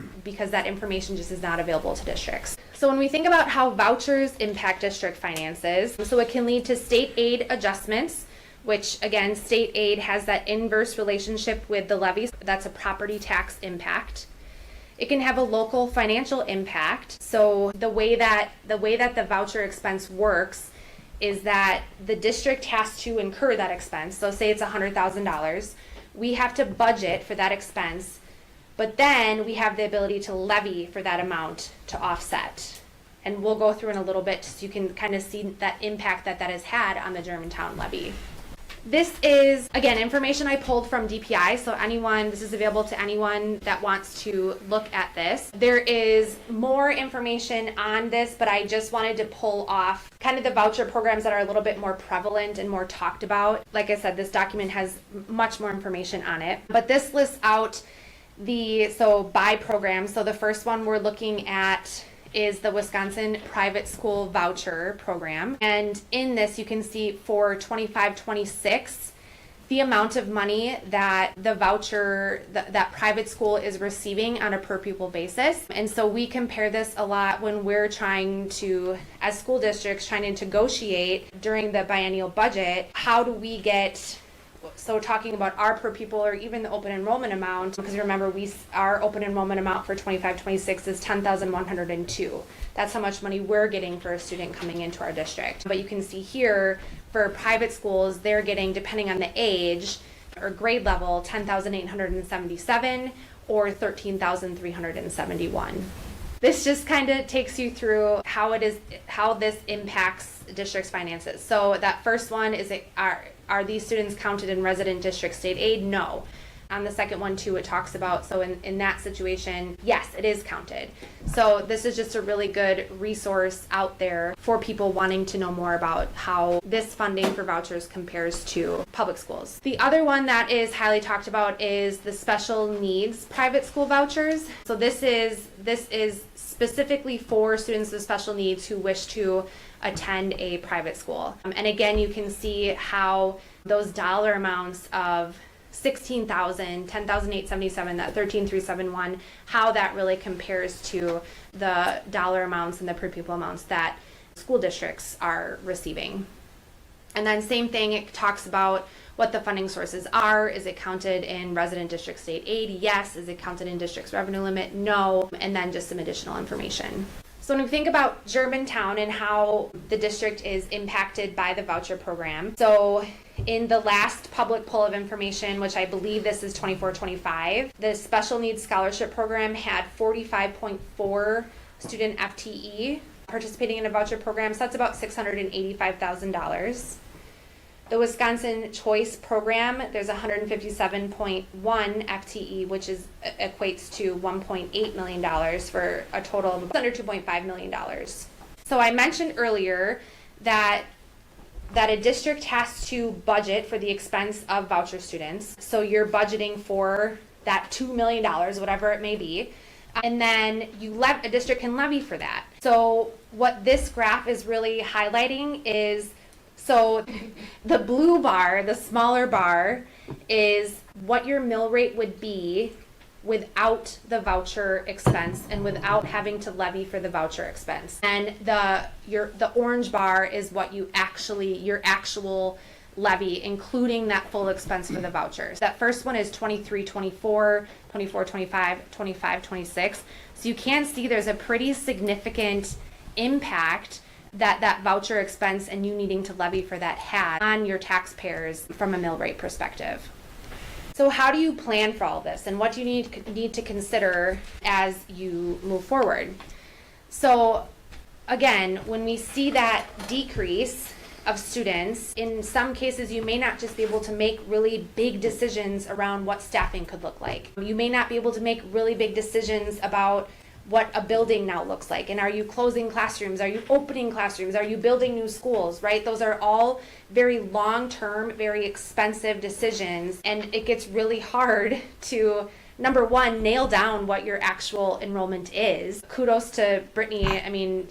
that information just is not available to districts. So when we think about how vouchers impact district finances, so it can lead to state aid adjustments, which again, state aid has that inverse relationship with the levies. That's a property tax impact. It can have a local financial impact. So the way that the voucher expense works is that the district has to incur that expense. So say it's $100,000. We have to budget for that expense, but then we have the ability to levy for that amount to offset. And we'll go through in a little bit so you can kind of see that impact that has had on the Germantown levy. This is, again, information I pulled from DPI, so this is available to anyone that wants to look at this. There is more information on this, but I just wanted to pull off kind of the voucher programs that are a little bit more prevalent and more talked about. Like I said, this document has much more information on it, but this lists out by program. So the first one we're looking at is the Wisconsin Private School Voucher Program. And in this, you can see for 25-26, the amount of money that the voucher, that private school is receiving on a per pupil basis. And so we compare this a lot when we're trying to, as school districts, trying to negotiate during the biennial budget, how do we get, so talking about our per pupil or even the open enrollment amount, because remember our open enrollment amount for 25-26 is $10,102. That's how much money we're getting for a student coming into our district. But you can see here for private schools, they're getting, depending on the age or grade level, $10,877 or $13,371. This just kind of takes you through how this impacts districts' finances. So that first one is, are these students counted in resident district state aid? No. On the second one too, it talks about, so in that situation, yes, it is counted. So this is just a really good resource out there for people wanting to know more about how this funding for vouchers compares to public schools. The other one that is highly talked about is the special needs private school vouchers. So this is specifically for students with special needs who wish to attend a private school. And again, you can see how those dollar amounts of $16,000, $10,877, that $13,371, how that really compares to the dollar amounts and the per pupil amounts that school districts are receiving. And then same thing, it talks about what the funding sources are. Is it counted in resident district state aid? Yes. Is it counted in district's revenue limit? No. And then just some additional information. So when we think about Germantown and how the district is impacted by the voucher program, so in the last public poll of information, which I believe this is 24-25, the special needs scholarship program had 45.4 student FTE participating in a voucher program, so that's about $685,000. The Wisconsin Choice Program, there's 157.1 FTE, which equates to $1.8 million for a total of under $2.5 million. So I mentioned earlier that a district has to budget for the expense of voucher students. So you're budgeting for that $2 million, whatever it may be, and then a district can levy for that. So what this graph is really highlighting is, so the blue bar, the smaller bar, is what your mill rate would be without the voucher expense and without having to levy for the voucher expense. And the orange bar is what your actual levy, including that full expense for the vouchers. That first one is 23-24, 24-25, 25-26. So you can see there's a pretty significant impact that voucher expense and you needing to levy for that had on your taxpayers from a mill rate perspective. So how do you plan for all this, and what do you need to consider as you move forward? So again, when we see that decrease of students, in some cases you may not just be able to make really big decisions around what staffing could look like. You may not be able to make really big decisions about what a building now looks like, and are you closing classrooms, are you opening classrooms, are you building new schools, right? Those are all very long-term, very expensive decisions, and it gets really hard to, number one, nail down what your actual enrollment is. Kudos to Brittany. I mean,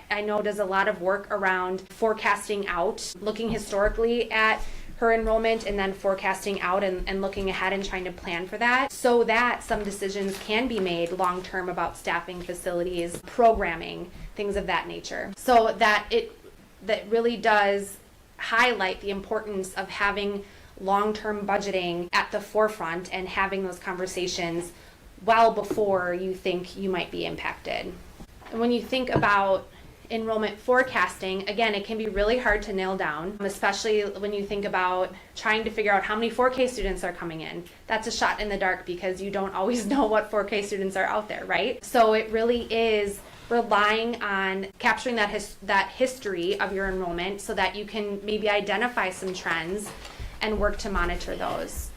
I know does a lot of work around forecasting out, looking historically at her enrollment and then forecasting out and looking ahead and trying to plan for that so that some decisions can be made long-term about staffing, facilities, programming, things of that nature. So that really does highlight the importance of having long-term budgeting at the forefront and having those conversations well before you think you might be impacted. And when you think about enrollment forecasting, again, it can be really hard to nail down, especially when you think about trying to figure out how many 4K students are coming in. That's a shot in the dark because you don't always know what 4K students are out there, right? So it really is relying on capturing that history of your enrollment so that you can maybe identify some trends and work to monitor those.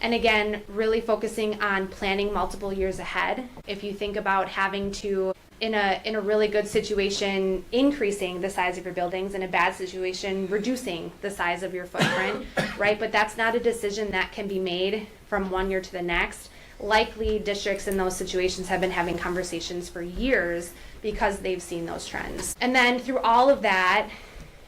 And again, really focusing on planning multiple years ahead. If you think about having to, in a really good situation, increasing the size of your buildings, in a bad situation, reducing the size of your footprint, right? But that's not a decision that can be made from one year to the next. Likely districts in those situations have been having conversations for years because they've seen those trends. And then through all of that,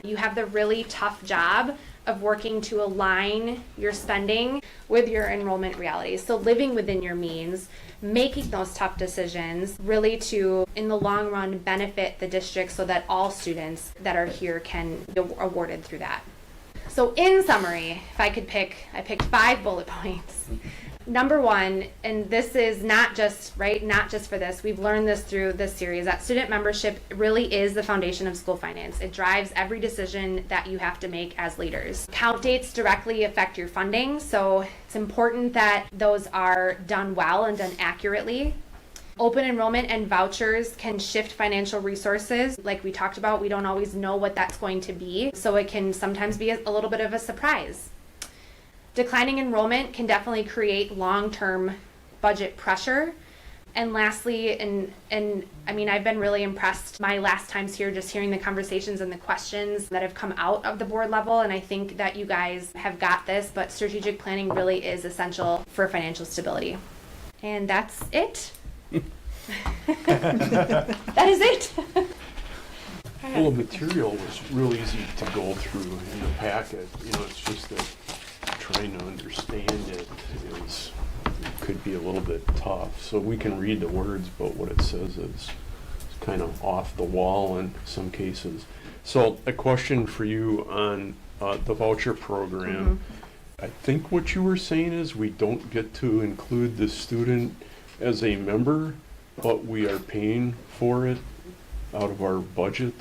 you have the really tough job of working to align your spending with your enrollment realities. So living within your means, making those tough decisions really to, in the long run, benefit the district so that all students that are here can be awarded through that. So in summary, if I picked 5 bullet points. Number one, and this is not just for this, we've learned this through this series, that student membership really is the foundation of school finance. It drives every decision that you have to make as leaders. Count dates directly affect your funding, so it's important that those are done well and done accurately. Open enrollment and vouchers can shift financial resources. Like we talked about, we don't always know what that's going to be, so it can sometimes be a little bit of a surprise. Declining enrollment can definitely create long-term budget pressure. And lastly, and I mean, I've been really impressed my last times here just hearing the conversations and the questions that have come out of the board level, and I think that you guys have got this, but strategic planning really is essential for financial stability. And that's it. That is it. Well, the material was real easy to go through in the packet. You know, it's just that trying to understand it could be a little bit tough. So we can read the words, but what it says is kind of off the wall in some cases. So a question for you on the voucher program. I think what you were saying is we don't get to include the student as a member, but we are paying for it out of our budget.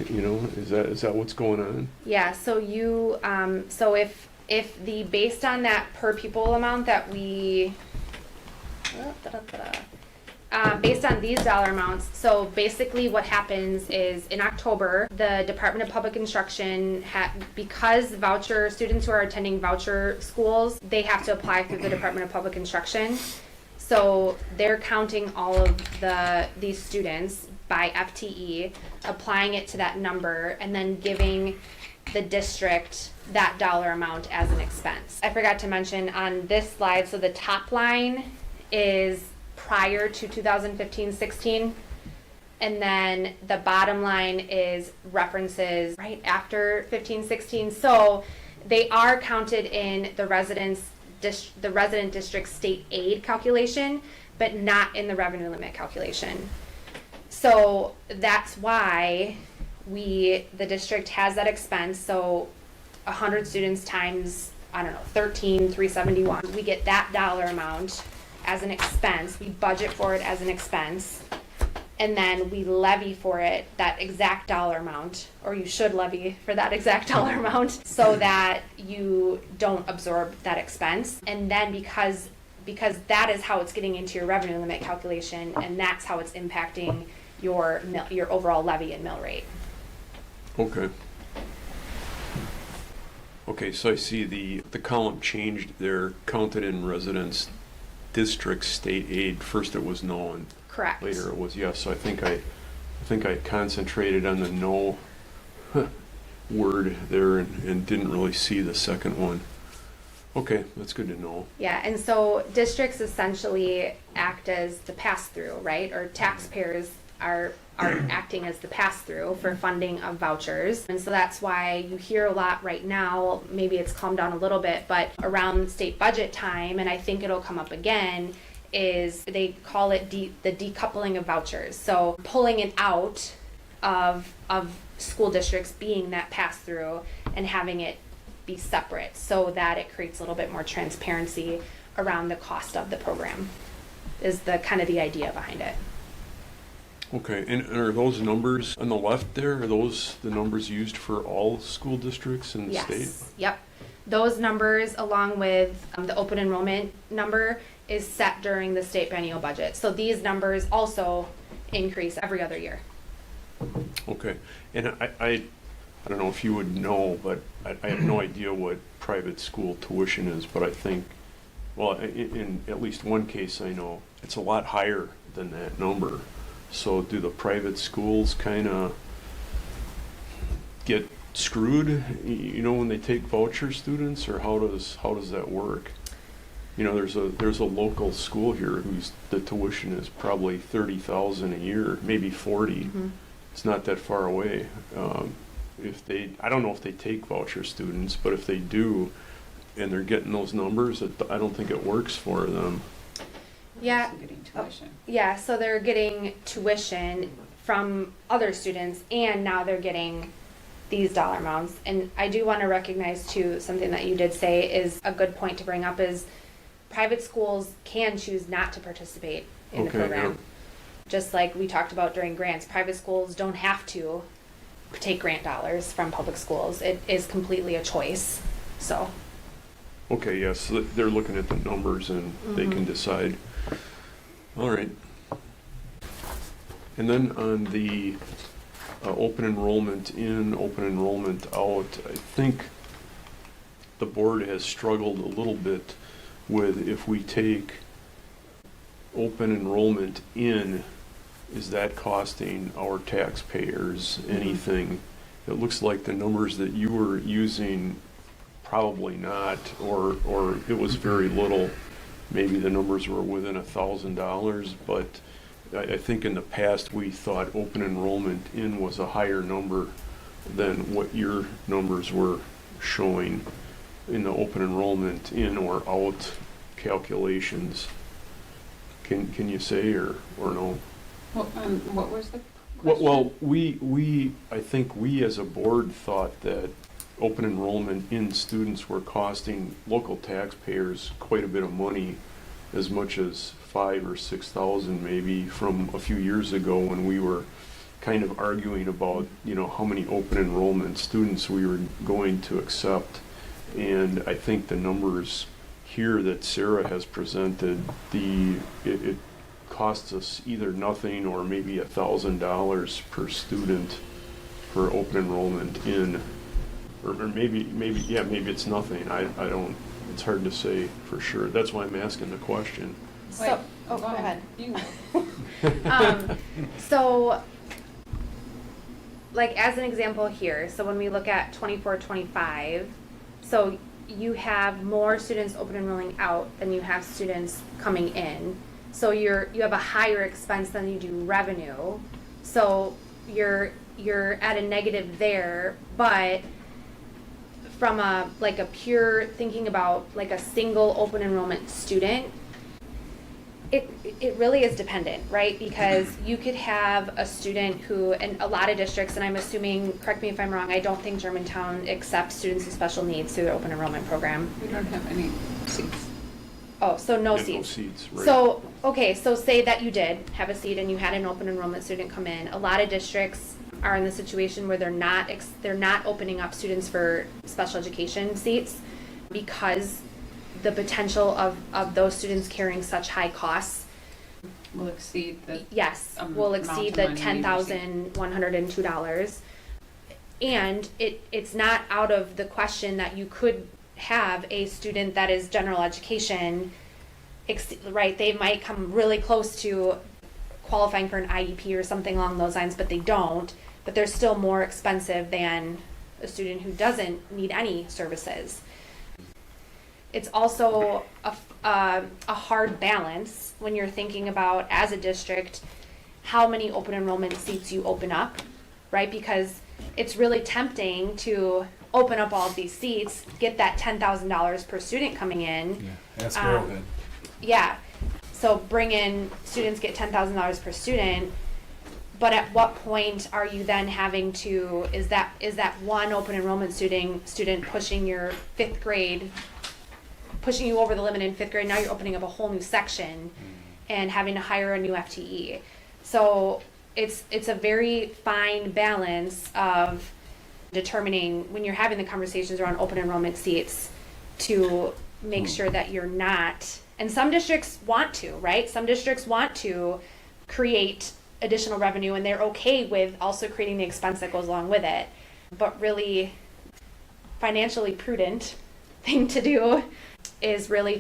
You know, is that what's going on? Yeah. So you if the based on that per pupil amount that we based on these dollar amounts, so basically what happens is in October, the Department of Public Instruction, because voucher students who are attending voucher schools, they have to apply through the Department of Public Instruction. So they're counting all of these students by FTE, applying it to that number, and then giving the district that dollar amount as an expense. I forgot to mention on this slide, so the top line is prior to 2015-16, and then the bottom line is references right after 15-16. So they are counted in the resident district state aid calculation, but not in the revenue limit calculation. So that's why the district has that expense. So 100 students times, I don't know, 13,371. We get that dollar amount as an expense. We budget for it as an expense. and then we levy for it, that exact dollar amount, or you should levy for that exact dollar amount, so that you don't absorb that expense. And then because that is how it's getting into your revenue limit calculation, and that's how it's impacting your overall levy and mill rate. Okay. Okay, so I see the column changed there, counted in residence district state aid. First it was no, and Correct. later it was yes. So I think I concentrated on the no word there and didn't really see the second one. Okay, that's good to know. Yeah, and so districts essentially act as the pass-through, right? Or taxpayers are acting as the pass-through for funding of vouchers. And so that's why you hear a lot right now, maybe it's calmed down a little bit, but around state budget time, and I think it'll come up again, is they call it the decoupling of vouchers. So pulling it out of school districts being that pass-through and having it be separate so that it creates a little bit more transparency around the cost of the program is the kind of the idea behind it. Okay, and are those numbers on the left there, are those the numbers used for all school districts in the state? Yes, yep. Those numbers, along with the open enrollment number, is set during the state biennial budget. So these numbers also increase every other year. Okay, and I don't know if you would know, but I have no idea what private school tuition is, but I think, well, in at least one case I know, it's a lot higher than that number. So do the private schools kind of get screwed, you know, when they take voucher students, or how does that work? You know, there's a local school here whose the tuition is probably $30,000 a year, maybe 40. Mm-hmm. It's not that far away. I don't know if they take voucher students, but if they do, and they're getting those numbers, I don't think it works for them. Yeah. Yeah, so they're getting tuition from other students, and now they're getting these dollar amounts. And I do want to recognize too, something that you did say is a good point to bring up, is private schools can choose not to participate in the program. Yeah. Just like we talked about during grants, private schools don't have to take grant dollars from public schools. It is completely a choice, so. Okay, yes, so they're looking at the numbers and they can decide. All right. And then on the open enrollment in, open enrollment out, I think the board has struggled a little bit with, if we take open enrollment in, is that costing our taxpayers anything? It looks like the numbers that you were using, probably not, or it was very little. Maybe the numbers were within $1,000, but I think in the past we thought open enrollment in was a higher number than what your numbers were showing in the open enrollment in or out calculations. Can you say or no? What was the Well, I think we as a board thought that open enrollment in students were costing local taxpayers quite a bit of money, as much as $5,000 or $6,000 maybe, from a few years ago when we were kind of arguing about, you know, how many open enrollment students we were going to accept. And I think the numbers here that Sarah has presented, it costs us either nothing or maybe $1,000 per student for open enrollment in. Or maybe it's nothing. I don't, it's hard to say for sure. That's why I'm asking the question. So, go ahead. So, like as an example here, so when we look at 24-25, so you have more students open enrolling out than you have students coming in. So you have a higher expense than you do revenue. So you're at a negative there, but from a pure thinking about like a single open enrollment student, it really is dependent, right? Because you could have a student who, in a lot of districts, and I'm assuming, correct me if I'm wrong, I don't think Germantown accepts students with special needs through their open enrollment program. We don't have any seats. Oh, so no Yeah, no seats. seats, right. So, okay, so say that you did have a seat and you had an open enrollment student come in. A lot of districts are in the situation where they're not opening up students for special education seats because the potential of those students carrying such high costs. Will exceed the. Yes, will amount exceed of the money $10,102. And it's not out of the question that you could have a student that is general education, right? They might come really close to qualifying for an IEP or something along those lines, but they don't. But they're still more expensive than a student who doesn't need any services. It's also a hard balance when you're thinking about, as a district, how many open enrollment seats you open up, right? Because it's really tempting to open up all of these seats, get that $10,000 per student coming in. Yeah, ask Arrowhead. Yeah, so bring in, students get $10,000 per student, but at what point are you then having to, is that one open enrollment student pushing your fifth grade, pushing you over the limit in fifth grade? Now you're opening up a whole new section and having to hire a new FTE. So it's a very fine balance of determining, when you're having the conversations around open enrollment seats, to make sure that you're not, and some districts want to, right? Some districts want to create additional revenue and they're okay with also creating the expense that goes along with it. But really, financially prudent thing to do is really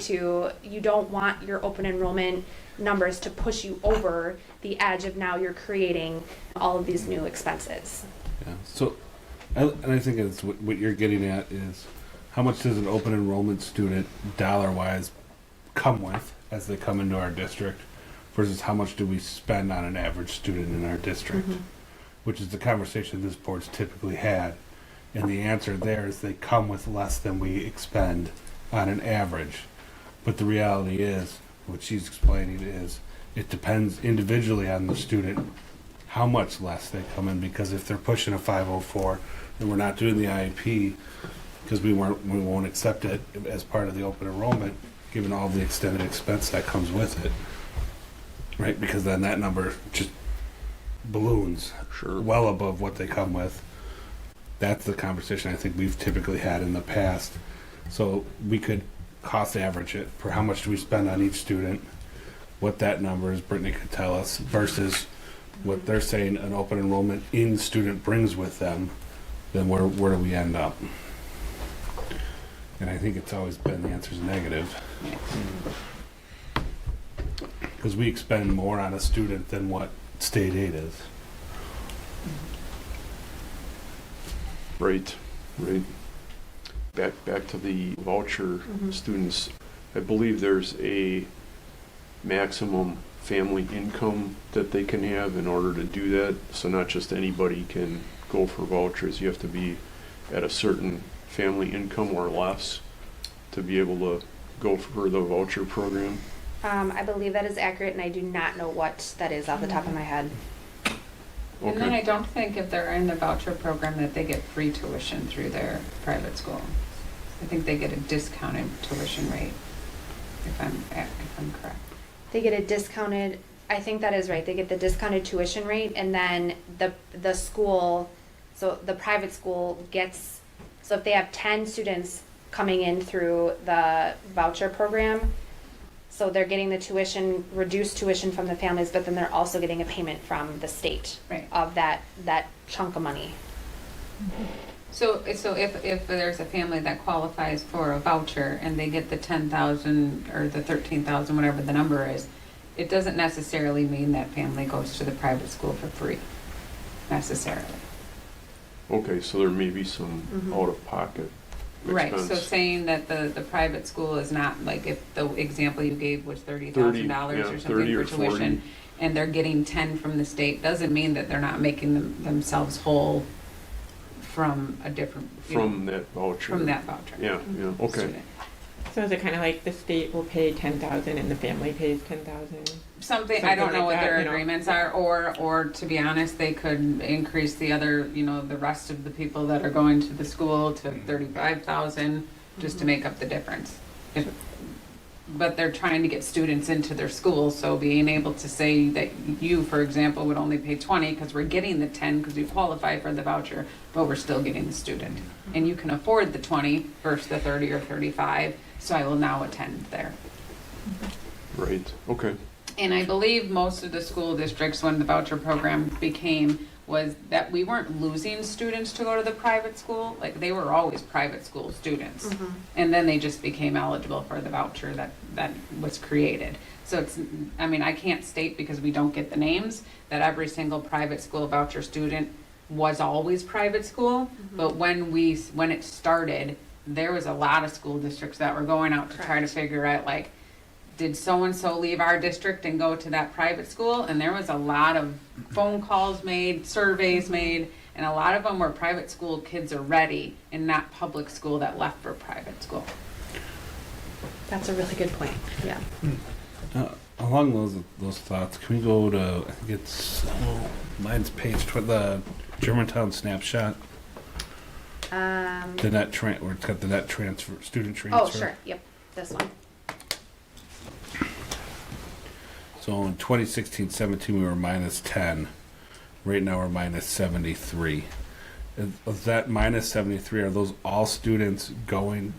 you don't want your open enrollment numbers to push you over the edge of now you're creating all of these new expenses. Yeah. So, I think it's what you're getting at is how much does an open enrollment student dollar-wise come with as they come into our district versus how much do we spend on an average student in our district, which is the conversation this board's typically had. And the answer there is they come with less than we expend on an average. But the reality is, what she's explaining is, it depends individually on the student how much less they come in, because if they're pushing a 504 and we're not doing the IEP because we won't accept it as part of the open enrollment, given all the extended expense that comes with it, right? Because then that number just balloons well above what they come with. That's the conversation I think we've typically had in the past. So we could cost average it for how much do we spend on each student, what that number is, Brittany could tell us, versus what they're saying an open enrollment in student brings with them, then where do we end up? And I think it's always been the answer is negative. Because we expend more on a student than what state aid is. Right. Back to the voucher students, I believe there's a maximum family income that they can have in order to do that. So not just anybody can go for vouchers. You have to be at a certain family income or less to be able to go for the voucher program. I believe that is accurate, and I do not know what that is off the top of my head. And then I don't think if they're in the voucher program that they get free tuition through their private school. I think they get a discounted tuition rate, if I'm correct. They get a discounted, I think that is right, they get the discounted tuition rate, and then the school, so the private school gets, so if they have 10 students coming in through the voucher program, so they're getting the tuition, reduced tuition from the families, but then they're also getting a payment from the state of that chunk of money. So if there's a family that qualifies for a voucher and they get the 10,000 or the 13,000, whatever the number is, it doesn't necessarily mean that family goes to the private school for free, necessarily. Okay, so there may be some out-of-pocket Right, expense. so saying that the private school is not, like if the example you gave was $30,000 or something for tuition, and they're getting 10 from the state, doesn't mean that they're not making themselves whole from a different, that voucher. From that voucher. Yeah, okay. Student. So is it kind of like the state will pay 10,000 and the family pays 10,000? Something, I don't know what their agreements are, or to be honest, they could increase the other, the rest of the people that are going to the school to 35,000 just to make up the difference. but they're trying to get students into their school. So being able to say that you, for example, would only pay 20 because we're getting the 10 because we qualify for the voucher, but we're still getting the student. And you can afford the 20 versus the 30 or 35, so I will now attend there. Right, okay. And I believe most of the school districts, when the voucher program became, was that we weren't losing students to go to the private school. Like, they were always private school students. And then they just became eligible for the voucher that was created. So it's, I mean, I can't state, because we don't get the names, that every single private school voucher student was always private school. But when it started, there was a lot of school districts that were going out to try to figure out, like, did so-and-so leave our district and go to that private school? And there was a lot of phone calls made, surveys made, and a lot of them were private school kids are ready and not public school that left for private school. That's a really good point. Yeah. Along those thoughts, can we go to, I think it's, mine's page, the Germantown snapshot? The net where it's got the net transfer, student transfer. Oh, sure. Yep. This one. So in 2016-17, we were minus 10. Right now, we're minus 73. Of that minus 73, are those all students going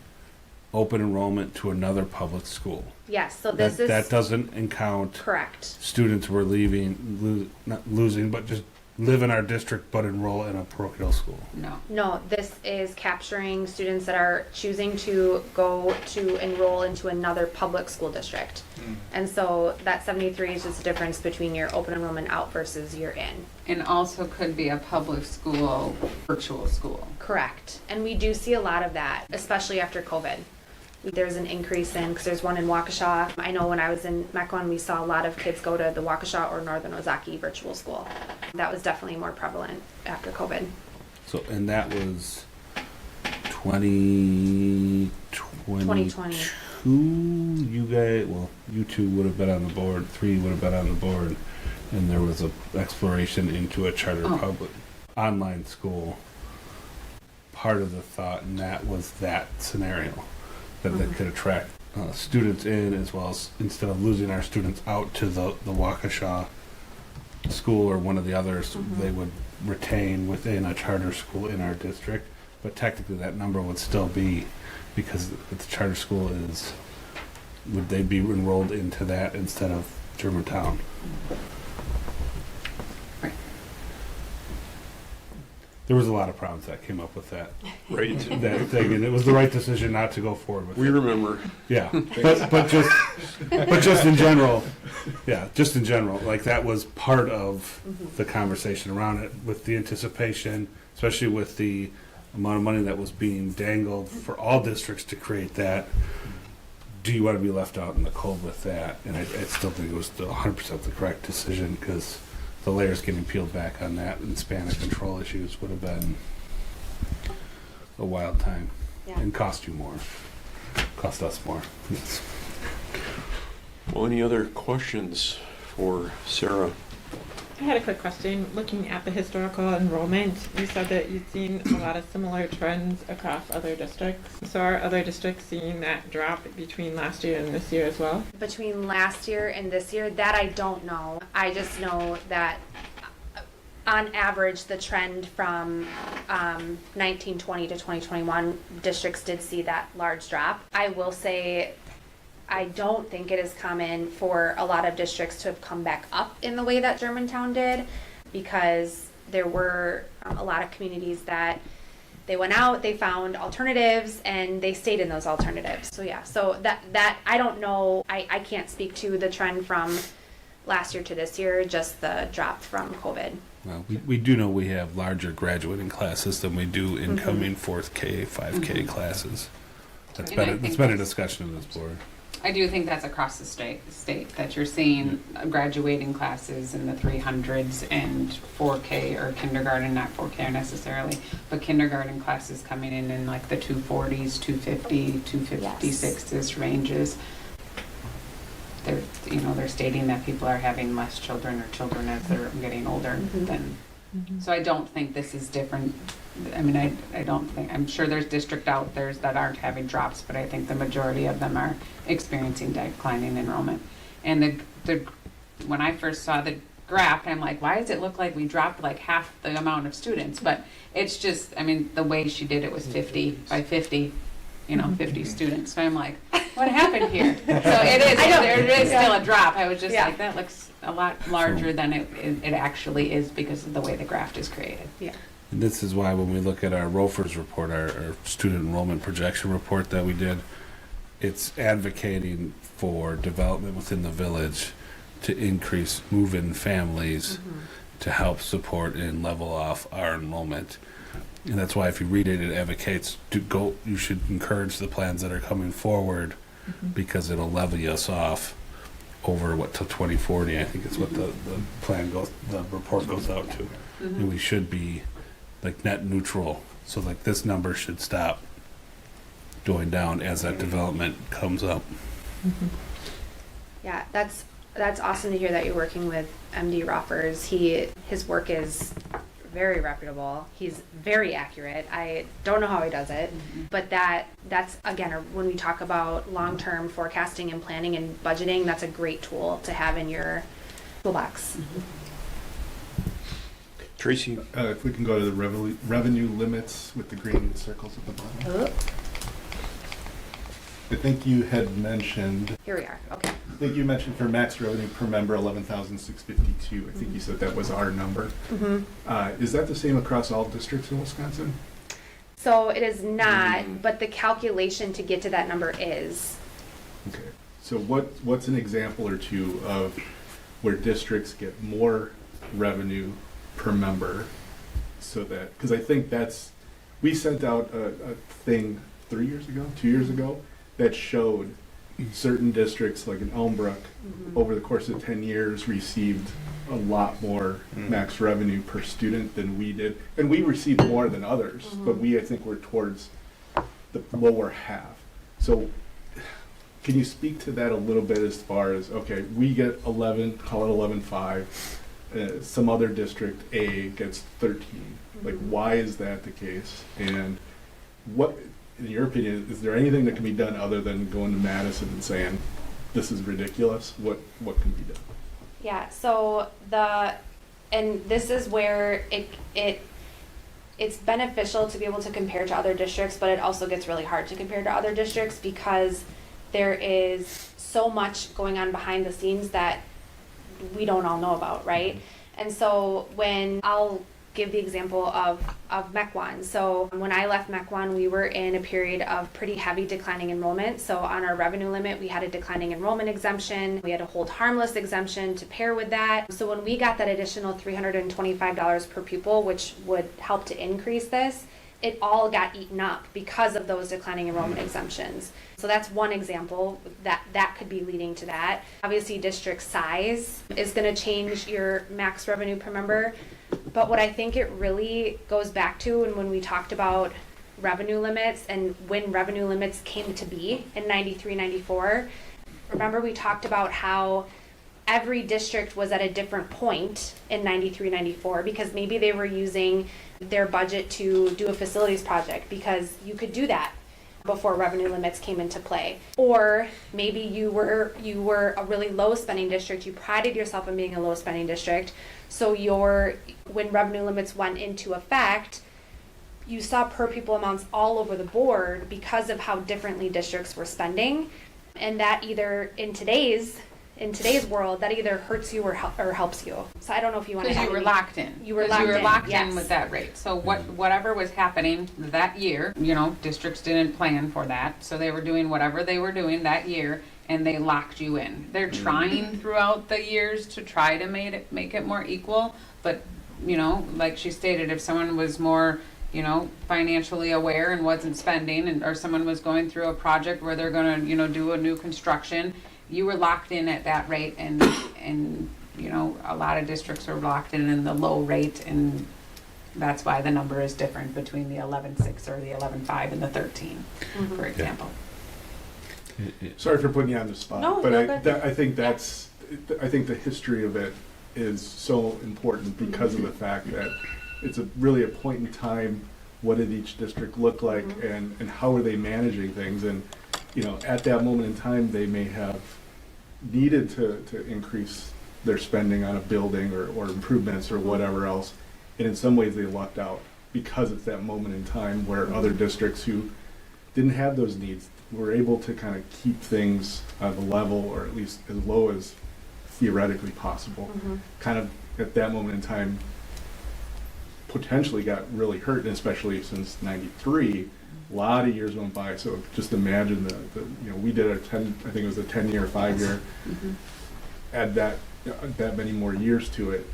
open enrollment to another public school? Yes. So this is that doesn't count. correct. Students we're leaving, not losing, but just live in our district but enroll in a parochial school. No, this is capturing students that are choosing to go to enroll into another public school district. And so that 73 is just the difference between your open enrollment out versus your in. And also could be a public school, virtual school. Correct. And we do see a lot of that, especially after COVID. There's an increase in, because there's one in Waukesha. I know when I was in Mequon, we saw a lot of kids go to the Waukesha or Northern Ozaki virtual school. That was definitely more prevalent after COVID. So, and that was 2020. You guys, well, you two would have been on the board, 3 would have been on the board, and there was a exploration into a charter public online school. Part of the thought, and that was that scenario, that they could attract students in, as well as, instead of losing our students out to the Waukesha school or one of the others, they would retain within a charter school in our district. But technically that number would still be, because the charter school is, would they be enrolled into that instead of Germantown? There was a lot of problems that came up with that. Right. That thing, and it was the right decision not to go forward with it. We remember. Yeah, but just in general, just in general, like, that was part of the conversation around it, with the anticipation, especially with the amount of money that was being dangled for all districts to create that. Do you want to be left out in the cold with that? And I still think it was still 100% the correct decision, because the layers getting peeled back on that and span of control issues would have been a wild time. And cost you more. Cost us more. Yes. Well, any other questions for Sarah? I had a quick question. Looking at the historical enrollment, you said that you'd seen a lot of similar trends across other districts. So are other districts seeing that drop between last year and this year as well? Between last year and this year, that I don't know. I just know that on average, the trend from 1920 to 2021, districts did see that large drop. I will say, I don't think it is common for a lot of districts to have come back up in the way that Germantown did, because there were a lot of communities that they went out, they found alternatives, and they stayed in those alternatives. So yeah, so that I don't know, I can't speak to the trend from last year to this year, just the drop from COVID. Well, we do know we have larger graduating classes than we do incoming 4th K, 5K classes. That's been a discussion in this board. I do think that's across the state that you're seeing graduating classes in the 300s and 4K or kindergarten, not 4K necessarily, but kindergarten classes coming in like the 240s, 250, 256 ranges. They're stating that people are having less children, or children as they're getting older than So I don't think this is different. I mean, I don't think, I'm sure there's district out there that aren't having drops, but I think the majority of them are experiencing declining enrollment. And when I first saw the graph, I'm like, why does it look like we dropped like half the amount of students? But it's just, I mean, the way she did it was 50 by 50, 50 students. So I'm like, what happened here? So it is, there is still a drop. I was just like, that looks a lot larger than it actually is because of the way the graph is created. Yeah. And this is why when we look at our ROFRs report, our student enrollment projection report that we did, it's advocating for development within the village to increase move-in families to help support and level off our enrollment. And that's why if you read it, it advocates you should encourage the plans that are coming forward because it'll levy us off over till 2040. I think is what the report goes out to. And we should be like net neutral. So like this number should stop going down as that development comes up. Yeah, that's awesome to hear that you're working with MD Roffers. His work is very reputable. He's very accurate. I don't know how he does it, but that's again, when we talk about long-term forecasting and planning and budgeting, that's a great tool to have in your toolbox. Tracy, if we can go to the revenue limits with the green circles at the bottom. I think you had mentioned. Here we are. Okay. I think you mentioned for max revenue per member 11,652. I think you said that was our number. Is that the same across all districts in Wisconsin? So it is not, but the calculation to get to that number is. Okay. So what's an example or two of where districts get more revenue per member, so that, because I think we sent out a thing 2 years ago, that showed certain districts like in Elmbrook over the course of 10 years received a lot more max revenue per student than we did. And we received more than others, but I think we're towards the lower half. So can you speak to that a little bit as far as, okay, we get 11, call it 11.5, some other district A gets 13. Like, why is that the case? And what, in your opinion, is there anything that can be done other than going to Madison and saying, this is ridiculous? What can be done? Yeah, so and this is where it's beneficial to be able to compare to other districts, but it also gets really hard to compare to other districts because there is so much going on behind the scenes that we don't all know about, right? And so when I'll give the example of Mequon. So when I left Mequon, we were in a period of pretty heavy declining enrollment. So on our revenue limit, we had a declining enrollment exemption. We had a hold harmless exemption to pair with that. So when we got that additional $325 per pupil, which would help to increase this, it all got eaten up because of those declining enrollment exemptions. So that's one example that could be leading to that. Obviously, district size is going to change your max revenue per member. But what I think it really goes back to, and when we talked about revenue limits and when revenue limits came to be in 93, 94, remember we talked about how every district was at a different point in 93, 94 because maybe they were using their budget to do a facilities project because you could do that before revenue limits came into play. Or maybe you were a really low spending district, you prided yourself on being a low spending district, so when revenue limits went into effect, you saw per pupil amounts all over the board because of how differently districts were spending, and that either in today's world, that either hurts you or helps you. So I don't know if you want to. Because you were locked in. You were locked in with that rate. So whatever was happening that year, districts didn't plan for that. So they were doing whatever they were doing that year, and they locked you in. They're trying throughout the years to try to make it more equal. But like she stated, if someone was more financially aware and wasn't spending, or someone was going through a project where they're going to do a new construction, you were locked in at that rate, and a lot of districts are locked in the low rate, and that's why the number is different between the 11.6 or the 11.5 and the 13, for example. Sorry for putting you on the spot, No, but no, I think the history of it is so important because of the fact that it's really a point in time. What did each district look like, and how are they managing things? And, at that moment in time, they may have needed to increase their spending on a building or improvements or whatever else. And in some ways, they lucked out because it's that moment in time where other districts who didn't have those needs were able to kind of keep things at the level, or at least as low as theoretically possible. Kind of at that moment in time, potentially got really hurt, and especially since '93, a lot of years went by. So just imagine we did I think it was a 10-year, 5-year, add that many more years to it,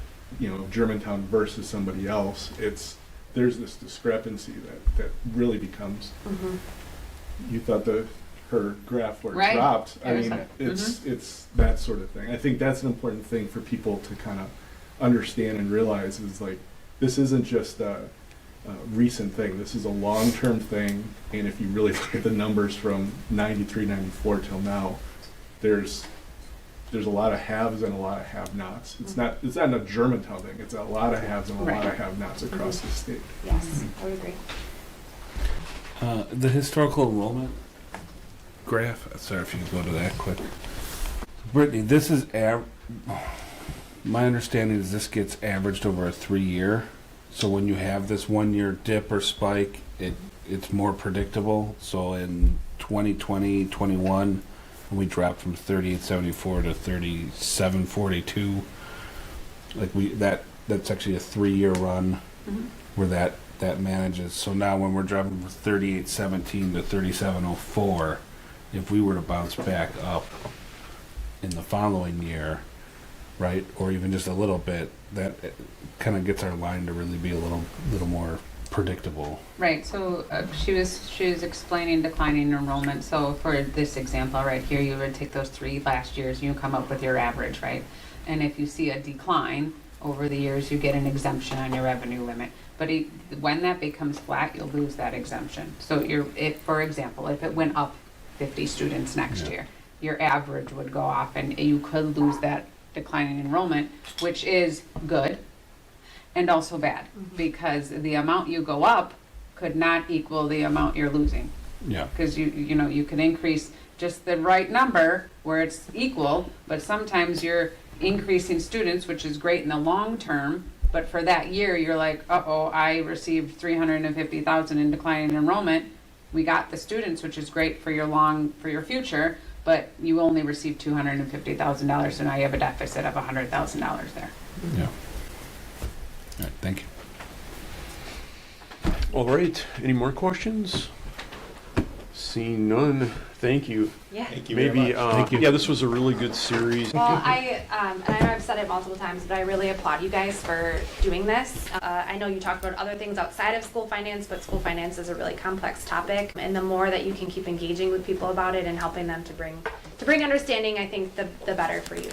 Germantown versus somebody else. There's this discrepancy that really becomes, you thought her graph where it dropped. I mean, it's that sort of thing. I think that's an important thing for people to kind of understand and realize is like, this isn't just a recent thing. This is a long-term thing. And if you really look at the numbers from 93, 94 till now, there's a lot of haves and a lot of have-nots. It's not a Germantown thing. It's a lot of haves and a lot of have-nots across the state. Yes, I would agree. The historical enrollment graph, sorry if you can go to that quick. Brittany, this is my understanding is this gets averaged over a 3-year. So when you have this 1-year dip or spike, it's more predictable. So in 2020, 21, when we dropped from 3874 to 3742, that's actually a 3-year run where that manages. So now when we're dropping from 3817 to 3704, if we were to bounce back up in the following year, right, or even just a little bit, that kind of gets our line to really be a little more predictable. Right, so she was explaining declining enrollment. So for this example right here, you would take those 3 last years and you come up with your average, right? And if you see a decline over the years, you get an exemption on your revenue limit. But when that becomes flat, you'll lose that exemption. So for example, if it went up 50 students next year, your average would go off and you could lose that declining enrollment, which is good and also bad, because the amount you go up could not equal the amount you're losing. Yeah. Because you can increase just the right number where it's equal, but sometimes you're increasing students, which is great in the long term, but for that year you're like, uh-oh, I received $350,000 in declining enrollment. We got the students, which is great for your future, but you only received $250,000, so now you have a deficit of $100,000 there. Yeah. All right, thank you. All right, any more questions? Seeing none, thank you. Yeah. Thank you Maybe, very much. Thank you. yeah, this was a really good series. Well, and I know I've said it multiple times, but I really applaud you guys for doing this. I know you talked about other things outside of school finance, but school finance is a really complex topic. And the more that you can keep engaging with people about it and helping them to bring understanding, I think the better for you.